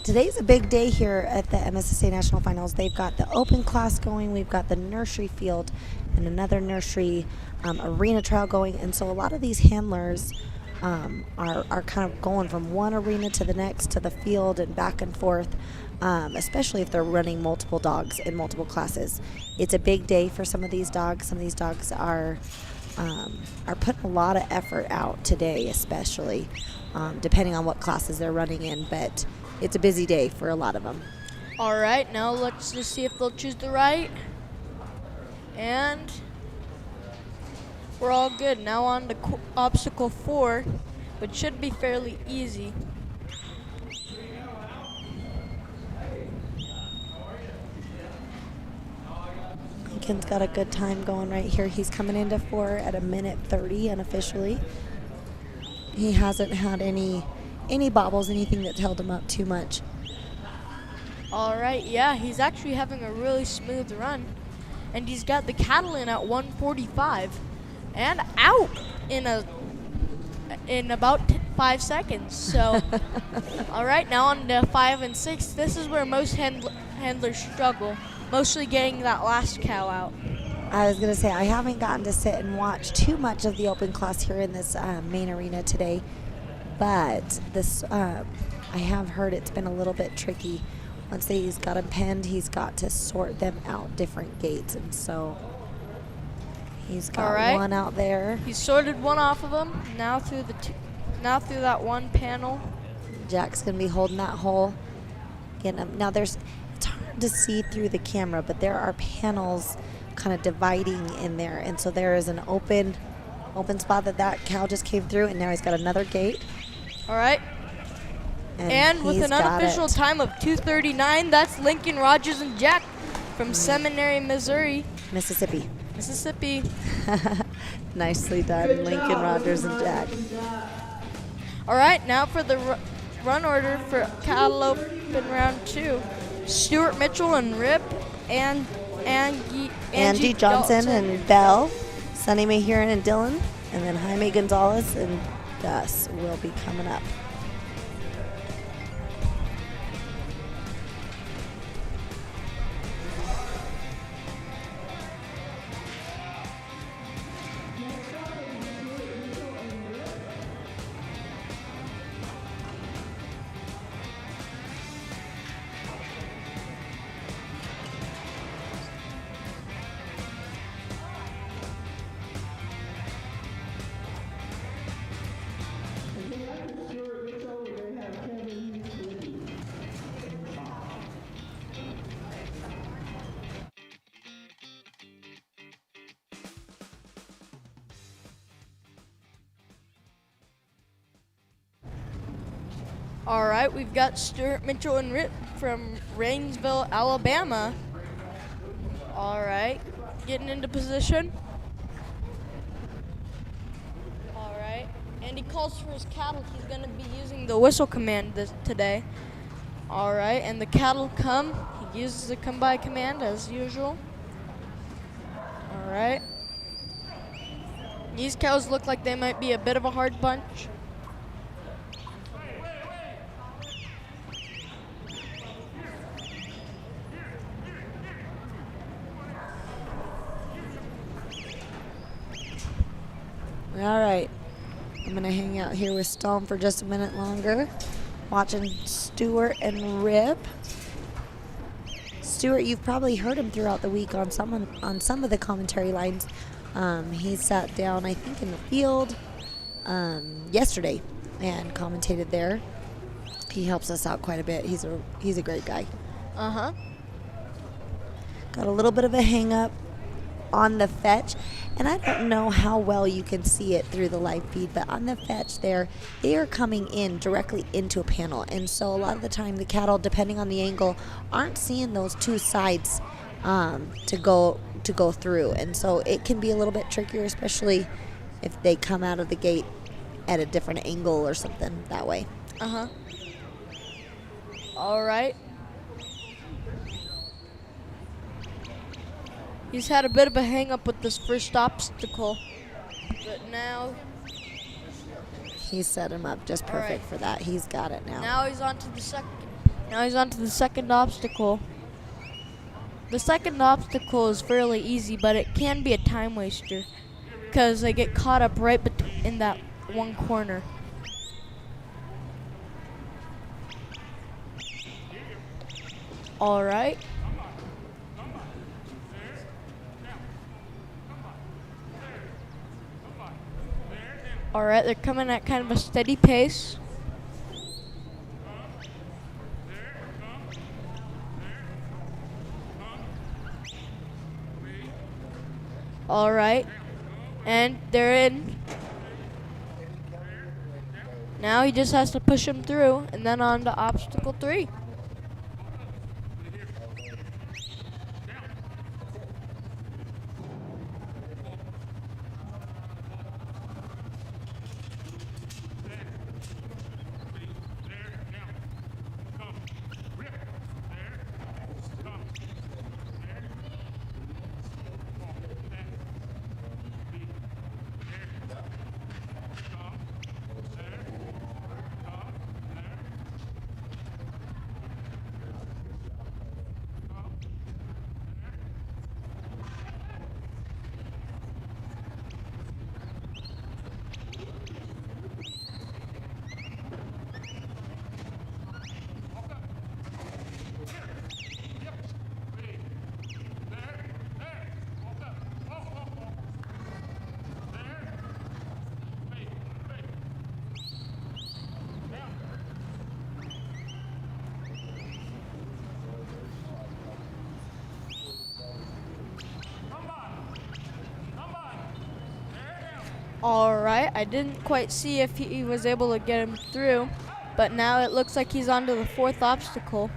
Today's a big day here at the MSSA National Finals. They've got the open class going. We've got the nursery field and another nursery arena trial going. And so a lot of these handlers are kind of going from one arena to the next to the field and back and forth, especially if they're running multiple dogs in multiple classes. It's a big day for some of these dogs. Some of these dogs are putting a lot of effort out today, especially depending on what classes they're running in. But it's a busy day for a lot of them. All right, now let's just see if they'll choose the right. And we're all good. Now on to obstacle 4, which should be fairly easy. Lincoln's got a good time going right here. He's coming into 4 at 1:30 unofficially. He hasn't had any bobbles, anything that's held him up too much. All right, yeah, he's actually having a really smooth run. And he's got the cattle in at 1:45 and out in about 5 seconds. So, all right, now on to 5 and 6. This is where most handlers struggle, mostly getting that last cow out. I was going to say, I haven't gotten to sit and watch too much of the open class here in this main arena today, but this I have heard it's been a little bit tricky. Once he's got them penned, he's got to sort them out different gates, and so He's got All right. one out there. He's sorted one off of him. Now through that one panel. Jack's gonna be holding that hole. Getting him. Now it's hard to see through the camera, but there are panels kind of dividing in there, and so there is an open spot that cow just came through, and now he's got another gate. All right. And with he's an got unofficial it. time of 2:39, that's Lincoln Rogers and Jack from Seminary, Missouri. Mississippi. Nicely done, Lincoln Rogers and Jack. All right, now for the run order for cattle open round 2. Stuart Mitchell and Rip, and Angie Johnson and Belle, Sonny Mahiran and Dylan, and then Jaime Gonzalez and Gus will be coming up. All right, we've got Stuart Mitchell and Rip from Rainsville, Alabama. All right, getting into position. All right, and he calls for his cattle. He's going to be using the whistle command today. All right, and the cattle come. He uses the come by command as usual. All right. These cows look like they might be a bit of a hard bunch. All right, I'm gonna hang out here with Stone for just a minute longer, watching Stuart and Rip. Stuart, you've probably heard him throughout the week on some of the commentary lines. He sat down, I think, in the field yesterday and commentated there. He helps us out quite a bit. He's a great guy. Uh-huh. Got a little bit of a hang up on the fetch, and I don't know how well you can see it through the live feed, but on the fetch there, they are coming in directly into a panel, and so a lot of the time the cattle, depending on the angle, aren't seeing those two sides to go through, and so it can be a little bit trickier, especially if they come out of the gate at a different angle or something that way. Uh-huh. All right. He's had a bit of a hang-up with this first obstacle, but now He's set him up just perfect for that. He's got it now. Now he's on to the second. Now he's on to the second obstacle. The second obstacle is fairly easy, but it can be a time waster because they get caught up right in that one corner. All right. All right, they're coming at kind of a steady pace. All right, and they're in. Now he just has to push him through, and then on to obstacle 3. All right, I didn't quite see if he was able to get him through, but now it looks like he's onto the fourth obstacle.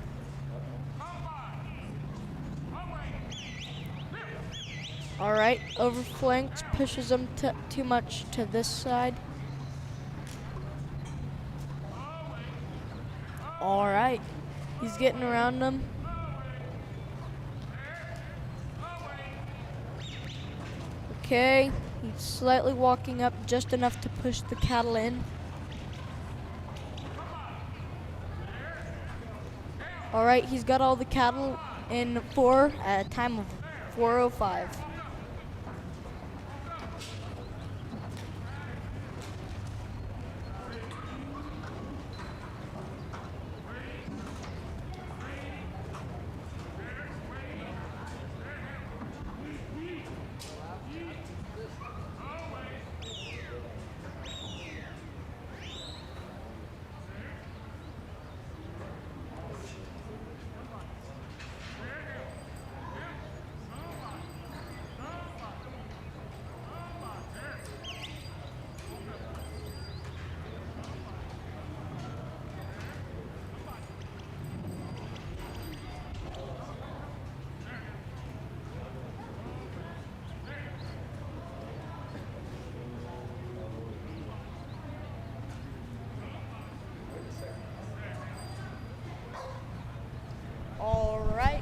All right, overflanked, pushes him too much to this side. All right, he's getting around them. Okay, he's slightly walking up just enough to push the cattle in. All right, he's got all the cattle in 4 at a time of 4:05.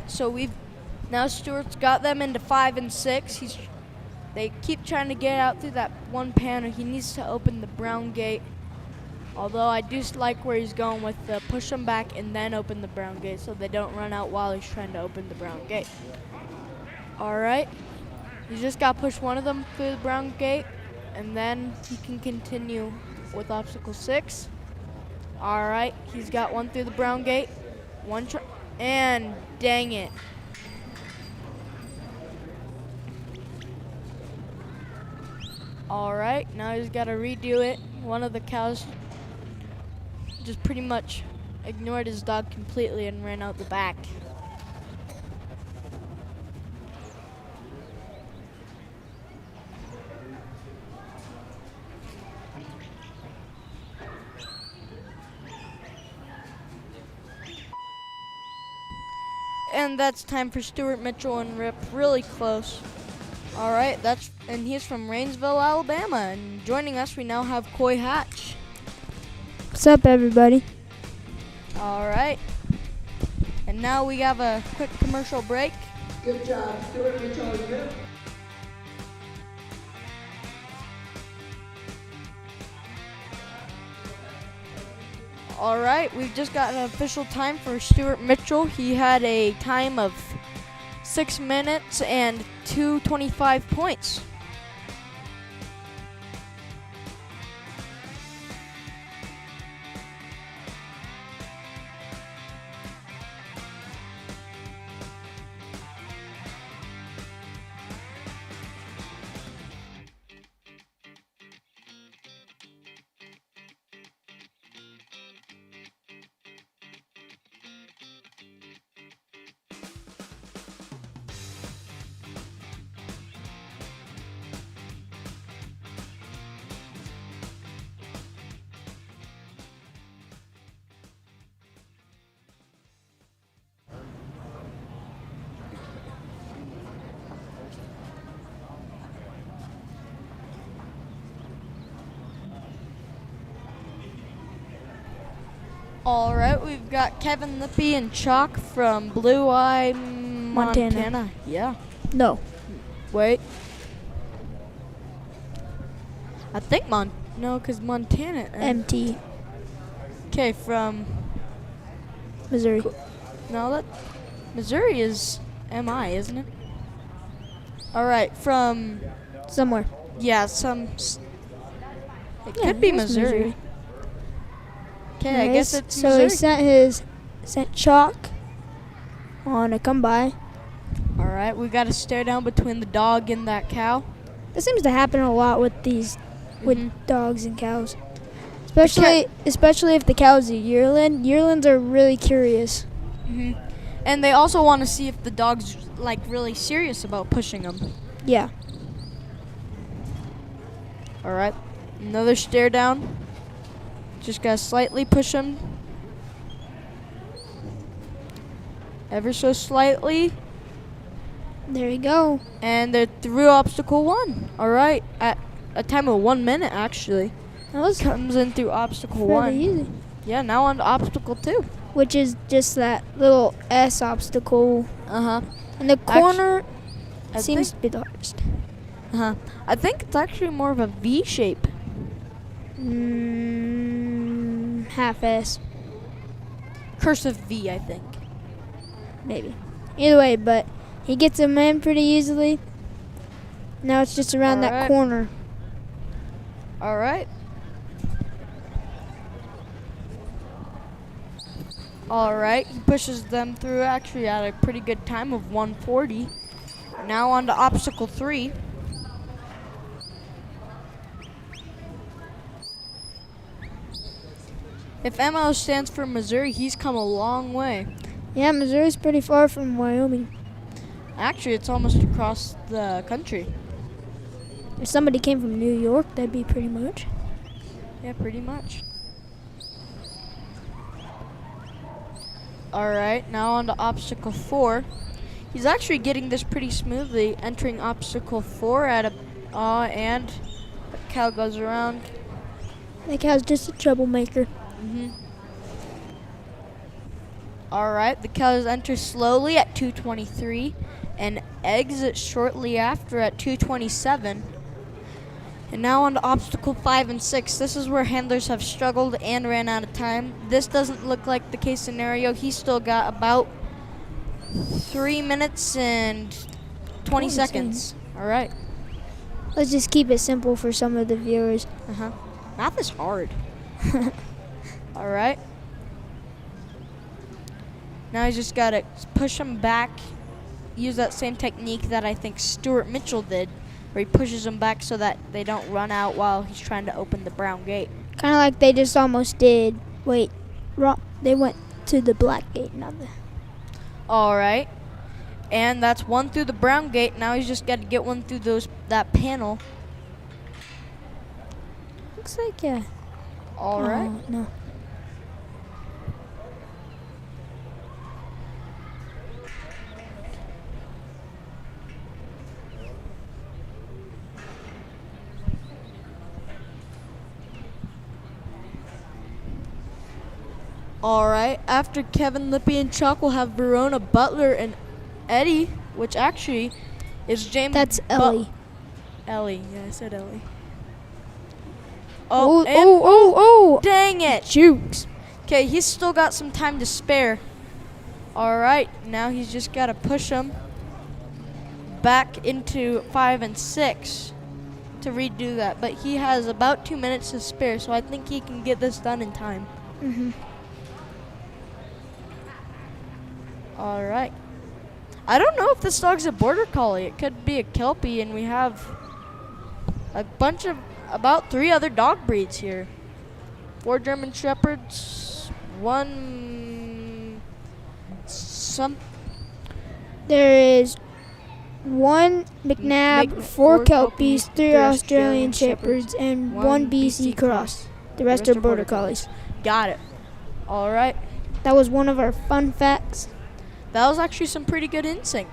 So now Stewart's got them into 5 and 6. They keep trying to get out through that one panel. He needs to open the brown gate. Although I do like where he's going with the push them back and then open the brown gate so they don't run out while he's trying to open the brown gate. All right, you just got to push one of them through the brown gate and then he can continue with obstacle 6. All right, he's got one through the brown gate. And dang it. All right, now he's got to redo it. One of the cows just pretty much ignored his dog completely and ran out the back. And that's time for Stuart Mitchell and Rip, really close. All right, and he's from Rainsville, Alabama. And joining us, we now have Coy Hatch. What's up, everybody? All right. And now we have a quick commercial break. Good job, Stuart Mitchell and Rip. All right, we've just got an official time for Stuart Mitchell. He had a time of 6 minutes and 2:25 points. All right, we've got Kevin Lippy and Chalk from Blue Eye, Montana. Yeah. No. Wait. I think no, because Montana. MT. Okay, from Missouri. No, Missouri is MI, isn't it? All right, from somewhere. Yeah, it could be Missouri. Okay, I guess it's so Missouri. He sent Chalk on a come by. All right, we got to stare down between the dog and that cow. This seems to happen a lot with with dogs and cows, especially if the cow's a yearling. Yearlings are really curious. And they also want to see if the dog's like really serious about pushing them. Yeah. All right, another stare down. Just gotta slightly push him. Ever so slightly. There you go. And they're through obstacle 1. All right, at a time of 1 minute actually. That was comes in through obstacle fairly 1. easy. Yeah, now on to obstacle 2. Which is just that little S obstacle. Uh-huh. And the corner I seems think- to be the hardest. Uh-huh. I think it's actually more of a V shape. Half S. Cursive V, I think. Maybe. Either way, but he gets him in pretty easily. Now it's just around that Alright. corner. All right. All right, he pushes them through actually at a pretty good time of 1:40. Now on to obstacle 3. If ML stands for Missouri, he's come a long way. Yeah, Missouri's pretty far from Wyoming. Actually, it's almost across the country. If somebody came from New York, that'd be pretty much. Yeah, pretty much. All right, now on to obstacle 4. He's actually getting this pretty smoothly, entering obstacle 4 at a, and the cow goes around. That cow's just a troublemaker. All right, the cows enter slowly at 2:23 and exit shortly after at 2:27. And now on to obstacle 5 and 6. This is where handlers have struggled and ran out of time. This doesn't look like the case scenario. He's still got about 3 minutes and 20 seconds. All right. Let's just keep it simple for some of the viewers. Math is hard. All right. Now he's just got to push them back. Use that same technique that I think Stuart Mitchell did, where he pushes them back so that they don't run out while he's trying to open the brown gate. Kind of like they just almost did. Wait, wrong. They went to the black gate, not the. All right. And that's one through the brown gate. Now he's just got to get one through that panel. Looks like, yeah. All right. No. All right. After Kevin Lippy and Chuck, we'll have Verona Butler and Eddie, which actually is James. That's Ellie. Ellie. Yeah, I said Ellie. Oh, and- oh. Dang it. Jukes. Okay, he's still got some time to spare. All right. Now he's just got to push him back into 5 and 6 to redo that. But he has about 2 minutes to spare, so I think he can get this done in time. All right. I don't know if this dog's a border collie. It could be a Kelpie, and we have a bunch of about 3 other dog breeds here. 4 German Shepherds, 1 There is 1 McNab, 4 Kelpies, 3 Australian Shepherds, and 1 BC Cross. The rest are border collies. Got it. All right. That was one of our fun facts. That was actually some pretty good in sync.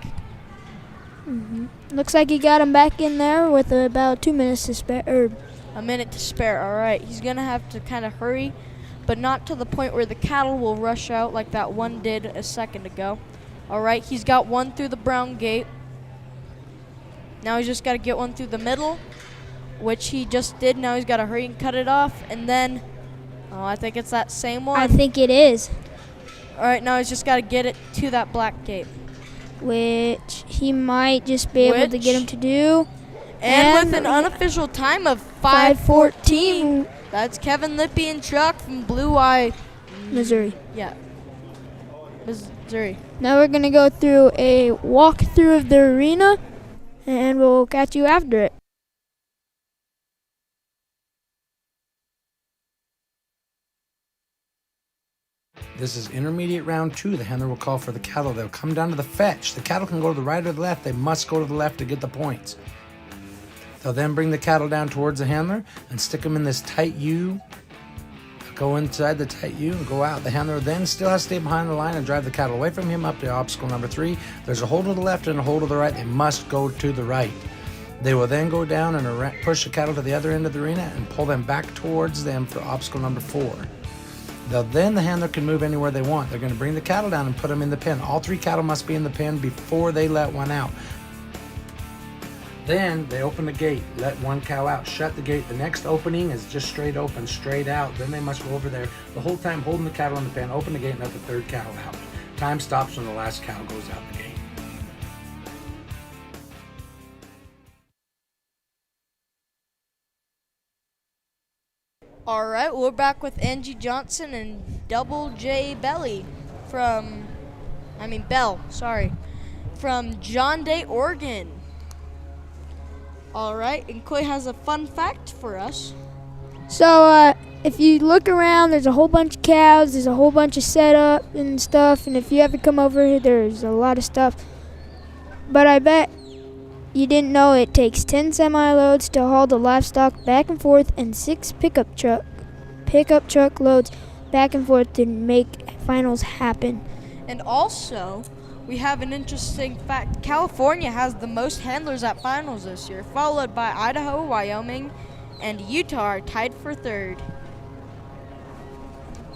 Looks like he got him back in there with about 2 minutes to spare. A minute to spare. All right. He's going to have to kind of hurry, but not to the point where the cattle will rush out like that one did a second ago. All right. He's got 1 through the brown gate. Now he's just got to get 1 through the middle, which he just did. Now he's got to hurry and cut it off. And then, I think it's that same one. I think it is. All right. Now he's just got to get it to that black gate. Which he might just be able to get him to do. And with an unofficial time of 5:14, that's Kevin Lippy and Chuck from Blue Eye, Missouri. Yeah, Missouri. Now we're going to go through a walkthrough of the arena, and we'll catch you after it. This is intermediate round 2. The handler will call for the cattle. They'll come down to the fetch. The cattle can go to the right or the left. They must go to the left to get the points. They'll then bring the cattle down towards the handler and stick them in this tight U. Go inside the tight U and go out. The handler then still has to stay behind the line and drive the cattle away from him up to obstacle number 3. There's a hole to the left and a hole to the right. They must go to the right. They will then go down and push the cattle to the other end of the arena and pull them back towards them for obstacle number 4. Then the handler can move anywhere they want. They're going to bring the cattle down and put them in the pen. All 3 cattle must be in the pen before they let one out. Then they open the gate, let one cow out, shut the gate. The next opening is just straight open, straight out. Then they must go over there the whole time holding the cattle in the pen, open the gate, and let the 3rd cow out. Time stops when the last cow goes out the gate. All right, we're back with Angie Johnson and Double J Bell from John Day, Oregon. All right, and Coy has a fun fact for us. So if you look around, there's a whole bunch of cows, there's a whole bunch of setup and stuff, and if you ever come over here, there's a lot of stuff. But I bet you didn't know it takes 10 semi-loads to haul the livestock back and forth and 6 pickup truck loads back and forth to make finals happen. And also, we have an interesting fact. California has the most handlers at finals this year, followed by Idaho, Wyoming, and Utah are tied for 3rd.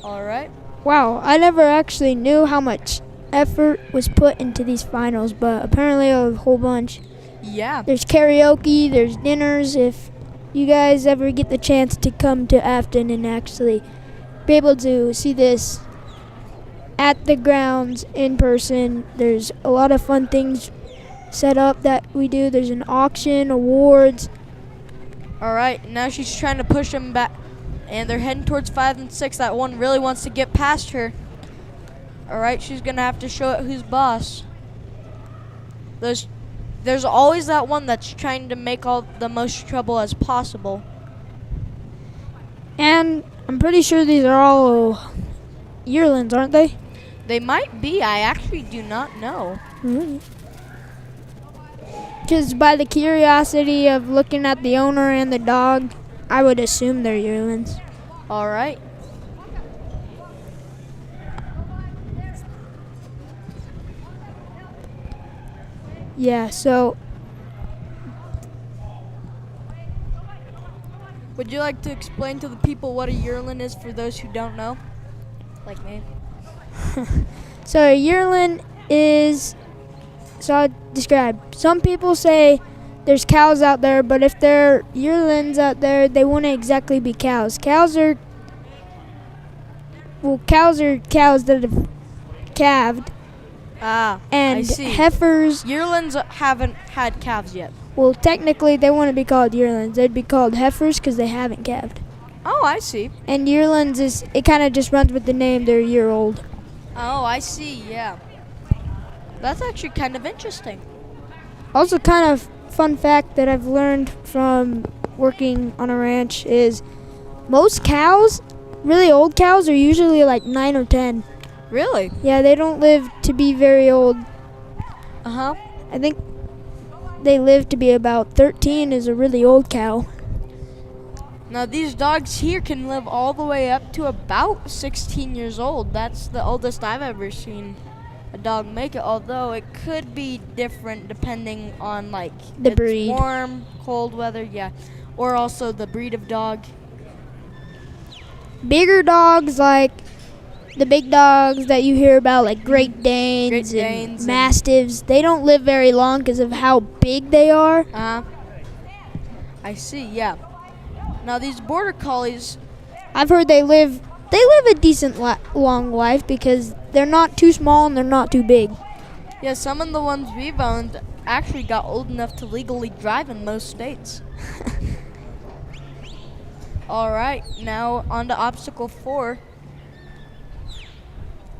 All right. Wow, I never actually knew how much effort was put into these finals, but apparently a whole bunch. Yeah. There's karaoke, there's dinners. If you guys ever get the chance to come to Afton and actually be able to see this at the grounds in person, there's a lot of fun things set up that we do. There's an auction, awards. All right, now she's trying to push them back, and they're heading towards 5 and 6. That one really wants to get past her. All right, she's going to have to show it who's boss. There's always that one that's trying to make all the most trouble as possible. And I'm pretty sure these are all yearlings, aren't they? They might be. I actually do not know. Just by the curiosity of looking at the owner and the dog, I would assume they're yearlings. All right. Yeah, so would you like to explain to the people what a yearling is for those who don't know? Like me. So a yearling is, so I'll describe. Some people say there's cows out there, but if there are yearlings out there, they wouldn't exactly be cows. Cows are cows that have calved. And I see. Heifers. Yearlings haven't had calves yet. Well, technically, they wouldn't be called yearlings. They'd be called heifers because they haven't calved. Oh, I see. And yearlings it kind of just runs with the name. They're a year old. Oh, I see. Yeah. That's actually kind of interesting. Also, kind of fun fact that I've learned from working on a ranch is most cows, really old cows, are usually like 9 or 10. Really? Yeah, they don't live to be very old. Uh-huh. I think they live to be about 13 is a really old cow. Now, these dogs here can live all the way up to about 16 years old. That's the oldest I've ever seen a dog make it, although it could be different depending on, like, the it's breed. warm, cold weather, yeah. Or also the breed of dog. Bigger dogs, like the big dogs that you hear about, like Great Danes, and Mastiffs, they don't live very long because of how big they are. I see, yeah. Now these border collies, I've heard they live a decent long life because they're not too small and they're not too big. yeah, some of the ones we've owned actually got old enough to legally drive in most states. All right, now on to obstacle 4.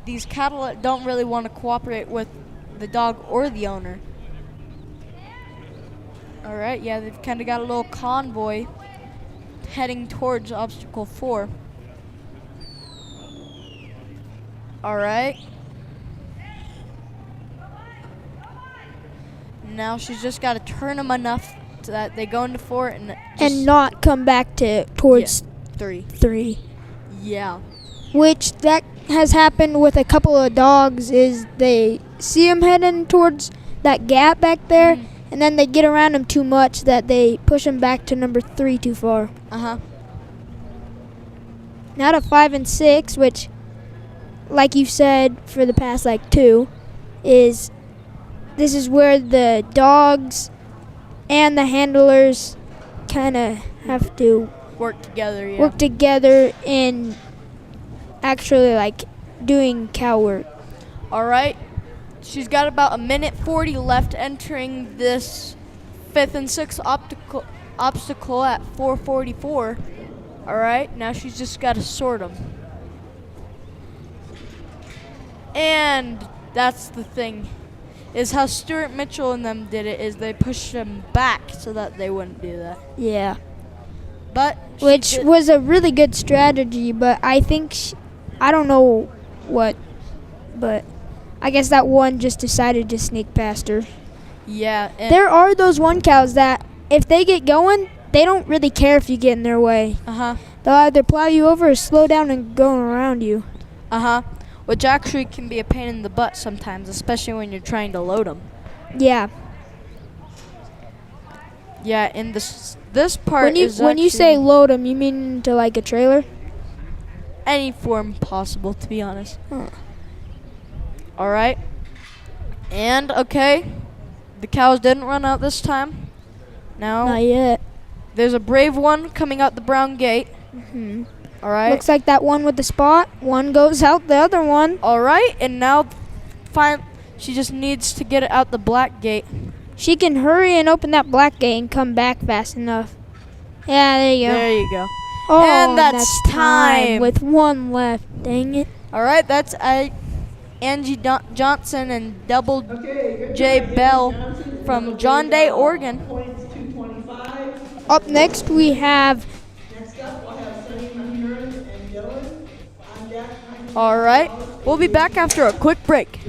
These cattle don't really want to cooperate with the dog or the owner. All right, yeah, they've kind of got a little convoy heading towards obstacle 4. All right. Now she's just got to turn them enough so that they go into 4 and not come back to towards 3. 3. Yeah. Which that has happened with a couple of dogs. Is they see them heading towards that gap back there, and then they get around them too much that they push them back to number 3 too far. Now to 5 and 6, which, like you said, for the past like 2, this is where the dogs and the handlers kind of have to work together. Yeah. work together in actually like doing cow work. All right. She's got about 1:40 left entering this 5th and 6th obstacle at 4:44. All right. Now she's just got to sort them. And that's the thing, is how Stuart Mitchell and them did it, is they pushed them back so that they wouldn't do that. Yeah. But which was a really good strategy, but I think I don't know what, but I guess that one just decided to sneak past her. Yeah. There are those one cows that if they get going, they don't really care if you get in their way. They'll either plow you over or slow down and go around you. Which actually can be a pain in the butt sometimes, especially when you're trying to load them. Yeah. Yeah, in this part when you say load them, you mean to like a trailer? Any form possible, to be honest. All right. And okay, the cows didn't run out this time. Now, not yet. There's a brave one coming out the brown gate. All right. Looks like that one with the spot. One goes out the other one. All right, and now, she just needs to get it out the black gate. She can hurry and open that black gate and come back fast enough. Yeah, there you go. There you go. Oh, and that's time. With one left. Dang it. All right, that's Angie Johnson and Double J Bell from John Day, Oregon. Up next, we have. All right, we'll be back after a quick break.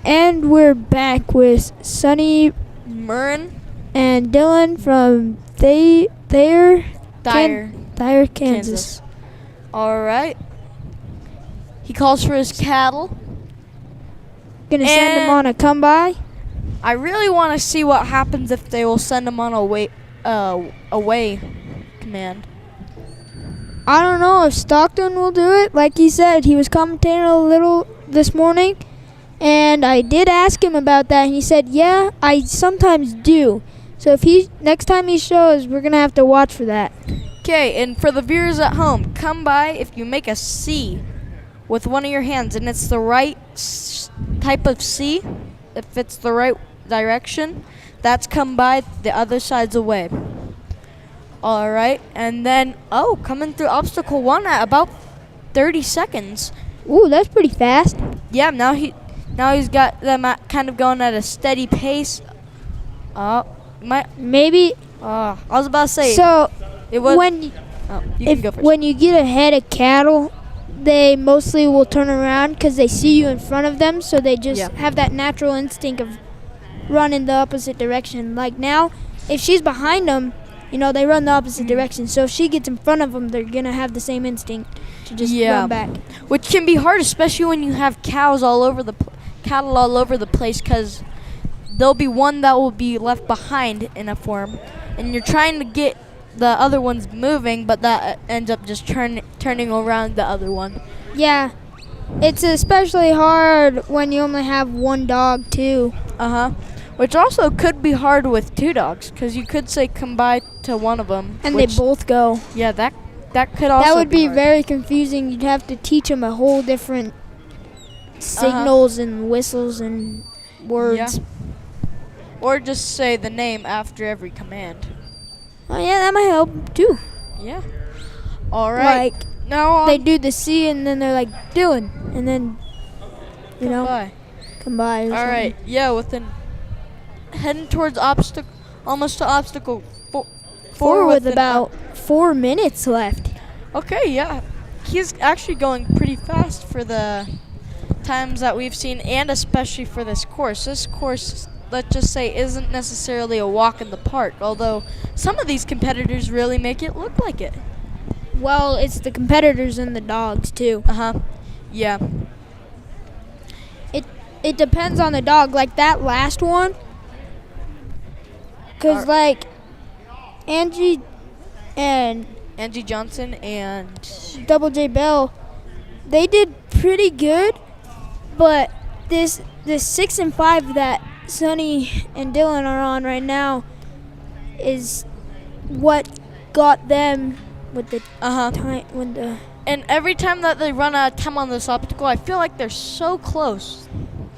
And we're back with Sonny Murren and Dylan from Thayer, Kansas. All right. He calls for his cattle. Gonna send him on a come by. I really want to see what happens if they will send him on a away command. I don't know if Stockton will do it. Like he said, he was commentating a little this morning. And I did ask him about that, and he said, yeah, I sometimes do. So if next time he shows, we're going to have to watch for that. Okay, and for the viewers at home, come by if you make a C with one of your hands, and it's the right type of C, if it's the right direction, that's come by, the other side's away. All right, and then, coming through obstacle 1 at about 30 seconds. Ooh, that's pretty fast. Yeah, now he's got them kind of going at a steady pace. Maybe. I was about to say. So, it was. When you get ahead of cattle, they mostly will turn around because they see you in front of them. So they just have that natural instinct of running the opposite direction. Like now, if she's behind them, they run the opposite direction. So if she gets in front of them, they're gonna have the same instinct to just run back. Which can be hard, especially when you have cattle all over the place, because there'll be one that will be left behind in a form, and you're trying to get the other ones moving, but that ends up just turning around the other one. Yeah, It's especially hard when you only have one dog too. Which also could be hard with two dogs, because you could say combine to one of them. And they both go. Yeah, that could also That would be hard. very confusing. You'd have to teach them a whole different signals and whistles and words. Yeah. Or just say the name after every command. Oh yeah, that might help too. Yeah. All right. Like now they do the C and then they're like Dylan, and then you know come by. All right. Yeah, heading towards almost to obstacle four with about 4 minutes left. Okay, yeah. He's actually going pretty fast for the times that we've seen, and especially for this course. This course, let's just say, isn't necessarily a walk in the park, although some of these competitors really make it look like it. Well, it's the competitors and the dogs too. Yeah. It depends on the dog. Like that last one, because like Angie Johnson and Double J Bell, they did pretty good, but this 6 and 5 that Sonny and Dylan are on right now is what got them with the time when the. And every time that they run out of time on this obstacle, I feel like they're so close.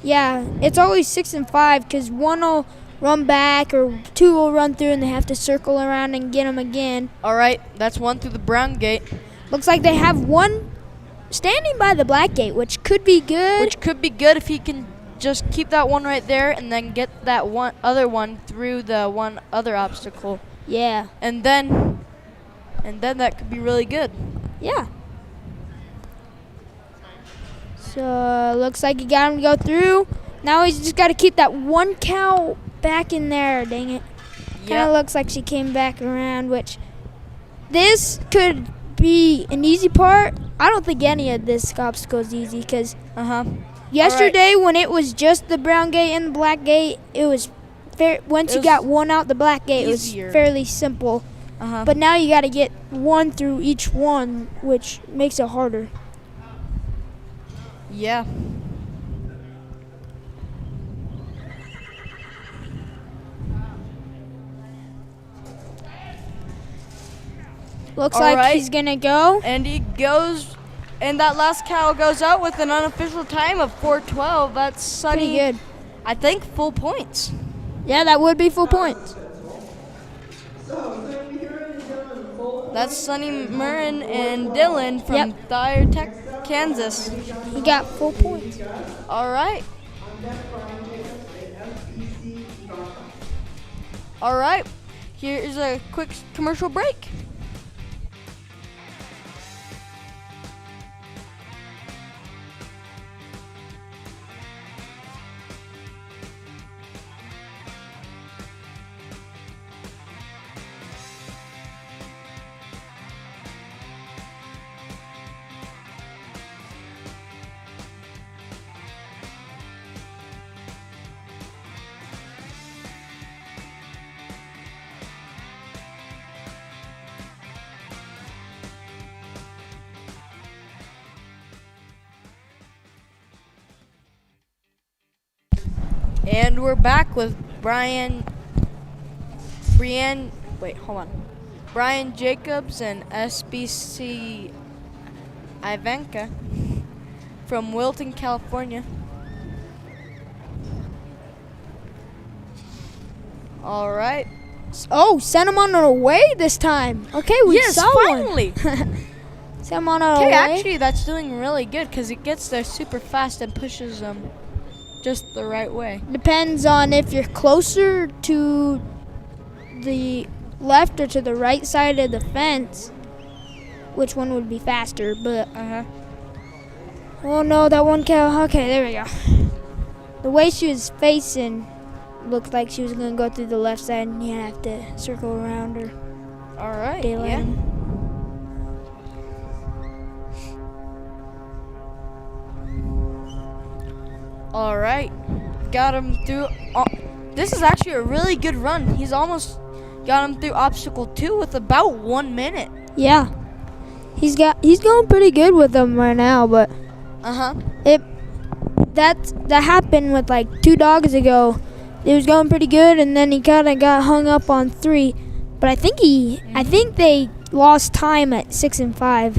Yeah, it's always 6 and 5 because one will run back or two will run through and they have to circle around and get them again. All right, that's one through the brown gate. Looks like they have one standing by the black gate, which could be good. Which could be good if he can just keep that one right there and then get that other one through the one other obstacle. Yeah. And then that could be really good. Yeah. So looks like he got him to go through. Now he's just got to keep that one cow back in there. Dang it. Kind of looks like she came back around, which this could be an easy part. I don't think any of this obstacle is easy because yesterday when it was just the brown gate and the black gate, it was once you got one out the black gate, easier. It was fairly simple. But now you got to get one through each one, which makes it harder. Yeah. Looks like he's going to go. And he goes, and that last cow goes out with an unofficial time of 4:12. That's Sonny. Pretty good. I think full points. Yeah, that would be full points. That's Sonny Murrin and Dylan from Thayer Tech, Kansas. He got full points. All right. All right. Here's a quick commercial break. And we're back with Brian Jacobs and SBC Ivanka from Wilton, California. All right. Oh, sent him on our way this time. Okay, we saw finally. one. Sent him on our way. Okay, actually, that's doing really good because it gets there super fast and pushes them just the right way. Depends on if you're closer to the left or to the right side of the fence, which one would be faster, but oh no, that one cow. Okay, there we go. The way she was facing looked like she was gonna go through the left side and you have to circle around her. All right, yeah. All right, got him through. This is actually a really good run. He's almost got him through obstacle 2 with about 1 minute. Yeah, he's going pretty good with them right now, but That happened with like 2 dogs ago. It was going pretty good, and then he kind of got hung up on 3. But I think they lost time at 6 and 5.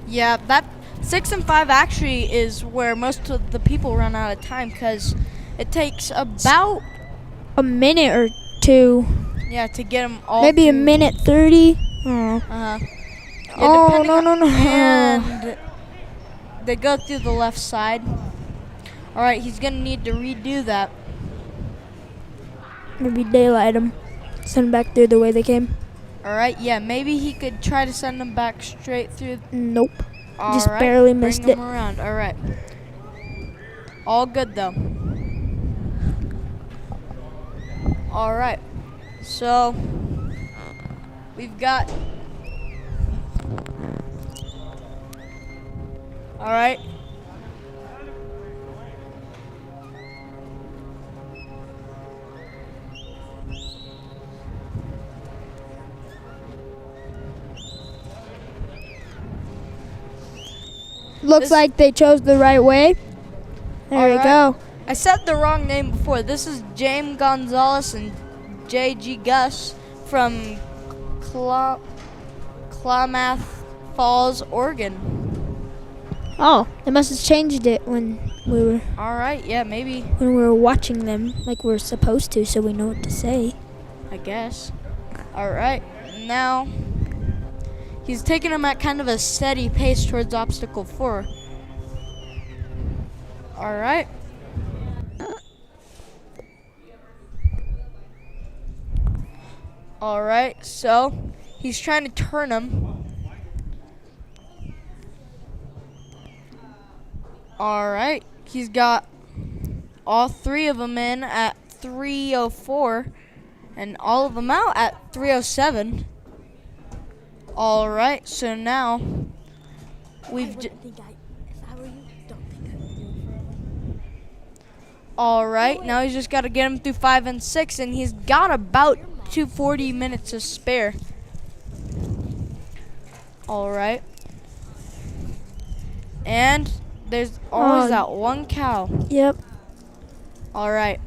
Yeah, that 6 and 5 actually is where most of the people run out of time because it takes about a minute or 2. Yeah, to get them all. Maybe a through. minute 30. Oh. Yeah, Oh, no. And they go through the left side. All right, he's gonna need to redo that. Maybe daylight them. Send them back through the way they came. All right, yeah, maybe he could try to send them back straight through. Nope. All Just right, barely missed bring it. them around. All right. All good though. All right. So we've got. All right. Looks like they chose the right way. There we go. I said the wrong name before. This is James Gonzalez and J.G. Gus from Klamath Falls, Oregon. Oh, they must have changed it when we were. All right, yeah, maybe. When we were watching them, like we're supposed to, so we know what to say. I guess. All right, now he's taking them at kind of a steady pace towards obstacle 4. All right. All right, so he's trying to turn him. All right, he's got all 3 of them in at 3:04 and all of them out at 3:07. All right, so now we've all right, now he's just got to get him through 5 and 6, and he's got about 240 minutes to spare. All right, and there's always that one cow. Yep. All right.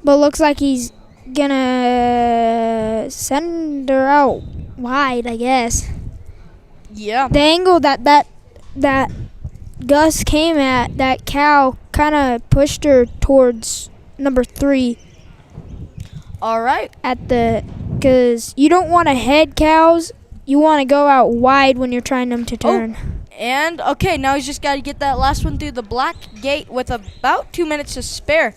But looks like he's gonna send her out wide, I guess. Yeah. The angle that Gus came at, that cow kind of pushed her towards number 3. All right. Because you don't want to head cows. You want to go out wide when you're trying them to turn. And, okay, now he's just got to get that last one through the black gate with about 2 minutes to spare.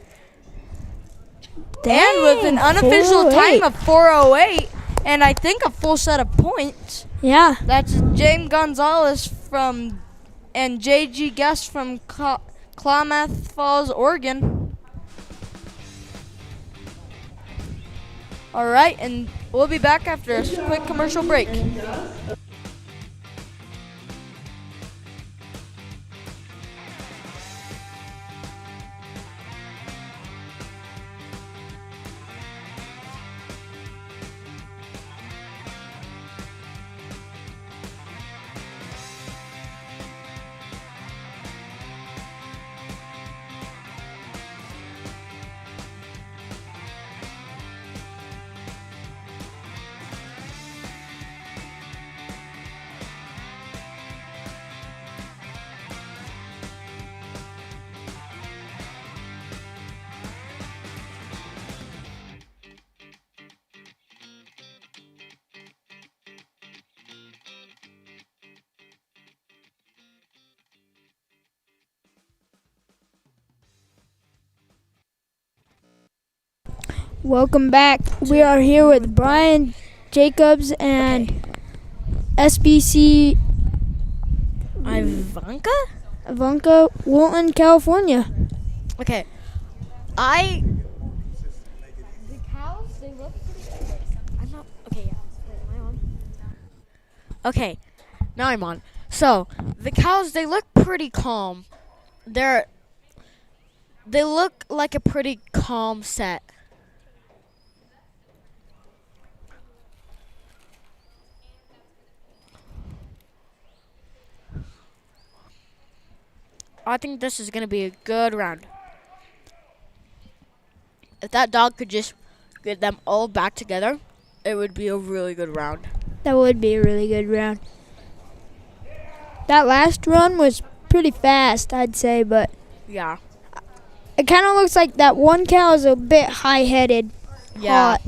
And with an unofficial time of 4:08 and I think a full set of points. Yeah. That's James Gonzalez and J.G. Guest from Klamath Falls, Oregon. All right, and we'll be back after a quick commercial break. Welcome back. We are here with Brian Jacobs and SBC Ivanka, Wilton, California. Okay. The cows, they look pretty. I'm not. Okay, yeah. Wait, am I on? Okay, now I'm on. So, the cows, they look pretty calm. They look like a pretty calm set. I think this is going to be a good round. If that dog could just get them all back together, it would be a really good round. That would be a really good round. That last run was pretty fast, I'd say, but Yeah. it kind of looks like that one cow is a bit high-headed. Yeah. Hot.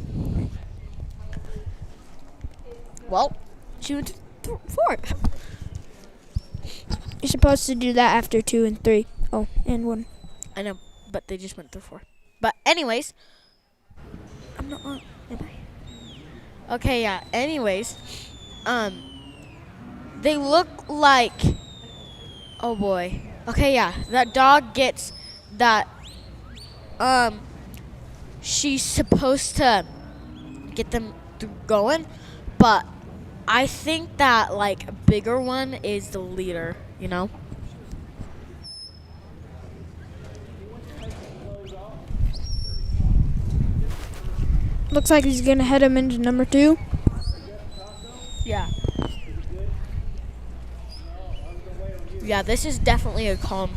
Well, she went to 4. You're supposed to do that after 2 and 3. Oh, and 1. I know, but they just went through 4. But anyways, I'm not on. Am I? Okay, yeah. Anyways, they look like. Oh boy. Okay, yeah. That dog gets that. She's supposed to get them going, but I think that like bigger one is the leader. You know. Looks like he's going to head him into number 2. Yeah. Yeah, this is definitely a calm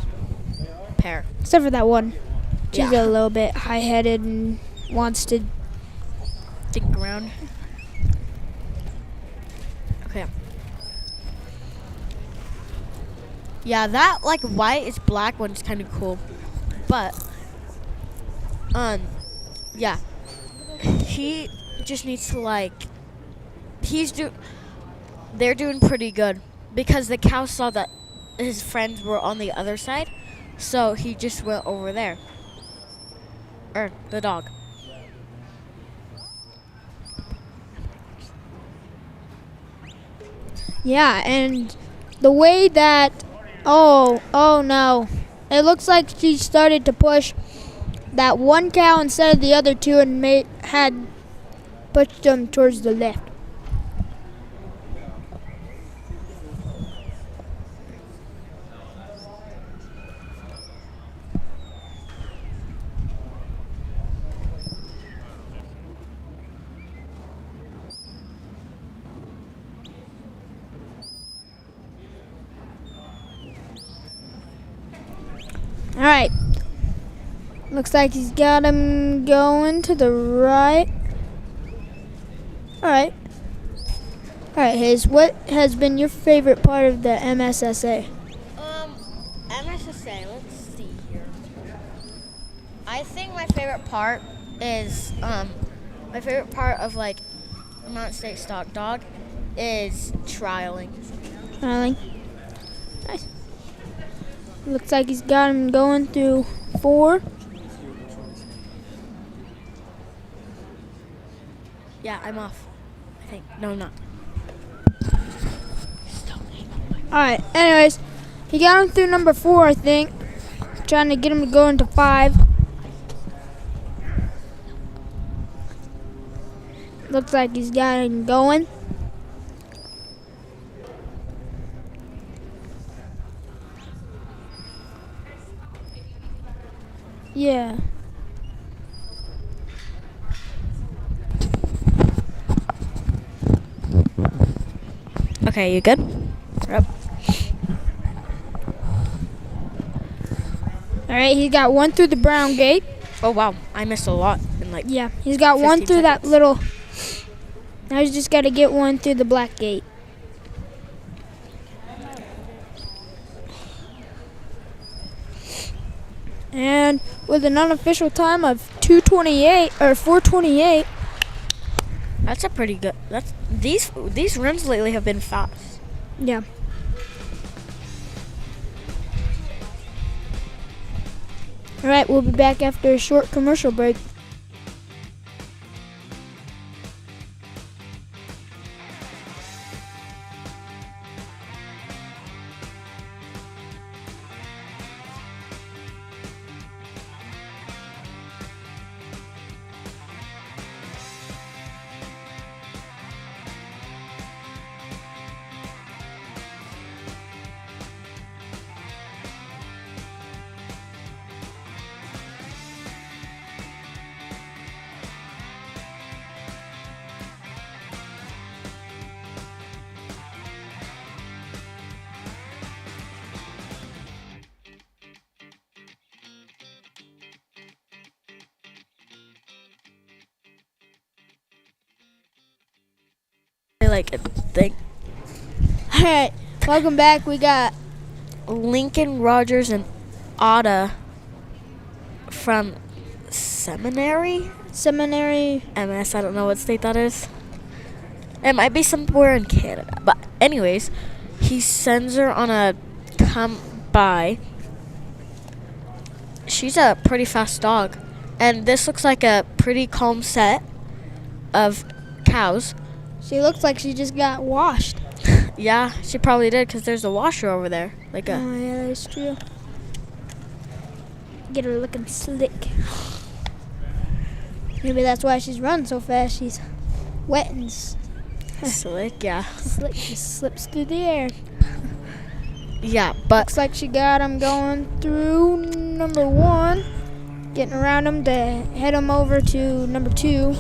pair. Except for that one. She's Yeah. a little bit high-headed and wants to... Think around. Okay. Yeah, that like white is black one's kind of cool, but yeah, he just needs to like they're doing pretty good because the cow saw that his friends were on the other side, so he just went over there. Or the dog. Yeah, and the way that... Oh no. It looks like she started to push that one cow instead of the other 2 and had pushed them towards the left. All right. Looks like he's got him going to the right. All right. All right, Hayes. What has been your favorite part of the MSSA? MSSA, let's see here. I think my favorite part is, my favorite part of like Mountain State Stock Dog is trialing. Trialing. Nice. Looks like he's got him going through 4. Yeah, I'm off. I think. No, I'm not. Alright, anyways, he got him through number 4, I think. Trying to get him to go into 5. Looks like he's got him going. Yeah. Okay, you good? Yep. Alright, he got 1 through the brown gate. Oh wow, I missed a lot in like. Yeah, he's got 1 through that little. Now he's just got to get 1 through the black gate. And with an unofficial time of 2:28 or 4:28. That's a pretty good. That's these runs lately have been fast. Yeah. All right, we'll be back after a short commercial break. say like a thing. All right, welcome back. We got Lincoln Rogers and Otta from Seminary MS. I don't know what state that is. It might be somewhere in Canada. But anyways, he sends her on a come by. She's a pretty fast dog. And this looks like a pretty calm set of cows. She looks like she just got washed. Yeah, she probably did because there's a washer over there. Like a. Oh yeah, that's true. Get her looking slick. Maybe that's why she's running so fast. She's wet and slick, yeah. Slick, just slips through the air. Yeah, but looks like she got him going through number 1, getting around him to head him over to number 2.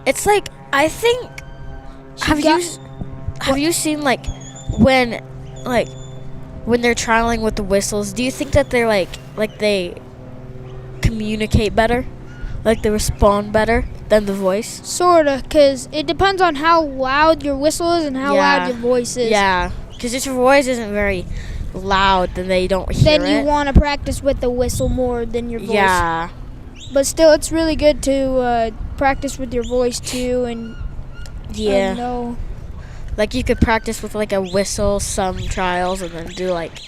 It's like, I think. Have you seen like when they're trialing with the whistles? Do you think that they're like they communicate better, like they respond better than the voice? Sorta, cause it depends on how loud your whistle is and how loud your voice is. Yeah, because if your voice isn't very loud, then they don't hear it. Then you want to practice with the whistle more than your voice. Yeah. But still, it's really good to practice with your voice too, and know. Like you could practice with like a whistle, some trials, and then do like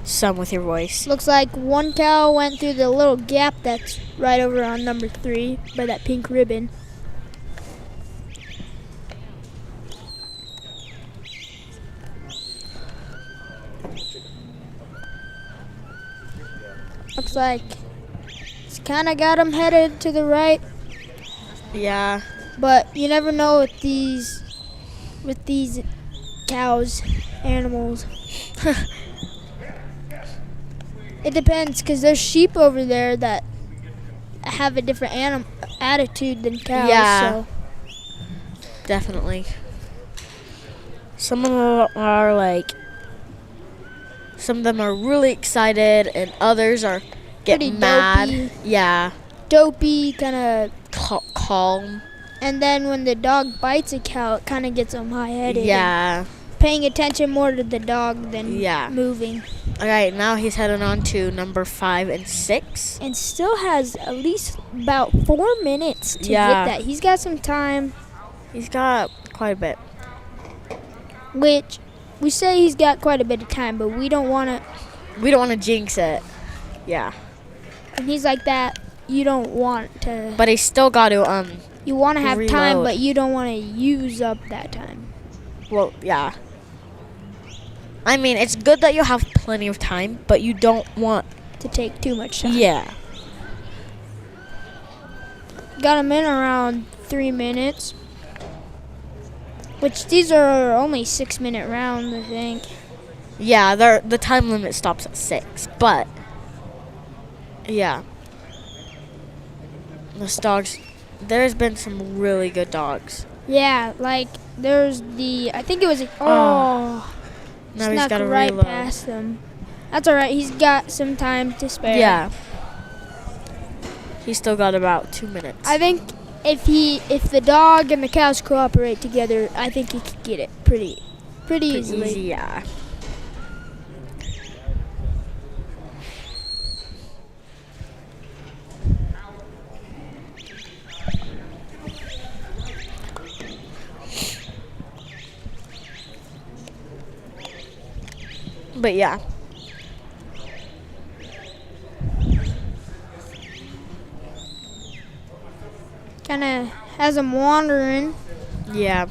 some with your voice. Looks like one cow went through the little gap that's right over on number 3 by that pink ribbon. Looks like it's kind of got him headed to the right. Yeah. But you never know with these cows, animals. It depends, because there's sheep over there that have a different attitude than cows. Yeah. So. Definitely. Some of them are really excited, and others are getting Pretty mad. dopey. Yeah. Dopey, kind of calm. And then when the dog bites a cow, it kind of gets them high-headed. Yeah. Paying attention more to the dog than moving. All right, now he's heading on to number 5 and 6. And still has at least about 4 minutes to get that. He's got some time. He's got quite a bit. Which, we say he's got quite a bit of time, but we don't want to... We don't want to jinx it. Yeah. And he's like that, you don't want to... But he's still got to, You want to have reload. time, but you don't want to use up that time. Well, yeah. I mean, it's good that you have plenty of time, but you don't want to take too much time. Yeah. Got him in around 3 minutes. Which these are only 6-minute rounds, I think. Yeah, the time limit stops at 6, but yeah. Those dogs, there's been some really good dogs. Yeah, like there's I think it was now he's snuck got to right reload. past him. That's all right. He's got some time to spare. Yeah. He's still got about 2 minutes. I think if the dog and the cows cooperate together, I think he could get it pretty easily. Easy, yeah. But yeah. Kind of has him wandering. Yeah.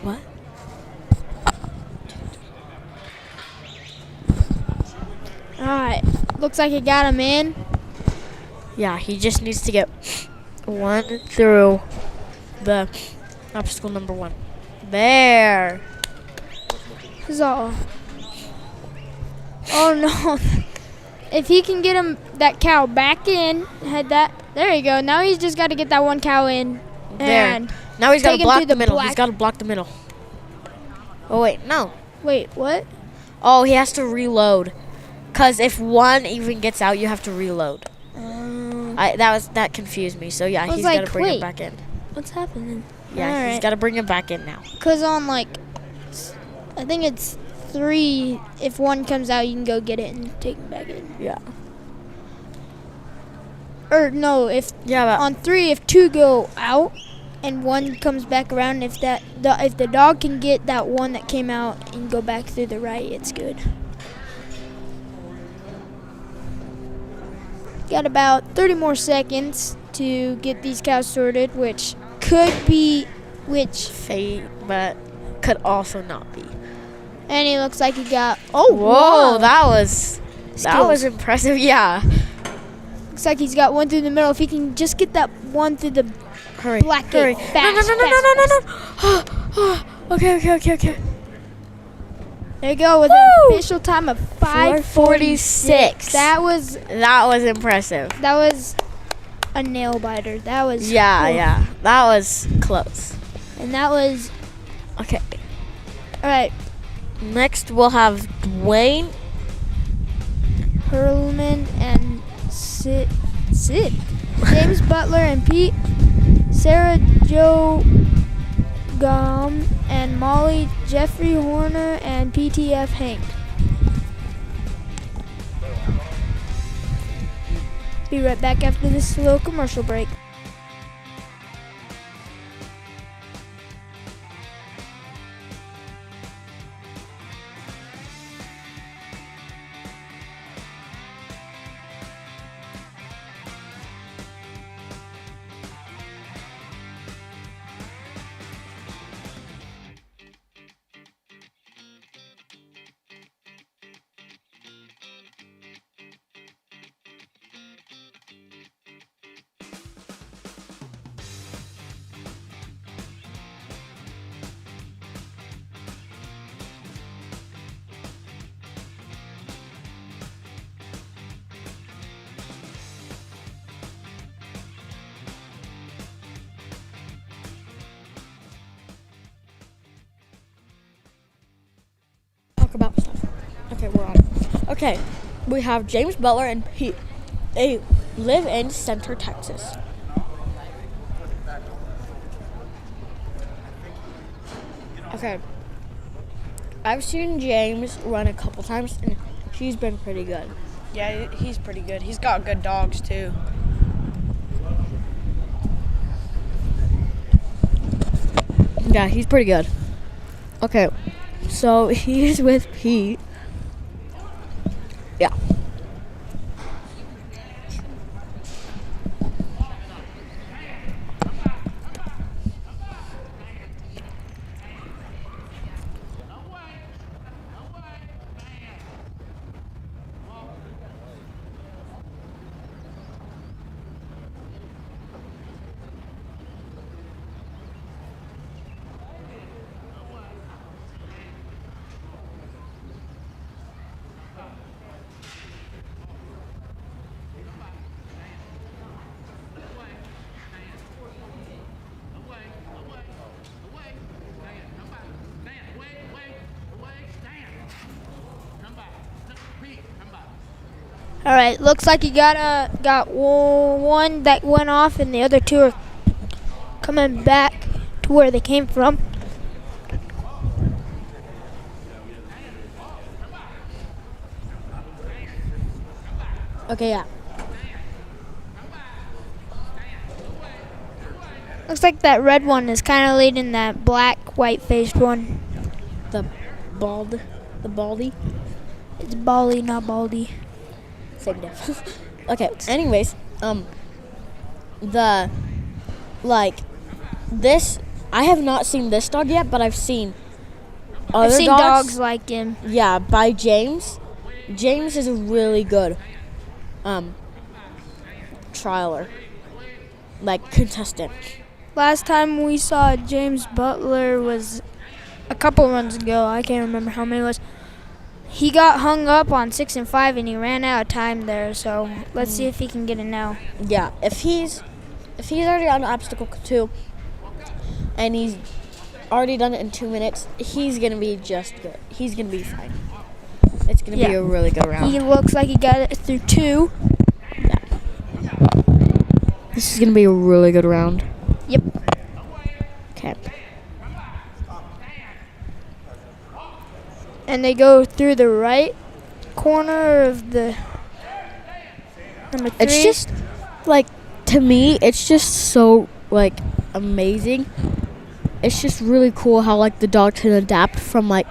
What? All right. Looks like he got him in. Yeah, he just needs to get one through the obstacle number 1. There. So. Oh no. If he can get that cow back in, there you go. Now he's just got to get that one cow in. There. And now he's got to take him block through the middle. black- He's got to block the middle. Oh, wait, no. Wait, what? Oh, he has to reload. Because if one even gets out, you have to reload. That confused me. So, yeah, I was he's got to like, bring him wait. back in. What's happening? Yeah, he's got to bring him back in now. Because on, like, I think it's 3, if one comes out, you can go get it and take it back in. Yeah. Or, no, if on 3, if 2 go out and 1 comes back around, if the dog can get that one that came out and go back through the right, it's good. Got about 30 more seconds to get these cows sorted, which could be fate, but could also not be. And he looks like he got Whoa, wow. that was impressive. Yeah. Looks like he's got one through the middle. If he can just get that one through the black gate fast. No. Okay. There you go with an official time of 5:46. That was impressive. That was a nail biter. That was yeah. That was close. And that was okay. All right. Next we'll have Dwayne Perlman and Sid. James Butler and Pete. Sarah Jo Gum and Molly, Jeffrey Horner, and PTF Hank. Be right back after this little commercial break. About stuff. Okay, we're on. Okay, we have James Butler and Pete. They live in Center, Texas. Okay, I've seen James run a couple times, and she's been pretty good. Yeah, he's pretty good. He's got good dogs too. Yeah, he's pretty good. Okay. So he's with Pete. Yeah. All right, looks like he got one that went off, and the other 2 are coming back to where they came from. Okay, yeah. Looks like that red one is kind of leading that black, white-faced one. The baldy. It's Baldy, not Baldy. Same difference. Okay. Anyways, this. I have not seen this dog yet, but I've seen other dogs like him. Yeah, by James. James is a really good trialer, like contestant. Last time we saw James Butler was a couple runs ago. I can't remember how many it was. He got hung up on 6 and 5, and he ran out of time there. So let's see if he can get it now. Yeah, if he's already on obstacle 2, and he's already done it in 2 minutes. He's gonna be just good. He's gonna be fine. It's gonna be a really good round. He looks like he got it through 2. This is gonna be a really good round. Yep. Okay. And they go through the right corner of the number 3. It's just like, to me, it's just so like amazing. It's just really cool how like the dog can adapt from like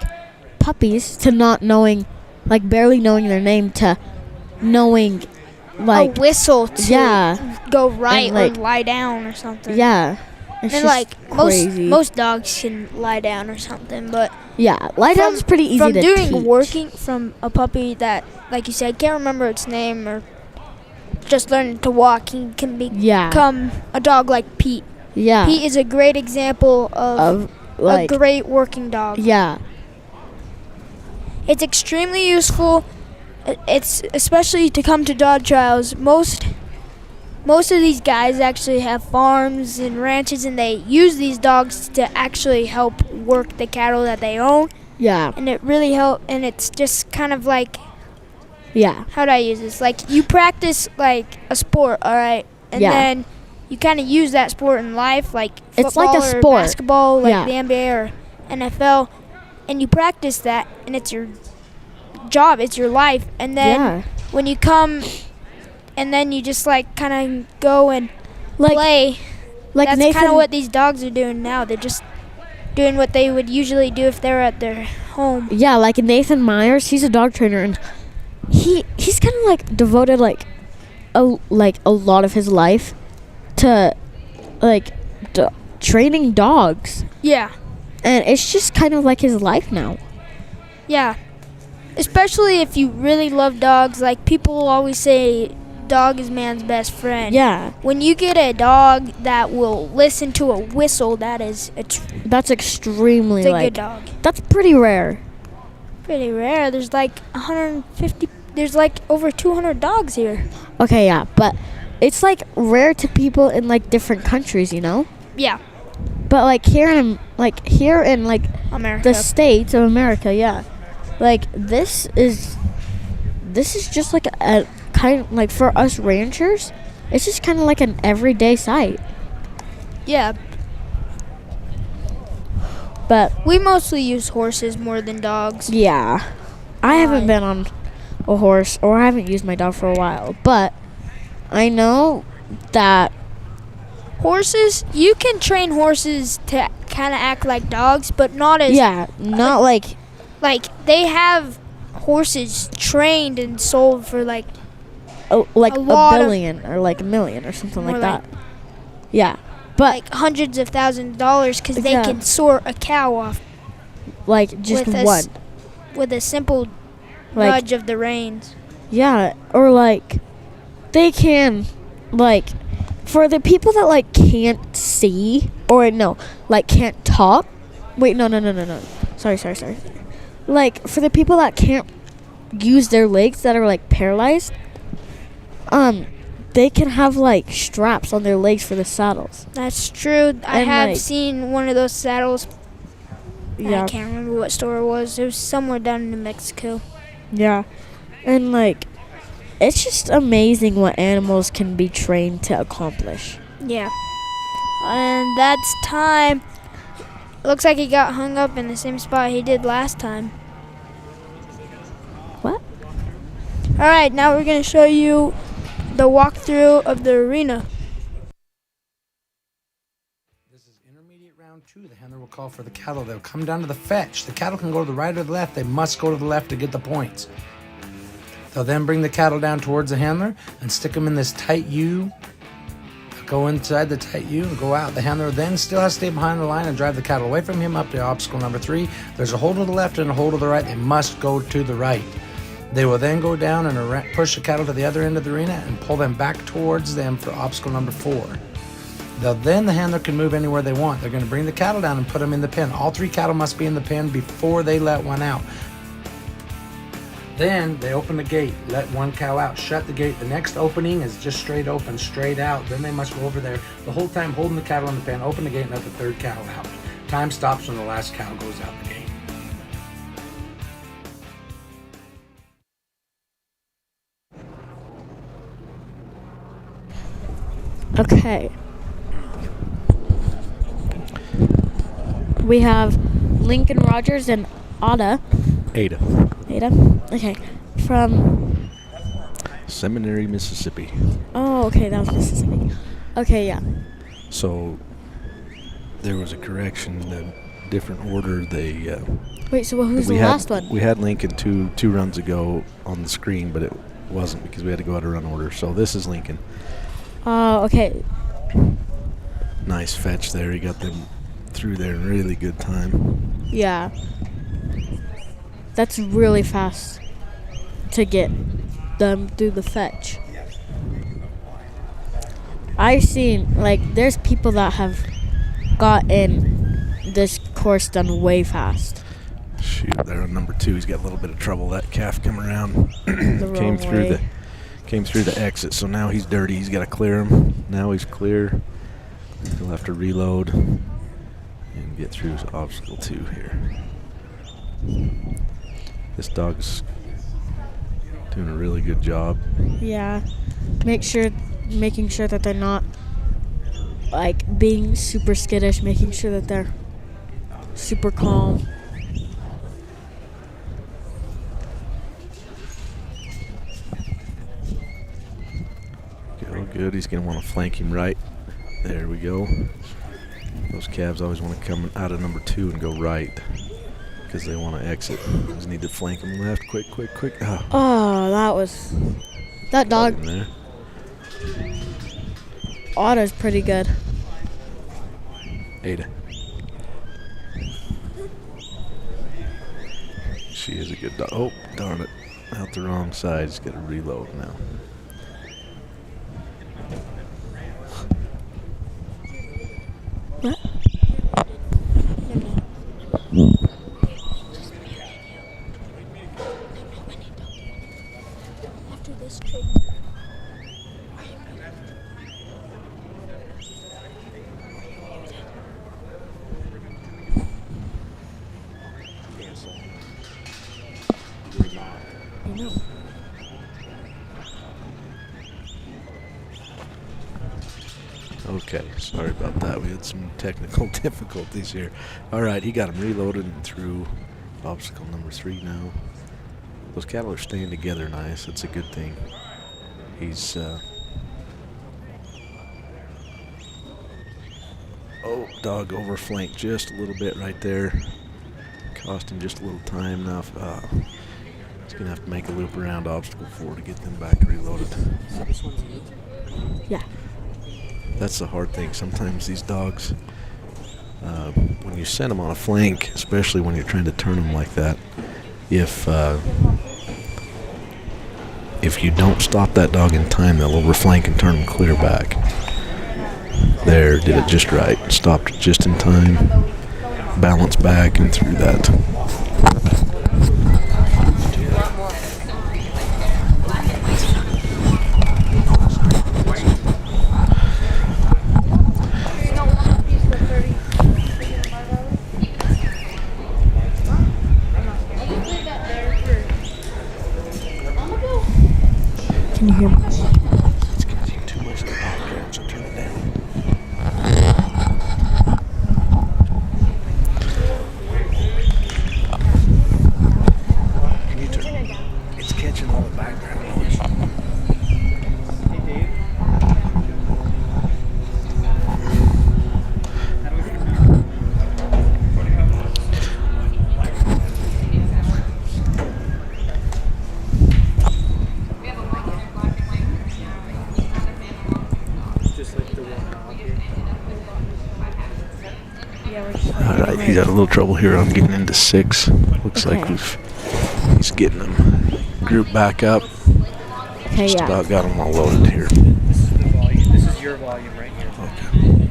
puppies to not knowing, like barely knowing their name, to knowing like a whistle to go right and, like, or lie down or something. Yeah. It's And just like crazy. most dogs can lie down or something, but Yeah, lie down's pretty easy from to doing teach. working from a puppy that, like you said, can't remember its name or just learning to walk, he can become a dog like Pete. Yeah. Pete is a great example of like, a great working dog. Yeah. It's extremely useful. It's especially to come to dog trials. Most of these guys actually have farms and ranches, and they use these dogs to actually help work the cattle that they own. Yeah. And it really helps. And it's just kind of like, Yeah. how do I use this? Like, you practice like a sport, all right, and Yeah. then you kind of use that sport in life, like football It's like a or sport. basketball, like Yeah. the NBA or NFL, and you practice that, and it's your job, it's your life, and then Yeah. when you come, and then you just like kind of go and Like- play. like That's kind Nathan- of what these dogs are doing now. They're just doing what they would usually do if they were at their home. Yeah, like Nathan Myers, he's a dog trainer, and he's kind of like devoted like a lot of his life to like training dogs. Yeah. And it's just kind of like his life now. Yeah. Especially if you really love dogs. Like, people always say dog is man's best friend. Yeah. When you get a dog that will listen to a whistle, that's extremely it's a like good dog. That's pretty rare. Pretty rare. There's like 150. There's like over 200 dogs here. Okay, yeah, but it's like rare to people in like different countries, you know? Yeah. But like here in America. the States of America, yeah. Like this is just like a kind of like, for us ranchers, it's just kind of like an everyday sight. Yeah. But we mostly use horses more than dogs. yeah. I haven't been on a horse, or I haven't used my dog for a while, but I know that horses, you can train horses to kind of act like dogs, but not as not like they have horses trained and sold for like a lot of- billion or like a million or something More like like- that. Yeah, but like hundreds of thousands of dollars because they Yeah. can sort a cow off like just with one. with a simple Like- nudge of the reins. Yeah, or like they can, like, for the people that like can't see or no, like can't talk. Wait, no. Sorry. Like for the people that can't use their legs, that are like paralyzed, they can have like straps on their legs for the saddles. That's true. I And, have like- seen one of those saddles. Yeah. I can't remember what store it was. It was somewhere down in New Mexico. Yeah, and like it's just amazing what animals can be trained to accomplish. Yeah. And that's time. Looks like he got hung up in the same spot he did last time. What? All right, now we're going to show you the walkthrough of the arena. The handler will call for the cattle. They'll come down to the fetch. The cattle can go to the right or the left. They must go to the left to get the points. They'll then bring the cattle down towards the handler and stick them in this tight U. Go inside the tight U and go out. The handler then still has to stay behind the line and drive the cattle away from him up to obstacle number 3. There's a hole to the left and a hole to the right. They must go to the right. They will then go down and push the cattle to the other end of the arena and pull them back towards them for obstacle number 4. Then the handler can move anywhere they want. They're going to bring the cattle down and put them in the pen. All 3 cattle must be in the pen before they let one out. Then they open the gate, let one cow out, shut the gate. The next opening is just straight open, straight out. Then they must go over there the whole time holding the cattle in the pen, open the gate and let the 3rd cow out. Time stops when the last cow goes out the gate. Okay. We have Lincoln Rogers and Ada. Ada. Okay. From. Seminary, Mississippi. Oh, okay. That was Mississippi. Okay, yeah. So there was a correction in a different order. They. Wait, so who's the had, last one? We had Lincoln two runs ago on the screen, but it wasn't because we had to go out of run order. So this is Lincoln. Okay. Nice fetch there. He got them through there in really good time. Yeah. That's really fast to get them through the fetch. I've seen, like, there's people that have gotten this course done way fast. Shoot, there on number 2. He's got a little bit of trouble. That calf come around, came through the exit. So now he's dirty. He's got to clear him. Now he's clear. He'll have to reload and get through obstacle 2 here. This dog's doing a really good job. Yeah. Making sure that they're not, like, being super skittish, making sure that they're super calm. Go good. He's going to want to flank him right. There we go. Those calves always want to come out of number 2 and go right because they want to exit. Just need to flank them left. Quick. Oh, that dog. In there. Otto's pretty good. Ada. She is a good dog. Oh, darn it. Out the wrong side. He's got to reload now. What? After this trip. Okay, sorry about that. We had some technical difficulties here. All right, he got him reloaded and through obstacle number 3 now. Those cattle are staying together nice. That's a good thing. He's oh, dog overflanked just a little bit right there. Cost him just a little time now. He's gonna have to make a loop around obstacle 4 to get them back reloaded. So this one's 8? Yeah. That's the hard thing. Sometimes these dogs, when you send them on a flank, especially when you're trying to turn them like that, if you don't stop that dog in time, they'll overflank and turn them clear back. There, did it just right. Stopped just in time, balanced back and through that. Can you hear me? It's getting too much of the background, so turn it down. Can you turn it down? It's catching all the background noise. Alright, he's got a little trouble here on getting into 6. Looks like he's getting them grouped back up. Okay, Just yeah. about got them all loaded here. This is the volume. This is your volume right here. Okay.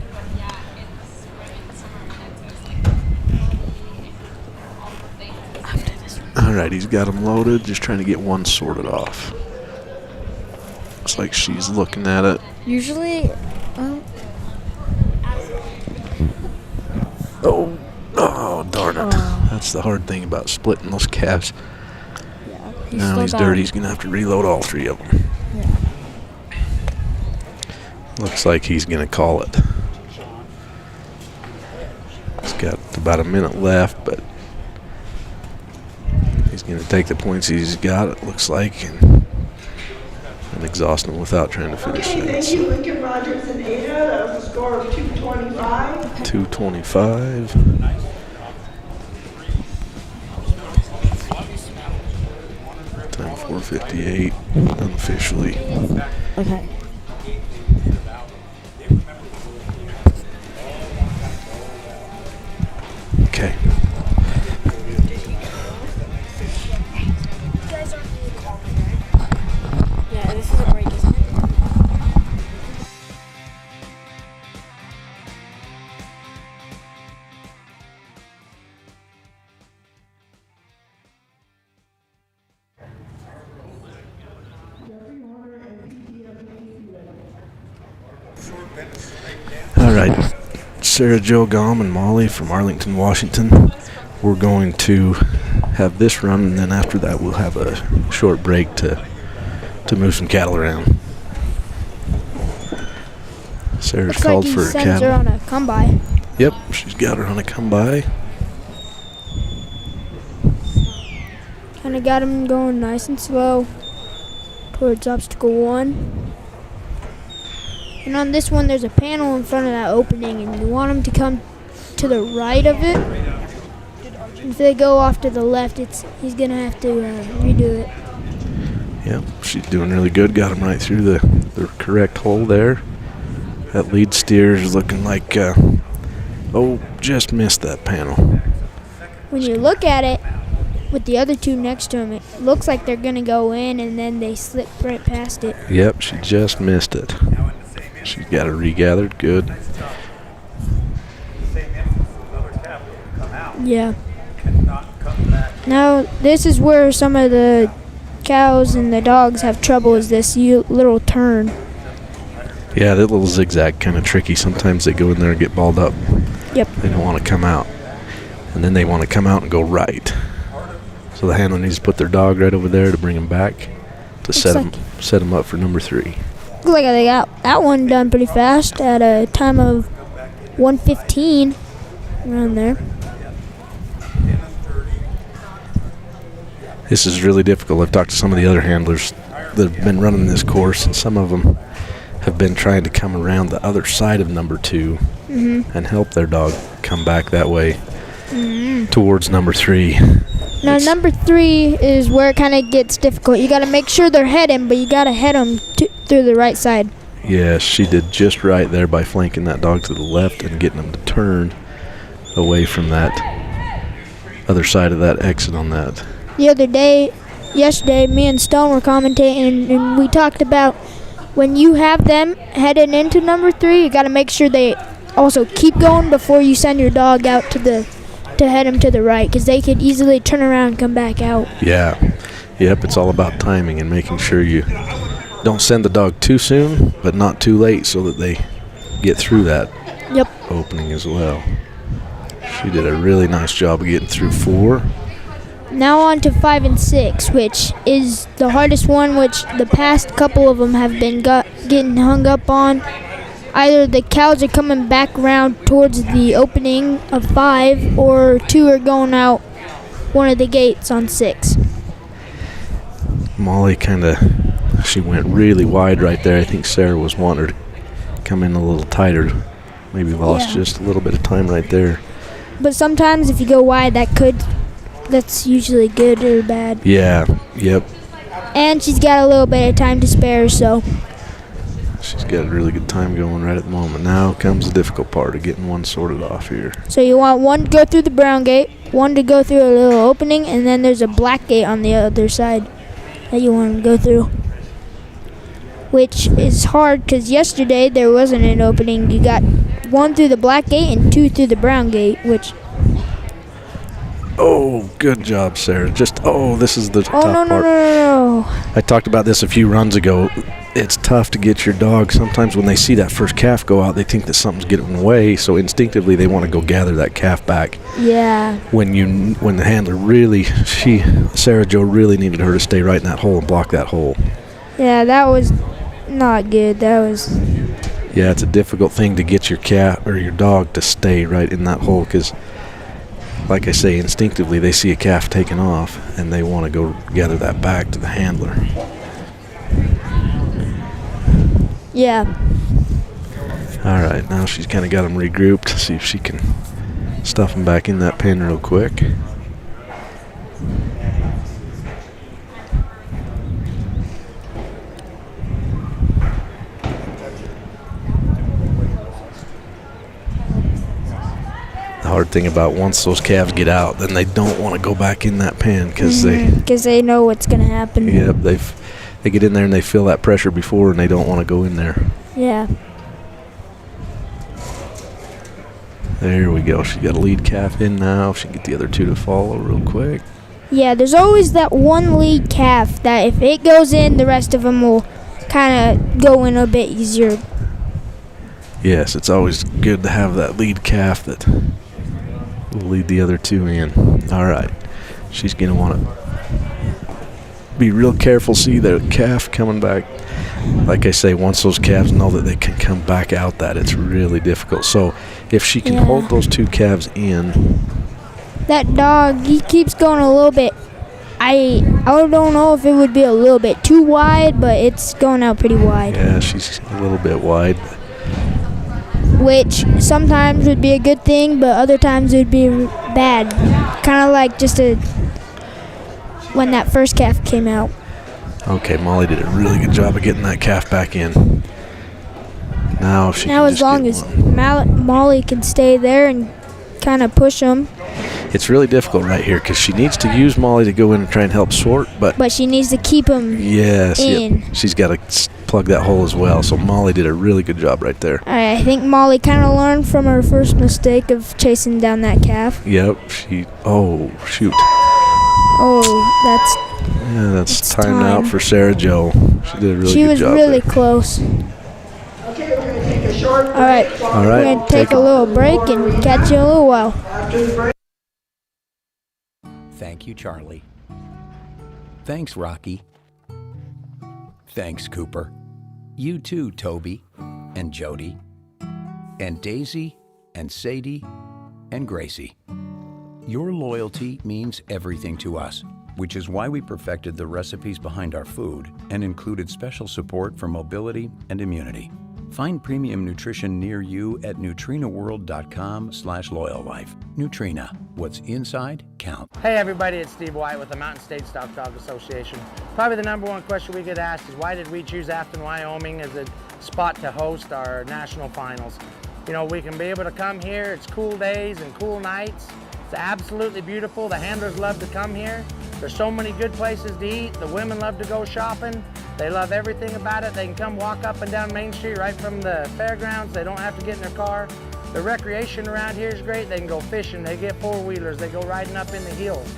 Alright, he's got them loaded, just trying to get one sorted off. Looks like she's looking at it. Usually, Oh, That's the hard thing about splitting those calves. He's Now still he's got dirty. 'em. He's going to have to reload all 3 of them. Looks like he's going to call it. He's got about a minute left, but he's going to take the points he's got, it looks like, and exhaust them without trying to finish Okay, that. thank you, Lincoln Rogers and Ada. That was a score of 225. 225. Time 4:58 unofficially. Okay. Okay. Yeah, this is a break, isn't it? All right, Sarah Jo Gom and Molly from Arlington, Washington. We're going to have this run, and then after that we'll have a short break to move some cattle around. Sarah's Looks called like he for sends cattle. her on a come by. Yep, she's got her on a come by. Kind of got him going nice and slow towards obstacle 1. And on this one, there's a panel in front of that opening, and you want him to come to the right of it. If they go off to the left, he's gonna have to redo it. Yep, she's doing really good. Got him right through the correct hole there. That lead steer is looking like, just missed that panel. When you look at it with the other 2 next to him, it looks like they're gonna go in, and then they slip right past it. Yep, she just missed it. She's got it regathered. Good. Yeah. Now, this is where some of the cows and the dogs have trouble, is this little turn. Yeah, that little zigzag kind of tricky. Sometimes they go in there and get balled up. Yep. They don't want to come out. And then they want to come out and go right. So the handler needs to put their dog right over there to bring him back to set him up for number 3. Looks like they got that one done pretty fast at a time of 1:15, around there. This is really difficult. I've talked to some of the other handlers that have been running this course, and some of them have been trying to come around the other side of number 2 and help their dog come back that way towards number 3. Now, number 3 is where it kind of gets difficult. You got to make sure they're heading, but you got to head them through the right side. Yes, she did just right there by flanking that dog to the left and getting him to turn away from that other side of that exit on that. Yesterday, me and Stone were commentating, and we talked about when you have them heading into number 3, you got to make sure they also keep going before you send your dog out to head them to the right, because they could easily turn around and come back out. Yeah. Yep, it's all about timing and making sure you don't send the dog too soon, but not too late so that they get through that opening as well. She did a really nice job of getting through 4. Now on to 5 and 6, which is the hardest one, which the past couple of them have been getting hung up on. Either the cows are coming back around towards the opening of 5, or 2 are going out one of the gates on 6. Molly she went really wide right there. I think Sarah was wanting her to come in a little tighter. Maybe lost just a little bit of time right there. But sometimes if you go wide, that's usually good or bad. Yeah, yep. And she's got a little bit of time to spare, so. She's got a really good time going right at the moment. Now comes the difficult part of getting one sorted off here. So you want one to go through the brown gate, one to go through a little opening, and then there's a black gate on the other side that you want to go through. Which is hard because yesterday there wasn't an opening. You got 1 through the black gate and 2 through the brown gate, which... Oh, good job, Sarah. This is the top part. No. I talked about this a few runs ago. it's tough to get your dog. Sometimes when they see that first calf go out, they think that something's getting away, so instinctively they want to go gather that calf back. Yeah. When the handler really, Sarah Joe really needed her to stay right in that hole and block that hole. Yeah, that was not good. That was. Yeah, it's a difficult thing to get your cat or your dog to stay right in that hole because, like I say, instinctively they see a calf taking off and they want to go gather that back to the handler. Yeah. All right, now she's kind of got them regrouped. See if she can stuff them back in that pen real quick. The hard thing about once those calves get out, then they don't want to go back in that pen because they know what's gonna happen. Yep, they get in there and they feel that pressure before and they don't want to go in there. Yeah. There we go. She got a lead calf in now. She can get the other two to follow real quick. Yeah, there's always that one lead calf that if it goes in, the rest of them will kind of go in a bit easier. Yes, it's always good to have that lead calf that will lead the other two in. All right. She's going to want to be real careful. See the calf coming back. Like I say, once those calves know that they can come back out that, it's really difficult. So if she can hold those two calves in. That dog, he keeps going a little bit. I don't know if it would be a little bit too wide, but it's going out pretty wide. Yeah, she's a little bit wide. Which sometimes would be a good thing, but other times it would be bad. Kind of like when that first calf came out. Okay, Molly did a really good job of getting that calf back in. Now if she now can as long as Molly can stay there and kind of push them. It's really difficult right here because she needs to use Molly to go in and try and help sort, but she needs to keep them yes, in. Yep. She's got to plug that hole as well. So Molly did a really good job right there. I think Molly kind of learned from her first mistake of chasing down that calf. Yep. Oh, shoot. Oh, that's timed out for Sarah Joe. She did a really good job. She was really close. Okay, we're going to take a short break. All right. We're going to take a little break and catch you in a little while. After the break. Thank you, Charlie. Thanks, Rocky. Thanks, Cooper. You too, Toby and Jody and Daisy and Sadie and Gracie. Your loyalty means everything to us, which is why we perfected the recipes behind our food and included special support for mobility and immunity. Find premium nutrition near you at nutrinaworld.com/loyallife. Nutrina, what's inside counts. Hey everybody, it's Steve White with the Mountain State Stock Dog Association. Probably the number one question we get asked is why did we choose Afton, Wyoming as a spot to host our national finals? You know, we can be able to come here, it's cool days and cool nights. It's absolutely beautiful. The handlers love to come here. There's so many good places to eat. The women love to go shopping. They love everything about it. They can come walk up and down Main Street right from the fairgrounds. They don't have to get in their car. The recreation around here is great. They can go fishing. They get four-wheelers. They go riding up in the hills.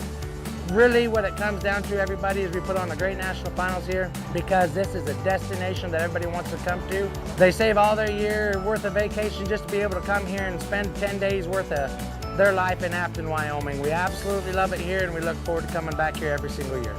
Really what it comes down to, everybody, is we put on a great national finals here because this is a destination that everybody wants to come to. They save all their year worth of vacation just to be able to come here and spend 10 days worth of their life in Afton, Wyoming. We absolutely love it here and we look forward to coming back here every single year.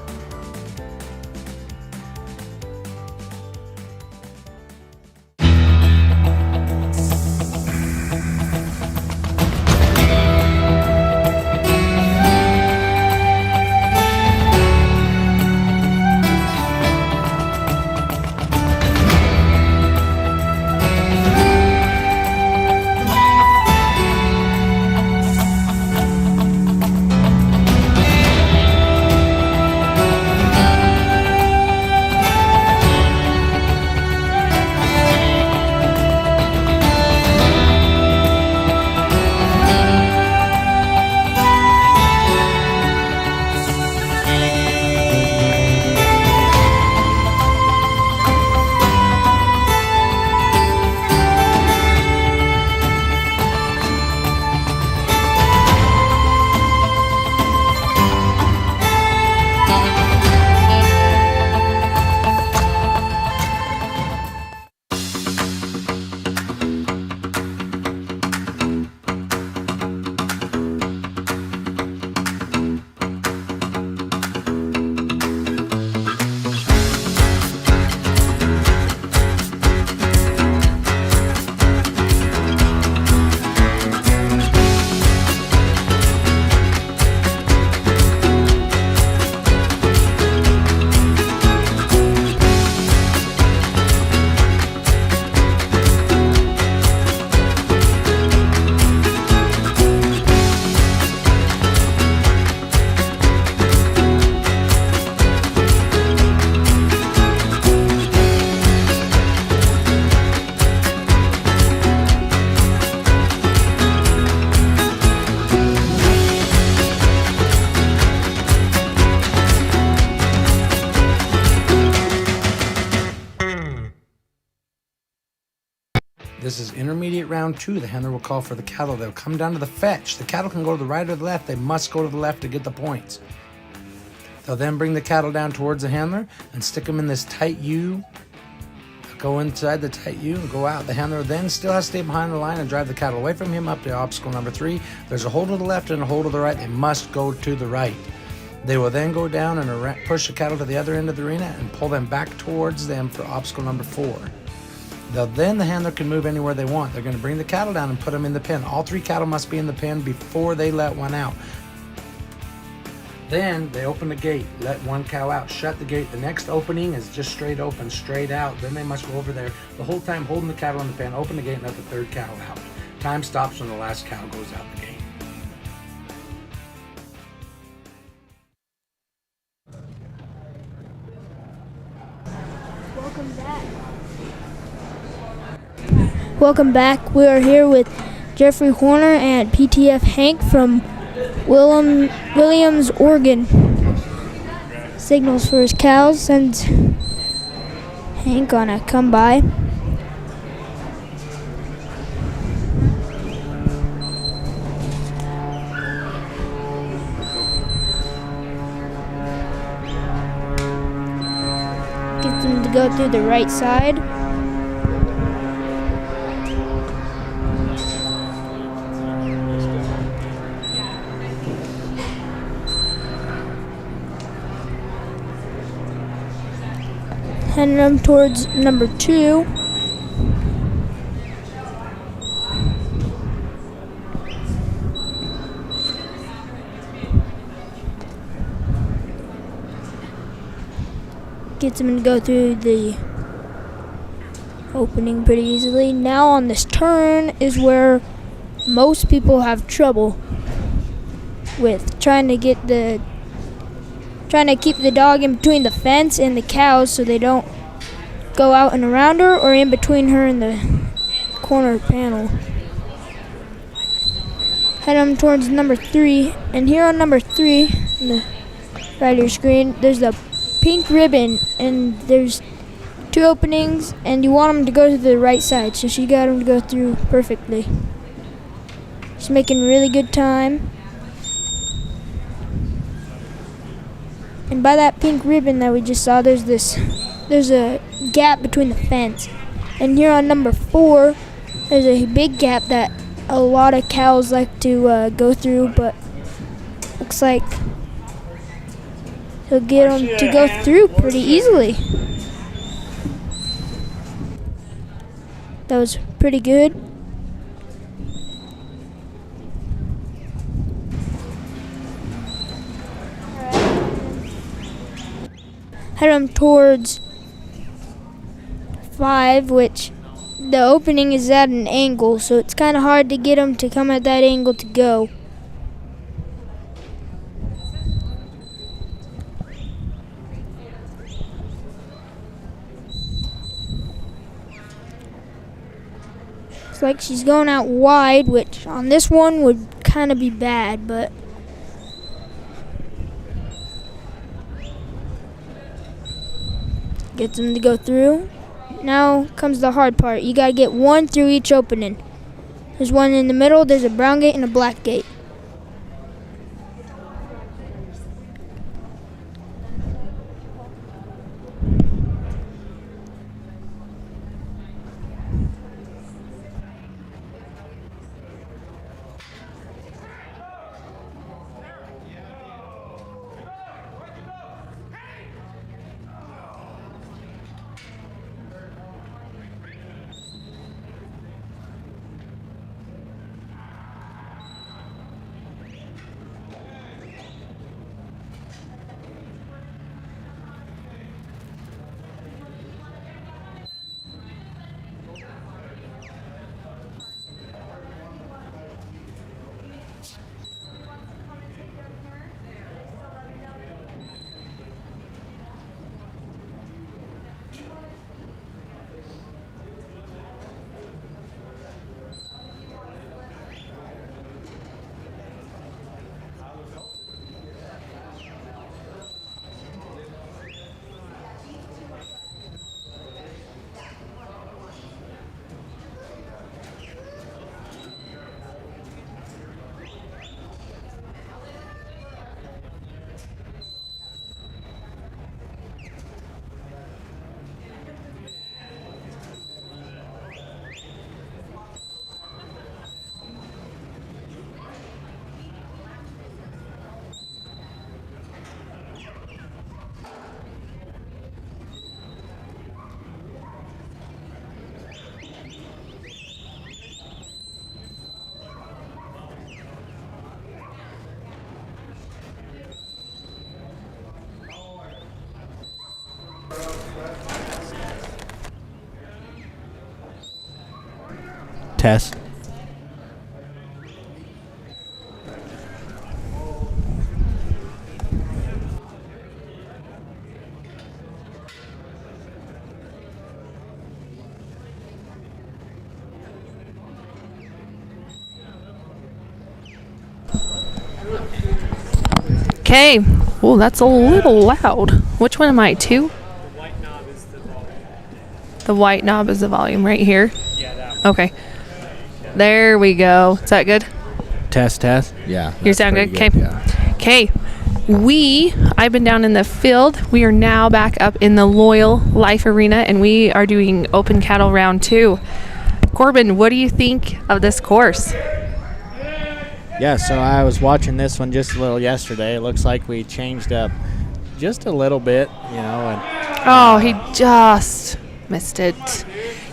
This is intermediate round 2. The handler will call for the cattle. They'll come down to the fetch. The cattle can go to the right or the left. They must go to the left to get the points. They'll then bring the cattle down towards the handler and stick them in this tight U. Go inside the tight U and go out. The handler then still has to stay behind the line and drive the cattle away from him up to obstacle number 3. There's a hole to the left and a hole to the right. They must go to the right. They will then go down and push the cattle to the other end of the arena and pull them back towards them for obstacle number 4. Then the handler can move anywhere they want. They're going to bring the cattle down and put them in the pen. All 3 cattle must be in the pen before they let one out. Then they open the gate, let one cow out, shut the gate. The next opening is just straight open, straight out. Then they must go over there the whole time holding the cattle in the pen, open the gate, and let the 3rd cow out. Time stops when the last cow goes out the gate. Welcome back. We are here with Jeffrey Horner and PTF Hank from Williams, Oregon. Signals for his cows, sends Hank on a come by. Gets him to go through the right side. Heading them towards number 2. Gets him to go through the opening pretty easily. Now on this turn is where most people have trouble with trying to keep the dog in between the fence and the cows so they don't go out and around her or in between her and the corner panel. Head them towards number 3, and here on number 3 on the right of your screen there's the pink ribbon, and there's 2 openings, and you want them to go to the right side, so she got them to go through perfectly. She's making really good time. And by that pink ribbon that we just saw, there's a gap between the fence. And here on number 4, there's a big gap that a lot of cows like to go through, but looks like he'll get them to go through pretty easily. That was pretty good. Head them towards 5, which the opening is at an angle, so it's kind of hard to get them to come at that angle to go. It's like she's going out wide, which on this one would kind of be bad, but gets them to go through. Now comes the hard part. You gotta get 1 through each opening. There's 1 in the middle, there's a brown gate and a black gate. Test. Okay. Oh, that's a little loud. Which one am I? 2? The white knob is the volume right here. Yeah, that one. Okay. There we go. Is that good? Test. Yeah. You sound good? Okay. Okay. I've been down in the field. We are now back up in the Loyal Life Arena, and we are doing Open Cattle Round 2. Corbin, what do you think of this course? Yeah, so I was watching this one just a little yesterday. It looks like we changed up just a little bit, you know. And oh, he just missed it.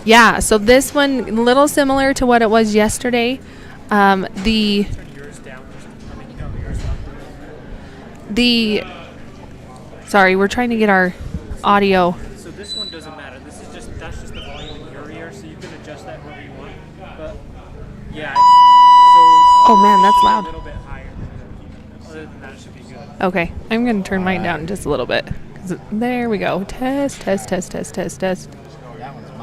Yeah, so this one, a little similar to what it was yesterday. Sorry, we're trying to get our audio. So this one doesn't matter. That's just the volume in your ear, so you can adjust that wherever you want. But yeah. Oh man, that's loud. A little bit higher. Other than that, it should be good. Okay, I'm going to turn mine down just a little bit. There we go. Test.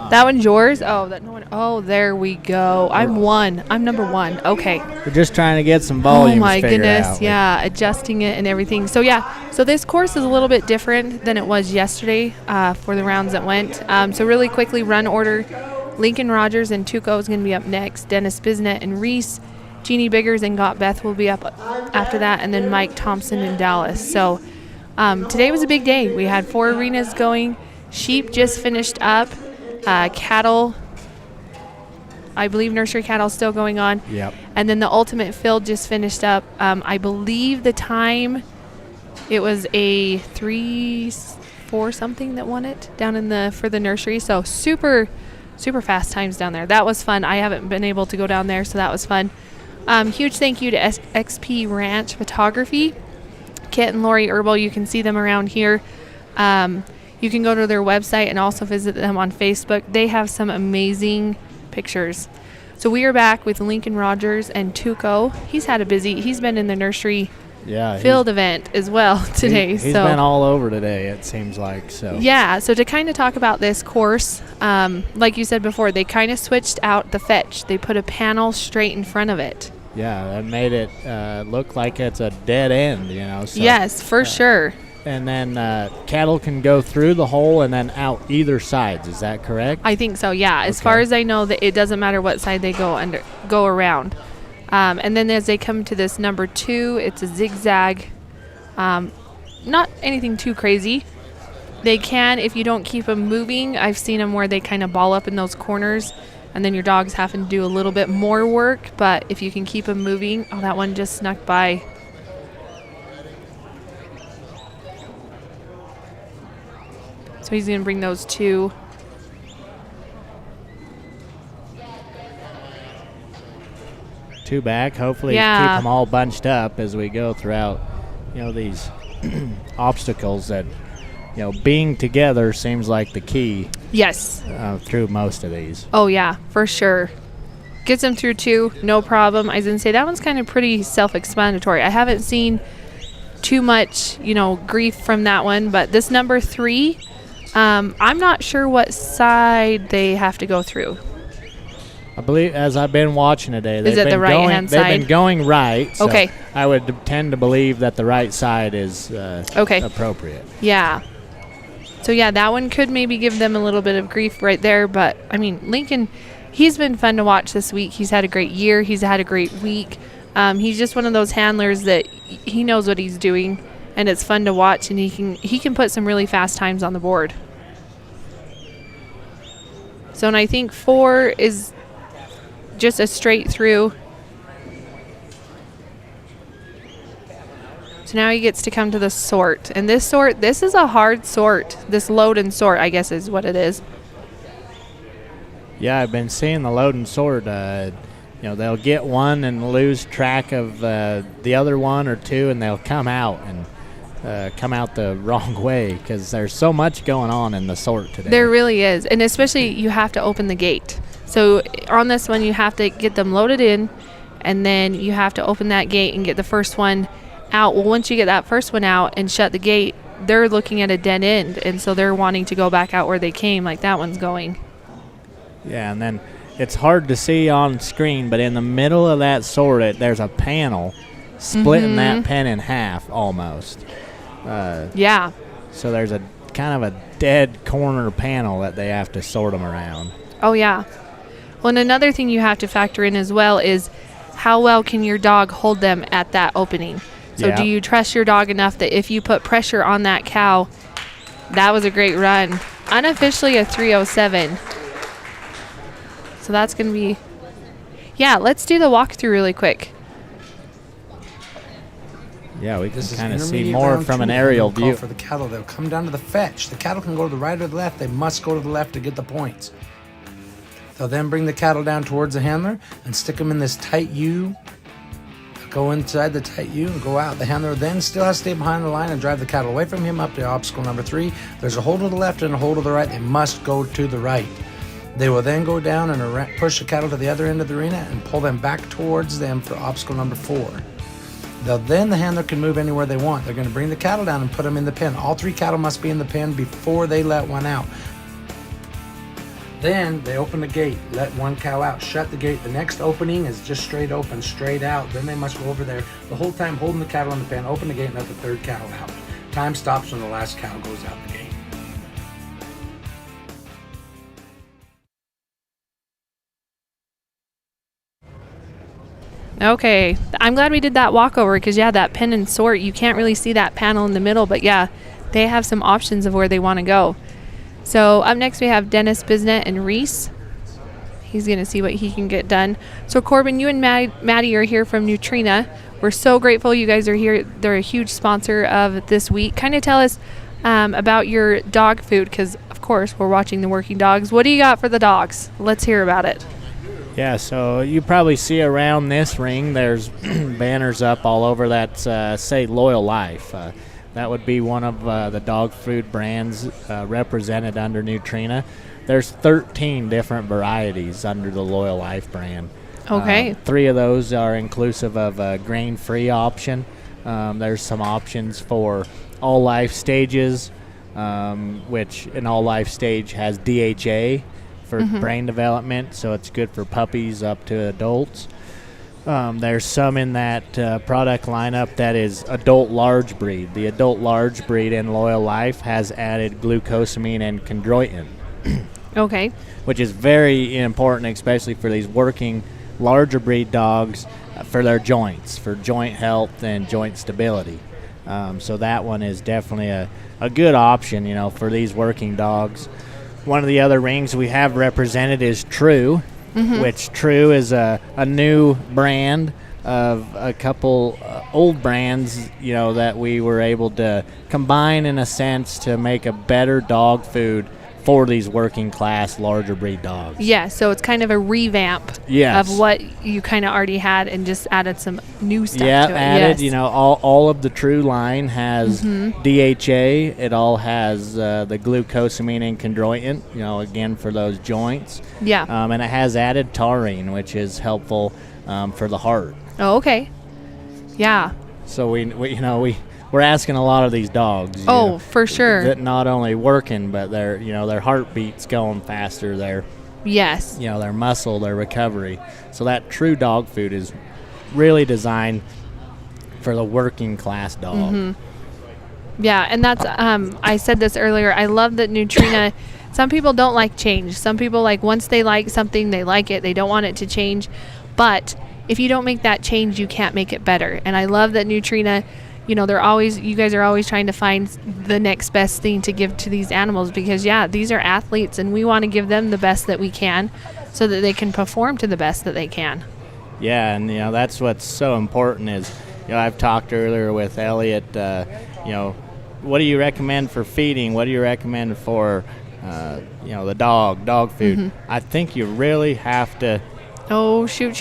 That one's yours? Oh, that no one. Oh, there we go. I'm number 1. Okay. we're just trying to get some volumes Oh my figured goodness. out. Yeah, adjusting it and everything. So yeah, so this course is a little bit different than it was yesterday for the rounds that went. So really quickly, run order. Lincoln Rogers and Tuco is going to be up next. Dennis Bisnet and Reese. Jeannie Biggers and Got Beth will be up after that, and then Mike Thompson in Dallas. So today was a big day. We had 4 arenas going. Sheep just finished up. Cattle, I believe nursery cattle still going on. Yep. And then the ultimate field just finished up. I believe the time, it was a 3-4 something that won it down for the nursery. So super fast times down there. That was fun. I haven't been able to go down there, so that was fun. Huge thank you to XP Ranch Photography, Kit and Lori Herbal. You can see them around here. You can go to their website and also visit them on Facebook. They have some amazing pictures. So we are back with Lincoln Rogers and Tuco. He's been in the nursery field event as well today. He's been all over today, it seems like. So yeah, so to kind of talk about this course, like you said before, they kind of switched out the fetch. They put a panel straight in front of it. Yeah, that made it look like it's a dead end, you know. So, yes, for sure. And then cattle can go through the hole and then out either sides. Is that correct? I think so, yeah. As far as I know, that it doesn't matter what side they go around. And then as they come to this number 2, it's a zigzag. Not anything too crazy. They can, if you don't keep them moving. I've seen them where they kind of ball up in those corners, and then your dog's having to do a little bit more work. But if you can keep them moving. Oh, that one just snuck by. So he's going to bring those 2. Two back. Hopefully keep them all bunched up as we go throughout, you know, these obstacles that, you know, being together seems like the key. Yes. Through most of these. Oh, yeah, for sure. Gets them through 2, no problem. I was going to say that one's kind of pretty self-explanatory. I haven't seen too much, you know, grief from that one, but this number 3, I'm not sure what side they have to go through. I believe, as I've been watching today, Is it the right-hand side? They've been going right. So okay. I would tend to believe that the right side is appropriate. Yeah. So, yeah, that one could maybe give them a little bit of grief right there. But, I mean, Lincoln, he's been fun to watch this week. He's had a great year. He's had a great week. He's just one of those handlers that he knows what he's doing, and it's fun to watch, and he can put some really fast times on the board. So, and I think 4 is just a straight through. So now he gets to come to the sort. And this is a hard sort. This load and sort, I guess, is what it is. Yeah, I've been seeing the load and sort. You know, they'll get one and lose track of the other one or two, and they'll come out the wrong way because there's so much going on in the sort today. There really is. And especially you have to open the gate. So on this one, you have to get them loaded in, and then you have to open that gate and get the first one out. Well, once you get that first one out and shut the gate, they're looking at a dead end, and so they're wanting to go back out where they came, like that one's going. Yeah, and then it's hard to see on screen, but in the middle of that sorted, there's a panel splitting that pen in half almost. Yeah. So there's a kind of a dead corner panel that they have to sort them around. Oh, yeah. Well, and another thing you have to factor in as well is how well can your dog hold them at that opening. So do you trust your dog enough that if you put pressure on that cow, that was a great run. Unofficially a 307. So that's going to be, yeah, let's do the walkthrough really quick. Yeah, we can This is kind of see intermediate more round from an two. aerial They'll call view. for the cattle. They'll come down to the fetch. The cattle can go to the right or the left. They must go to the left to get the points. They'll then bring the cattle down towards the handler and stick them in this tight U. Go inside the tight U and go out. The handler then still has to stay behind the line and drive the cattle away from him up to obstacle number 3. There's a hole to the left and a hole to the right. They must go to the right. They will then go down and push the cattle to the other end of the arena and pull them back towards them for obstacle number 4. Then the handler can move anywhere they want. They're going to bring the cattle down and put them in the pen. All 3 cattle must be in the pen before they let one out. Then they open the gate, let one cow out, shut the gate. The next opening is just straight open, straight out. Then they must go over there the whole time holding the cattle in the pen, open the gate, and let the 3rd cow out. Time stops when the last cow goes out the gate. Okay, I'm glad we did that walkover because, yeah, that pen and sort, you can't really see that panel in the middle, but yeah, they have some options of where they want to go. So up next we have Dennis Bisnet and Reese. He's going to see what he can get done. So Corbin, you and Maddie are here from Nutrina. We're so grateful you guys are here. They're a huge sponsor of this week. Kind of tell us about your dog food because, of course, we're watching the working dogs. What do you got for the dogs? Let's hear about it. Yeah, so you probably see around this ring, there's banners up all over that say Loyal Life. That would be one of the dog food brands represented under Nutrina. There's 13 different varieties under the Loyal Life brand. Okay. 3 of those are inclusive of a grain-free option. There's some options for all life stages, which an all life stage has DHA for brain development, so it's good for puppies up to adults. There's some in that product lineup that is adult large breed. The adult large breed in Loyal Life has added glucosamine and chondroitin. Okay. Which is very important, especially for these working larger breed dogs for their joints, for joint health and joint stability. So that one is definitely a good option, you know, for these working dogs. One of the other rings we have represented is True, which True is a new brand of a couple old brands, you know, that we were able to combine in a sense to make a better dog food for these working class larger breed dogs. Yeah, so it's kind of a revamp of what you kind of already had and just added some new stuff to it. Added, you know, all of the True line has DHA. It all has the glucosamine and chondroitin, you know, again for those joints. Yeah. And it has added taurine, which is helpful for the heart. Oh, okay. Yeah. So we're asking a lot of these dogs. For sure. That not only working, but their heartbeat's going faster. Their their muscle, their recovery. So that True dog food is really designed for the working class dog. Yeah, and that's I said this earlier. I love that Nutrina. Some people don't like change. Some people once they like something, they like it. They don't want it to change. But if you don't make that change, you can't make it better. And I love that Nutrina. You know, you guys are always trying to find the next best thing to give to these animals because, these are athletes and we want to give them the best that we can so that they can perform to the best that they can. Yeah, and, that's what's so important is, I've talked earlier with Elliot, what do you recommend for feeding? What do you recommend for, the dog food? I think you really have to. Oh, shoot.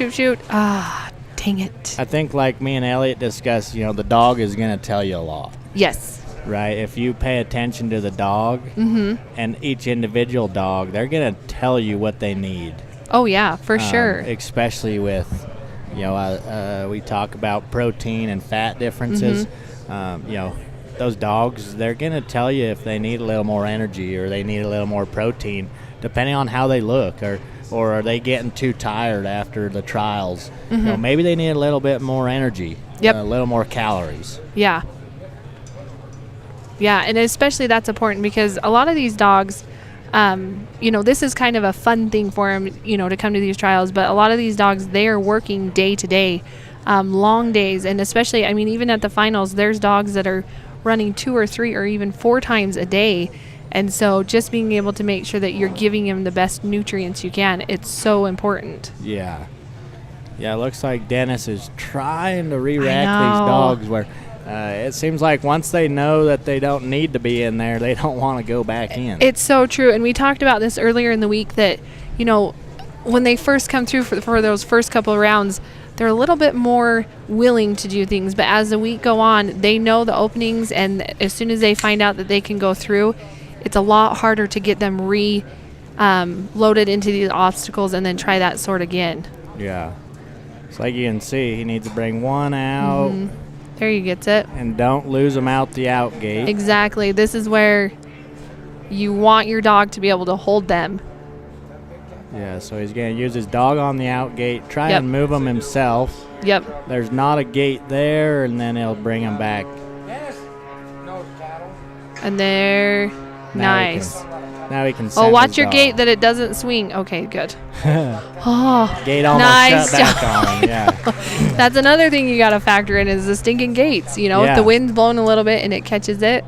Dang it. I think like me and Elliot discussed, the dog is going to tell you a lot. Yes. Right? If you pay attention to the dog and each individual dog, they're going to tell you what they need. Oh, yeah, for sure. Especially with, we talk about protein and fat differences. Those dogs, they're going to tell you if they need a little more energy or they need a little more protein, depending on how they look, or are they getting too tired after the trials. Maybe they need a little bit more energy, a little more calories. Yeah. Yeah, and especially that's important because a lot of these dogs, this is kind of a fun thing for them, to come to these trials, but a lot of these dogs, they are working day to day, long days, and especially, even at the finals, there's dogs that are running 2 or 3 or even 4 times a day. And so just being able to make sure that you're giving them the best nutrients you can, it's so important. Yeah. Yeah, it looks like Dennis is trying to re-rack these dogs where it seems like once they know that they don't need to be in there, they don't want to go back in. It's so true. And we talked about this earlier in the week that, when they first come through for those first couple of rounds, they're a little bit more willing to do things. But as the week go on, they know the openings, and as soon as they find out that they can go through, it's a lot harder to get them loaded into these obstacles and then try that sort again. Yeah. It's like you can see, he needs to bring one out. There he gets it. And don't lose him out the out gate. Exactly. This is where you want your dog to be able to hold them. Yeah, so he's going to use his dog on the out gate, try and move him himself. Yep. There's not a gate there, and then he'll bring him back. And there. Nice. Now he can Oh, watch your gate that it doesn't swing. Okay, good. Oh, gate almost nice shut back on him, yeah. That's another thing you got to factor in is the stinking gates. If the wind's blowing a little bit and it catches it.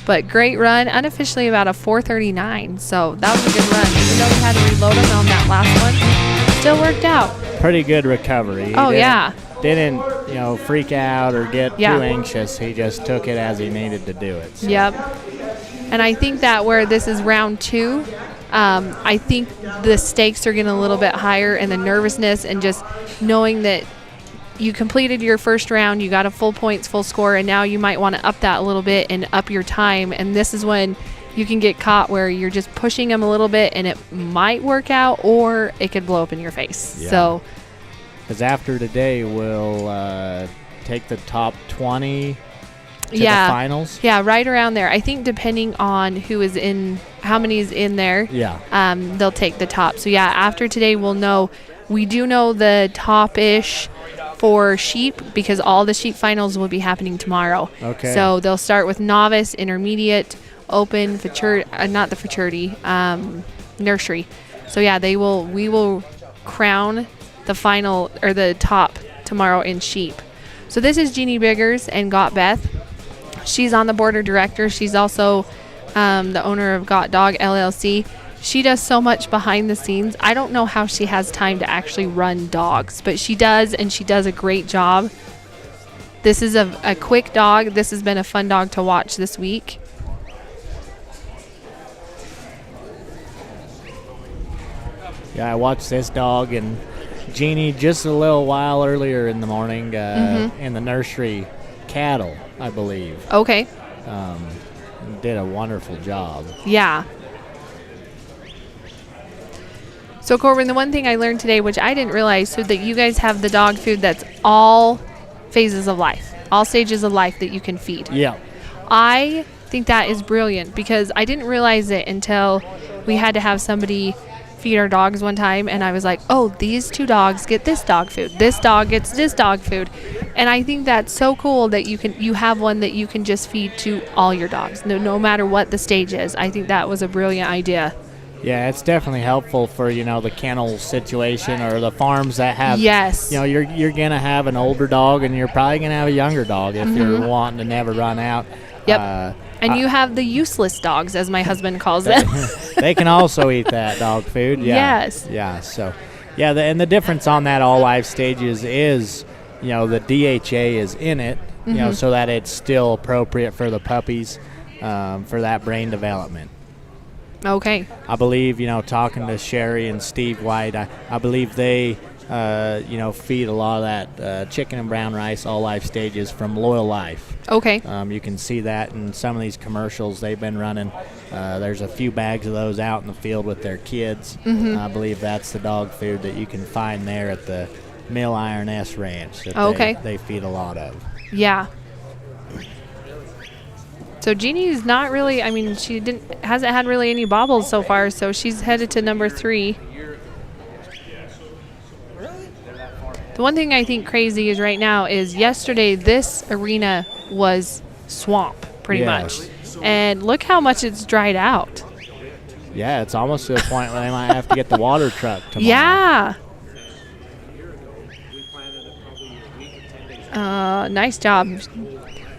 But great run, unofficially about a 4:39. So that was a good run. Even though we had to reload him on that last one, still worked out. Pretty good recovery. Didn't freak out or get too anxious. He just took it as he needed to do it. So. Yep. And I think that where this is round 2, I think the stakes are getting a little bit higher, and the nervousness and just knowing that you completed your first round, you got a full points, full score, and now you might want to up that a little bit and up your time. And this is when you can get caught where you're just pushing them a little bit and it might work out or it could blow up in your face. Yeah. So, because after today, we'll take the top 20 to the finals. Yeah, right around there. I think depending on who is in, how many is in there, they'll take the top. So, after today, we'll know. We do know the top-ish for sheep because all the sheep finals will be happening tomorrow. Okay. So they'll start with novice, intermediate, open, nursery. So we will crown the final or the top tomorrow in sheep. So this is Jeannie Biggers and Got Beth. She's on the board of directors. She's also the owner of Got Dog LLC. She does so much behind the scenes. I don't know how she has time to actually run dogs, but she does, and she does a great job. This is a quick dog. This has been a fun dog to watch this week. Yeah, I watched this dog and Jeannie just a little while earlier in the morning in the nursery cattle, I believe. Okay. Did a wonderful job. Yeah. So, Corbin, the one thing I learned today, which I didn't realize, so that you guys have the dog food that's all phases of life, all stages of life that you can feed. Yeah. I think that is brilliant because I didn't realize it until we had to have somebody feed our dogs one time, and I was like, oh, these 2 dogs get this dog food. This dog gets this dog food. And I think that's so cool that you have one that you can just feed to all your dogs, no matter what the stage is. I think that was a brilliant idea. Yeah, it's definitely helpful for, the kennel situation or the farms that have, yes. You're going to have an older dog and you're probably going to have a younger dog if you're wanting to never run out. Yep. And you have the useless dogs, as my husband calls them. They can also eat that dog food. Yeah. Yes. Yeah, so, and the difference on that all life stages is, the DHA is in it, so that it's still appropriate for the puppies for that brain development. Okay. I believe, talking to Sherry and Steve White, I believe they feed a lot of that chicken and brown rice all life stages from Loyal Life. Okay. You can see that in some of these commercials they've been running. There's a few bags of those out in the field with their kids. Mhm. I believe that's the dog food that you can find there at the Mill Iron S Ranch that Okay. they feed a lot of. Yeah. So Jeannie's not really, I mean, she hasn't had really any bobbles so far, so she's headed to number 3. The one thing I think crazy is right now is yesterday this arena was swamp pretty Yes. much. And look how much it's dried out. Yeah, it's almost to the point where they might have to get the water truck tomorrow. Yeah. Nice job.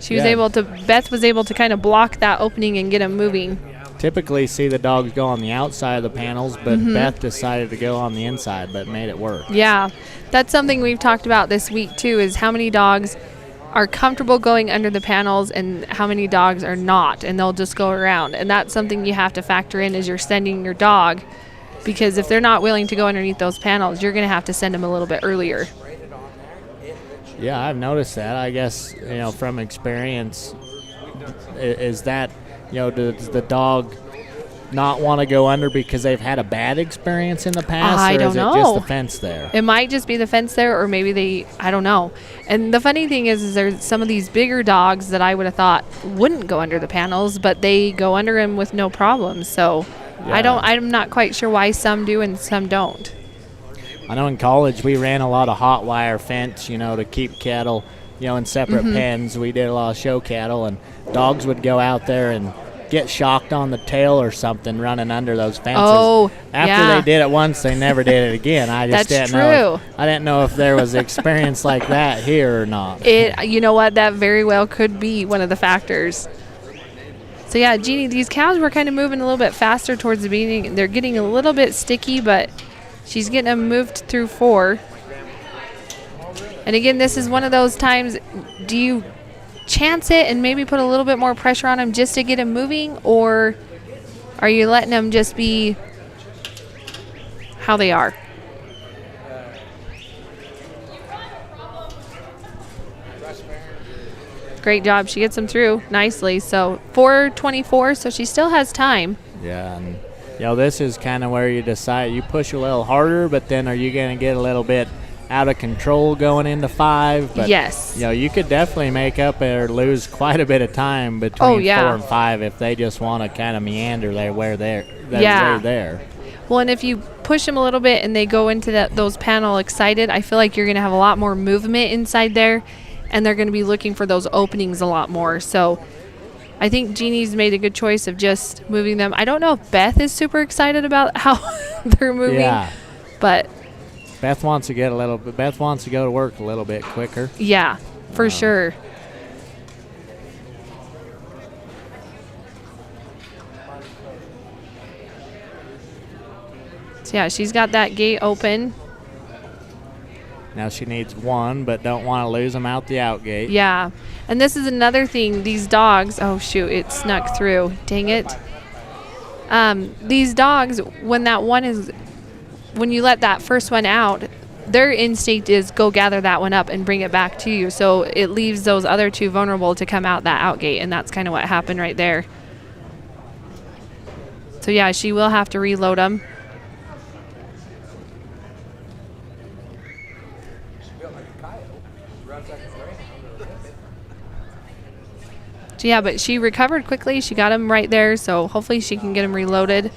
She was Yeah. able to, Beth was able to kind of block that opening and get them moving. Typically see the dogs go on the outside of the panels, but Mhm. Beth decided to go on the inside, but made it work. Yeah, that's something we've talked about this week too, is how many dogs are comfortable going under the panels and how many dogs are not, and they'll just go around. And that's something you have to factor in as you're sending your dog, because if they're not willing to go underneath those panels, you're going to have to send them a little bit earlier. Yeah, I've noticed that. I guess, from experience, is that, does the dog not want to go under because they've had a bad experience in the past? I or don't is know. it just the fence there? It might just be the fence there, or maybe I don't know. And the funny thing is there's some of these bigger dogs that I would have thought wouldn't go under the panels, but they go under them with no problem. So I'm not quite sure why some do and some don't. I know in college we ran a lot of hot wire fence, to keep cattle, in separate Mhm. pens. We did a lot of show cattle, and dogs would go out there and get shocked on the tail or something running under those fences. Oh, After yeah. they did it once, they never did it again. I just That's didn't know. true. I didn't know if there was experience like that here or not. You know what? That very well could be one of the factors. So yeah, Jeannie, these cows were kind of moving a little bit faster towards the beginning. They're getting a little bit sticky, but she's getting them moved through 4. And again, this is one of those times, do you chance it and maybe put a little bit more pressure on them just to get them moving, or are you letting them just be how they are? Great job. She gets them through nicely. So 4:24, so she still has time. Yeah, and this is kind of where you decide. You push a little harder, but then are you going to get a little bit out of control going into 5? But, Yes. You could definitely make up or lose quite a bit of time between 4 and 5 if they just want to kind of meander where they're there. Well, and if you push them a little bit and they go into those panel excited, I feel like you're going to have a lot more movement inside there, and they're going to be looking for those openings a lot more. So I think Jeannie's made a good choice of just moving them. I don't know if Beth is super excited about how they're moving, Yeah. but Beth wants to Beth wants to go to work a little bit quicker. yeah, for sure. So yeah, she's got that gate open. Now she needs 1, but don't want to lose them out the out gate. Yeah. And this is another thing. These dogs, oh shoot, it snuck through. Dang it. These dogs, when you let that first one out, their instinct is go gather that one up and bring it back to you. So it leaves those other 2 vulnerable to come out that out gate, and that's kind of what happened right there. So yeah, she will have to reload them. So yeah, but she recovered quickly. She got him right there, so hopefully she can get him reloaded.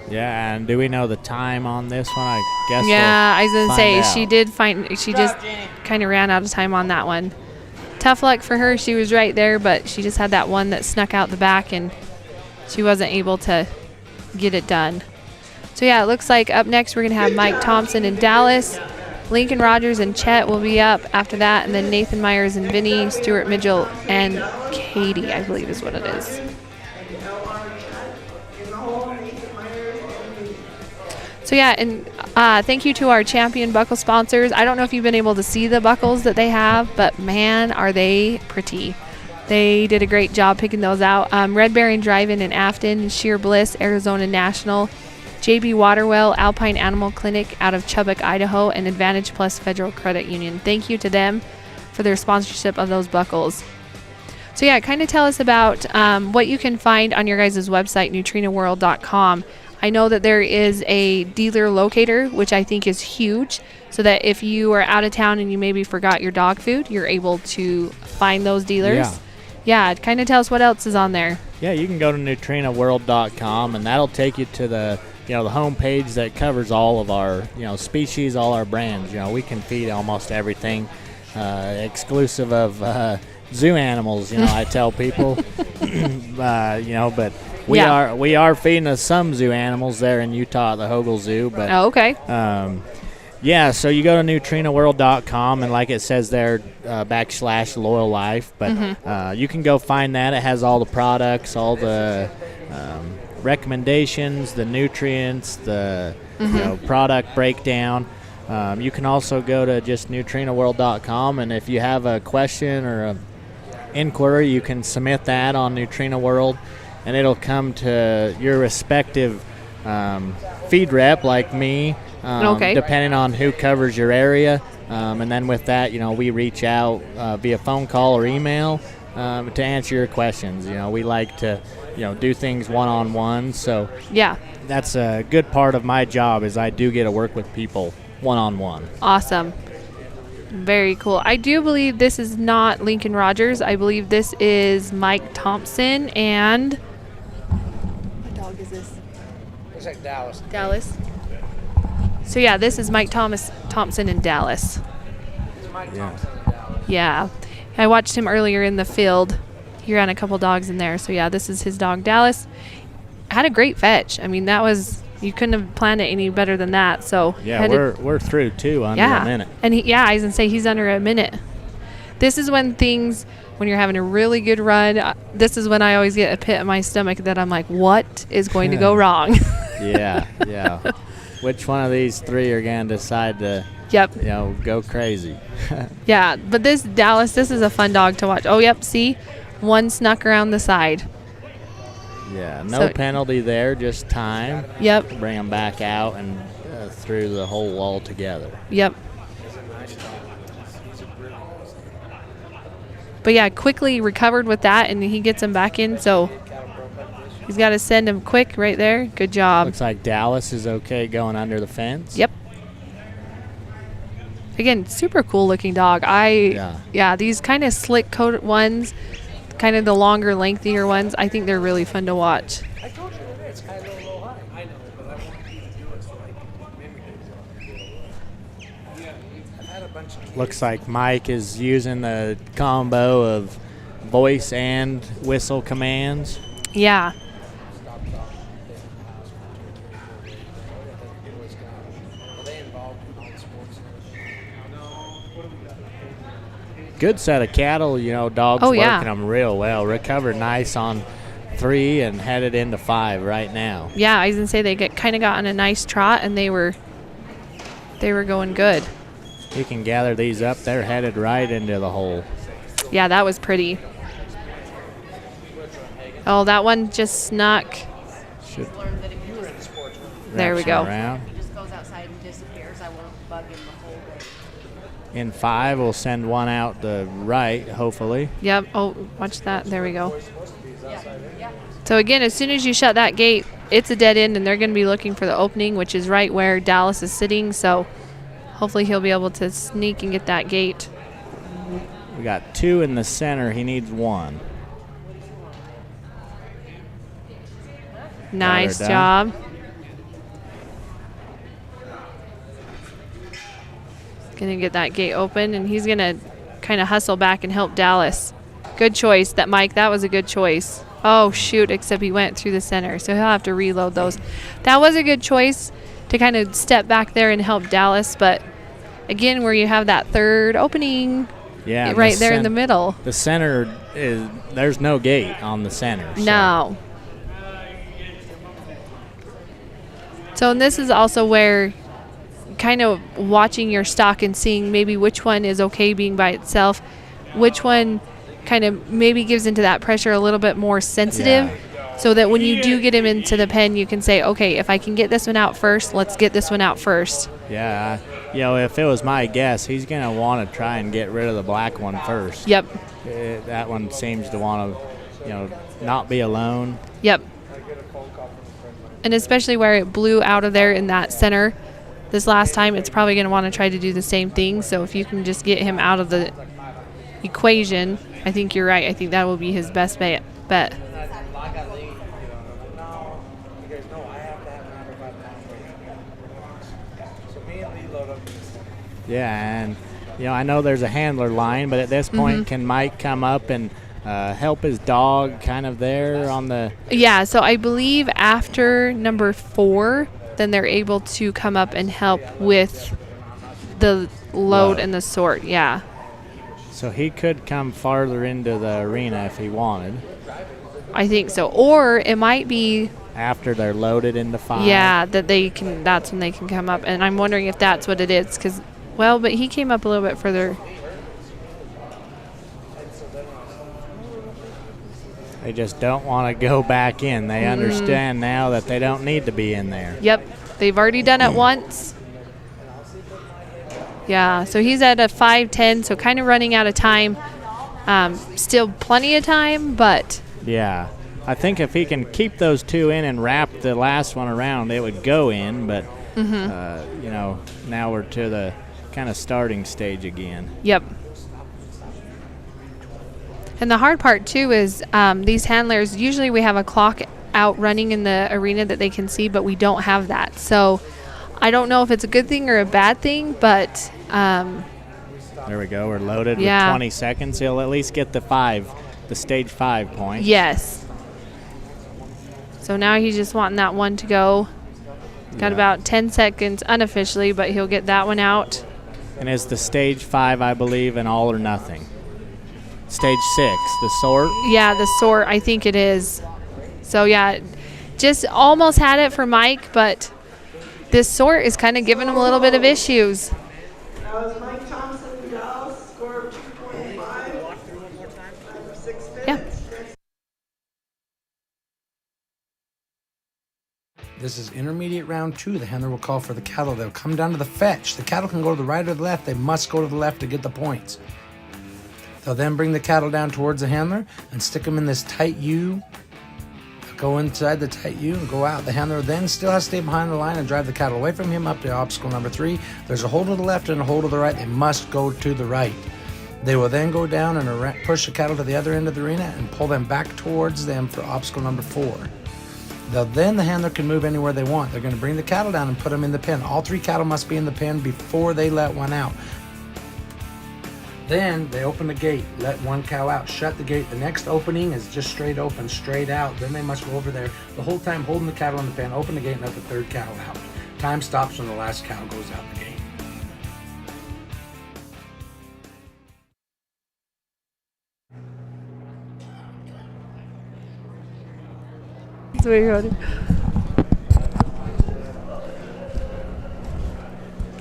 Yeah, and do we know the time on this one? I guess. Yeah, I was we'll gonna say find out. she just kind of ran out of time on that one. Tough luck for her. She was right there, but she just had that one that snuck out the back, and she wasn't able to get it done. So yeah, it looks like up next we're gonna have Mike Thompson and Dallas. Lincoln Rogers and Chet will be up after that, and then Nathan Myers and Vinny, Stuart Mitchell, and Katie, I believe is what it is. So yeah, and thank you to our champion buckle sponsors. I don't know if you've been able to see the buckles that they have, but man, are they pretty. They did a great job picking those out. Red Baron Drive-In in Afton, Sheer Bliss, Arizona National, JB Waterwell, Alpine Animal Clinic out of Chubbuck, Idaho, and Advantage Plus Federal Credit Union. Thank you to them for their sponsorship of those buckles. So yeah, kind of tell us about what you can find on your guys' website, neutrinaworld.com. I know that there is a dealer locator, which I think is huge, so that if you are out of town and you maybe forgot your dog food, you're able to find those dealers. Yeah, kind of tell us what else is on there. Yeah, you can go to neutrinaworld.com, and that'll take you to the the homepage that covers all of our species, all our brands. We can feed almost everything, exclusive of zoo animals. I tell people, but we are feeding some zoo animals there in Utah at the Hogle Zoo. But okay. So you go to neutrinaworld.com, and like it says there, /Loyal Life. But you can go find that. It has all the products, all the recommendations, the nutrients, the product breakdown. You can also go to just neutrinaworld.com, and if you have a question or a inquiry, you can submit that on Neutrina World, and it'll come to your respective feed rep, like me, depending on who covers your area. And then with that, we reach out via phone call or email to answer your questions. We like to do things one-on-one, so that's a good part of my job, is I do get to work with people one-on-one. Awesome. Very cool. I do believe this is not Lincoln Rogers. I believe this is Mike Thompson and what dog is this? Looks like Dallas. Dallas. So yeah, this is Mike Thompson and Dallas. It's Mike Thompson and Dallas. Yeah. I watched him earlier in the field. He ran a couple dogs in there. So yeah, this is his dog Dallas. Had a great fetch. I mean, you couldn't have planned it any better than that. So yeah, we're through too under a minute. And I was gonna say he's under a minute. This is when you're having a really good run. This is when I always get a pit in my stomach that I'm like, what is going to go wrong? Yeah. Which one of these three are gonna decide to go crazy? Yeah, but this Dallas, this is a fun dog to watch. Oh, yep, see, one snuck around the side. Yeah, no penalty there, just time. Yep. Bring them back out and through the whole wall together. Yep. But yeah, quickly recovered with that, and he gets him back in, so he's got to send him quick right there. Good job. Looks like Dallas is okay going under the fence. Yep. Again, super cool looking dog. These kind of slick coated ones, kind of the longer, lengthier ones, I think they're really fun to watch. I told you that it's kind of a little high. I know, but I want you to do it so I can mimic it. Yeah, I've had a bunch of Looks like Mike is using the combo of voice and whistle commands. Yeah. Good set of cattle, dogs working them real well. Recovered nice on 3 and headed into 5 right now. Yeah, I was gonna say they got on a nice trot, and they were going good. You can gather these up. They're headed right into the hole. Yeah, that was pretty. Oh, that one just snuck. There we go. Around. He just goes outside and disappears. I won't bug him the whole day. In 5, we'll send one out the right, hopefully. Yep. Oh, watch that. There we go. So again, as soon as you shut that gate, it's a dead end, and they're going to be looking for the opening, which is right where Dallas is sitting. So hopefully he'll be able to sneak and get that gate. We got 2 in the center. He needs 1. Nice job. Going to get that gate open, and he's going to kind of hustle back and help Dallas. Good choice. That was a good choice. Oh, shoot, except he went through the center, so he'll have to reload those. That was a good choice to kind of step back there and help Dallas, but again, where you have that third opening right there in the middle. The center there's no gate on the center. So. No. So, and this is also where kind of watching your stock and seeing maybe which one is okay being by itself, which one kind of maybe gives into that pressure a little bit more sensitive. so that when you do get him into the pen, you can say, okay, if I can get this one out first, let's get this one out first. Yeah, if it was my guess, he's going to want to try and get rid of the black one first. Yep. That one seems to want to, not be alone. Yep. And especially where it blew out of there in that center this last time, it's probably going to want to try to do the same thing. So if you can just get him out of the equation, I think you're right. I think that will be his best bet. Yeah, and I know there's a handler line, but at this point, can Mike come up and help his dog kind of there on the... Yeah, so I believe after number 4, then they're able to come up and help with the load and the sort, yeah. So he could come farther into the arena if he wanted. I think so. Or it might be... After they're loaded into 5. Yeah, that's when they can come up. And I'm wondering if that's what it is, because... Well, but he came up a little bit further. They just don't want to go back in. They understand now that they don't need to be in there. Yep. They've already done it once. Yeah, so he's at a 5:10, so kind of running out of time. Still plenty of time, but... Yeah. I think if he can keep those 2 in and wrap the last one around, it would go in. But, now we're to the... kind of starting stage again. Yep. And the hard part too is these handlers, usually we have a clock out running in the arena that they can see, but we don't have that. So I don't know if it's a good thing or a bad thing, but there we go. We're loaded with 20 seconds. He'll at least get the stage 5 point. Yes. So now he's just wanting that one to go. Got about 10 seconds unofficially, but he'll get that one out. And is the stage 5, I believe, an all or nothing? Stage 6, the sort? Yeah, the sort, I think it is. So, yeah, just almost had it for Mike, but this sort is kind of giving him a little bit of issues. That was Mike Thompson in Dallas, score of 2.5. 6 minutes. Yeah. This is intermediate round 2. The handler will call for the cattle. They'll come down to the fetch. The cattle can go to the right or the left. They must go to the left to get the points. They'll then bring the cattle down towards the handler and stick them in this tight U. They'll go inside the tight U and go out. The handler then still has to stay behind the line and drive the cattle away from him up to obstacle number 3. There's a hole to the left and a hole to the right. They must go to the right. They will then go down and push the cattle to the other end of the arena and pull them back towards them for obstacle number 4. Then the handler can move anywhere they want. They're going to bring the cattle down and put them in the pen. All 3 cattle must be in the pen before they let one out. Then they open the gate, let one cow out, shut the gate. The next opening is just straight open, straight out. Then they must go over there the whole time holding the cattle in the pen, open the gate, and let the 3rd cattle out. Time stops when the last cow goes out the gate.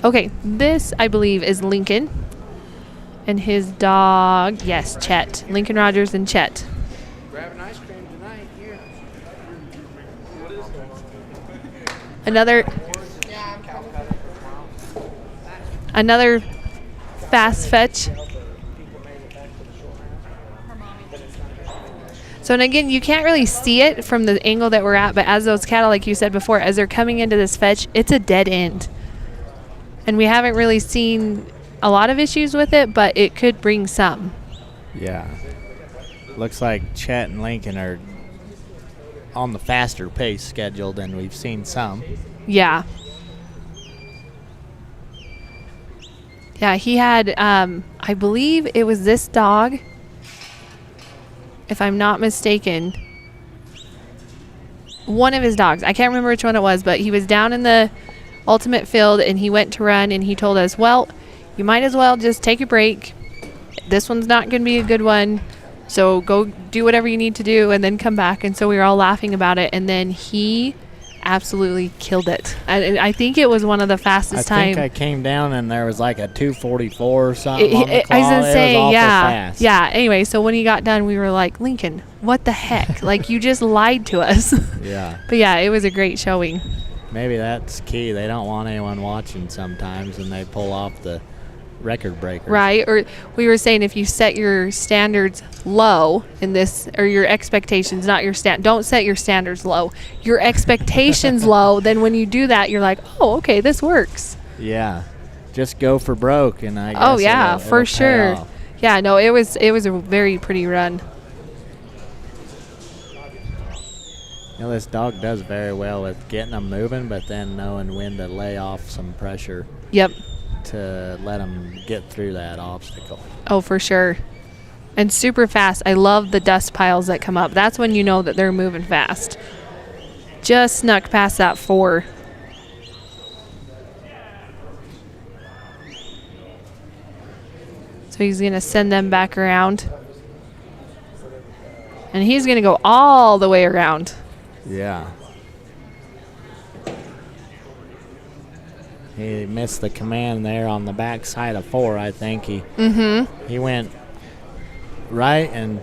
Okay, this I believe is Lincoln and his dog. Yes, Chet. Lincoln Rogers and Chet. Grabbing ice cream tonight here. Another fast fetch. So, and again, you can't really see it from the angle that we're at, but as those cattle, like you said before, as they're coming into this fetch, it's a dead end. And we haven't really seen a lot of issues with it, but it could bring some. Yeah. Looks like Chet and Lincoln are on the faster pace schedule than we've seen some. Yeah. Yeah, he had, I believe it was this dog, if I'm not mistaken, one of his dogs. I can't remember which one it was, but he was down in the ultimate field and he went to run and he told us, well, you might as well just take a break. This one's not going to be a good one. So go do whatever you need to do and then come back. And so we were all laughing about it. And then he absolutely killed it. I think it was one of the fastest I think time. I came down and there was like a 2:44 or something on the I was clock. gonna say, it was awful yeah, fast. yeah. Anyway, so when he got done, we were like, Lincoln, what the heck? Like, you just lied to us. Yeah. But yeah, it was a great showing. Maybe that's key. They don't want anyone watching sometimes, and they pull off the record breakers. Right, or we were saying if you set your standards low in this, or your expectations, not your don't set your standards low, your expectations low, then when you do that, you're like, oh, okay, this works. Yeah. Just go for broke, and I guess Oh yeah, it'll for pay sure. off. Yeah, no, it was a very pretty run. You know, this dog does very well with getting them moving, but then knowing when to lay off some pressure. Yep. To let them get through that obstacle. Oh, for sure. And super fast. I love the dust piles that come up. That's when you know that they're moving fast. Just snuck past that 4. So he's going to send them back around. And he's going to go all the way around. Yeah. He missed the command there on the back side of 4, I think. He went right, and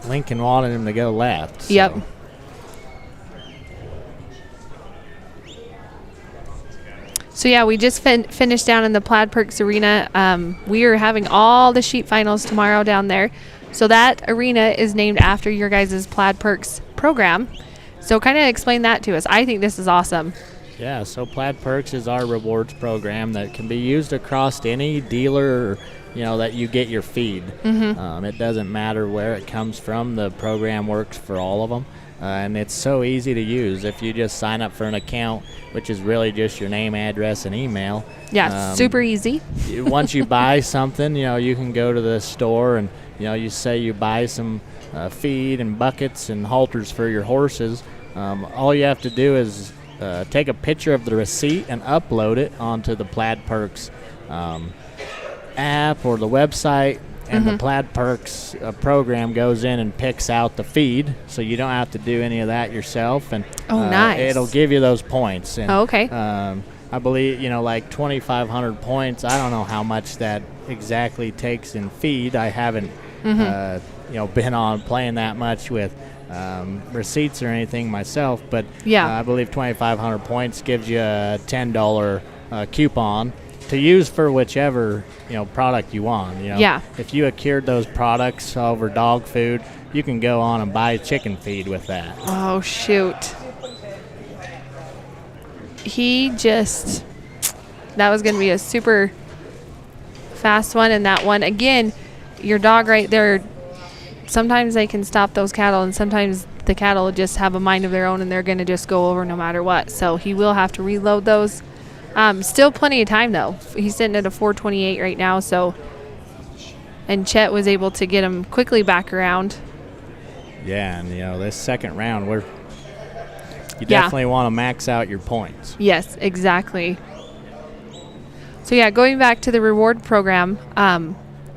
Lincoln wanted him to go left. So. Yep. So yeah, we just finished down in the Plaid Perks Arena. We are having all the sheep finals tomorrow down there. So that arena is named after your guys' Plaid Perks program. So kind of explain that to us. I think this is awesome. Yeah, so Plaid Perks is our rewards program that can be used across any dealer, that you get your feed. It doesn't matter where it comes from. The program works for all of them, and it's so easy to use. If you just sign up for an account, which is really just your name, address, and email. Yeah, super easy. Once you buy something, you can go to the store and, you say you buy some feed and buckets and halters for your horses. All you have to do is take a picture of the receipt and upload it onto the Plaid Perks app or the website, and the Plaid Perks program goes in and picks out the feed, so you don't have to do any of that yourself. And nice. It'll give you those points. And, okay. I believe, like 2,500 points. I don't know how much that exactly takes in feed. I haven't, been on playing that much with receipts or anything myself, but yeah. I believe 2,500 points gives you a $10 coupon to use for whichever product you want. Yeah. If you acquired those products over dog food, you can go on and buy chicken feed with that. Oh shoot! That was going to be a super fast one, and that one again, your dog right there. Sometimes they can stop those cattle, and sometimes the cattle just have a mind of their own, and they're going to just go over no matter what. So he will have to reload those. Still plenty of time, though. He's sitting at a 4:28 right now. So, and Chet was able to get him quickly back around. Yeah, and this second round, you definitely want to max out your points. Yes, exactly. So yeah, going back to the reward program.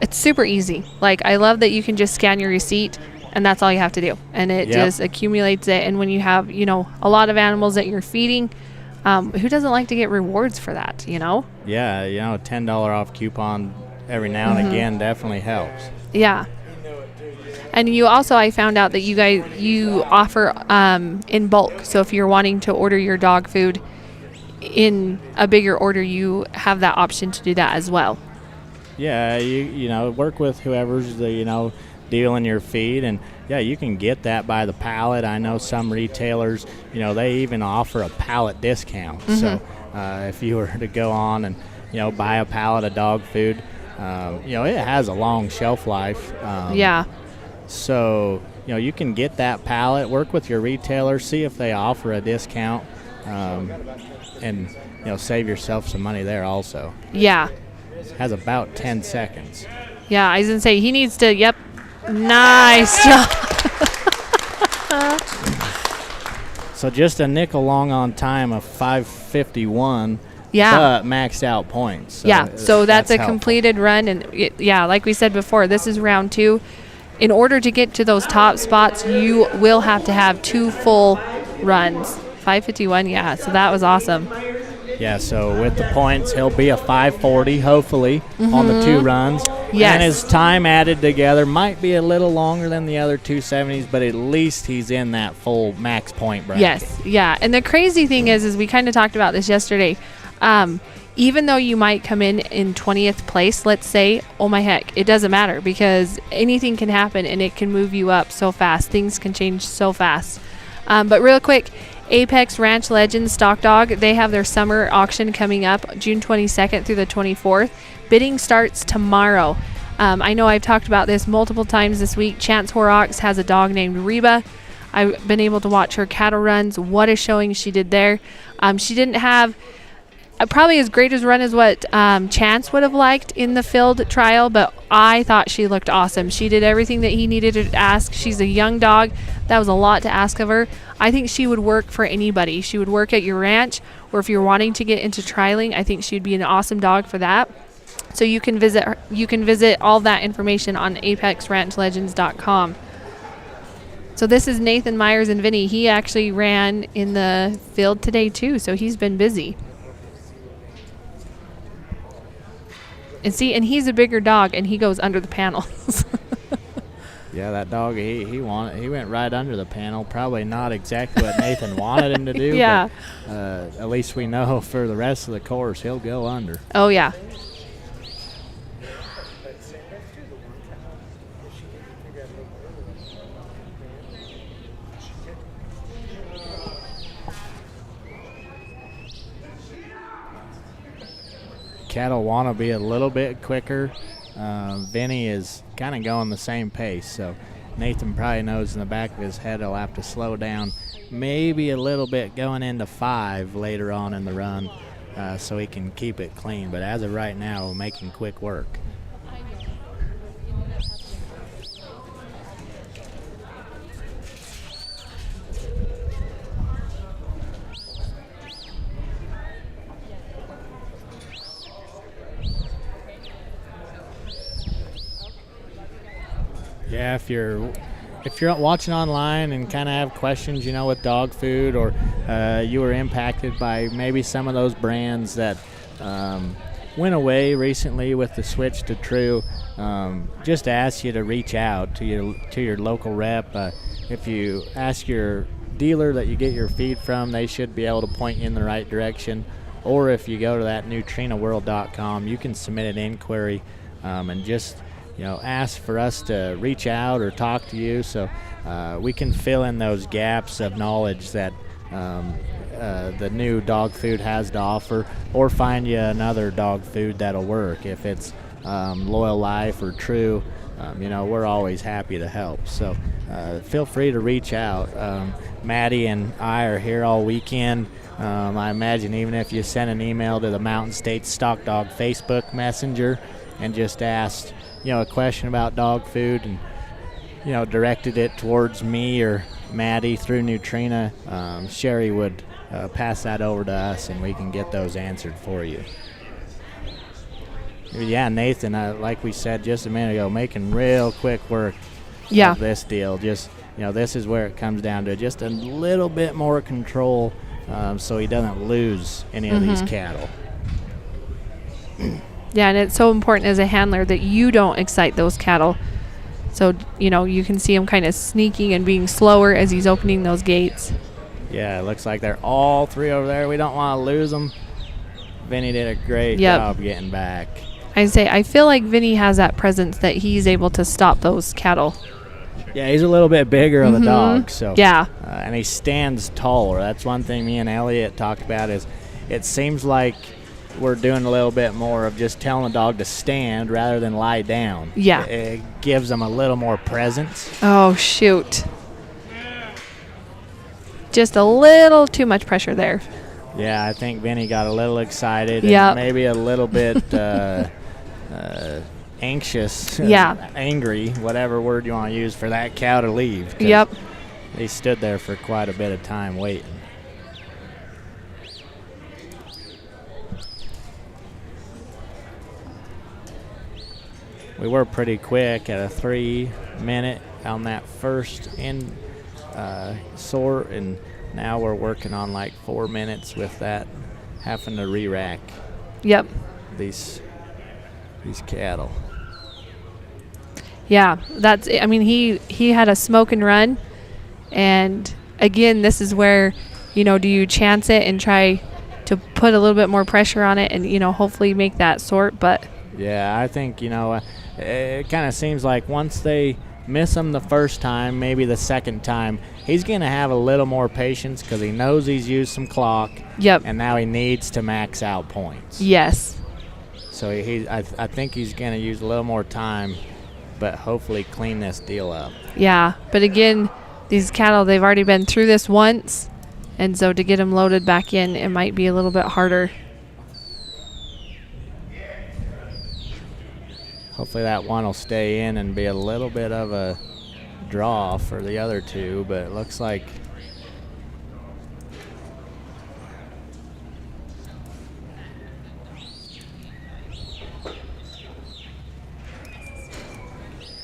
It's super easy. Like, I love that you can just scan your receipt and that's all you have to do. And it just accumulates it. And when you have, a lot of animals that you're feeding, who doesn't like to get rewards for that, Yeah, a $10 off coupon every now and again definitely helps. Yeah. And you also, I found out that you offer in bulk. So if you're wanting to order your dog food in a bigger order, you have that option to do that as well. Yeah, you work with whoever's dealing your feed, and you can get that by the pallet. I know some retailers, they even offer a pallet discount. So if you were to go on and buy a pallet of dog food, it has a long shelf life. So you can get that pallet, work with your retailer, see if they offer a discount, and save yourself some money there also. Yeah. Has about 10 seconds. Yeah, I was going to say, he needs to, nice job. So just a nickel long on time of 5:51, but maxed out points. So so that's a helpful. completed run. And like we said before, this is round 2. In order to get to those top spots, you will have to have 2 full runs 5:51. Yeah, so that was awesome. Yeah, so with the points, he'll be a 5:40, hopefully, on the 2 runs. Yes. And his time added together might be a little longer than the other 270s, but at least he's in that full max point bracket. Yes, yeah. And the crazy thing is we kind of talked about this yesterday. Even though you might come in 20th place, let's say, oh my heck, it doesn't matter because anything can happen and it can move you up so fast. Things can change so fast. But real quick, Apex Ranch Legends Stock Dog, they have their summer auction coming up June 22nd through the 24th. Bidding starts tomorrow. I know I've talked about this multiple times this week. Chance Horrocks has a dog named Reba. I've been able to watch her cattle runs. What a showing she did there. She didn't have probably as great a run as what Chance would have liked in the field trial, but I thought she looked awesome. She did everything that he needed to ask. She's a young dog. That was a lot to ask of her. I think she would work for anybody. She would work at your ranch, or if you're wanting to get into trialing, I think she'd be an awesome dog for that. So you can visit her, you can visit all that information on apexranchlegends.com. So this is Nathan Myers and Vinny. He actually ran in the field today too, so he's been busy. And see, and he's a bigger dog, and he goes under the panels. Yeah, that dog, he went right under the panel. Probably not exactly what Nathan wanted him to do. Yeah. But at least we know for the rest of the course, he'll go under. Oh, yeah. Cattle want to be a little bit quicker. Vinny is kind of going the same pace, so Nathan probably knows in the back of his head he'll have to slow down maybe a little bit going into 5 later on in the run so he can keep it clean. But as of right now, we're making quick work. Yeah, if you're watching online and kind of have questions, with dog food, or you were impacted by maybe some of those brands that went away recently with the switch to True, just ask you to reach out to your local rep. If you ask your dealer that you get your feed from, they should be able to point you in the right direction. Or if you go to that NutrinaWorld.com, you can submit an inquiry and just ask for us to reach out or talk to you, so we can fill in those gaps of knowledge that the new dog food has to offer, or find you another dog food that'll work. If it's Loyal Life or True, we're always happy to help. So feel free to reach out. Maddie and I are here all weekend. I imagine even if you sent an email to the Mountain States Stock Dog Facebook Messenger and just asked a question about dog food and directed it towards me or Maddie through Nutrina, Sherry would pass that over to us and we can get those answered for you. Yeah, Nathan, like we said just a minute ago, making real quick work of this deal. Just this is where it comes down to just a little bit more control, so he doesn't lose any of these cattle. Yeah, and it's so important as a handler that you don't excite those cattle. So, you can see him kind of sneaking and being slower as he's opening those gates. Yeah, it looks like they're all 3 over there. We don't want to lose them. Vinny did a great job getting back. I feel like Vinny has that presence that he's able to stop those cattle. Yeah, he's a little bit bigger of a dog. So yeah. And he stands taller. That's one thing me and Elliot talked about is it seems like we're doing a little bit more of just telling the dog to stand rather than lie down. Yeah. It gives them a little more presence. Oh, shoot. Just a little too much pressure there. Yeah, I think Vinny got a little excited and maybe a little bit anxious. Angry, whatever word you want to use for that cow to leave. Yep. He stood there for quite a bit of time waiting. We were pretty quick at a 3 minute on that first sort, and Now we're working on like 4 minutes with that, having to re-rack. Yep. These cattle. Yeah, that's. I mean, he had a smoke and run, and again, this is where, do you chance it and try to put a little bit more pressure on it, and hopefully make that sort. But yeah, I think it kind of seems like once they miss him the first time, maybe the second time, he's gonna have a little more patience because he knows he's used some clock. Yep. And now he needs to max out points. Yes. So I think he's gonna use a little more time, but hopefully clean this deal up. Yeah, but again, these cattle, they've already been through this once, and so to get them loaded back in, it might be a little bit harder. Hopefully that one will stay in and be a little bit of a draw for the other two, but it looks like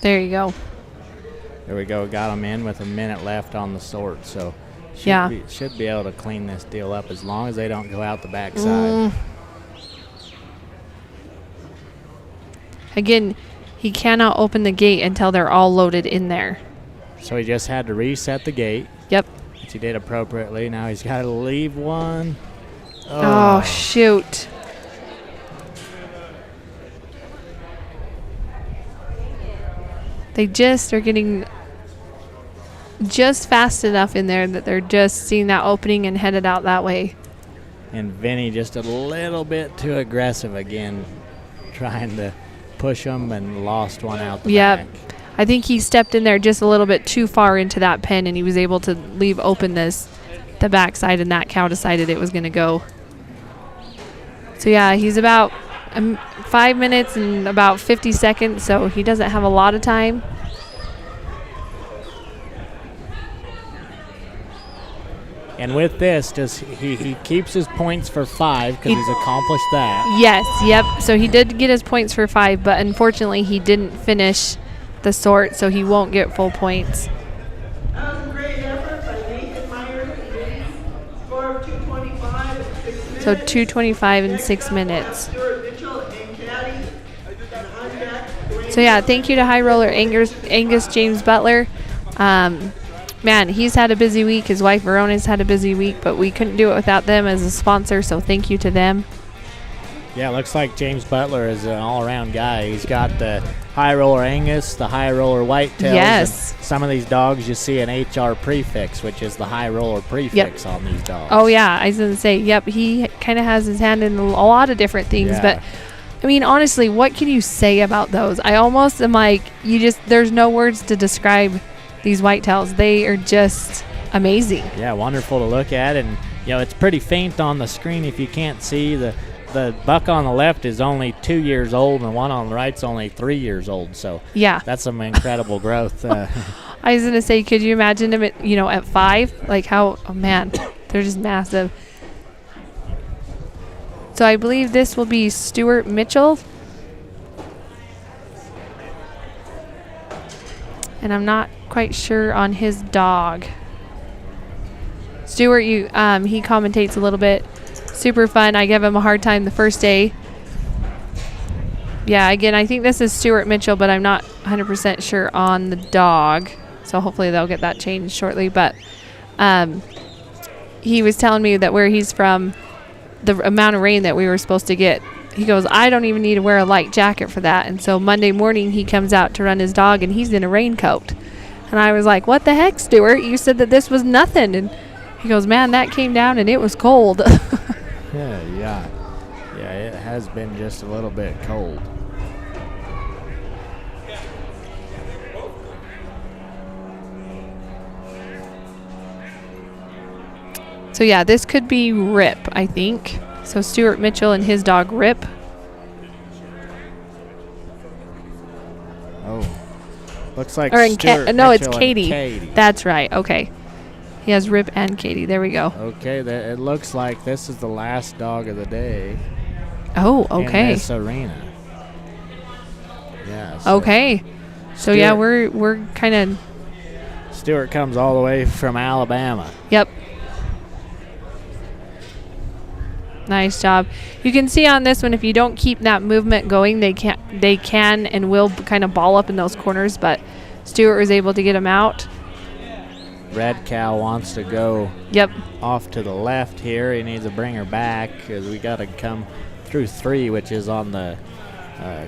there you go. There we go. Got them in with a minute left on the sort, so should be able to clean this deal up as long as they don't go out the backside. Again, he cannot open the gate until they're all loaded in there. So he just had to reset the gate. Yep. Which he did appropriately. Now he's got to leave one. Oh, shoot. They just are getting just fast enough in there that they're just seeing that opening and headed out that way. And Vinny just a little bit too aggressive again, trying to push them and lost one out the back. I think he stepped in there just a little bit too far into that pen, and he was able to leave open the backside, and that cow decided it was going to go. So yeah, he's about 5 minutes and about 50 seconds, so he doesn't have a lot of time. And with this, he keeps his points for 5 because he's accomplished that. Yes, yep. So he did get his points for 5, but unfortunately he didn't finish the sort, so he won't get full points. That was a great effort by Nathan Myers and Vinny. Score of 225 in 6 minutes. So 2:25 in 6 minutes. Stuart Mitchell and Caddy and Hunjack. So yeah, thank you to High Roller Angus James Butler. Man, he's had a busy week. His wife Verona's had a busy week, but we couldn't do it without them as a sponsor, so thank you to them. Yeah, looks like James Butler is an all-around guy. He's got the High Roller Angus, the High Roller Whitetails. Yes. And some of these dogs you see an HR prefix, which is the High Roller prefix on these dogs. Oh, yeah, I was going to say, yep, he kind of has his hand in a lot of different things, but I mean, honestly, what can you say about those? I almost am like, there's no words to describe these whitetails. They are just amazing. Yeah, wonderful to look at, and it's pretty faint on the screen if you can't see. The buck on the left is only 2 years old, and the one on the right's only 3 years old. So yeah, that's some incredible growth. I was gonna say, could you imagine him at 5? Like how? Oh man, they're just massive. So I believe this will be Stuart Mitchell. And I'm not quite sure on his dog. Stuart, he commentates a little bit. Super fun. I gave him a hard time the first day. Yeah, again, I think this is Stuart Mitchell, but I'm not 100% sure on the dog. So hopefully they'll get that changed shortly. But he was telling me that where he's from, the amount of rain that we were supposed to get, he goes, I don't even need to wear a light jacket for that. And so Monday morning he comes out to run his dog, and he's in a raincoat. And I was like, what the heck, Stuart? You said that this was nothing. And he goes, man, that came down and it was cold. Yeah, it has been just a little bit cold. So yeah, this could be Rip, I think. So Stuart Mitchell and his dog Rip. Oh, looks like Stuart no, it's Katie. That's right. Okay, he has Rip and Katie. There we go. Okay, it looks like this is the last dog of the day. Oh, okay. In this arena. Yeah. Okay. So yeah, we're kind of. Stuart comes all the way from Alabama. Yep. Nice job. You can see on this one, if you don't keep that movement going, they can and will kind of ball up in those corners, but Stewart was able to get him out. Red cow wants to go off to the left here. He needs to bring her back because we got to come through 3, which is on the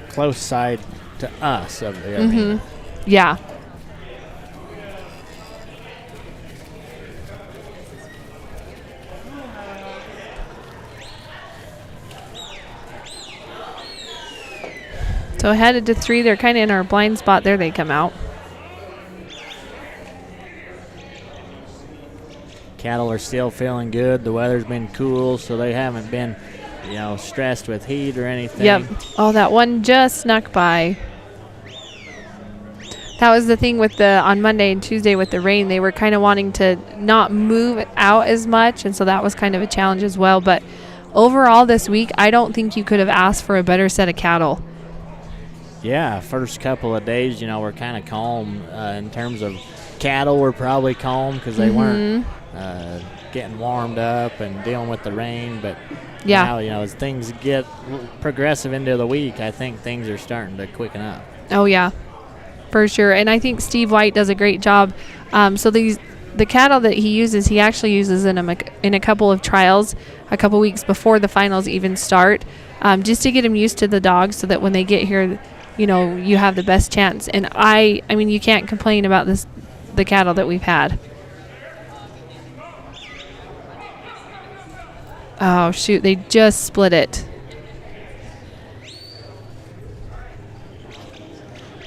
close side to us of the arena. Yeah. So headed to 3, they're kind of in our blind spot. There they come out. Cattle are still feeling good. The weather's been cool, so they haven't been, stressed with heat or anything. Yep. Oh, that one just snuck by. That was the thing with on Monday and Tuesday with the rain. They were kind of wanting to not move out as much, and so that was kind of a challenge as well. But overall this week, I don't think you could have asked for a better set of cattle. Yeah, first couple of days, we're kind of calm in terms of cattle. We're probably calm because they weren't getting warmed up and dealing with the rain. But now, as things get progressive into the week, I think things are starting to quicken up. Oh, yeah, for sure. And I think Steve White does a great job. So the cattle that he uses, he actually uses in a couple of trials a couple weeks before the finals even start, just to get them used to the dogs so that when they get here, you have the best chance. And I mean, you can't complain about the cattle that we've had. Oh, shoot. They just split it.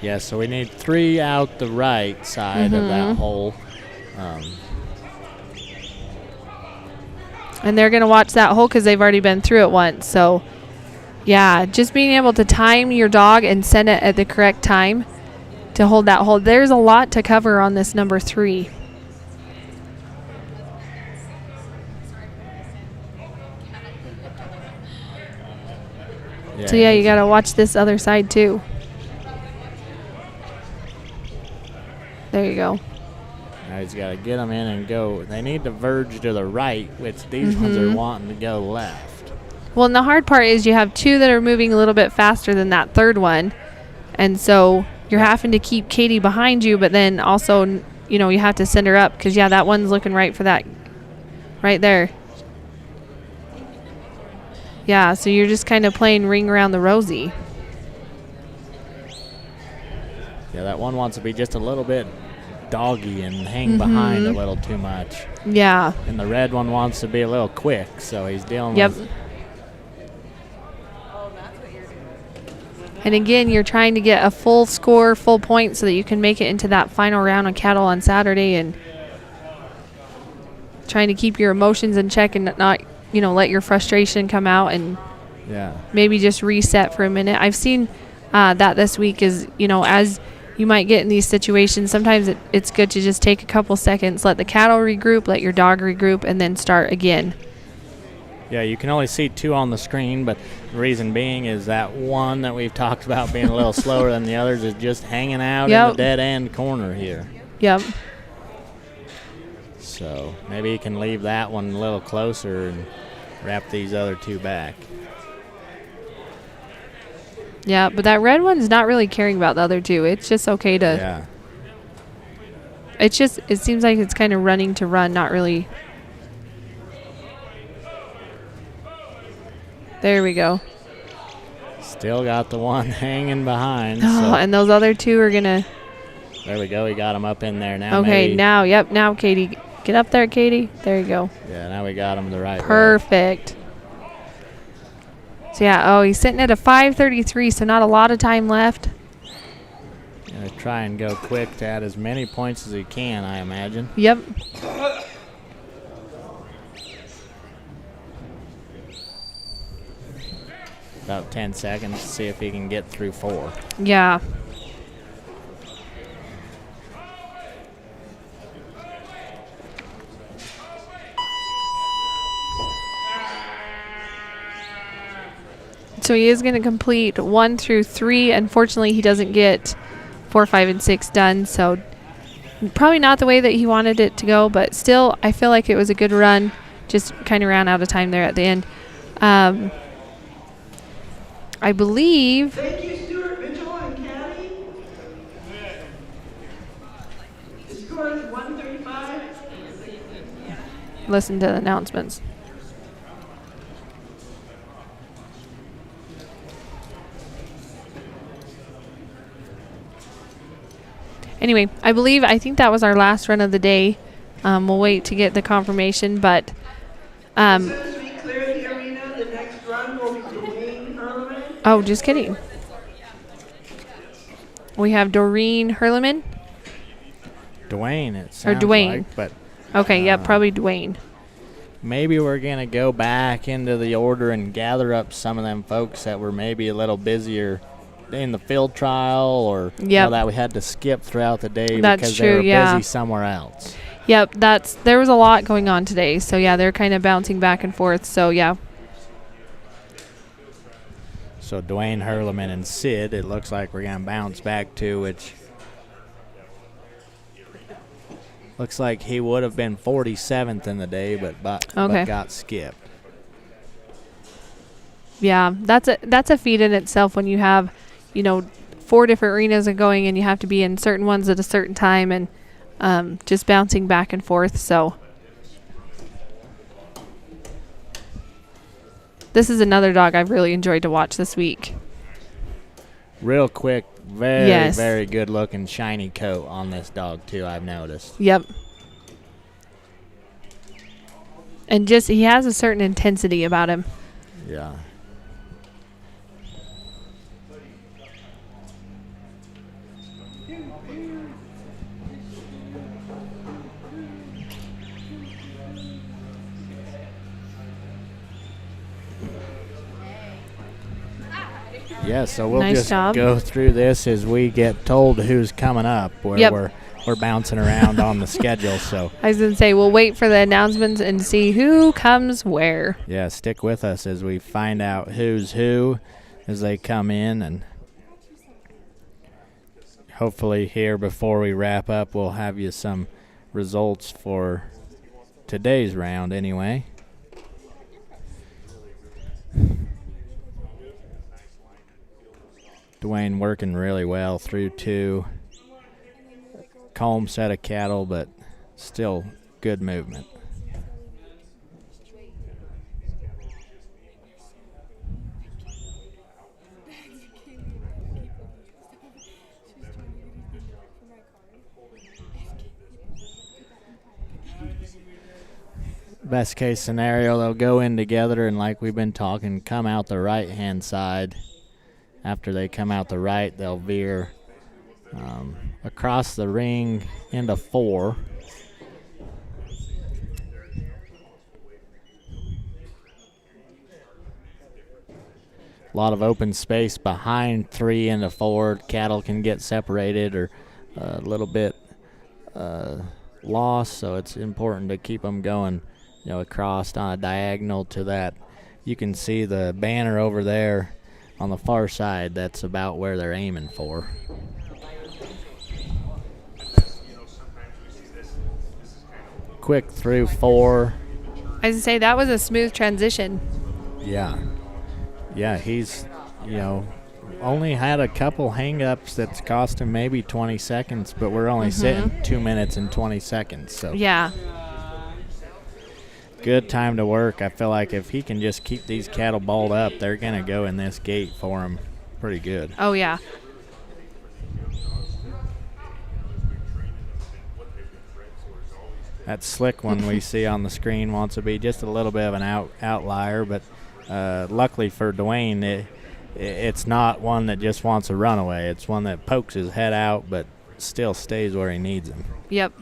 Yeah, so we need 3 out the right side of that hole. And they're going to watch that hole because they've already been through it once. So, yeah, just being able to time your dog and send it at the correct time to hold that hole. There's a lot to cover on this number 3. So, yeah, you got to watch this other side, too. There you go. Now he's got to get them in and go. They need to verge to the right, which these ones are wanting to go left. Well, and the hard part is you have 2 that are moving a little bit faster than that third one. And so you're having to keep Katie behind you, but then also, you have to send her up because, yeah, that one's looking right for that right there. Yeah, so you're just kind of playing ring around the rosy. Yeah, that one wants to be just a little bit doggy and hang behind a little too much. Yeah. And the red one wants to be a little quick, so he's dealing with... And again, you're trying to get a full score, full point, so that you can make it into that final round of cattle on Saturday, and trying to keep your emotions in check and not, let your frustration come out, and maybe just reset for a minute. I've seen that this week is, as you might get in these situations, sometimes it's good to just take a couple seconds, let the cattle regroup, let your dog regroup, and then start again. Yeah, you can only see 2 on the screen, but the reason being is that one that we've talked about being a little slower than the others is just hanging out in the dead end corner here. Yep. So maybe you can leave that one a little closer and wrap these other 2 back. Yeah, but that red one's not really caring about the other 2. It's just okay to... Yeah. It seems like it's kind of running to run, not really... There we go. Still got the one hanging behind. Oh, and those other 2 are going to... There we go. We got them up in there now. Okay, maybe. now, Katie. Get up there, Katie. There you go. Yeah, now we got them the right way. Perfect. So, yeah, he's sitting at a 5:33, so not a lot of time left. Gonna try and go quick to add as many points as he can, I imagine. Yep. About 10 seconds to see if he can get through 4. Yeah. So he is going to complete 1 through 3. Unfortunately, he doesn't get 4, 5, and 6 done. So probably not the way that he wanted it to go, but still, I feel like it was a good run. Just kind of ran out of time there at the end. I believe. Thank you, Stuart Mitchell and Caddy. The score is 135. Listen to the announcements. Anyway, I think that was our last run of the day. We'll wait to get the confirmation, but As soon as we clear the arena, the next run will be Dwayne Herman. oh, just kidding. We have Doreen Hurleman. Dwayne, it Or sounds Dwayne. like, but Okay, yeah, probably Dwayne. maybe we're going to go back into the order and gather up some of them folks that were maybe a little busier in the field trial or you know, that we had to skip throughout the day That's because true, they were yeah. busy somewhere else. Yep, there was a lot going on today. So yeah, they're kind of bouncing back and forth. So yeah. So Dwayne Hurleman and Sid, it looks like we're going to bounce back to, which looks like he would have been 47th in the day, but got skipped. Yeah, that's a feat in itself when you have, 4 different arenas are going and you have to be in certain ones at a certain time and just bouncing back and forth. So this is another dog I've really enjoyed to watch this week. Real quick, very good looking shiny coat on this dog too, I've noticed. Yep. And just he has a certain intensity about him. Yeah. Yeah, so we'll Nice just job. go through this as we get told who's coming up. Where we're bouncing around on the schedule. So I was gonna say we'll wait for the announcements and see who comes where. yeah, stick with us as we find out who's who as they come in, and hopefully here before we wrap up we'll have you some results for today's round anyway. Dwayne working really well through 2. Calm set of cattle, but still good movement. Best case scenario, they'll go in together and like we've been talking, come out the right-hand side. After they come out the right, they'll veer across the ring into 4. A lot of open space behind 3 into 4. Cattle can get separated or a little bit lost, so it's important to keep them going, across on a diagonal to that. You can see the banner over there on the far side. That's about where they're aiming for. Quick through 4. I was gonna say that was a smooth transition. Yeah, he's only had a couple hang-ups that's cost him maybe 20 seconds, but we're only sitting 2 minutes and 20 seconds. So yeah, good time to work. I feel like if he can just keep these cattle balled up, they're gonna go in this gate for him pretty good. Oh yeah. That slick one we see on the screen wants to be just a little bit of an outlier, but luckily for Dwayne, it's not one that just wants a runaway. It's one that pokes his head out but still stays where he needs him. Yep.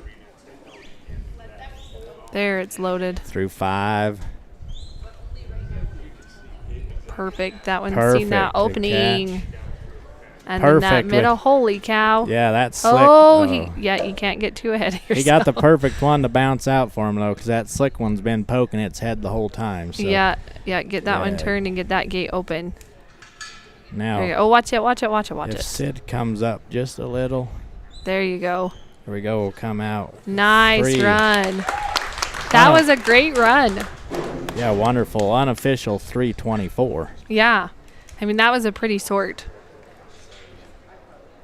There, it's loaded. Through 5. Perfect. That one's Perfect. seen that opening. Catch. And then that Perfect middle, holy cow. Yeah, that's slick. Oh, you can't get too ahead of yourself. He got the perfect one to bounce out for him, though, because that slick one's been poking its head the whole time. So. Yeah, get that one turned and get that gate open. Now, there you go. Oh, watch it. If Sid comes up just a little. There you go. There we go. We'll come out. Nice 3. run. That was a great run. Yeah, wonderful. Unofficial 324. Yeah. I mean, that was a pretty sort.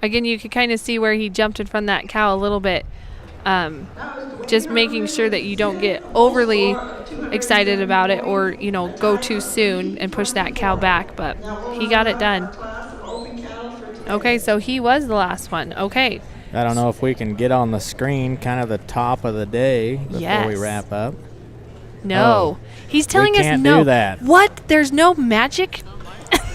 Again, you could kind of see where he jumped in front of that cow a little bit. Just making sure that you don't get overly excited about it or, go too soon and push that cow back. But he got it done. Okay, so he was the last one. Okay. I don't know if we can get on the screen kind of the top of the day before we wrap up. No. He's telling us can't no. do that. What? There's no magic?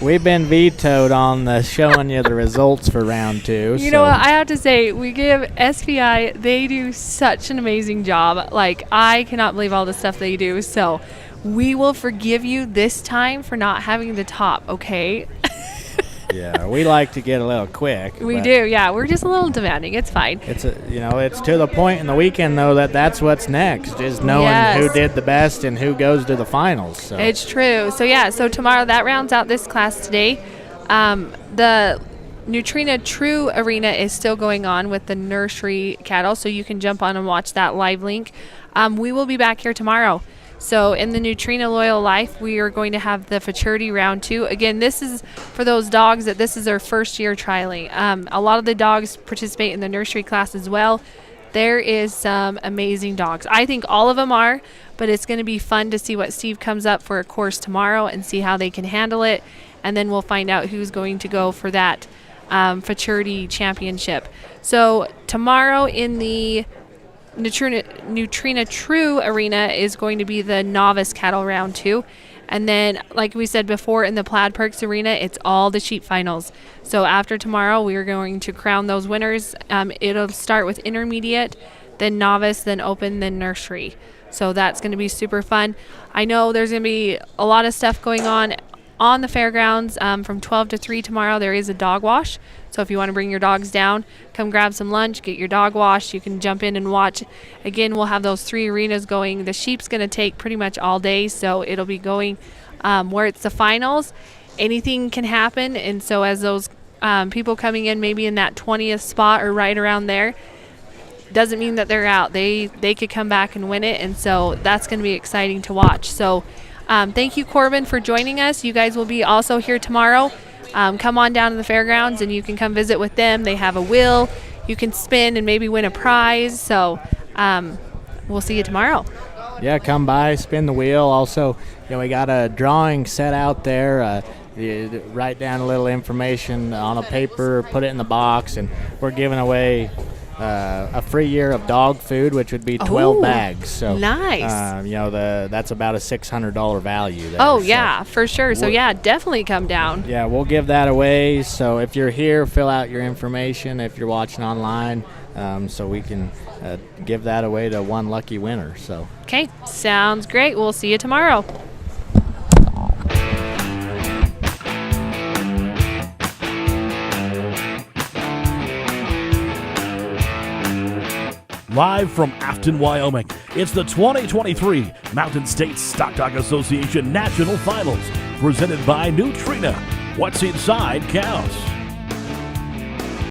We've been vetoed on the showing you the results for round 2. You know what? I have to say, we give SPI, they do such an amazing job. Like, I cannot believe all the stuff they do. So we will forgive you this time for not having the top, okay? Yeah, we like to get a little quick. We do, yeah. We're just a little demanding. It's fine. It's to the point in the weekend though that's what's next is knowing who did the best and who goes to the finals. So. It's true. So tomorrow that rounds out this class today. The Neutrina True Arena is still going on with the nursery cattle, so you can jump on and watch that live link. We will be back here tomorrow. So in the Neutrina Loyal Life, we are going to have the Futurity Round 2. Again, this is for those dogs that this is their first year trialing. A lot of the dogs participate in the nursery class as well. There is some amazing dogs. I think all of them are, but it's going to be fun to see what Steve comes up for a course tomorrow and see how they can handle it. And then we'll find out who's going to go for that Futurity Championship. So tomorrow in the Neutrina True Arena is going to be the Novice Cattle Round 2. And then, like we said before, in the Plaid Perks Arena, it's all the sheep finals. So after tomorrow, we are going to crown those winners. It'll start with intermediate, then novice, then open, then nursery. So that's going to be super fun. I know there's going to be a lot of stuff going on the fairgrounds. From 12 to 3 tomorrow, there is a dog wash. So if you want to bring your dogs down, come grab some lunch, get your dog washed. You can jump in and watch. Again, we'll have those 3 arenas going. The sheep's going to take pretty much all day, so it'll be going where it's the finals. Anything can happen, and so as those people coming in maybe in that 20th spot or right around there, doesn't mean that they're out. They could come back and win it, and so that's going to be exciting to watch. So thank you, Corbin, for joining us. You guys will be also here tomorrow. Come on down to the fairgrounds and you can come visit with them. They have a wheel. You can spin and maybe win a prize. So we'll see you tomorrow. Yeah, come by, spin the wheel. Also, we got a drawing set out there. You write down a little information on a paper, put it in the box, and we're giving away a free year of dog food, which would be 12 bags. So nice. That's about a $600 value there. Oh, yeah, for sure. So, yeah, definitely come down. Yeah, we'll give that away. So if you're here, fill out your information if you're watching online, so we can give that away to one lucky winner. So okay, sounds great. We'll see you tomorrow. Live from Afton, Wyoming, it's the 2023 Mountain States Stock Dog Association National Finals, presented by Neutrina. What's inside counts.